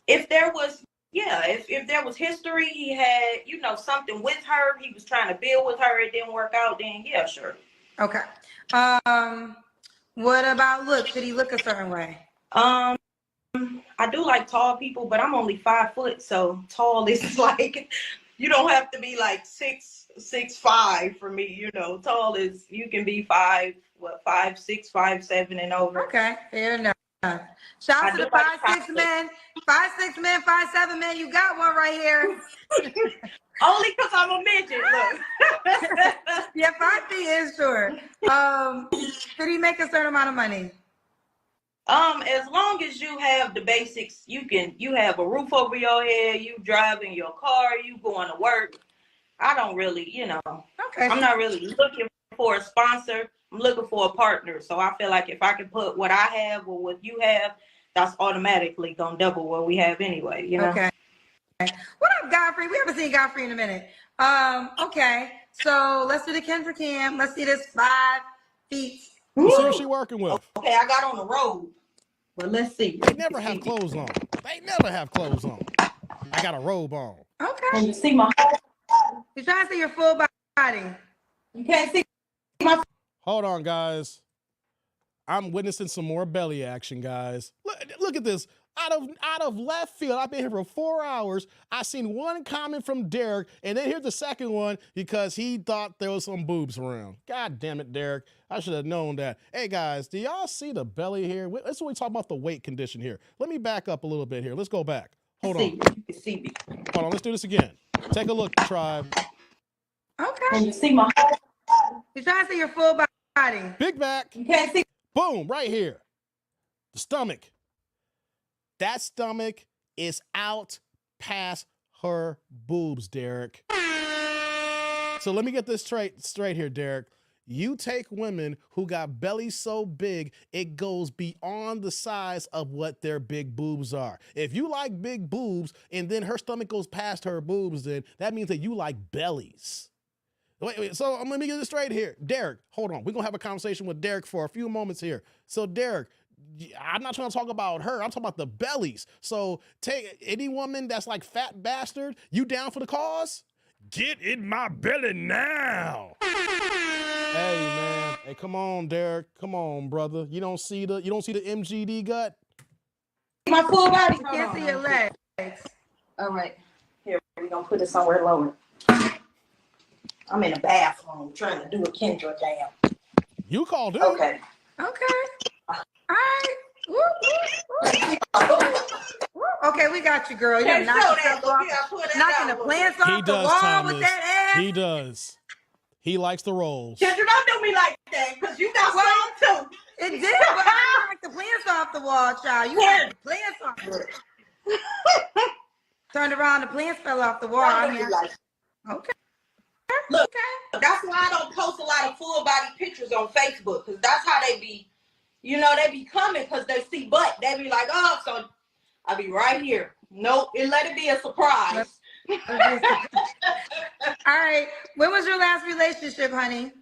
If there was, if there was history, he had, something with her, he was trying to build with her, it didn't work out, then yeah, sure. Okay. What about looks? Did he look a certain way? I do like tall people, but I'm only 5 foot, so tall is like, you don't have to be like 6'5" for me, tall is, you can be 5'6", 5'7" and over. Okay, fair enough. Shout out to the 5'6" men, 5'6" men, 5'7" men. You got one right here. Only because I'm a midget. Look. Yeah, 5 feet is short. Did he make a certain amount of money? As long as you have the basics, you have a roof over your head, you driving your car, you going to work. I don't really, Okay. I'm not really looking for a sponsor. I'm looking for a partner. So I feel like if I can put what I have or what you have, that's automatically gonna double what we have anyway, Okay. What up, Godfrey? We haven't seen Godfrey in a minute. Okay. So let's do the Kendra Cam. Let's see this 5 feet. Let's see what she working with. Okay, I got on the road. Well, let's see. They never have clothes on. They never have clothes on. I got a robe on. Okay. Can you see my? You're trying to see your full body. You can't see my. Hold on, guys. I'm witnessing some more belly action, guys. Look at this. Out of left field, I've been here for 4 hours. I seen one comment from Derek, and then here's the second one because he thought there was some boobs around. God damn it, Derek. I should have known that. Hey, guys, do y'all see the belly here? Let's when we talk about the weight condition here. Let me back up a little bit here. Let's go back. Hold on. Hold on. Let's do this again. Take a look, tribe. Okay. Can you see my? You're trying to see your full body. Big back. You can't see. Boom, right here. The stomach. That stomach is out past her boobs, Derek. So let me get this straight here, Derek. You take women who got bellies so big, it goes beyond the size of what their big boobs are. If you like big boobs and then her stomach goes past her boobs, then that means that you like bellies. Wait, so let me get this straight here. Derek, hold on. We're going to have a conversation with Derek for a few moments here. So Derek, I'm not trying to talk about her. I'm talking about the bellies. So take any woman that's like fat bastard, you down for the cause? Get in my belly now. Hey man, hey come on Derek, come on brother. You don't see the MGD gut? My full body. You can't see your legs. All right, here we're gonna put it somewhere lower. I'm in the bathroom trying to do a Kendra jam. You called it. Okay. All right. Woo, woo, woo. Okay, we got you, girl. You're knocking the plants off the wall with that ass. He does. He likes the rolls. Kendra, don't do me like that, because you got some too. It did, but I knocked the plants off the wall, child. You knocked the plants off. Turned around, the plants fell off the wall. I mean, okay. Look, that's why I don't post a lot of full body pictures on Facebook, because that's how they be, they be coming because they see butt. They be like, oh, so I'll be right here. Nope, let it be a surprise. All right. When was your last relationship, honey?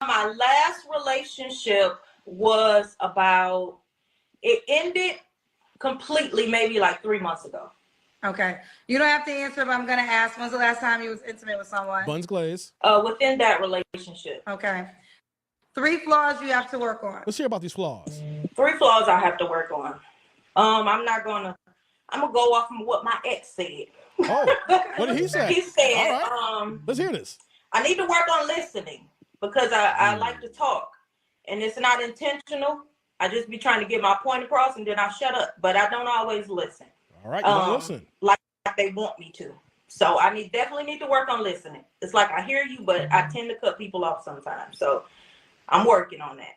My last relationship was it ended completely maybe like 3 months ago. Okay. You don't have to answer, but I'm going to ask, when's the last time you was intimate with someone? Buns Glaze. Within that relationship. Okay. 3 flaws you have to work on. Let's hear about these flaws. 3 flaws I have to work on. I'm gonna go off from what my ex said. Oh, what did he say? He said, all right. Let's hear this. I need to work on listening, because I like to talk, and it's not intentional. I just be trying to get my point across, and then I shut up, but I don't always listen. All right, you don't listen. Like they want me to. So I definitely need to work on listening. It's like I hear you, but I tend to cut people off sometimes. So I'm working on that.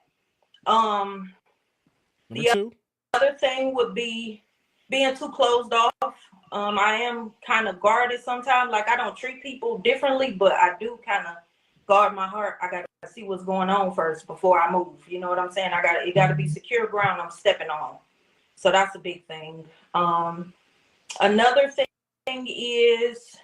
The other thing would be being too closed off. I am kind of guarded sometimes. Like, I don't treat people differently, but I do kind of guard my heart. I got to see what's going on first before I move. You know what I'm saying? It got to be secure ground I'm stepping on. So that's a big thing. Another thing is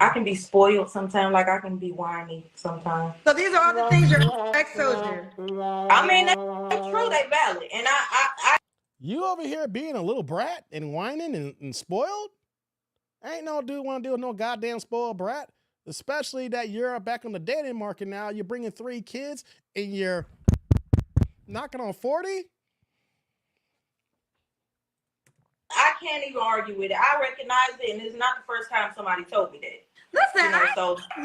I can be spoiled sometimes. Like, I can be whiny sometimes. So these are all the things your ex told you. I mean, that's true. They valid. And I You over here being a little brat and whining and spoiled? Ain't no dude want to deal with no goddamn spoiled brat. Especially that you're back on the dating market now. You're bringing 3 kids and you're knocking on 40? I can't even argue with it. I recognize it, and it's not the first time somebody told me that. Listen, I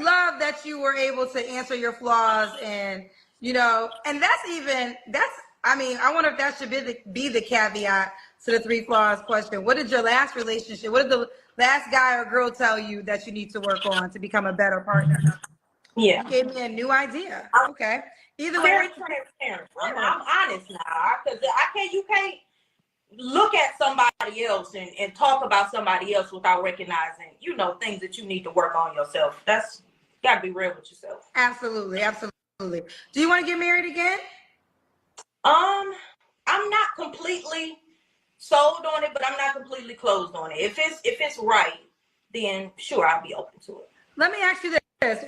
love that you were able to answer your flaws, and and I mean, I wonder if that should be the caveat to the 3 flaws question. What did your last relationship, what did the last guy or girl tell you that you need to work on to become a better partner? Yeah. You gave me a new idea. Okay. Either way. Very transparent. I'm honest now, because you can't look at somebody else and talk about somebody else without recognizing, things that you need to work on yourself. That's got to be real with yourself. Absolutely. Absolutely. Do you want to get married again? I'm not completely sold on it, but I'm not completely closed on it. If it's right, then sure, I'll be open to it. Let me ask you this.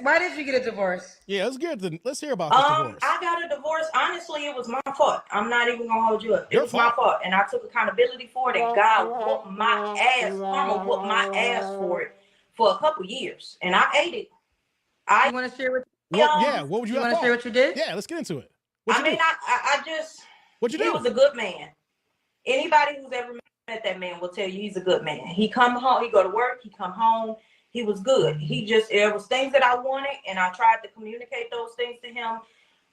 Why did you get a divorce? Yeah, let's hear about this divorce. I got a divorce. Honestly, it was my fault. I'm not even gonna hold you up. It was my fault, and I took accountability for it. And God whooped my ass. Karma whooped my ass for it for a couple years, and I ate it. You want to share what? Yeah. What would you? Want to share what you did? Yeah, let's get into it. What'd you do? He was a good man. Anybody who's ever met that man will tell you he's a good man. He come home, he go to work, he come home. He was good. There was things that I wanted, and I tried to communicate those things to him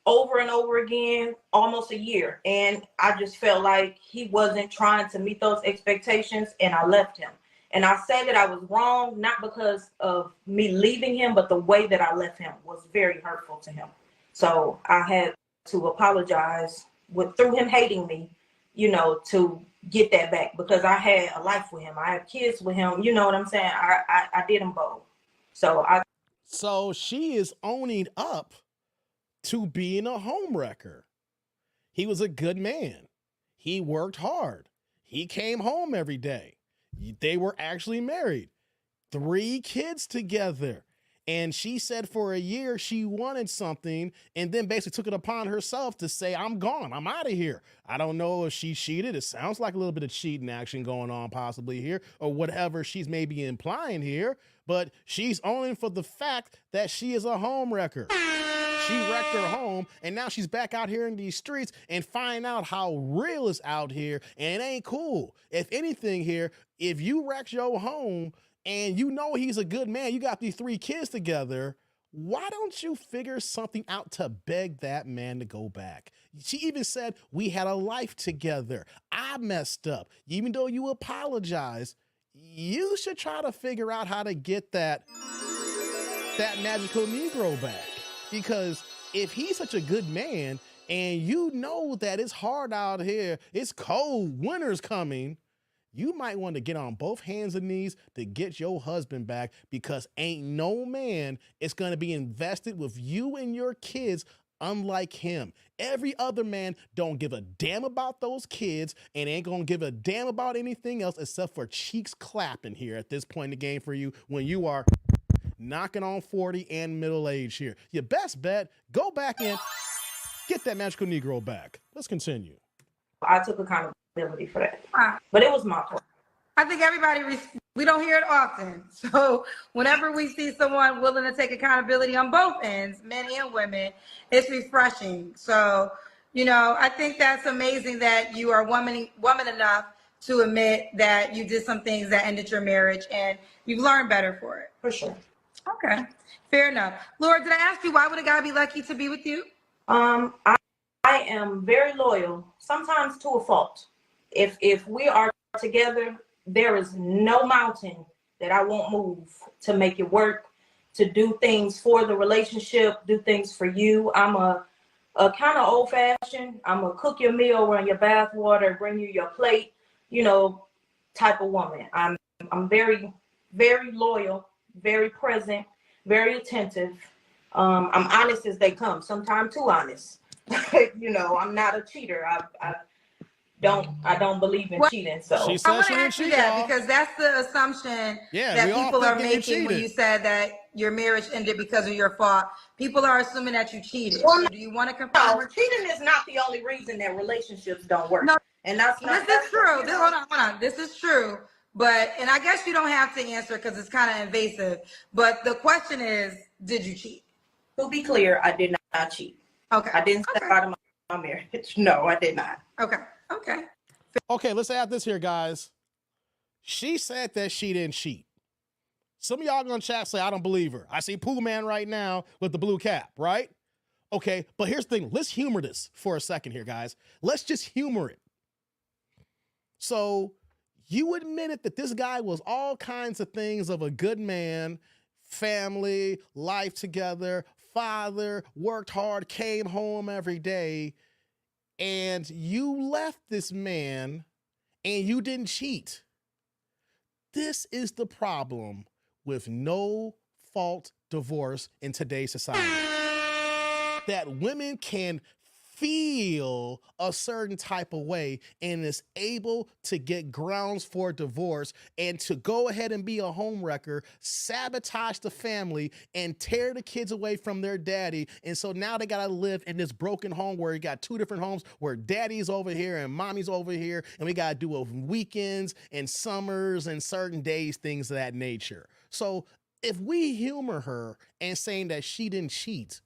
over and over again, almost a year. And I just felt like he wasn't trying to meet those expectations, and I left him. And I say that I was wrong, not because of me leaving him, but the way that I left him was very hurtful to him. So I had to apologize through him hating me, to get that back, because I had a life with him. I had kids with him. You know what I'm saying? I did them both. So she is owning up to being a homewrecker. He was a good man. He worked hard. He came home every day. They were actually married. 3 kids together. And she said for a year she wanted something, and then basically took it upon herself to say, I'm gone. I'm out of here. I don't know if she cheated. It sounds like a little bit of cheating action going on possibly here, or whatever she's maybe implying here. But she's owning for the fact that she is a home wrecker. She wrecked her home, and now she's back out here in these streets and find out how real is out here, and it ain't cool. If anything here, if you wreck your home, and he's a good man, you got these 3 kids together, why don't you figure something out to beg that man to go back? She even said, we had a life together. I messed up. Even though you apologize, you should try to figure out how to get that that magical Negro back. Because if he's such a good man and you know that it's hard out here, it's cold, winter's coming, you might want to get on both hands and knees to get your husband back, because ain't no man is going to be invested with you and your kids unlike him. Every other man don't give a damn about those kids and ain't gonna give a damn about anything else except for cheeks clapping here at this point in the game for you when you are knocking on 40 and middle age here. Your best bet, go back and get that magical Negro back. Let's continue. I took accountability for that, but it was my fault. I think we don't hear it often. So whenever we see someone willing to take accountability on both ends, men and women, it's refreshing. So, I think that's amazing that you are woman enough to admit that you did some things that ended your marriage and you've learned better for it. For sure. Okay, fair enough. Laura, did I ask you why would a guy be lucky to be with you? I am very loyal, sometimes to a fault. If we are together, there is no mountain that I won't move to make it work, to do things for the relationship, do things for you. I'm a kind of old fashioned. I'm a cook your meal, run your bath water, bring you your plate, type of woman. I'm very, very loyal, very present, very attentive. I'm honest as they come, sometimes too honest. I'm not a cheater. I don't believe in cheating. So She I said want she to didn't ask you cheat, that y'all. because that's the assumption Yeah, that we all people are thinking you making when cheated. you said that your marriage ended because of your fault. People are assuming that you cheated. Well, So do you want to confirm? no, cheating is not the only reason that relationships don't work. No, and that's not. This is true. Hold on. This is true. But, and I guess you don't have to answer because it's kind of invasive. But the question is, did you cheat? To be clear, I did not cheat. Okay. I didn't step out of my marriage. No, I did not. Okay. Okay, let's add this here, guys. She said that she didn't cheat. Some of y'all gonna chat say, I don't believe her. I see Pool Man right now with the blue cap, right? Okay, but here's the thing. Let's humor this for a second here, guys. Let's just humor it. So you admitted that this guy was all kinds of things of a good man, family, life together, father, worked hard, came home every day, and you left this man and you didn't cheat. This is the problem with no fault divorce in today's society. That women can feel a certain type of way and is able to get grounds for divorce and to go ahead and be a homewrecker, sabotage the family, and tear the kids away from their daddy. And so now they gotta live in this broken home where you got two different homes where daddy's over here and mommy's over here, and we gotta do weekends and summers and certain days, things of that nature. So if we humor her and saying that she didn't cheat,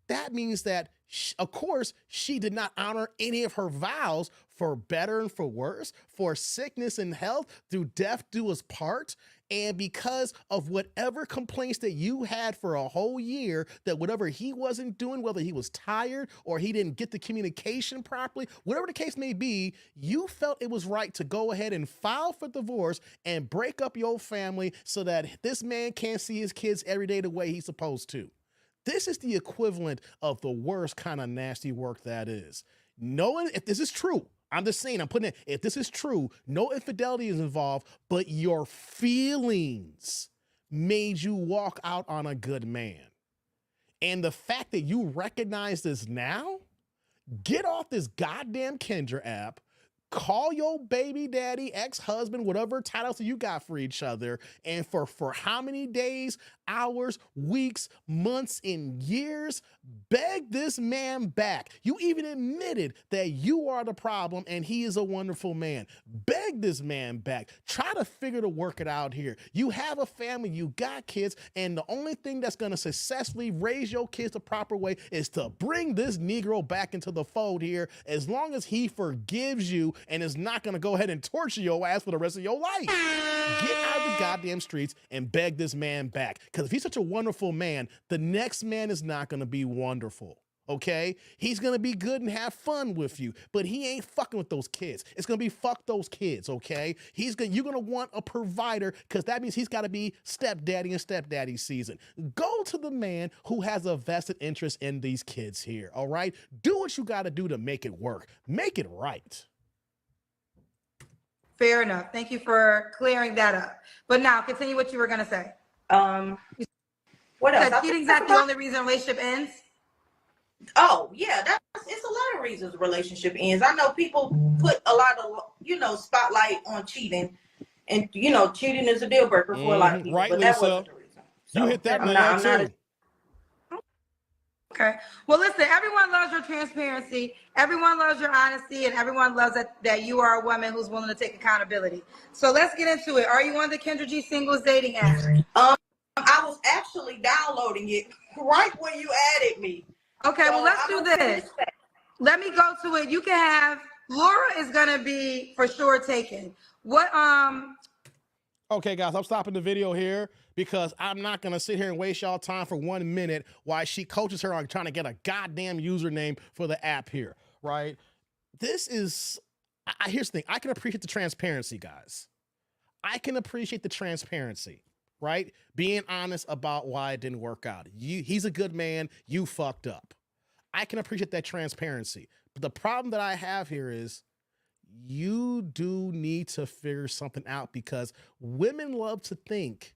that means that, of course, she did not honor any of her vows, for better and for worse, for sickness and health, through death do us part. And because of whatever complaints that you had for a whole year, that whatever he wasn't doing, whether he was tired or he didn't get the communication properly, whatever the case may be, you felt it was right to go ahead and file for divorce and break up your family so that this man can't see his kids every day the way he's supposed to. This is the equivalent of the worst kind of nasty work that is. Knowing if this is true, I'm just saying, I'm putting it, if this is true, no infidelity is involved, but your feelings made you walk out on a good man. And the fact that you recognize this now, get off this goddamn Kendra app, call your baby daddy, ex-husband, whatever titles you got for each other, and for how many days, hours, weeks, months, and years, beg this man back. You even admitted that you are the problem and he is a wonderful man. Beg this man back. Try to figure to work it out here. You have a family, you got kids, and the only thing that's gonna successfully raise your kids the proper way is to bring this Negro back into the fold here, as long as he forgives you and is not going to go ahead and torture your ass for the rest of your life. Get out of the goddamn streets and beg this man back. Because if he's such a wonderful man, the next man is not going to be wonderful. Okay, he's gonna be good and have fun with you, but he ain't fucking with those kids. It's gonna be fuck those kids. Okay, you're gonna want a provider because that means he's got to be stepdaddy and stepdaddy season. Go to the man who has a vested interest in these kids here. All right, do what you got to do to make it work. Make it right. Fair enough. Thank you for clearing that up. But now, continue what you were gonna say. What else? That cheating's not the only reason a relationship ends. Oh yeah, it's a lot of reasons a relationship ends. I know people put a lot of spotlight on cheating, and cheating is a deal breaker for a lot of people. Right, but Lisa. that wasn't the reason. You hit that I'm nail not too. Okay. Well, listen, everyone loves your transparency. Everyone loves your honesty, and everyone loves that you are a woman who's willing to take accountability. So let's get into it. Are you on the Kendra G Singles dating app? I was actually downloading it right when you added me. Okay, well, let's do this. Let me go to it. You can have Laura is gonna be for sure taken. What Okay, guys, I'm stopping the video here because I'm not going to sit here and waste y'all time for 1 minute while she coaches her on trying to get a goddamn username for the app here, right? This is, here's the thing. I can appreciate the transparency, guys. I can appreciate the transparency, right? Being honest about why it didn't work out. He's a good man. You fucked up. I can appreciate that transparency. But the problem that I have here is, you do need to figure something out because women love to think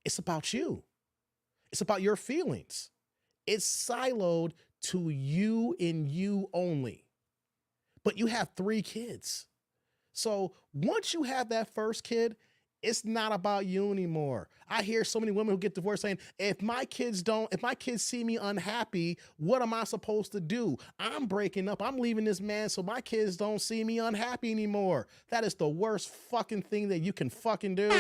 it's about you. It's about your feelings. It's siloed to you and you only. But you have 3 kids. So once you have that first kid, it's not about you anymore. I hear so many women who get divorced saying, if my kids see me unhappy, what am I supposed to do? I'm breaking up. I'm leaving this man so my kids don't see me unhappy anymore. That is the worst fucking thing that you can fucking do.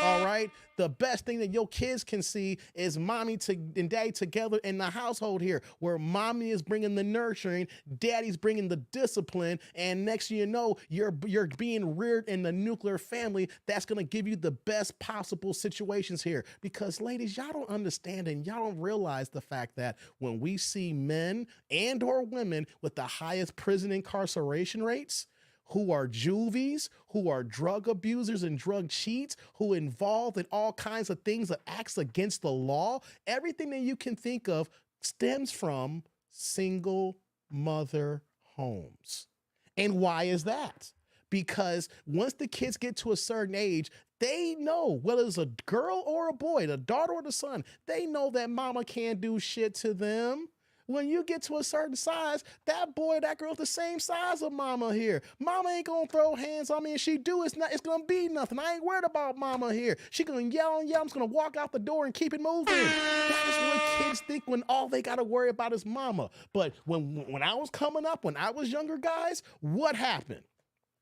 All right? The best thing that your kids can see is mommy and daddy together in the household here, where mommy is bringing the nurturing, daddy's bringing the discipline, and next thing you know, you're being reared in the nuclear family that's going to give you the best possible situations here. Because ladies, y'all don't understand and y'all don't realize the fact that when we see men and or women with the highest prison incarceration rates, who are juvies, who are drug abusers and drug cheats, who are involved in all kinds of things that acts against the law, everything that you can think of stems from single mother homes. And why is that? Because once the kids get to a certain age, they know, whether it's a girl or a boy, the daughter or the son, they know that mama can't do shit to them. When you get to a certain size, that boy, that girl's the same size of mama here. Mama ain't gonna throw hands on me. If she do, it's gonna be nothing. I ain't worried about mama here. She gonna yell and yell. I'm just gonna walk out the door and keep it moving. That is what kids think when all they gotta worry about is mama. But when I was coming up, when I was younger, guys, what happened?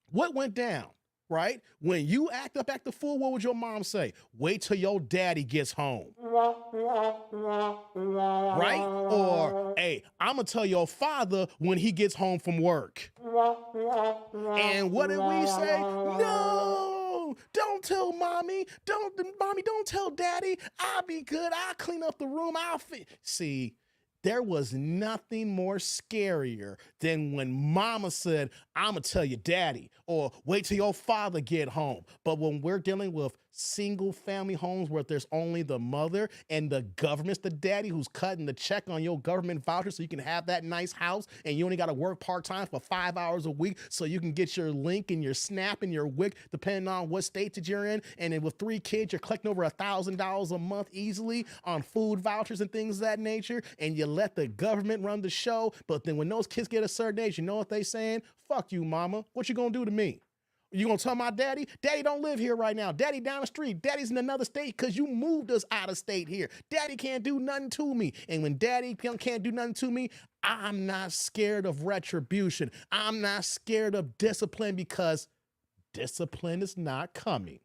What went down? Right? When you act a fool, what would your mom say? Wait till your daddy gets home. Right? Or, hey, I'm going to tell your father when he gets home from work. And what did we say? No, don't tell mommy. Don't tell daddy. I'll be good. I'll clean up the room. See, there was nothing more scarier than when mama said, I'm going to tell your daddy, or wait till your father get home. But when we're dealing with single family homes where there's only the mother and the government's the daddy who's cutting the check on your government voucher so you can have that nice house and you only got to work part-time for 5 hours a week so you can get your Link and your Snap and your WIC depending on what state that you're in. And then with 3 kids, you're collecting over $1,000 a month easily on food vouchers and things of that nature. And you let the government run the show. But then when those kids get a certain age, you know what they saying? Fuck you, mama. What you gonna do to me? You gonna tell my daddy? Daddy don't live here right now. Daddy down the street. Daddy's in another state because you moved us out of state here. Daddy can't do nothing to me. And when daddy can't do nothing to me, I'm not scared of retribution. I'm not scared of discipline because discipline is not coming.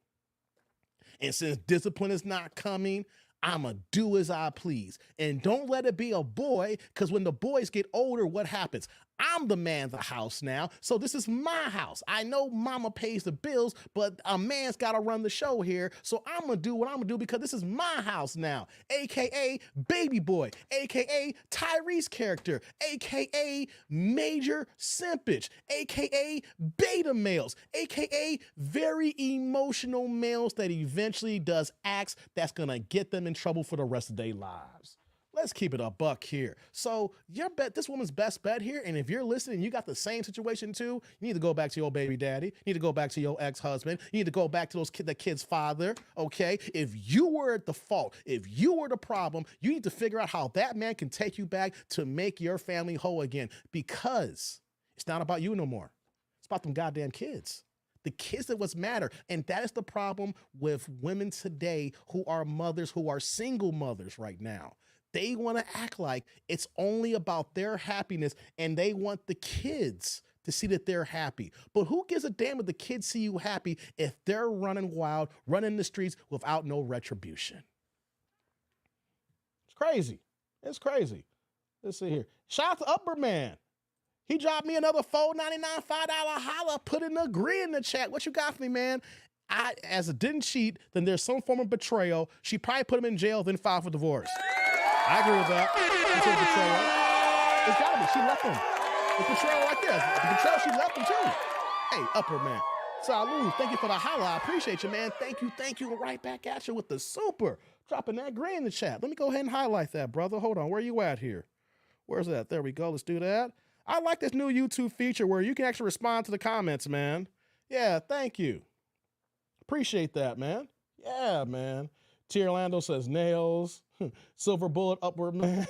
And since discipline is not coming, I'ma do as I please. And don't let it be a boy, because when the boys get older, what happens? I'm the man of the house now, so this is my house. I know mama pays the bills, but a man's got to run the show here, so I'm going to do what I'm going to do because this is my house now, a.k.a. Baby Boy, a.k.a. Tyrese character, a.k.a. Major Simpage, a.k.a. beta males, a.k.a. very emotional males that eventually does acts that's going to get them in trouble for the rest of their lives. Let's keep it a buck here. So your bet, this woman's best bet here, and if you're listening, you got the same situation too, you need to go back to your baby daddy, you need to go back to your ex-husband, you need to go back to the kid's father, okay? If you were at the fault, if you were the problem, you need to figure out how that man can take you back to make your family whole again, because it's not about you no more. It's about them goddamn kids. The kids that what's matter. And that is the problem with women today who are mothers, who are single mothers right now. They want to act like it's only about their happiness and they want the kids to see that they're happy. But who gives a damn if the kids see you happy if they're running wild, running the streets without no retribution? It's crazy. It's crazy. Let's see here. Shout out to Upper Man. He dropped me another $4.99, $5 holla, put an agree in the chat. What you got for me, man? As it didn't cheat, then there's some form of betrayal. She probably put him in jail, then filed for divorce. I agree with that. It's gotta be. She left him. The betrayal right there. The betrayal, she left him too. Hey, Upper Man. Salud. Thank you for the holla. I appreciate you, man. Thank you. Right back at you with the super. Dropping that gray in the chat. Let me go ahead and highlight that, brother. Hold on. Where you at here? Where's that? There we go. Let's do that. I like this new YouTube feature where you can actually respond to the comments, man. Yeah, thank you. Appreciate that, man. Yeah, man. T. Orlando says nails. Silver Bullet, Upward Man.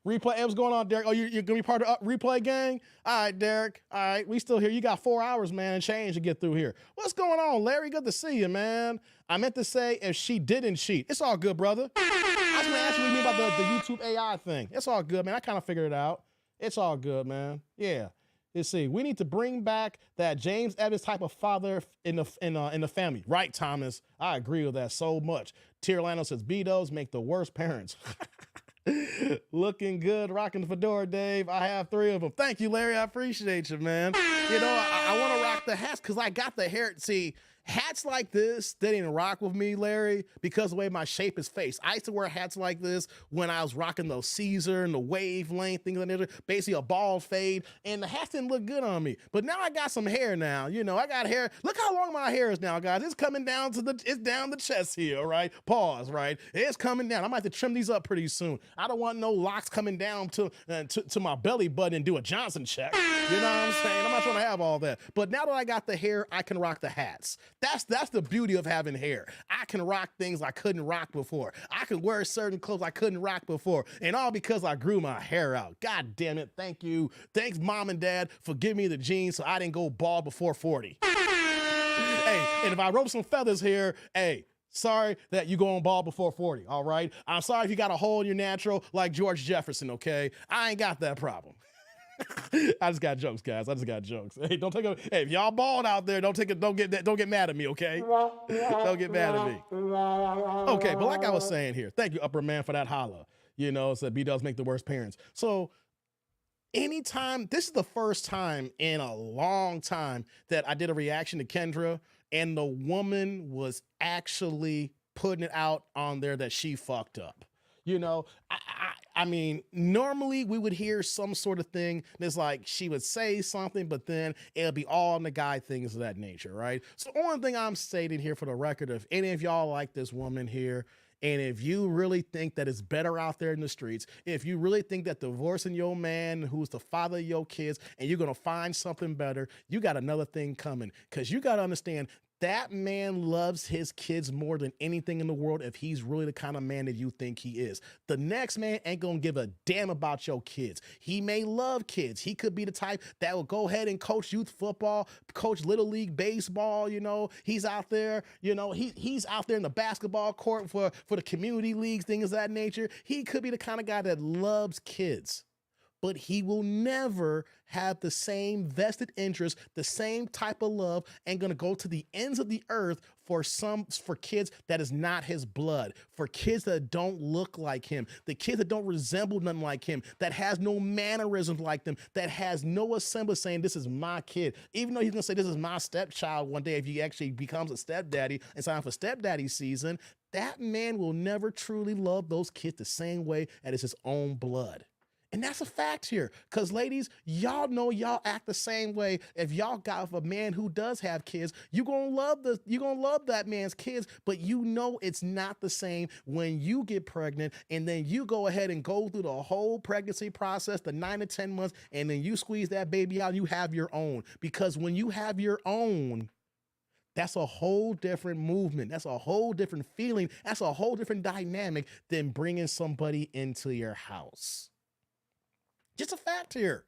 Replay. Hey, what's going on, Derek? Oh, you're going to be part of the Replay gang? All right, Derek. All right, we still here. You got 4 hours, man, and change to get through here. What's going on, Larry? Good to see you, man. I meant to say if she didn't cheat. It's all good, brother. I was going to ask you what you mean about the YouTube AI thing. It's all good, man. I kind of figured it out. It's all good, man. Yeah. Let's see. We need to bring back that James Evans type of father in the family. Right, Thomas? I agree with that so much. T. Orlando says, Betos make the worst parents. Looking good, rocking the fedora, Dave. I have 3 of them. Thank you, Larry. I appreciate you, man. You know, I want to rock the hats because I got the hair. See, hats like this, they didn't rock with me, Larry, because the way my shape is faced. I used to wear hats like this when I was rocking the Caesar and the wavelength, things like that, basically a bald fade, and the hats didn't look good on me. But now I got some hair now. You know, I got hair. Look how long my hair is now, guys. It's coming down it's down the chest here, all right? Pause, right? It's coming down. I might have to trim these up pretty soon. I don't want no locks coming down to my belly button and do a Johnson check. You know what I'm saying? I'm not trying to have all that. But now that I got the hair, I can rock the hats. That's the beauty of having hair. I can rock things I couldn't rock before. I can wear certain clothes I couldn't rock before. And all because I grew my hair out. God damn it. Thank you. Thanks, Mom and Dad, for giving me the genes so I didn't go bald before 40. Hey, and if I rope some feathers here, hey, sorry that you going bald before 40, all right? I'm sorry if you got a hole in your natural like George Jefferson, okay? I ain't got that problem. I just got jokes, guys. I just got jokes. Hey, if y'all bald out there, don't get mad at me, okay? Don't get mad at me. Okay, but like I was saying here, thank you, Upper Man, for that holla. You know, said B does make the worst parents. So anytime, this is the first time in a long time that I did a reaction to Kendra, and the woman was actually putting it out on there that she fucked up. You know, I mean, normally we would hear some sort of thing that's like she would say something, but then it'll be all on the guy, things of that nature, right? So the only thing I'm stating here for the record, if any of y'all like this woman here, and if you really think that it's better out there in the streets, if you really think that divorcing your man who's the father of your kids and you're going to find something better, you got another thing coming. Because you got to understand, that man loves his kids more than anything in the world if he's really the kind of man that you think he is. The next man ain't gonna give a damn about your kids. He may love kids. He could be the type that will go ahead and coach youth football, coach little league baseball, you know. He's out there, you know, he's out there in the basketball court for the community leagues, things of that nature. He could be the kind of guy that loves kids. but he will never have the same vested interest, the same type of love, and gonna go to the ends of the earth for kids that is not his blood, for kids that don't look like him, the kids that don't resemble nothing like him, that has no mannerisms like them, that has no semblance saying this is my kid, even though he's gonna say this is my stepchild one day if he actually becomes a stepdaddy and sign for stepdaddy season. That man will never truly love those kids the same way as his own blood. And that's a fact here. Because ladies, y'all know y'all act the same way. If y'all got a man who does have kids, you're gonna love that man's kids, but you know it's not the same when you get pregnant and then you go ahead and go through the whole pregnancy process, the 9 to 10 months, and then you squeeze that baby out and you have your own. Because when you have your own, that's a whole different movement. That's a whole different feeling. That's a whole different dynamic than bringing somebody into your house. Just a fact here.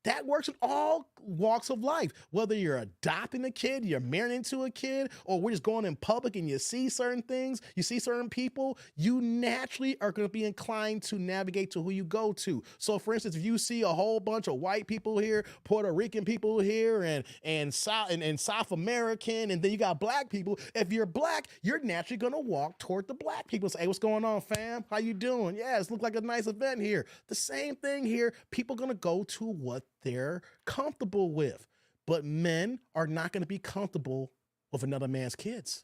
That works in all walks of life. Whether you're adopting a kid, you're marrying into a kid, or we're just going in public and you see certain things, you see certain people, you naturally are going to be inclined to navigate to who you go to. So for instance, if you see a whole bunch of white people here, Puerto Rican people here, and South American, and then you got black people, if you're black, you're naturally going to walk toward the black people. Say, hey, what's going on, fam? How you doing? Yeah, it looks like a nice event here. The same thing here. People are going to go to what they're comfortable with. But men are not going to be comfortable with another man's kids.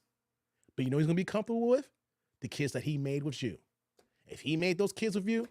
But you know he's going to be comfortable with? The kids that he made with you. If he made those kids with you,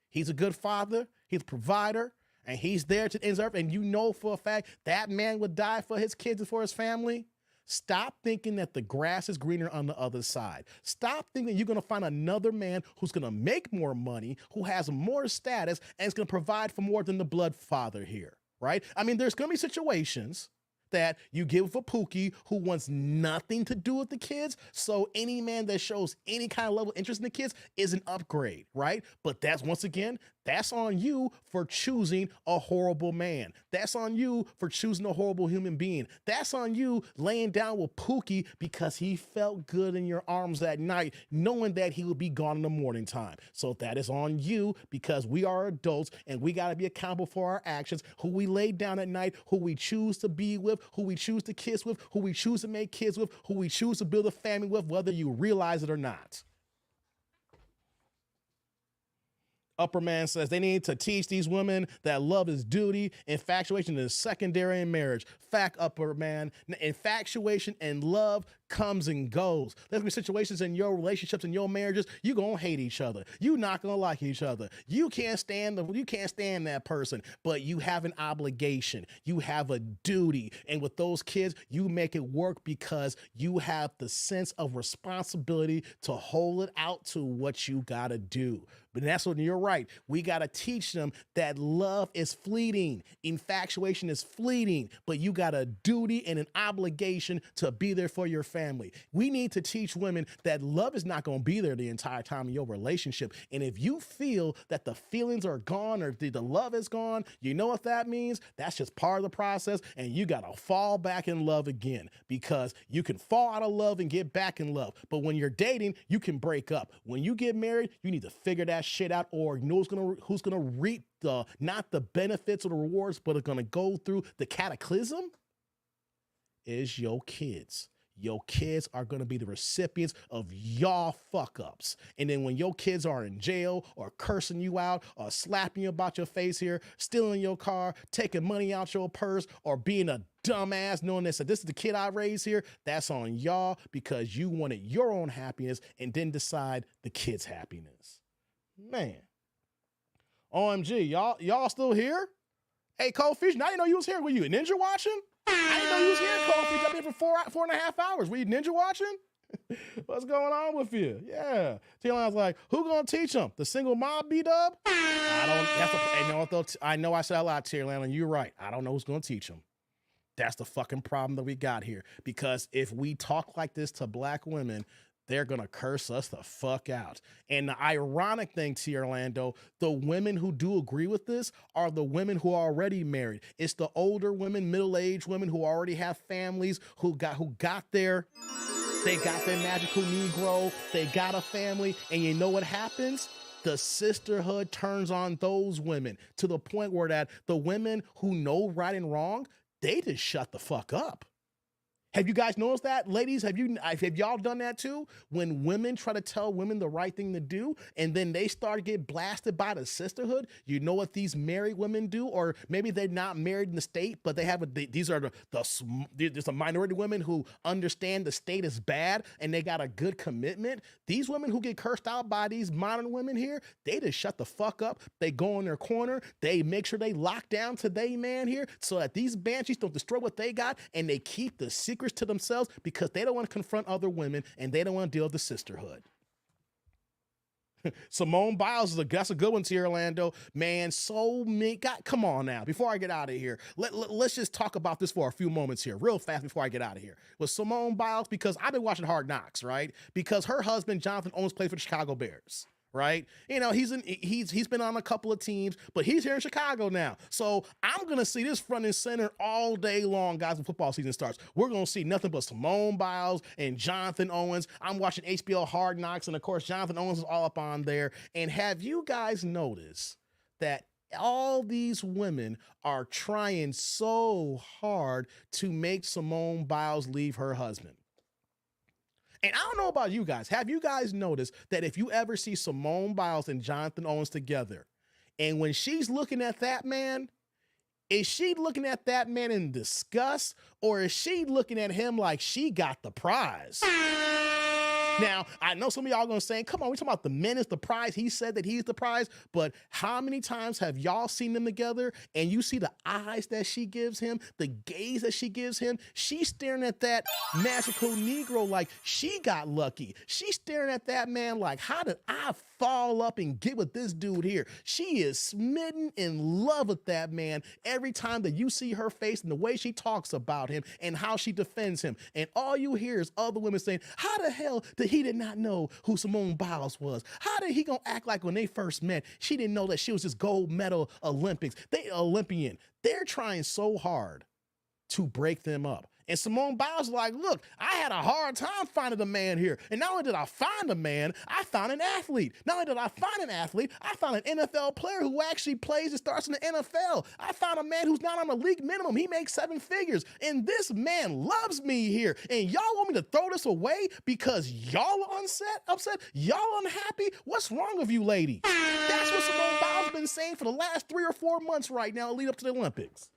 he's a good father, he's a provider, and he's there to end earth, and you know for a fact that man would die for his kids and for his family. Stop thinking that the grass is greener on the other side. Stop thinking you're going to find another man who's going to make more money, who has more status, and is going to provide for more than the blood father here, right? I mean, there's going to be situations that you give for Pookie who wants nothing to do with the kids. So any man that shows any kind of level of interest in the kids is an upgrade, right? But that's, once again, that's on you for choosing a horrible man. That's on you for choosing a horrible human being. That's on you laying down with Pookie because he felt good in your arms that night, knowing that he would be gone in the morning time. So that is on you because we are adults and we got to be accountable for our actions, who we lay down at night, who we choose to be with, who we choose to kiss with, who we choose to make kids with, who we choose to build a family with, whether you realize it or not. Upper man says they need to teach these women that love is duty, infatuation is secondary in marriage. Fact, upper man. Infatuation and love comes and goes. There's gonna be situations in your relationships and your marriages, you're gonna hate each other. You're not gonna like each other. You can't stand that person, but you have an obligation. You have a duty. And with those kids, you make it work because you have the sense of responsibility to hold it out to what you gotta do. But that's when you're right. We got to teach them that love is fleeting. Infatuation is fleeting, but you got a duty and an obligation to be there for your family. We need to teach women that love is not going to be there the entire time in your relationship. And if you feel that the feelings are gone or the love is gone, you know what that means? That's just part of the process. And you got to fall back in love again, because you can fall out of love and get back in love. But when you're dating, you can break up. When you get married, you need to figure that shit out, or you know who's gonna reap not the benefits or the rewards, but are gonna go through the cataclysm is your kids. Your kids are going to be the recipients of y'all fuck ups. And then when your kids are in jail or cursing you out or slapping you about your face here, stealing your car, taking money out your purse, or being a dumbass knowing that this is the kid I raised here, that's on y'all because you wanted your own happiness and didn't decide the kid's happiness. Man. OMG, y'all still here? Hey, Cold Fish, now you know you was here. Were you ninja watching? I didn't know you was here, Cold Fish. I've been here for 4.5 hours. Were you ninja watching? What's going on with you? Yeah. T-Line's like, who gonna teach them? The single mom B-dub? I know I said a lot, T-Line, and you're right. I don't know who's gonna teach them. That's the fucking problem that we got here. Because if we talk like this to black women, they're going to curse us the fuck out. And the ironic thing, T. Orlando, the women who do agree with this are the women who are already married. It's the older women, middle-aged women who already have families, who got their magical Negro, they got a family, and you know what happens? the sisterhood turns on those women to the point where that the women who know right and wrong, they just shut the fuck up. Have you guys noticed that? Ladies, have y'all done that too? When women try to tell women the right thing to do and then they start to get blasted by the sisterhood, you know what these married women do? Or maybe they're not married in the state, but they have there's a minority women who understand the state is bad and they got a good commitment. These women who get cursed out by these modern women here, they just shut the fuck up. They go in their corner. They make sure they lock down to they man here so that these banshees don't destroy what they got, and they keep the secret to themselves because they don't want to confront other women and they don't want to deal with the sisterhood. Simone Biles that's a good one to Orlando. Man, so many. God, come on now. Before I get out of here, let's just talk about this for a few moments here, real fast before I get out of here. With Simone Biles, because I've been watching Hard Knocks, right? Because her husband, Jonathan Owens, played for the Chicago Bears. Right? You know, he's been on a couple of teams, but he's here in Chicago now. So I'm going to see this front and center all day long, guys, when football season starts. We're going to see nothing but Simone Biles and Jonathan Owens. I'm watching HBO Hard Knocks, and of course, Jonathan Owens is all up on there. And have you guys noticed that all these women are trying so hard to make Simone Biles leave her husband? And I don't know about you guys. Have you guys noticed that if you ever see Simone Biles and Jonathan Owens together, and when she's looking at that man, is she looking at that man in disgust, or is she looking at him like she got the prize? Now, I know some of y'all are going to say, come on, we're talking about the men is the prize. He said that he's the prize. But how many times have y'all seen them together and you see the eyes that she gives him, the gaze that she gives him? She's staring at that magical Negro like she got lucky. She's staring at that man like, how did I fall up and get with this dude here? She is smitten in love with that man every time that you see her face and the way she talks about him and how she defends him. And all you hear is other women saying, how the hell did he did not know who Simone Biles was? How did he gonna act like when they first met, she didn't know that she was this gold medal Olympian? They're trying so hard to break them up. And Simone Biles is like, look, I had a hard time finding a man here. And not only did I find a man, I found an athlete. Not only did I find an athlete, I found an NFL player who actually plays and starts in the NFL. I found a man who's not on the league minimum. He makes 7 figures. And this man loves me here. And y'all want me to throw this away because y'all are upset? Y'all unhappy? What's wrong with you, lady? That's what Simone Biles has been saying for the last 3 or 4 months right now, lead up to the Olympics.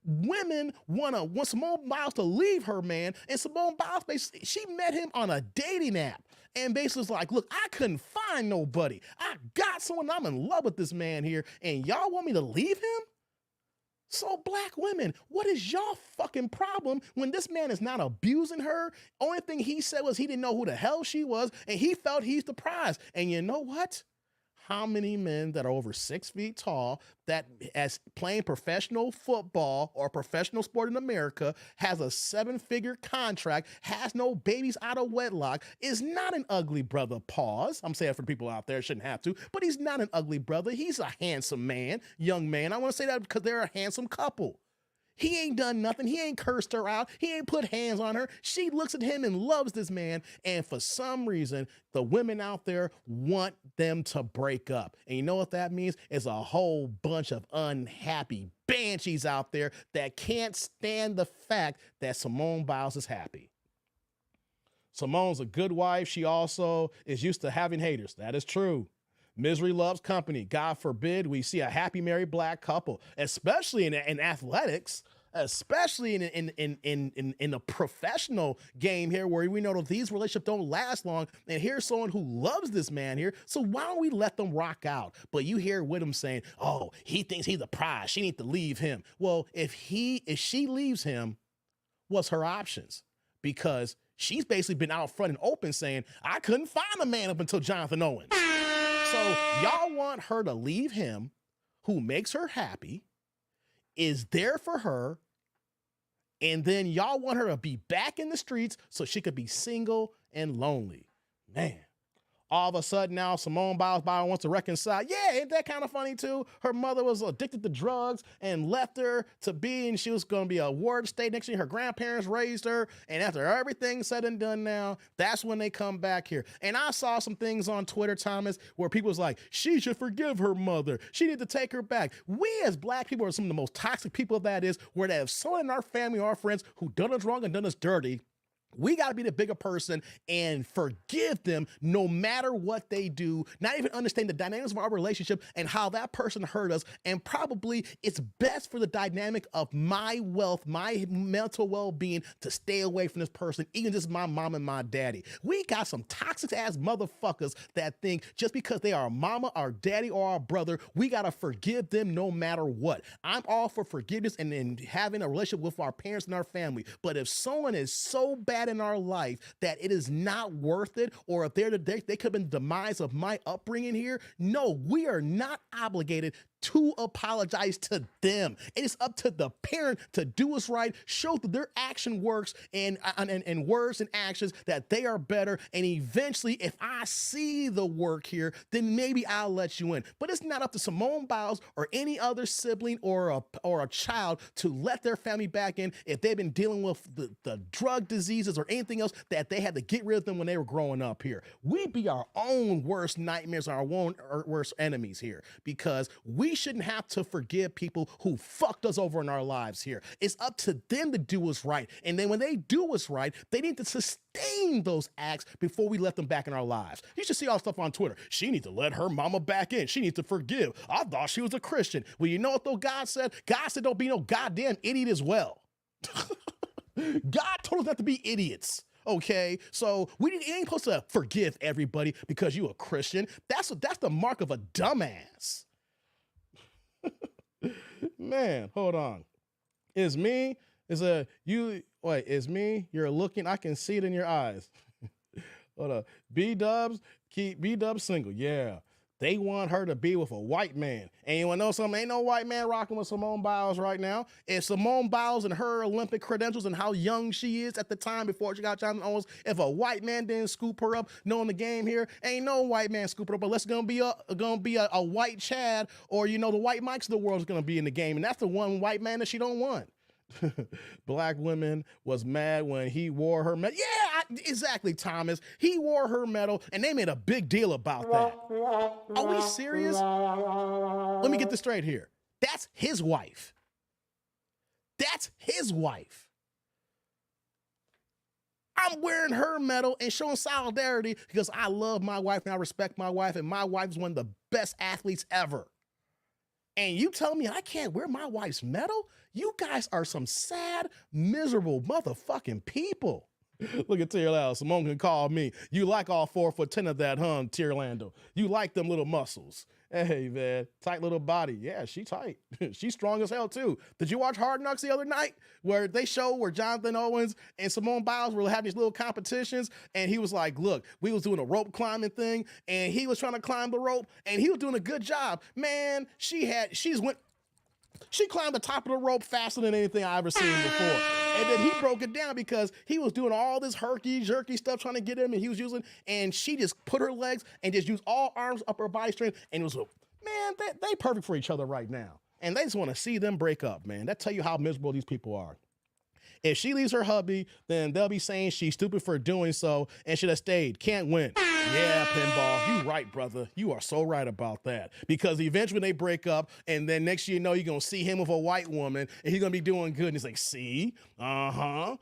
Women want Simone Biles to leave her man, and Simone Biles, basically, she met him on a dating app, and basically was like, look, I couldn't find nobody. I got someone, I'm in love with this man here, and y'all want me to leave him? So black women, what is y'all fucking problem when this man is not abusing her? Only thing he said was he didn't know who the hell she was, and he felt he's the prize. And you know what? How many men that are over 6 feet tall that as playing professional football or professional sport in America has a 7-figure contract, has no babies out of wedlock, is not an ugly brother? Pause. I'm saying for the people out there, shouldn't have to, but he's not an ugly brother. He's a handsome man, young man. I want to say that because they're a handsome couple. He ain't done nothing. He ain't cursed her out. He ain't put hands on her. She looks at him and loves this man. And for some reason, the women out there want them to break up. And you know what that means? It's a whole bunch of unhappy banshees out there that can't stand the fact that Simone Biles is happy. Simone's a good wife. She also is used to having haters. That is true. Misery loves company. God forbid we see a happy married black couple, especially in athletics, especially in the professional game here, where we know that these relationships don't last long. And here's someone who loves this man here. So why don't we let them rock out? But you hear Whittam saying, oh, he thinks he's the prize. She needs to leave him. Well, if she leaves him, what's her options? Because she's basically been out front and open saying, I couldn't find a man up until Jonathan Owens. So y'all want her to leave him, who makes her happy, is there for her, and then y'all want her to be back in the streets so she could be single and lonely. Man, All of a sudden now Simone Biles wants to reconcile. Yeah, ain't that kind of funny too? Her mother was addicted to drugs and left her to be, and she was going to be a ward state next year. Her grandparents raised her, and after everything's said and done now, that's when they come back here. And I saw some things on Twitter, Thomas, where people was like, she should forgive her mother. She need to take her back. We as black people are some of the most toxic people that is, where they have someone in our family or our friends who done us wrong and done us dirty. We got to be the bigger person and forgive them no matter what they do, not even understand the dynamics of our relationship and how that person hurt us. And probably it's best for the dynamic of my wealth, my mental well-being to stay away from this person, even just my mom and my daddy. We got some toxic ass motherfuckers that think just because they are our mama, our daddy, or our brother, we got to forgive them no matter what. I'm all for forgiveness and having a relationship with our parents and our family. But if someone is so bad in our life that it is not worth it, or if they could have been the demise of my upbringing here, no, we are not obligated to apologize to them. It is up to the parent to do what's right, show that their action works and words and actions that they are better. And eventually, if I see the work here, then maybe I'll let you in. But it's not up to Simone Biles or any other sibling or a child to let their family back in if they've been dealing with the drug diseases or anything else that they had to get rid of them when they were growing up here. We be our own worst nightmares, our own worst enemies here, because we shouldn't have to forgive people who fucked us over in our lives here. It's up to them to do what's right. And then when they do what's right, they need to sustain those acts before we let them back in our lives. You should see all stuff on Twitter. She needs to let her mama back in. She needs to forgive. I thought she was a Christian. Well, you know what though God said? God said don't be no goddamn idiot as well. God told us not to be idiots. Okay, so we ain't supposed to forgive everybody because you a Christian. That's the mark of a dumbass. Man, hold on. It's me. It's me. You're looking. I can see it in your eyes. Hold up. B-Dubs, keep B-Dubs single. Yeah. They want her to be with a white man. And you want to know something? Ain't no white man rocking with Simone Biles right now. It's Simone Biles and her Olympic credentials and how young she is at the time before she got Jonathan Owens. If a white man didn't scoop her up, knowing the game here, ain't no white man scooping her up. But let's gonna be a white Chad, or the white Mikes of the world is gonna be in the game, and that's the one white man that she don't want. Black women was mad when he wore her medal. Yeah, exactly, Thomas. He wore her medal, and they made a big deal about that. Are we serious? Let me get this straight here. That's his wife. That's his wife. I'm wearing her medal and showing solidarity because I love my wife and I respect my wife, and my wife is one of the best athletes ever. And you tell me I can't wear my wife's medal? You guys are some sad, miserable motherfucking people. Look at Tierlando. Simone can call me. You like all 4'10" of that, huh, Tierlando? You like them little muscles. Hey, man, tight little body. Yeah, she tight. She's strong as hell, too. Did you watch Hard Knocks the other night where they show where Jonathan Owens and Simone Biles were having these little competitions? And he was like, look, we was doing a rope climbing thing, and he was trying to climb the rope, and he was doing a good job. Man, she climbed the top of the rope faster than anything I ever seen before. And then he broke it down because he was doing all this herky-jerky stuff trying to get him, and he was using, and she just put her legs and just used all arms up her body strength, and it was, man, they perfect for each other right now. And they just want to see them break up, man. That tell you how miserable these people are. If she leaves her hubby, then they'll be saying she's stupid for doing so and should have stayed. Can't win. Yeah, Pinball, you right, brother. You are so right about that. Because eventually they break up, and then next year, you're going to see him with a white woman, and he's going to be doing good. And he's like, see? But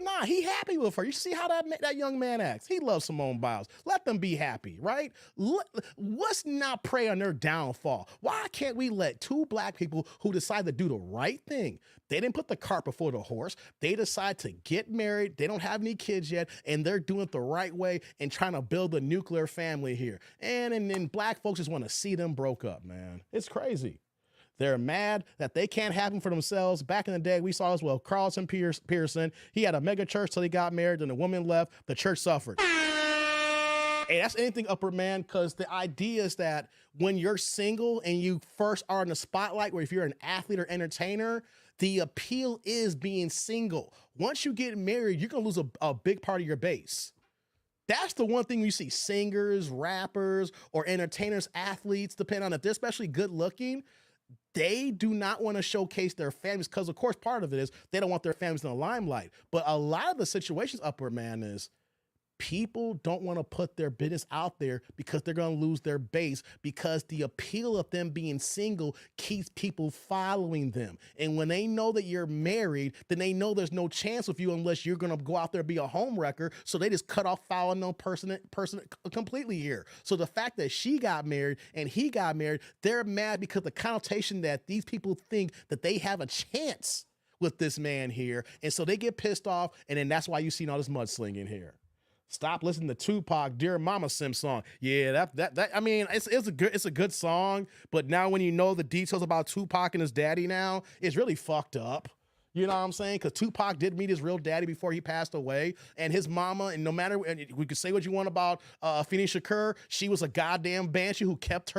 nah, he happy with her. You see how that young man acts. He loves Simone Biles. Let them be happy, right? Let's not prey on their downfall. Why can't we let two black people who decide to do the right thing? They didn't put the cart before the horse. They decide to get married. They don't have any kids yet, and they're doing it the right way and trying to build a nuclear family here. And then black folks just want to see them broke up, man. It's crazy. They're mad that they can't have them for themselves. Back in the day, we saw as well. Carlton Pearson, he had a mega church till he got married, and the woman left. The church suffered. Hey, that's anything upper, man, because the idea is that when you're single and you first are in the spotlight, or if you're an athlete or entertainer, the appeal is being single. Once you get married, you're going to lose a big part of your base. That's the one thing you see singers, rappers, or entertainers, athletes, depending on if they're especially good looking, they do not want to showcase their families because, of course, part of it is they don't want their families in the limelight. But a lot of the situations, Upward Man, is people don't want to put their business out there because they're going to lose their base, because the appeal of them being single keeps people following them. And when they know that you're married, then they know there's no chance with you unless you're going to go out there and be a home wrecker. So they just cut off following no person completely here. So the fact that she got married and he got married, they're mad because the connotation that these people think that they have a chance with this man here. And so they get pissed off. And then that's why you see all this mudslinging here. Stop listening to Tupac, Dear Mama Sim song. Yeah, that I mean, it's a good song, but now when you know the details about Tupac and his daddy now, it's really fucked up. You know what I'm saying? Because Tupac did meet his real daddy before he passed away, and his mama. And no matter, and we could say what you want about Afeni Shakur, she was a goddamn banshee who kept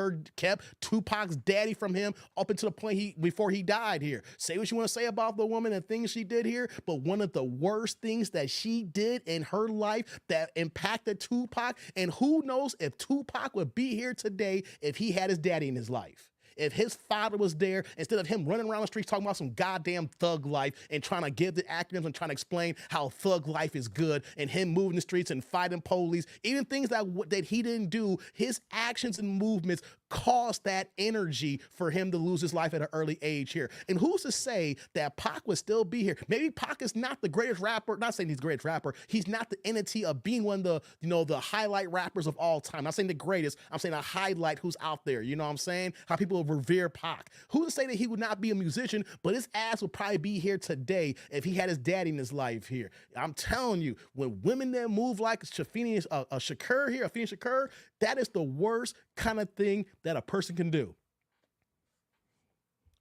Tupac's daddy from him up until the point before he died here. Say what you want to say about the woman and things she did here, but one of the worst things that she did in her life that impacted Tupac, and who knows if Tupac would be here today if he had his daddy in his life. If his father was there, instead of him running around the streets talking about some goddamn thug life and trying to give the acronyms and trying to explain how thug life is good, and him moving the streets and fighting police, even things that he didn't do, his actions and movements caused that energy for him to lose his life at an early age here. And who's to say that Pac would still be here? Maybe Pac is not the greatest rapper. Not saying he's the greatest rapper. He's not the entity of being one of the highlight rappers of all time. Not saying the greatest. I'm saying a highlight who's out there. You know what I'm saying? How people revere Pac. Who's to say that he would not be a musician, but his ass would probably be here today if he had his daddy in his life here. I'm telling you, when women that move like Afeni Shakur, that is the worst kind of thing that a person can do.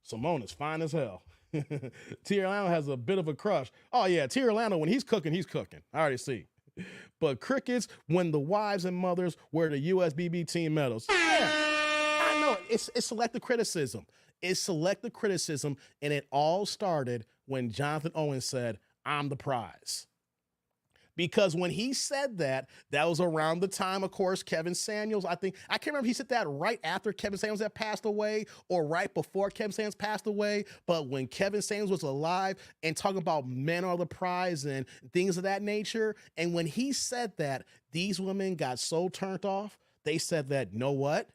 Simone is fine as hell. T. Orlando has a bit of a crush. Oh yeah, T. Orlando, when he's cooking. I already see. But crickets when the wives and mothers wear the USBB team medals. Yeah, I know. It's selective criticism. It's selective criticism, and it all started when Jonathan Owens said, "I'm the prize." Because when he said that was around the time, of course, Kevin Samuels, I can't remember if he said that right after Kevin Samuels had passed away or right before Kevin Samuels passed away. But when Kevin Samuels was alive and talking about men are the prize and things of that nature, and when he said that, these women got so turned off, they said that, know what?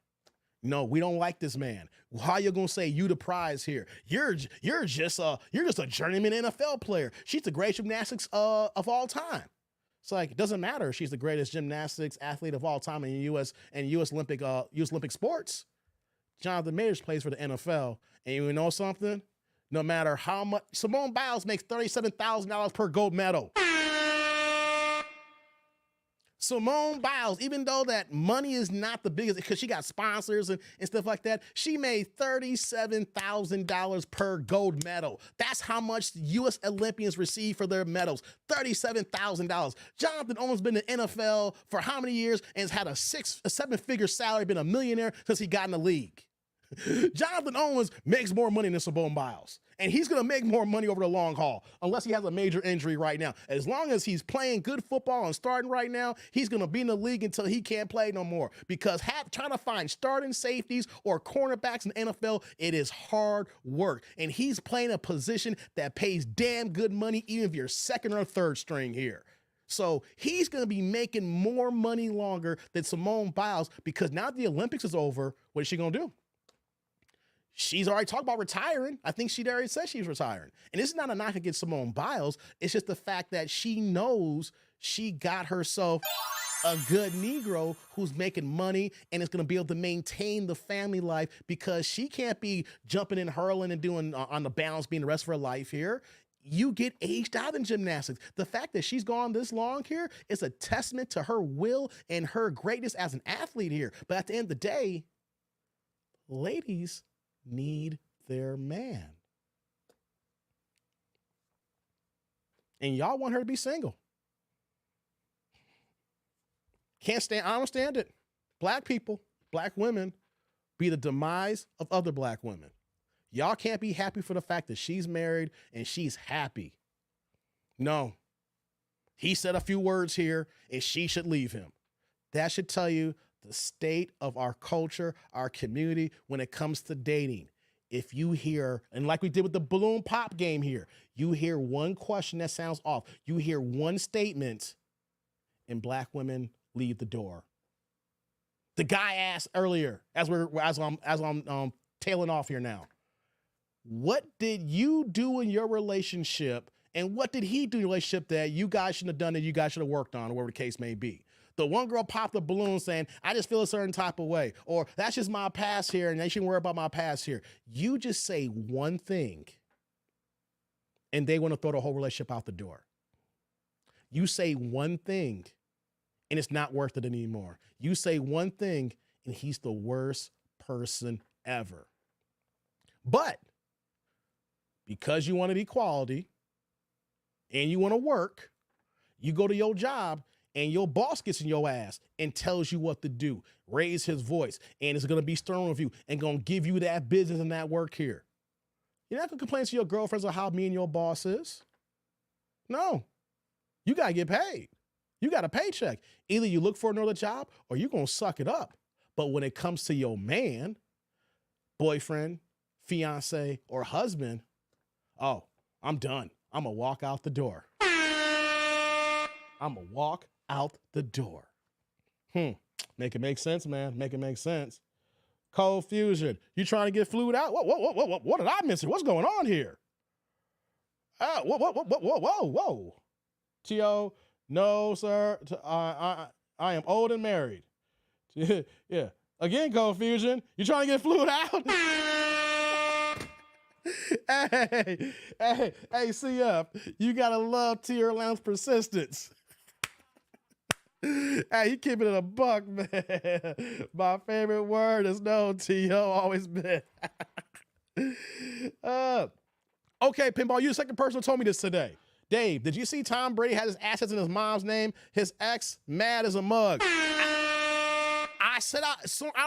No, we don't like this man. How you gonna say you the prize here? You're just a journeyman NFL player. She's the greatest gymnastics of all time. It's like, it doesn't matter if she's the greatest gymnastics athlete of all time in U.S. Olympic sports. Jonathan Majors plays for the NFL, and you know something? No matter how much, Simone Biles makes $37,000 per gold medal. Simone Biles, even though that money is not the biggest, because she got sponsors and stuff like that, she made $37,000 per gold medal. That's how much U.S. Olympians receive for their medals, $37,000. Jonathan Owens been in the NFL for how many years and has had a 7-figure salary, been a millionaire since he got in the league. Jonathan Owens makes more money than Simone Biles, and he's going to make more money over the long haul unless he has a major injury right now. As long as he's playing good football and starting right now, he's going to be in the league until he can't play no more, because trying to find starting safeties or cornerbacks in the NFL, it is hard work, and he's playing a position that pays damn good money even if you're second or third string here. So he's going to be making more money longer than Simone Biles, because now the Olympics is over, what is she going to do? She's already talked about retiring. I think she already said she's retiring. And this is not a knock against Simone Biles. It's just the fact that she knows she got herself a good Negro who's making money and is going to be able to maintain the family life, because she can't be jumping and hurling and doing on the balance beam the rest of her life here. You get aged out in gymnastics. The fact that she's gone this long here is a testament to her will and her greatness as an athlete here. But at the end of the day, ladies need their man. And y'all want her to be single. I don't stand it. Black people, black women be the demise of other black women. Y'all can't be happy for the fact that she's married and she's happy. No. He said a few words here and she should leave him. That should tell you the state of our culture, our community when it comes to dating. If you hear, and like we did with the balloon pop game here, you hear one question that sounds off, you hear one statement, and black women leave the door. The guy asked earlier, as I'm tailing off here now, what did you do in your relationship and what did he do in your relationship that you guys shouldn't have done, that you guys should have worked on, or whatever the case may be? The one girl popped a balloon saying, I just feel a certain type of way, or that's just my past here and they shouldn't worry about my past here. You just say one thing and they want to throw the whole relationship out the door. You say one thing and it's not worth it anymore. You say one thing and he's the worst person ever. But because you wanted equality and you want to work, you go to your job and your boss gets in your ass and tells you what to do, raise his voice, and is going to be stern with you and going to give you that business and that work here. You're not going to complain to your girlfriends about how mean your boss is. No, you got to get paid. You got a paycheck. Either you look for another job or you're going to suck it up. But when it comes to your man, boyfriend, fiance, or husband, oh, I'm done. I'm going to walk out the door. I'm going to walk out the door. Make it make sense, man. Make it make sense. Cold Fusion, you trying to get flued out? What did I miss here? What's going on here? Whoa. T.O., no, sir. I am old and married. Yeah. Again, Cold Fusion, you trying to get flued out? Hey, CF, you gotta love T. Orlando's persistence. Hey, you keeping it a buck, man. My favorite word is no, T.O. always been. Okay, Pinball, you're the second person who told me this today. Dave, did you see Tom Brady has his assets in his mom's name? His ex, mad as a mug. I said, I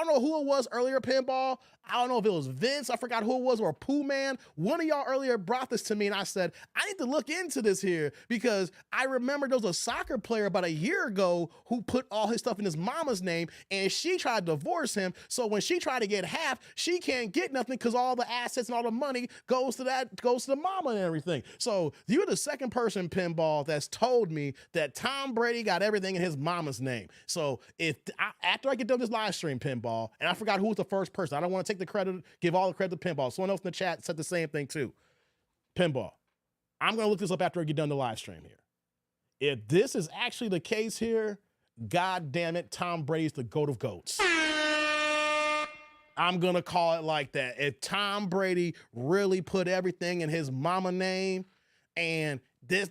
don't know who it was earlier, Pinball. I don't know if it was Vince. I forgot who it was, or Pooh Man. One of y'all earlier brought this to me, and I said, I need to look into this here because I remember there was a soccer player about a year ago who put all his stuff in his mama's name, and she tried to divorce him. So when she tried to get half, she can't get nothing because all the assets and all the money goes to the mama and everything. So you're the second person, Pinball, that's told me that Tom Brady got everything in his mama's name. So after I get done this live stream, Pinball, and I forgot who was the first person. I don't want to take the credit, give all the credit to Pinball. Someone else in the chat said the same thing too. Pinball, I'm going to look this up after I get done the live stream here. If this is actually the case here, God damn it, Tom Brady's the GOAT of GOATs. I'm going to call it like that. If Tom Brady really put everything in his mama name, and this,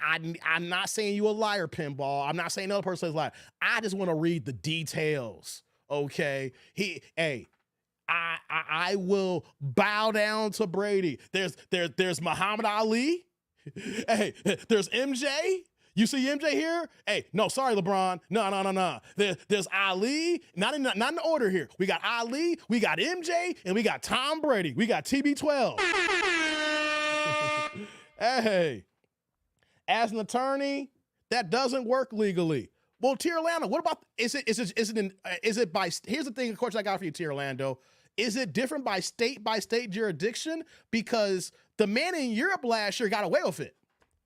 I'm not saying you a liar, Pinball. I'm not saying another person's liar. I just want to read the details. Okay. I will bow down to Brady. There's Muhammad Ali. Hey, there's MJ. You see MJ here? Hey, no, sorry, LeBron. No. There's Ali. Not in the order here. We got Ali, we got MJ, and we got Tom Brady. We got TB12. Hey, as an attorney, that doesn't work legally. Well, T. Orlando, what about, is it by, here's the thing, of course, I got for you, T. Orlando. Is it different by state jurisdiction? Because the man in Europe last year got away with it.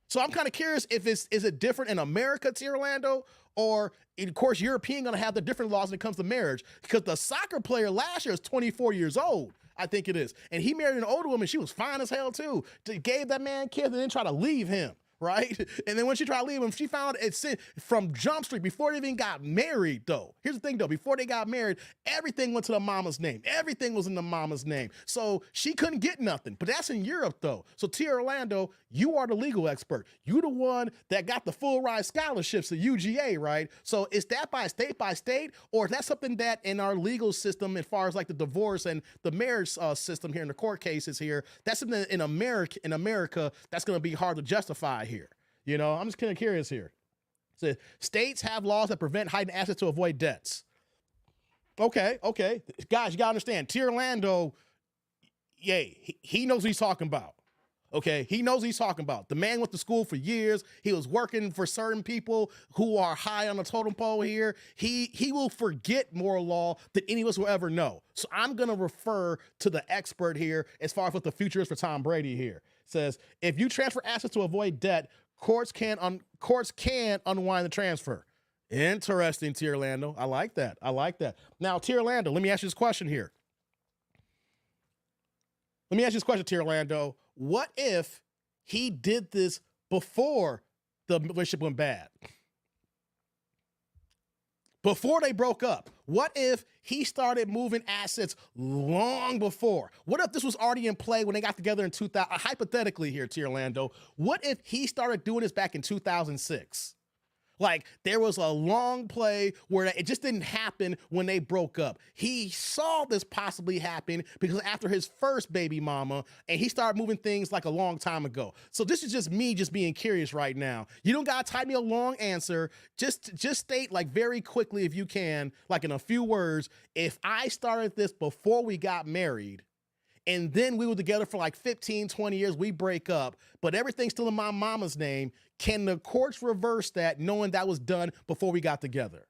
So I'm kind of curious if is it different in America, T. Orlando, or of course, European going to have the different laws when it comes to marriage, because the soccer player last year is 24 years old. I think it is. And he married an older woman. She was fine as hell too. Gave that man kids and then tried to leave him. Right? And then when she tried to leave him, she found it's from Jump Street before they even got married, though. Here's the thing, though. Before they got married, everything went to the mama's name. Everything was in the mama's name. So she couldn't get nothing. But that's in Europe, though. So T. Orlando, you are the legal expert. You the one that got the full ride scholarships at UGA, right? So is that by state, or is that something that in our legal system, as far as like the divorce and the marriage system here in the court cases here, that's something in America that's going to be hard to justify here. You know, I'm just kind of curious here. So states have laws that prevent hiding assets to avoid debts. Okay. Guys, you got to understand, T. Orlando, he knows what he's talking about. Okay, he knows what he's talking about. The man went to school for years. He was working for certain people who are high on the totem pole here. He will forget moral law than any of us will ever know. So I'm gonna refer to the expert here as far as what the future is for Tom Brady here. It says, if you transfer assets to avoid debt, courts can unwind the transfer. Interesting, T. Orlando. I like that. Now, T. Orlando, let me ask you this question here. T. Orlando. What if he did this before the relationship went bad? Before they broke up? What if he started moving assets long before? What if this was already in play when they got together in 2000? Hypothetically here, T. Orlando, what if he started doing this back in 2006? Like, there was a long play where it just didn't happen when they broke up. He saw this possibly happen because after his first baby mama, and he started moving things like a long time ago. So this is just me just being curious right now. You don't gotta type me a long answer. Just state like very quickly if you can, like in a few words, if I started this before we got married, and then we were together for like 15, 20 years, we break up, but everything's still in my mama's name. Can the courts reverse that knowing that was done before we got together?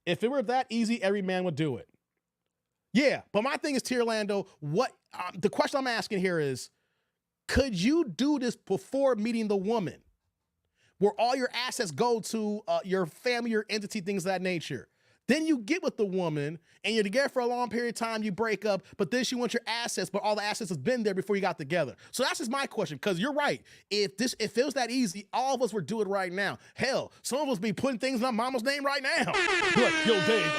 If it were that easy, every man would do it. Yeah, but my thing is, T. Orlando, the question I'm asking here is, could you do this before meeting the woman? Where all your assets go to your family, your entity, things of that nature. Then you get with the woman and you're together for a long period of time, you break up, but then she wants your assets, but all the assets has been there before you got together. So that's just my question, because you're right. If it was that easy, all of us would do it right now. Hell, some of us be putting things in our mama's name right now. Be like, yo, Dave,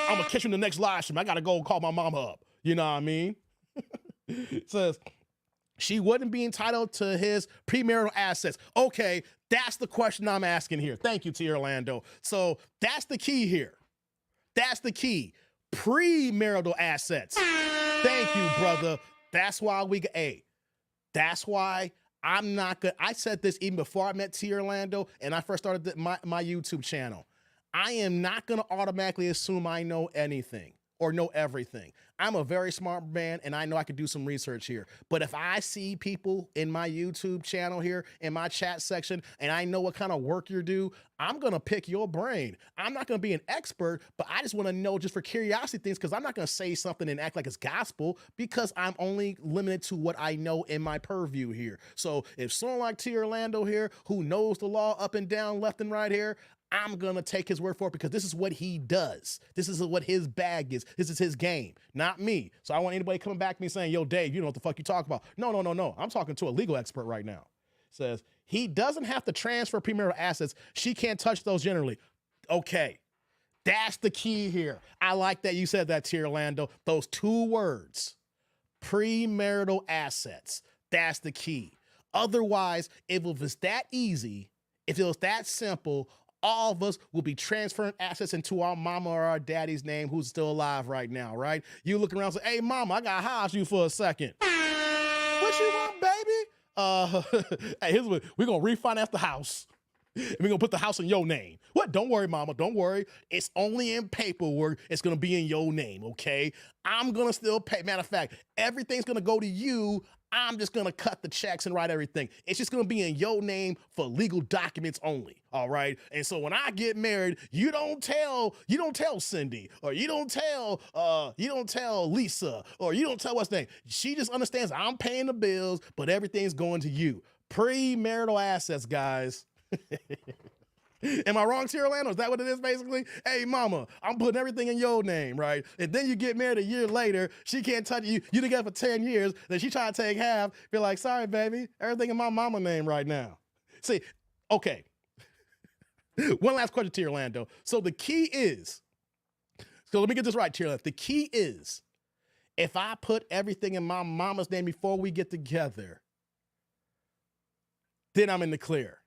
I'm gonna catch you in the next live stream. I gotta go call my mama up. You know what I mean? It says, she wouldn't be entitled to his premarital assets. Okay, that's the question I'm asking here. Thank you, T. Orlando. So that's the key here. That's the key. Premarital assets. Thank you, brother. That's why that's why I'm not good. I said this even before I met T. Orlando and I first started my YouTube channel. I am not going to automatically assume I know anything or know everything. I'm a very smart man and I know I could do some research here. But if I see people in my YouTube channel here, in my chat section, and I know what kind of work you do, I'm gonna pick your brain. I'm not gonna be an expert, but I just wanna know just for curiosity things, because I'm not gonna say something and act like it's gospel because I'm only limited to what I know in my purview here. So if someone like T. Orlando here, who knows the law up and down, left and right here, I'm going to take his word for it because this is what he does. This is what his bag is. This is his game, not me. So I don't want anybody coming back to me saying, yo, Dave, you know what the fuck you talk about. No. I'm talking to a legal expert right now. Says, he doesn't have to transfer premarital assets. She can't touch those generally. Okay, that's the key here. I like that you said that, T. Orlando. Those two words, premarital assets, that's the key. Otherwise, if it was that easy, if it was that simple, all of us will be transferring assets into our mama or our daddy's name who's still alive right now, right? You looking around and say, hey, mama, I got to house you for a second. What you want, baby? Hey, here's what, we're going to refinance the house. And we're going to put the house in your name. What? Don't worry, mama. Don't worry. It's only in paperwork. It's going to be in your name, okay? I'm going to still pay. Matter of fact, everything's going to go to you. I'm just going to cut the checks and write everything. It's just going to be in your name for legal documents only, all right? And so when I get married, you don't tell Cindy, or you don't tell Lisa, or you don't tell what's name. She just understands I'm paying the bills, but everything's going to you. Premarital assets, guys. Am I wrong, T. Orlando? Is that what it is, basically? Hey, mama, I'm putting everything in your name, right? And then you get married a year later, she can't touch you. You together for 10 years, then she try to take half. Be like, sorry, baby, everything in my mama name right now. See, okay. One last question, T. Orlando. So the key is, so let me get this right, T. Orlando. The key is, if I put everything in my mama's name before we get together, then I'm in the clear.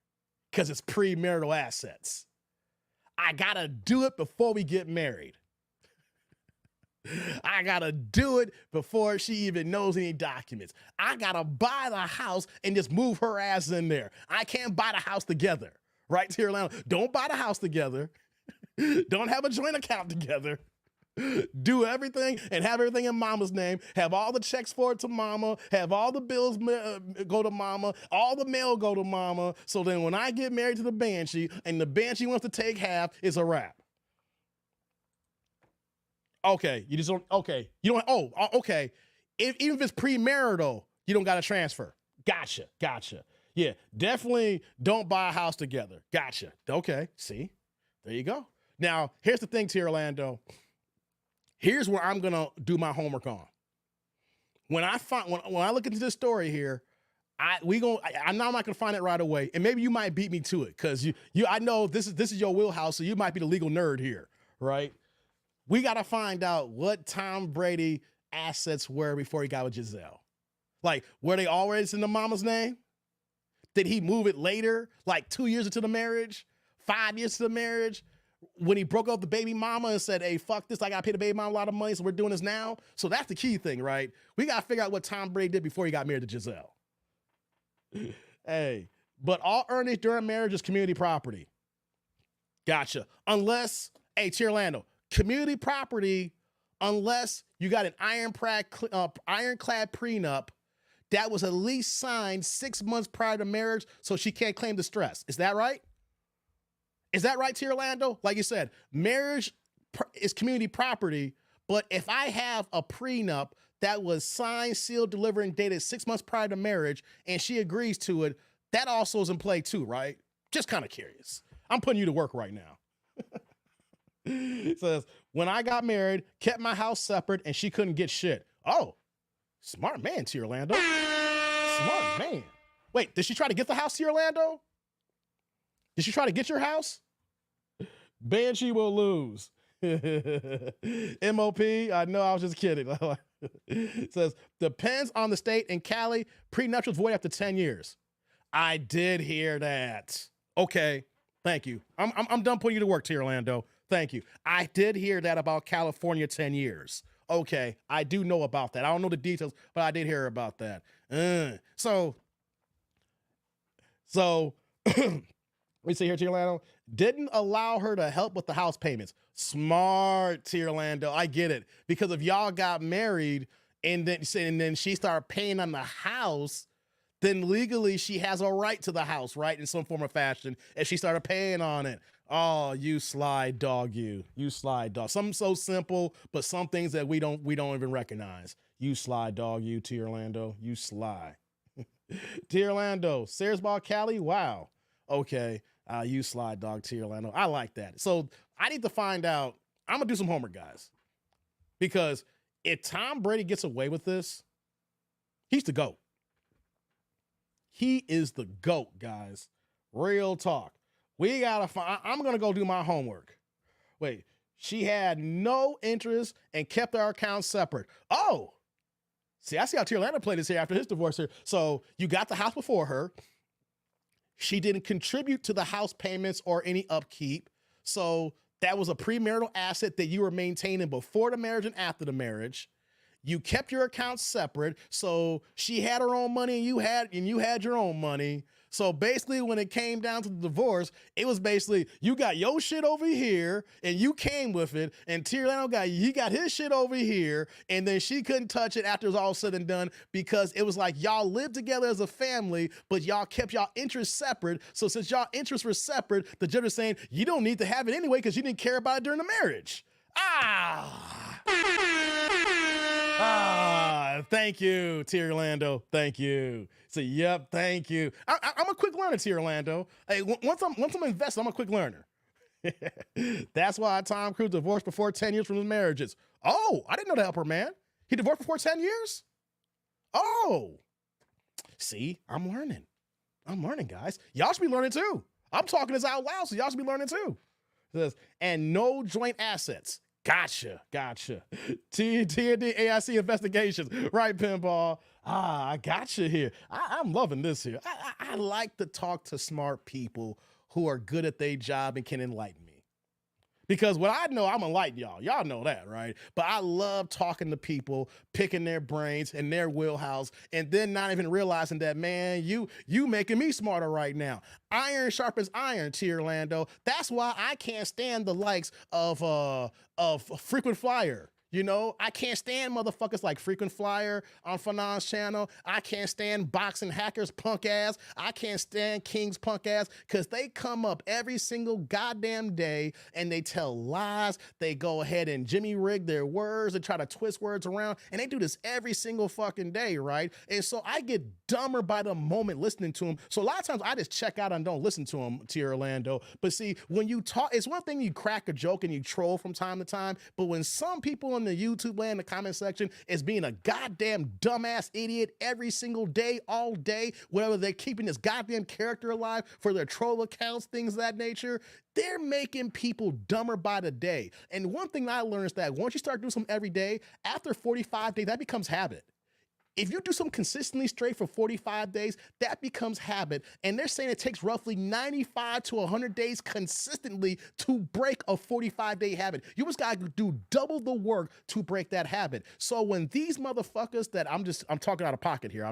Because it's premarital assets. I gotta do it before we get married. I gotta do it before she even knows any documents. I gotta buy the house and just move her ass in there. I can't buy the house together. Right, T. Orlando? Don't buy the house together. Don't have a joint account together. Do everything and have everything in mama's name, have all the checks for it to mama, have all the bills go to mama, all the mail go to mama. So then when I get married to the Banshee and the Banshee wants to take half, it's a wrap. Okay, you just don't, okay. You don't, okay. Even if it's premarital, you don't got to transfer. Gotcha. Yeah, definitely don't buy a house together. Gotcha. Okay, see, there you go. Now, here's the thing, T. Orlando. Here's where I'm gonna do my homework on. When I look into this story here, I'm not gonna find it right away, and maybe you might beat me to it because I know this is your wheelhouse, so you might be the legal nerd here, right? We gotta find out what Tom Brady assets were before he got with Giselle. Like, were they always in the mama's name? Did he move it later, like 2 years into the marriage, 5 years into the marriage? When he broke up the baby mama and said, hey, fuck this, I gotta pay the baby mama a lot of money, so we're doing this now. So that's the key thing, right? We gotta figure out what Tom Brady did before he got married to Giselle. Hey, but all earnings during marriage is community property. Gotcha. Unless, hey, T. Orlando, community property, unless you got an ironclad prenup that was at least signed 6 months prior to marriage, so she can't claim the stress. Is that right? Is that right, T. Orlando? Like you said, marriage is community property, but if I have a prenup that was signed, sealed, delivered, and dated 6 months prior to marriage, and she agrees to it, that also is in play too, right? Just kind of curious. I'm putting you to work right now. It says, when I got married, kept my house separate, and she couldn't get shit. Oh, smart man, T. Orlando. Smart man. Wait, did she try to get the house, T. Orlando? Did she try to get your house? Banshee will lose. MOP, I know, I was just kidding. It says, depends on the state. In Cali, prenuptials void after 10 years. I did hear that. Okay, thank you. I'm done putting you to work, T. Orlando. Thank you. I did hear that about California 10 years. Okay, I do know about that. I don't know the details, but I did hear about that. So, we see here, T. Orlando, didn't allow her to help with the house payments. Smart, T. Orlando. I get it. Because if y'all got married and then she started paying on the house, then legally she has a right to the house, right? In some form or fashion, if she started paying on it. Oh, you sly dog, you sly dog. Something so simple, but some things that we don't even recognize. You sly dog, you, T. Orlando. You sly. T. Orlando, Sayersball, Cali, wow. Okay, you sly dog, T. Orlando. I like that. So I need to find out. I'm gonna do some homework, guys, because if Tom Brady gets away with this, he's the GOAT. He is the GOAT, guys. Real talk. We gotta find. I'm gonna go do my homework. Wait, she had no interest and kept our accounts separate. Oh, see, I see how T. Orlando played this here after his divorce here. So you got the house before her. She didn't contribute to the house payments or any upkeep. So that was a premarital asset that you were maintaining before the marriage and after the marriage. You kept your accounts separate. So she had her own money and you had your own money. So basically when it came down to the divorce, it was basically you got your shit over here and you came with it, and T. Orlando got his shit over here, and then she couldn't touch it after it was all said and done because it was like y'all lived together as a family, but y'all kept y'all interests separate. So since y'all interests were separate, the judge is saying you don't need to have it anyway because you didn't care about it during the marriage. Thank you, T. Orlando. Thank you. So, yep, thank you. I'm a quick learner, T. Orlando. Hey, once I'm invested, I'm a quick learner. That's why Tom Cruise divorced before 10 years from his marriages. Oh, I didn't know that, upper man. He divorced before 10 years? Oh. See, I'm learning. I'm learning, guys. Y'all should be learning too. I'm talking this out loud, so y'all should be learning too. It says, and no joint assets. Gotcha. TND AIC investigations. Right, Pinball. I gotcha here. I'm loving this here. I like to talk to smart people who are good at their job and can enlighten me. Because what I know, I'm unlike y'all. Y'all know that, right? But I love talking to people, picking their brains in their wheelhouse, and then not even realizing that, man, you making me smarter right now. Iron sharpens iron, T. Orlando. That's why I can't stand the likes of Frequent Flyer. You know, I can't stand motherfuckers like Frequent Flyer on Fanon's channel. I can't stand Boxing Hackers punk ass. I can't stand King's punk ass, because they come up every single goddamn day and they tell lies. They go ahead and Jimmy rig their words and try to twist words around. And they do this every single fucking day, right? And so I get dumber by the moment listening to them. So a lot of times I just check out and don't listen to them, T. Orlando. But see, when you talk, it's one thing you crack a joke and you troll from time to time. But when some people in the YouTube land, the comment section, is being a goddamn dumbass idiot every single day, all day, whatever, they're keeping this goddamn character alive for their troll accounts, things of that nature, they're making people dumber by the day. And one thing I learned is that once you start doing something every day, after 45 days, that becomes habit. If you do something consistently straight for 45 days, that becomes habit. And they're saying it takes roughly 95 to 100 days consistently to break a 45-day habit. You just got to do double the work to break that habit. So when these motherfuckers that I'm talking out of pocket here.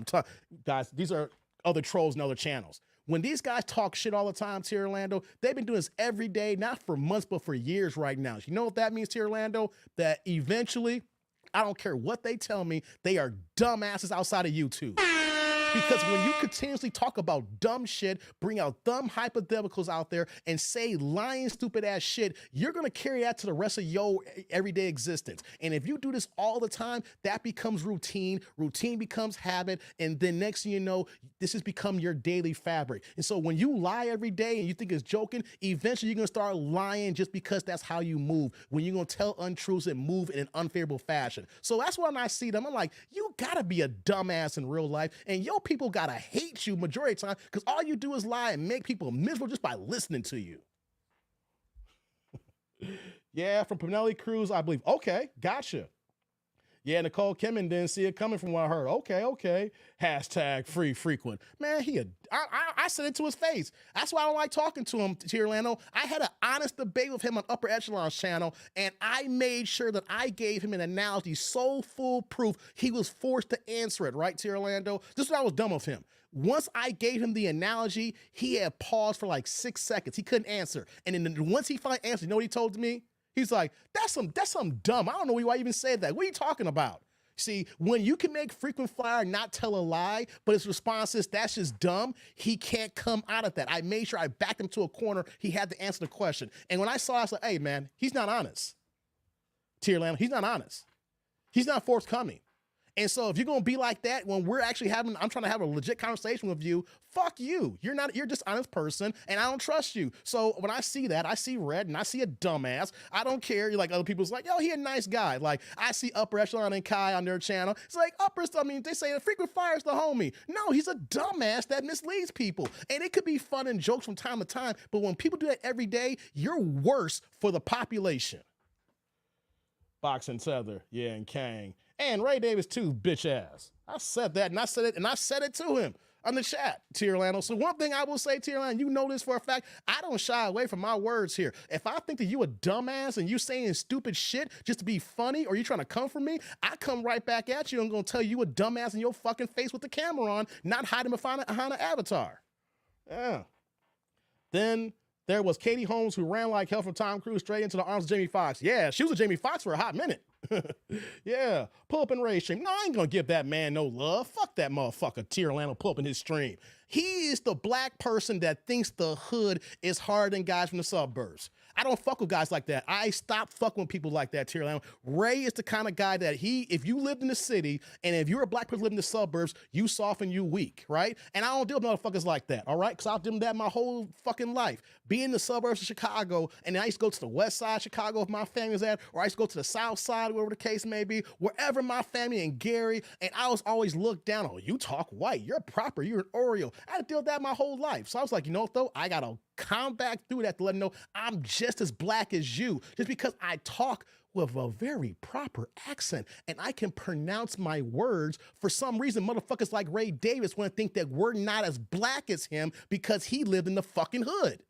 Guys, these are other trolls and other channels. When these guys talk shit all the time, T. Orlando, they've been doing this every day, not for months, but for years right now. You know what that means, T. Orlando? That eventually, I don't care what they tell me, they are dumbasses outside of YouTube. Because when you continuously talk about dumb shit, bring out dumb hypotheticals out there and say lying, stupid ass shit, you're going to carry that to the rest of your everyday existence. And if you do this all the time, that becomes routine. Routine becomes habit. And then next thing you know, this has become your daily fabric. And so when you lie every day and you think it's joking, eventually you're going to start lying just because that's how you move. When you're going to tell untruths and move in an unfavorable fashion. So that's when I see them, I'm like, you got to be a dumbass in real life. And yo, people gotta hate you majority of the time because all you do is lie and make people miserable just by listening to you. Yeah, from Penelope Cruz, I believe. Okay, gotcha. Yeah, Nicole Kidman didn't see it coming from what I heard. Okay. Hashtag free frequent. Man, I said it to his face. That's why I don't like talking to him, T. Orlando. I had an honest debate with him on Upper Echelon's channel, and I made sure that I gave him an analogy so foolproof he was forced to answer it, right, T. Orlando? This is what I was done with him. Once I gave him the analogy, he had paused for like 6 seconds. He couldn't answer. And then once he finally answered, you know what he told me? He's like, that's some dumb. I don't know why you even said that. What are you talking about? See, when you can make Frequent Flyer not tell a lie, but his response is, that's just dumb, he can't come out of that. I made sure I backed him to a corner. He had to answer the question. And when I saw it, I was like, hey, man, he's not honest. T. Orlando, he's not honest. He's not forthcoming. And so if you're going to be like that when we're actually I'm trying to have a legit conversation with you, fuck you. You're just an honest person and I don't trust you. So when I see that, I see red and I see a dumbass. I don't care. You're like other people's like, yo, he a nice guy. Like I see Upper Echelon and Kai on their channel. It's like they say Frequent Flyer's the homie. No, he's a dumbass that misleads people. And it could be fun and jokes from time to time. But when people do that every day, you're worse for the population. Boxing Tether, yeah, and Kang. And Ray Davis too, bitch ass. I said that, and I said it to him on the chat, T. Orlando. So one thing I will say, T. Orlando, you know this for a fact, I don't shy away from my words here. If I think that you a dumbass and you saying stupid shit just to be funny or you trying to come for me, I come right back at you and gonna tell you a dumbass in your fucking face with the camera on, not hiding behind an avatar. Yeah. Then there was Katie Holmes, who ran like hell from Tom Cruise straight into the arms of Jamie Foxx. Yeah, she was a Jamie Foxx for a hot minute. Yeah, pull up and raise stream. No, I ain't gonna give that man no love. Fuck that motherfucker, T. Orlando, pull up in his stream. He is the black person that thinks the hood is harder than guys from the suburbs. I don't fuck with guys like that. I stop fucking with people like that, T. Orlando. Ray is the kind of guy that if you lived in the city and if you're a black person living in the suburbs, you soft and you weak, right? And I don't deal with motherfuckers like that, all right? Because I've done that my whole fucking life. Being in the suburbs of Chicago, and I used to go to the west side of Chicago if my family was at, or I used to go to the south side, wherever the case may be, wherever my family and Gary, and I was always looked down on. You talk white, you're proper, you're an Oreo. I had to deal with that my whole life. So I was like, you know what though? I gotta combat through that to let them know I'm just as black as you, just because I talk with a very proper accent and I can pronounce my words. For some reason, motherfuckers like Ray Davis want to think that we're not as black as him because he lived in the fucking hood.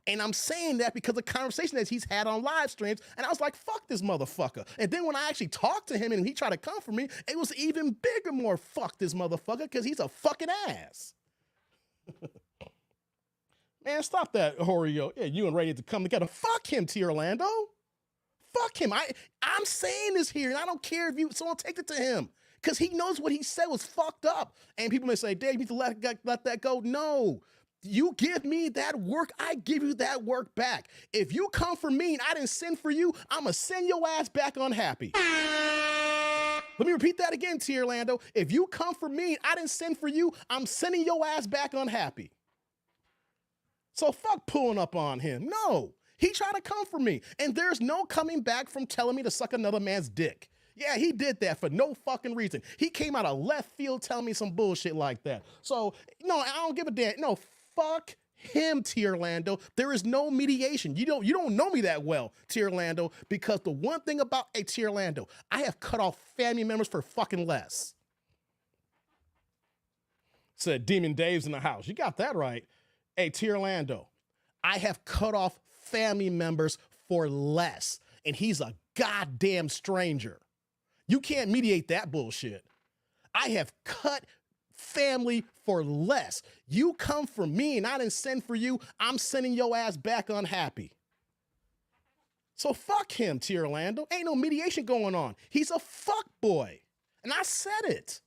And I'm saying that because of conversation that he's had on live streams. And I was like, fuck this motherfucker. And then when I actually talked to him and he tried to come for me, it was even bigger, more fuck this motherfucker because he's a fucking ass. Man, stop that, Oreo. Yeah, you and Ray need to come together. Fuck him, T. Orlando. Fuck him. I'm saying this here, and I don't care if someone take it to him. Because he knows what he said was fucked up. And people may say, Dave, you need to let that go. No. You give me that work, I give you that work back. If you come for me and I didn't send for you, I'm going to send your ass back unhappy. Let me repeat that again, T. Orlando. If you come for me and I didn't send for you, I'm sending your ass back unhappy. So fuck pulling up on him. No. He tried to come for me. And there's no coming back from telling me to suck another man's dick. Yeah, he did that for no fucking reason. He came out of left field telling me some bullshit like that. So, no, I don't give a damn. No, fuck him, T. Orlando. There is no mediation. You don't know me that well, T. Orlando, because the one thing about T. Orlando, I have cut off family members for fucking less. Said Demon Dave's in the house. You got that right. Hey, T. Orlando, I have cut off family members for less, and he's a goddamn stranger. You can't mediate that bullshit. I have cut family for less. You come for me and I didn't send for you, I'm sending your ass back unhappy. So fuck him, T. Orlando. Ain't no mediation going on. He's a fuck boy. And I said it.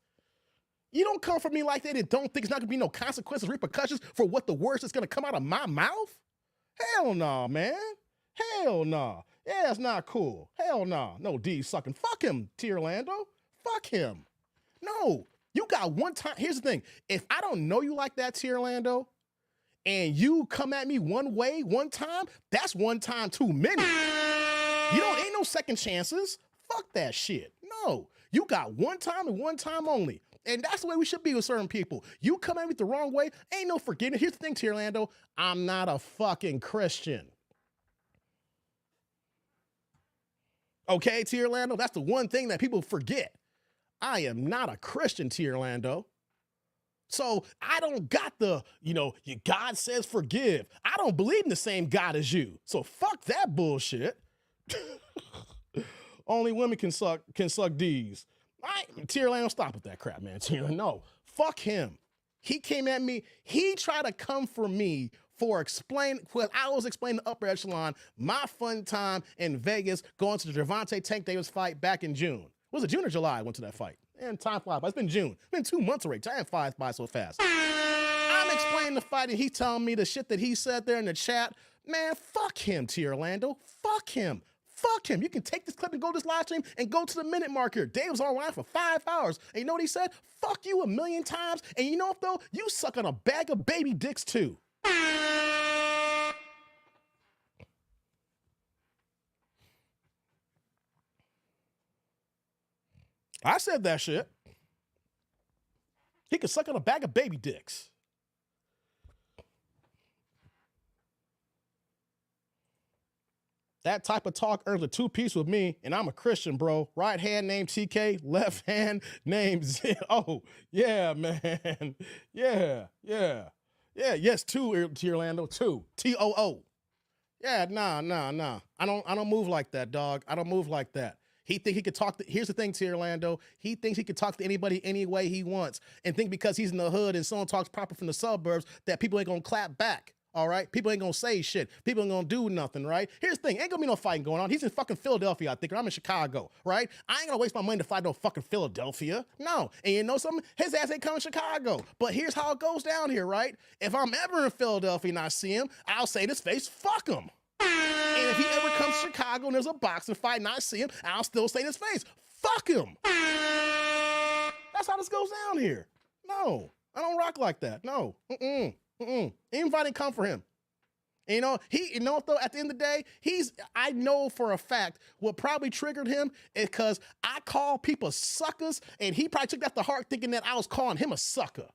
You don't come for me like that and don't think it's not gonna be no consequences, repercussions for what the words that's gonna come out of my mouth? Hell no, man. Hell no. Yeah, it's not cool. Hell no. No D sucking. Fuck him, T. Orlando. Fuck him. No. You got one time. Here's the thing. If I don't know you like that, T. Orlando, and you come at me one way, one time, that's one time too many. Ain't no second chances. Fuck that shit. No. You got one time and one time only. And that's the way we should be with certain people. You come at me the wrong way, ain't no forgetting. Here's the thing, T. Orlando. I'm not a fucking Christian. Okay, T. Orlando? That's the one thing that people forget. I am not a Christian, T. Orlando. So I don't got the, God says forgive. I don't believe in the same God as you. So fuck that bullshit. Only women can suck D's. T. Orlando, stop with that crap, man. No, fuck him. He came at me. He tried to come for me because I was explaining the upper echelon, my fun time in Vegas, going to the Gervonta Tank Davis fight back in June. Was it June or July I went to that fight? And time flies by. It's been June. It's been 2 months already. Time flies by so fast. I'm explaining the fight and he's telling me the shit that he said there in the chat. Man, fuck him, T. Orlando. Fuck him. Fuck him. You can take this clip and go to this live stream and go to the minute marker. Dave was online for 5 hours. And you know what he said? Fuck you 1,000,000 times. And you know what though? You suck on a bag of baby dicks too. I said that shit. He could suck on a bag of baby dicks. That type of talk earns a 2-piece with me, and I'm a Christian, bro. Right hand named TK, left hand named Z. Oh, yeah, man. Yeah. Yes, 2, T. Orlando, 2. T-O-O. Yeah, nah. I don't move like that, dog. I don't move like that. He think he could talk here's the thing, T. Orlando. He thinks he could talk to anybody any way he wants and think because he's in the hood and someone talks proper from the suburbs that people ain't gonna clap back. All right? People ain't gonna say shit. People ain't gonna do nothing, right? Here's the thing. Ain't gonna be no fighting going on. He's in fucking Philadelphia, I think, or I'm in Chicago, right? I ain't gonna waste my money to fight no fucking Philadelphia. No. And you know something? His ass ain't coming to Chicago. But here's how it goes down here, right? If I'm ever in Philadelphia and I see him, I'll say to his face, fuck him. And if he ever comes to Chicago and there's a boxing fight and I see him, I'll still say to his face, fuck him. That's how this goes down here. No, I don't rock like that. No. Anybody come for him. And though, at the end of the day, I know for a fact what probably triggered him is because I call people suckers, and he probably took that to heart thinking that I was calling him a sucker.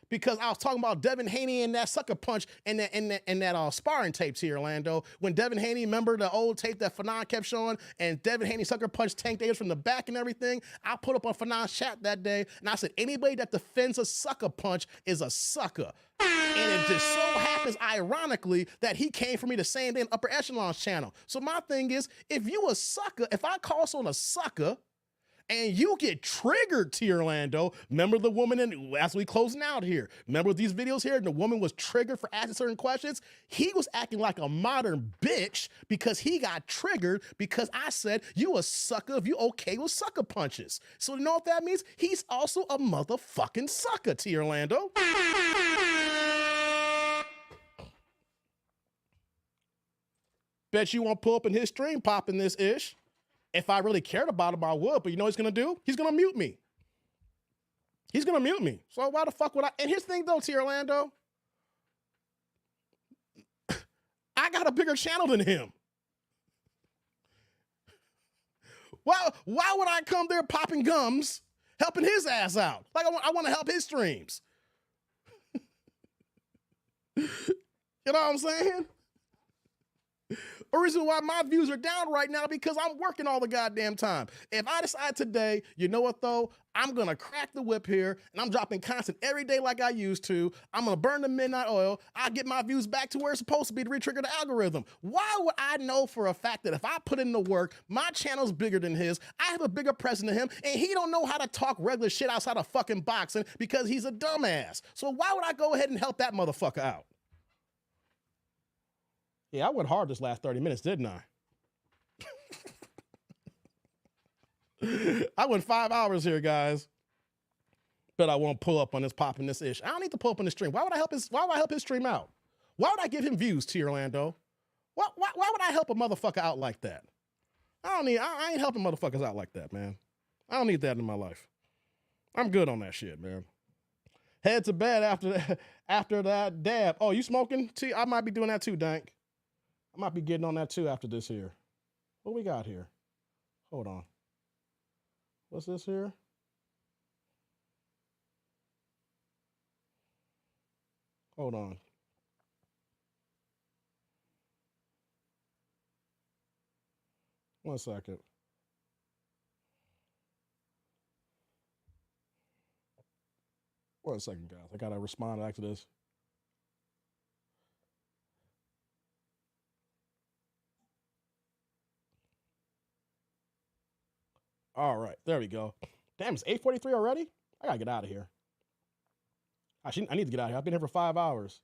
because I was talking about Devin Haney and that sucker punch and that sparring tapes here, Orlando. When Devin Haney, remember the old tape that Fanon kept showing, and Devin Haney sucker punched Tank Davis from the back and everything. I put up on Fanon's chat that day, and I said anybody that defends a sucker punch is a sucker. And it just so happens, ironically, that he came for me the same day in Upper Echelon's channel. So my thing is, if you a sucker, if I call someone a sucker, and you get triggered, T. Orlando. Remember the woman, as we closing out here, remember these videos here, and the woman was triggered for asking certain questions? He was acting like a modern bitch because he got triggered because I said, you a sucker if you okay with sucker punches. So you know what that means? He's also a motherfucking sucker, T. Orlando. Bet you won't pull up in his stream popping this ish. If I really cared about him, I would. But you know what he's going to do? He's going to mute me. He's going to mute me. So why the fuck would I? And here's the thing, though, T. Orlando. I got a bigger channel than him. Why would I come there popping gums, helping his ass out? Like, I want to help his streams. You know what I'm saying? The reason why my views are down right now because I'm working all the goddamn time. If I decide today, you know what though? I'm gonna crack the whip here and I'm dropping content every day like I used to. I'm gonna burn the midnight oil. I'll get my views back to where it's supposed to be to re-trigger the algorithm. Why would I know for a fact that if I put in the work, my channel's bigger than his, I have a bigger presence than him, and he don't know how to talk regular shit outside of fucking boxing because he's a dumbass. So why would I go ahead and help that motherfucker out? Yeah, I went hard this last 30 minutes, didn't I? I went 5 hours here, guys. But I won't pull up on this popping this ish. I don't need to pull up on the stream. Why would I help his stream out? Why would I give him views, T. Orlando? Why would I help a motherfucker out like that? I ain't helping motherfuckers out like that, man. I don't need that in my life. I'm good on that shit, man. Head to bed after that dab. Oh, you smoking? T? I might be doing that too, Dank. I might be getting on that too after this here. What we got here? Hold on. What's this here? Hold on. One second. One second, guys. I gotta respond back to this. All right, there we go. Damn, it's 8:43 already? I gotta get out of here. I need to get out of here. I've been here for 5 hours.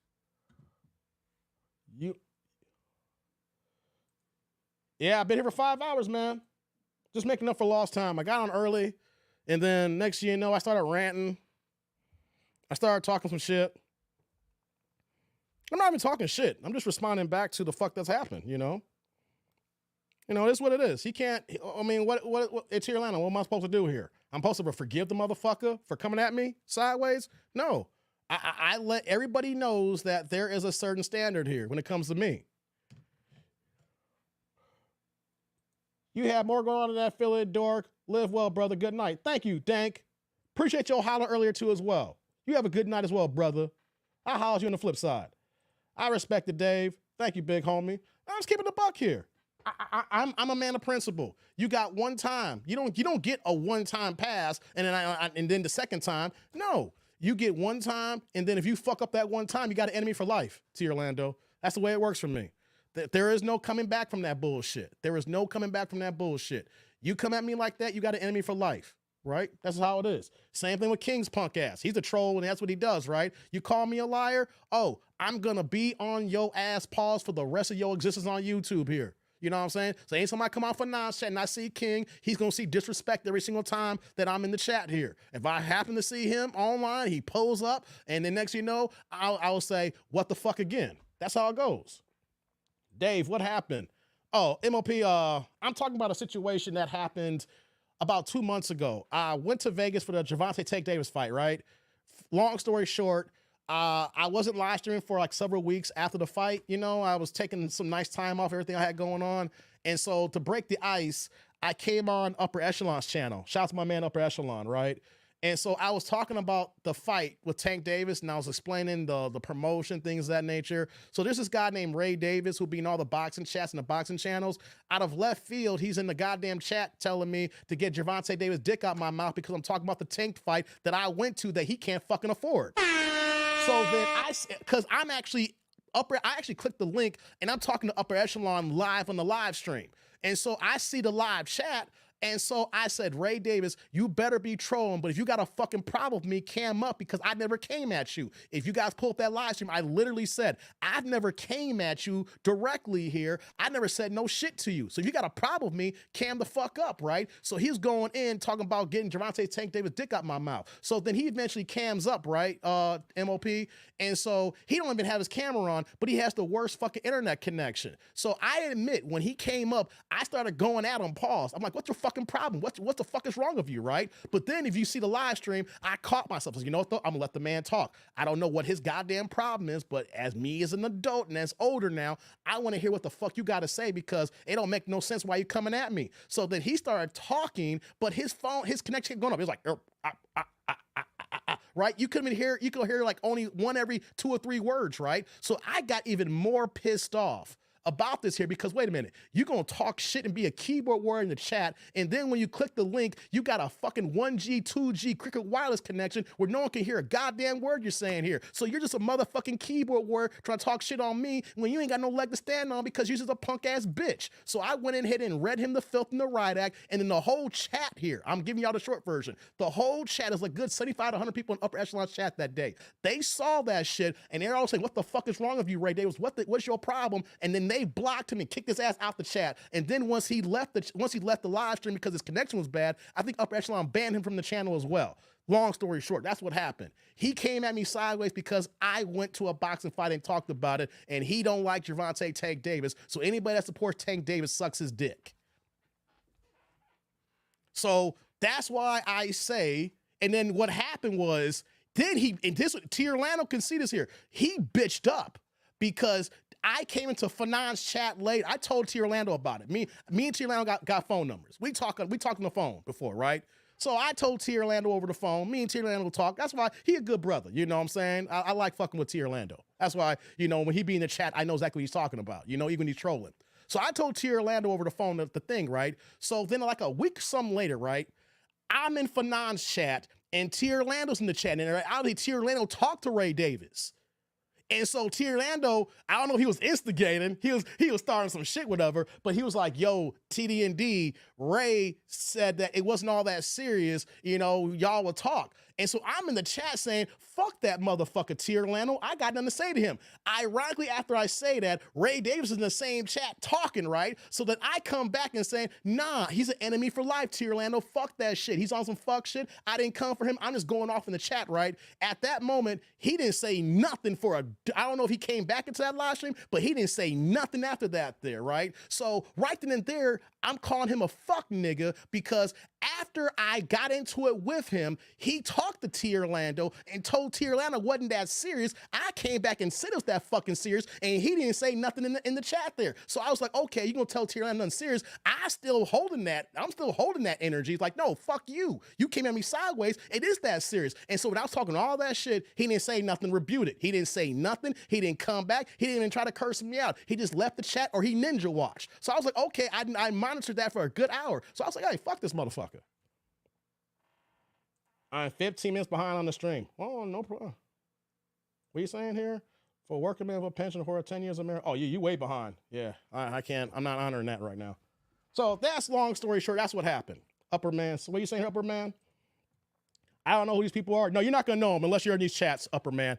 Yeah, I've been here for 5 hours, man. Just making up for lost time. I got on early, and then next thing you know, I started ranting. I started talking some shit. I'm not even talking shit. I'm just responding back to the fuck that's happened, you know? You know, it's what it is. He can't, I mean, it's here, Atlanta. What am I supposed to do here? I'm supposed to forgive the motherfucker for coming at me sideways? No. I let everybody knows that there is a certain standard here when it comes to me. You have more going on in that Philly, dork. Live well, brother. Good night. Thank you, Dank. Appreciate your holler earlier too as well. You have a good night as well, brother. I'll holler at you on the flip side. I respect it, Dave. Thank you, big homie. I'm just keeping the buck here. I'm a man of principle. You got one time. You don't get a one-time pass and then the second time. No, you get one time, and then if you fuck up that one time, you got an enemy for life. T. Orlando. That's the way it works for me. There is no coming back from that bullshit. There is no coming back from that bullshit. You come at me like that, you got an enemy for life. Right? That's how it is. Same thing with King's punk ass. He's a troll and that's what he does, right? You call me a liar? Oh, I'm gonna be on your ass pause for the rest of your existence on YouTube here. You know what I'm saying? So anytime I come out for nonsense and I see King, he's going to see disrespect every single time that I'm in the chat here. If I happen to see him online, he pulls up, and then next you know, I'll say, what the fuck again? That's how it goes. Dave, what happened? Oh, MOP, I'm talking about a situation that happened about 2 months ago. I went to Vegas for the Gervonta Tank Davis fight, right? Long story short, I wasn't live streaming for like several weeks after the fight. You know, I was taking some nice time off everything I had going on. And so to break the ice, I came on Upper Echelon's channel. Shout out to my man Upper Echelon, right? And so I was talking about the fight with Tank Davis, and I was explaining the promotion, things of that nature. So there's this guy named Ray Davis who be in all the boxing chats and the boxing channels. Out of left field, he's in the goddamn chat telling me to get Gervonta Davis' dick out my mouth because I'm talking about the Tank fight that I went to that he can't fucking afford. So then because I'm actually I actually clicked the link and I'm talking to Upper Echelon live on the live stream. And so I see the live chat. And so I said, Ray Davis, you better be trolling, but if you got a fucking problem with me, cam up because I never came at you. If you guys pull up that live stream, I literally said, I've never came at you directly here. I never said no shit to you. So if you got a problem with me, cam the fuck up, right? So he's going in talking about getting Gervonta Tank Davis' dick out my mouth. So then he eventually cams up, right, MOP? And so he don't even have his camera on, but he has the worst fucking internet connection. So I admit, when he came up, I started going at him, pause. I'm like, what's your fucking problem? What the fuck is wrong with you, right? But then if you see the live stream, I caught myself. I was like, you know what though? I'm gonna let the man talk. I don't know what his goddamn problem is, but as me as an adult and as older now, I want to hear what the fuck you gotta say because it don't make no sense why you coming at me. So then he started talking, but his connection kept going up. He was like, right? You couldn't even hear, you could hear like only one every 2 or 3 words, right? So I got even more pissed off about this here because wait a minute, you're gonna talk shit and be a keyboard warrior in the chat, and then when you click the link, you got a fucking 1G, 2G Cricket wireless connection where no one can hear a goddamn word you're saying here. So you're just a motherfucking keyboard warrior trying to talk shit on me when you ain't got no leg to stand on because you're just a punk ass bitch. So I went in ahead and read him the filth and the riot act, and then the whole chat here, I'm giving y'all the short version. The whole chat is like good 75 to 100 people in Upper Echelon chat that day. They saw that shit and they're all saying, what the fuck is wrong with you, Ray Davis? What's your problem? And then they blocked him and kicked his ass out the chat. And then once he left the live stream because his connection was bad, I think Upper Echelon banned him from the channel as well. Long story short, that's what happened. He came at me sideways because I went to a boxing fight and talked about it, and he don't like Gervonta Tank Davis. So anybody that supports Tank Davis sucks his dick. So that's why I say, and then what happened was, then Tierlando can see this here. He bitched up because I came into Fanon's chat late. I told Tierlando about it. Me and Tierlando got phone numbers. We talked on the phone before, right? So I told Tierlando over the phone. Me and Tierlando will talk. That's why he a good brother. You know what I'm saying? I like fucking with Tierlando. That's why, when he be in the chat, I know exactly what he's talking about. Even when he's trolling. So I told Tierlando over the phone the thing, right? So then like a week some later, right? I'm in Fanon's chat and Tierlando's in the chat. And I think Tierlando talked to Ray Davis. And so Tierlando, I don't know if he was instigating, he was starting some shit, whatever, but he was like, yo, TD&D, Ray said that it wasn't all that serious, y'all will talk. And so I'm in the chat saying, fuck that motherfucker, Tierlando, I got nothing to say to him. Ironically, after I say that, Ray Davis is in the same chat talking, right? So then I come back and saying, nah, he's an enemy for life, Tierlando, fuck that shit. He's on some fuck shit. I didn't come for him. I'm just going off in the chat, right? At that moment, he didn't say nothing I don't know if he came back into that live stream, but he didn't say nothing after that there, right? So right then and there, I'm calling him a fuck nigga because after I got into it with him, he talked to Tierlando and told Tierlando wasn't that serious. I came back and said it was that fucking serious, and he didn't say nothing in the chat there. So I was like, okay, you gonna tell Tierlando nothing serious? I'm still holding that energy. It's like, no, fuck you. You came at me sideways. It is that serious. And so when I was talking all that shit, he didn't say nothing, rebut it. He didn't say nothing. He didn't come back. He didn't even try to curse me out. He just left the chat or he ninja watched. So I was like, okay, I monitored that for a good hour. So I was like, hey, fuck this motherfucker. I'm 15 minutes behind on the stream. Oh, no problem. What are you saying here? For a working man with a pension for 10 years of marriage. Oh, you way behind. Yeah, I can't. I'm not honoring that right now. So that's long story short. That's what happened. Upper man. So what are you saying here, upper man? I don't know who these people are. No, you're not going to know them unless you're in these chats, upper man.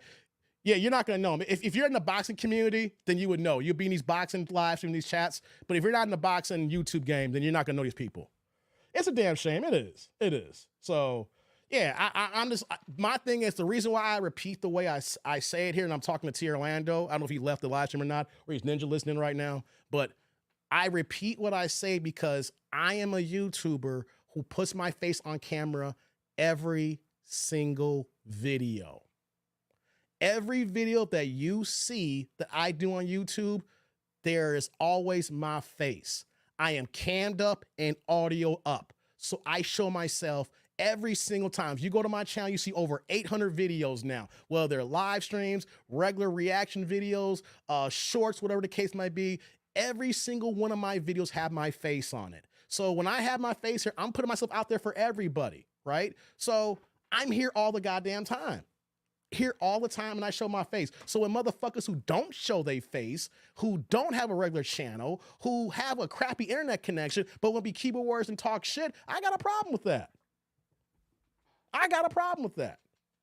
Yeah, you're not going to know them. If you're in the boxing community, then you would know. You'll be in these boxing live streams, these chats. But if you're not in the boxing YouTube game, then you're not going to know these people. It's a damn shame. It is. It is. So, yeah, I'm just, my thing is the reason why I repeat the way I say it here, and I'm talking to Tierlando. I don't know if he left the live stream or not, or he's ninja listening right now. But I repeat what I say because I am a YouTuber who puts my face on camera every single video. Every video that you see that I do on YouTube, there is always my face. I am cammed up and audio up. So I show myself Every single time. If you go to my channel, you see over 800 videos now. Whether they're live streams, regular reaction videos, shorts, whatever the case might be. Every single one of my videos have my face on it. So when I have my face here, I'm putting myself out there for everybody, right? So I'm here all the goddamn time. Here all the time and I show my face. So when motherfuckers who don't show their face, who don't have a regular channel, who have a crappy internet connection, but want to be keyboard warriors and talk shit, I got a problem with that. I got a problem with that.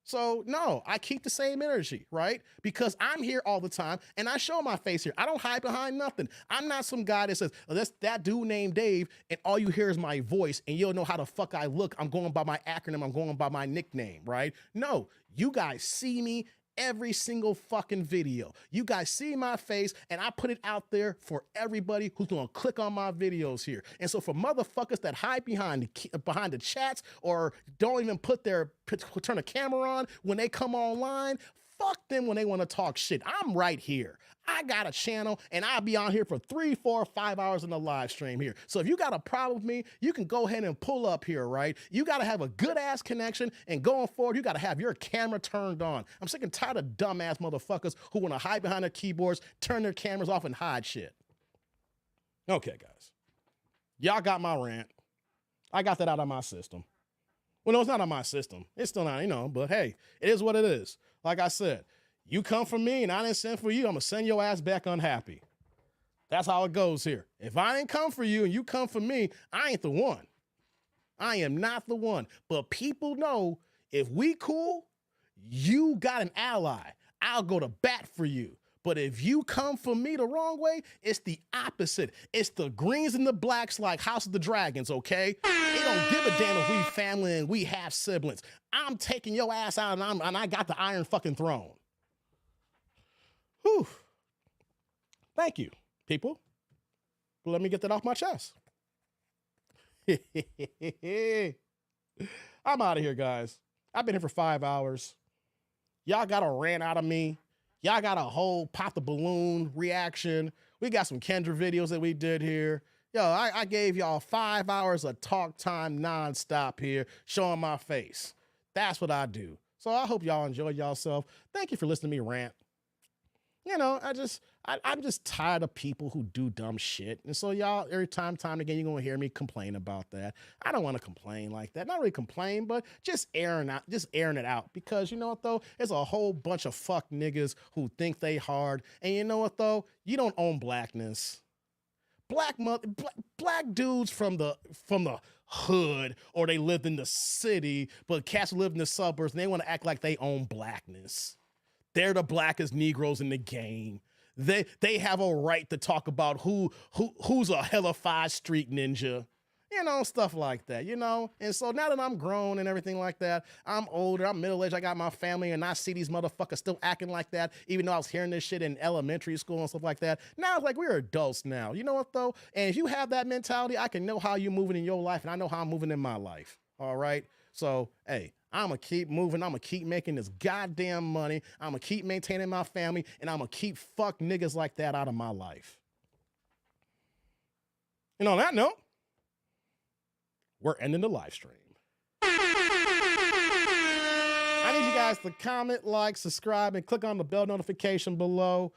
So no, I keep the same energy, right? Because I'm here all the time and I show my face here. I don't hide behind nothing. I'm not some guy that says, oh, that's that dude named Dave and all you hear is my voice and you don't know how the fuck I look. I'm going by my acronym. I'm going by my nickname, right? No, you guys see me every single fucking video. You guys see my face and I put it out there for everybody who's gonna click on my videos here. And so for motherfuckers that hide behind the chats or don't even turn a camera on when they come online, fuck them when they want to talk shit. I'm right here. I got a channel and I'll be on here for 3, 4, 5 hours in the live stream here. So if you got a problem with me, you can go ahead and pull up here, right? You got to have a good ass connection and going forward, you got to have your camera turned on. I'm sick and tired of dumbass motherfuckers who want to hide behind their keyboards, turn their cameras off and hide shit. Okay, guys. Y'all got my rant. I got that out of my system. Well, no, it's not on my system. It's still not, but hey, it is what it is. Like I said, you come for me and I didn't send for you, I'm going to send your ass back unhappy. That's how it goes here. If I didn't come for you and you come for me, I ain't the one. I am not the one. But people know if we cool, you got an ally. I'll go to bat for you. But if you come for me the wrong way, it's the opposite. It's the greens and the blacks like House of the Dragons, okay? They don't give a damn if we family and we have siblings. I'm taking your ass out and I got the Iron fucking Throne. Whew. Thank you, people. Let me get that off my chest. I'm out of here, guys. I've been here for 5 hours. Y'all got a rant out of me. Y'all got a whole pop the balloon reaction. We got some Kendra videos that we did here. Yo, I gave y'all 5 hours of talk time nonstop here, showing my face. That's what I do. So I hope y'all enjoyed yourself. Thank you for listening to me rant. I'm just tired of people who do dumb shit. And so y'all, every time again, you're going to hear me complain about that. I don't want to complain like that. Not really complain, but just airing it out. Because you know what though? There's a whole bunch of fuck niggas who think they hard. And you know what though? You don't own blackness. Black dudes from the hood, or they lived in the city, but cats who live in the suburbs and they want to act like they own blackness. They're the blackest Negroes in the game. They have a right to talk about who's a hellified street ninja. Stuff like that, And so now that I'm grown and everything like that, I'm older, I'm middle-aged, I got my family, and I see these motherfuckers still acting like that, even though I was hearing this shit in elementary school and stuff like that. Now it's like we're adults now. You know what, though? And if you have that mentality, I can know how you're moving in your life, and I know how I'm moving in my life. All right? So, hey, I'm going to keep moving. I'm going to keep making this goddamn money. I'm going to keep maintaining my family, and I'm going to keep fuck niggas like that out of my life. And on that note, we're ending the live stream. I need you guys to comment, like, subscribe, and click on the bell notification below.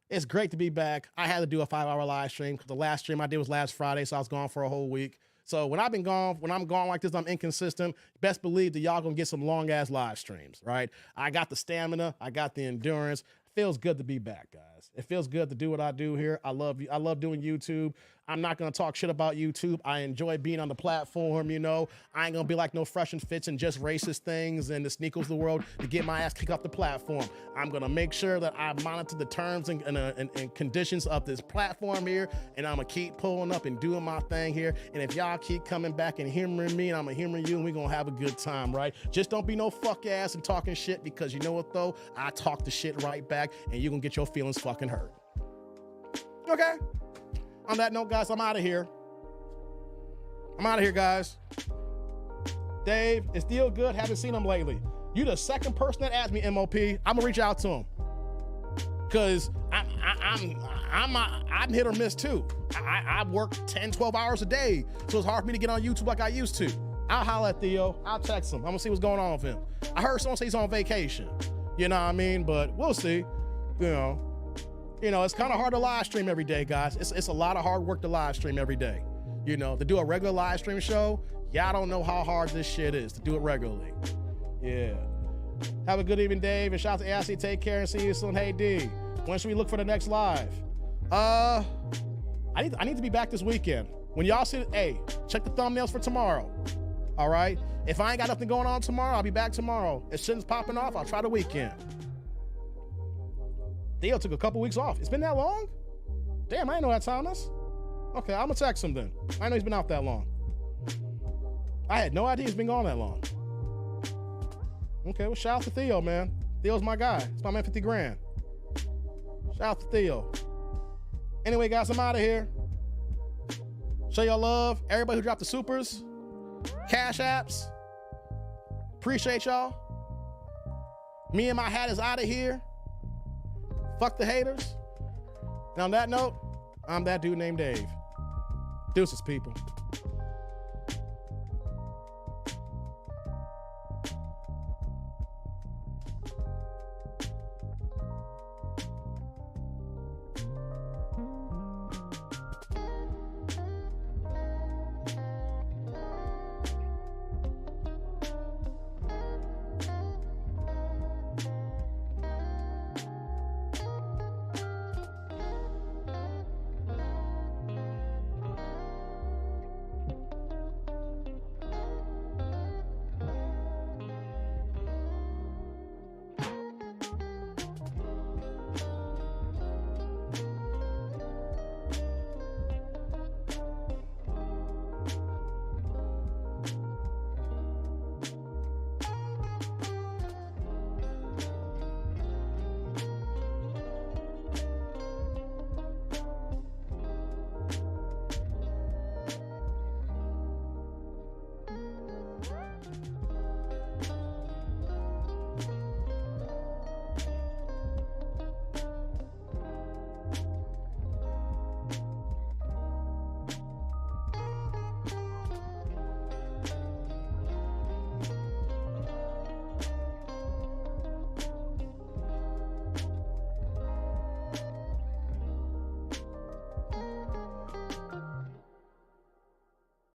It's great to be back. I had to do a 5-hour live stream because the last stream I did was last Friday, so I was gone for a whole week. So when I'm gone like this, I'm inconsistent. Best believe that y'all gonna get some long ass live streams, right? I got the stamina, I got the endurance. Feels good to be back, guys. It feels good to do what I do here. I love doing YouTube. I'm not gonna talk shit about YouTube. I enjoy being on the platform, I ain't gonna be like no fresh and fits and just racist things and the sneakers of the world to get my ass kicked off the platform. I'm gonna make sure that I monitor the terms and conditions of this platform here, and I'm gonna keep pulling up and doing my thing here. And if y'all keep coming back and humoring me, and I'm gonna humor you, and we're gonna have a good time, right? Just don't be no fuck ass and talking shit, because you know what though? I talk the shit right back, and you're gonna get your feelings fucking hurt. Okay? On that note, guys, I'm out of here. Guys. Dave, it's still good. Haven't seen him lately. You the second person that asked me MOP. I'm gonna reach out to him. Cause I'm hit or miss too. I work 10, 12 hours a day. So it's hard for me to get on YouTube like I used to. I'll holler at Theo. I'll text him. I'm gonna see what's going on with him. I heard someone say he's on vacation. You know what I mean? But we'll see. You know, it's kind of hard to live stream every day, guys. It's a lot of hard work to live stream every day. You know, to do a regular live stream show, y'all don't know how hard this shit is to do it regularly. Yeah. Have a good evening, Dave, and shout out to AIC. Take care and see you soon. Hey, D, when should we look for the next live? I need to be back this weekend. When y'all see, hey, check the thumbnails for tomorrow. All right? If I ain't got nothing going on tomorrow, I'll be back tomorrow. If shit's popping off, I'll try the weekend. Theo took a couple weeks off. It's been that long? Damn, I didn't know that, Thomas. Okay, I'm gonna text him then. I know he's been out that long. I had no idea he's been gone that long. Okay, well, shout out to Theo, man. Theo's my guy. It's my man, 50 grand. Shout out to Theo. Anyway, guys, I'm out of here. Show y'all love. Everybody who dropped the supers, cash apps. Appreciate y'all. Me and my hat is out of here. Fuck the haters. And on that note, I'm that dude named Dave. Deuces, people.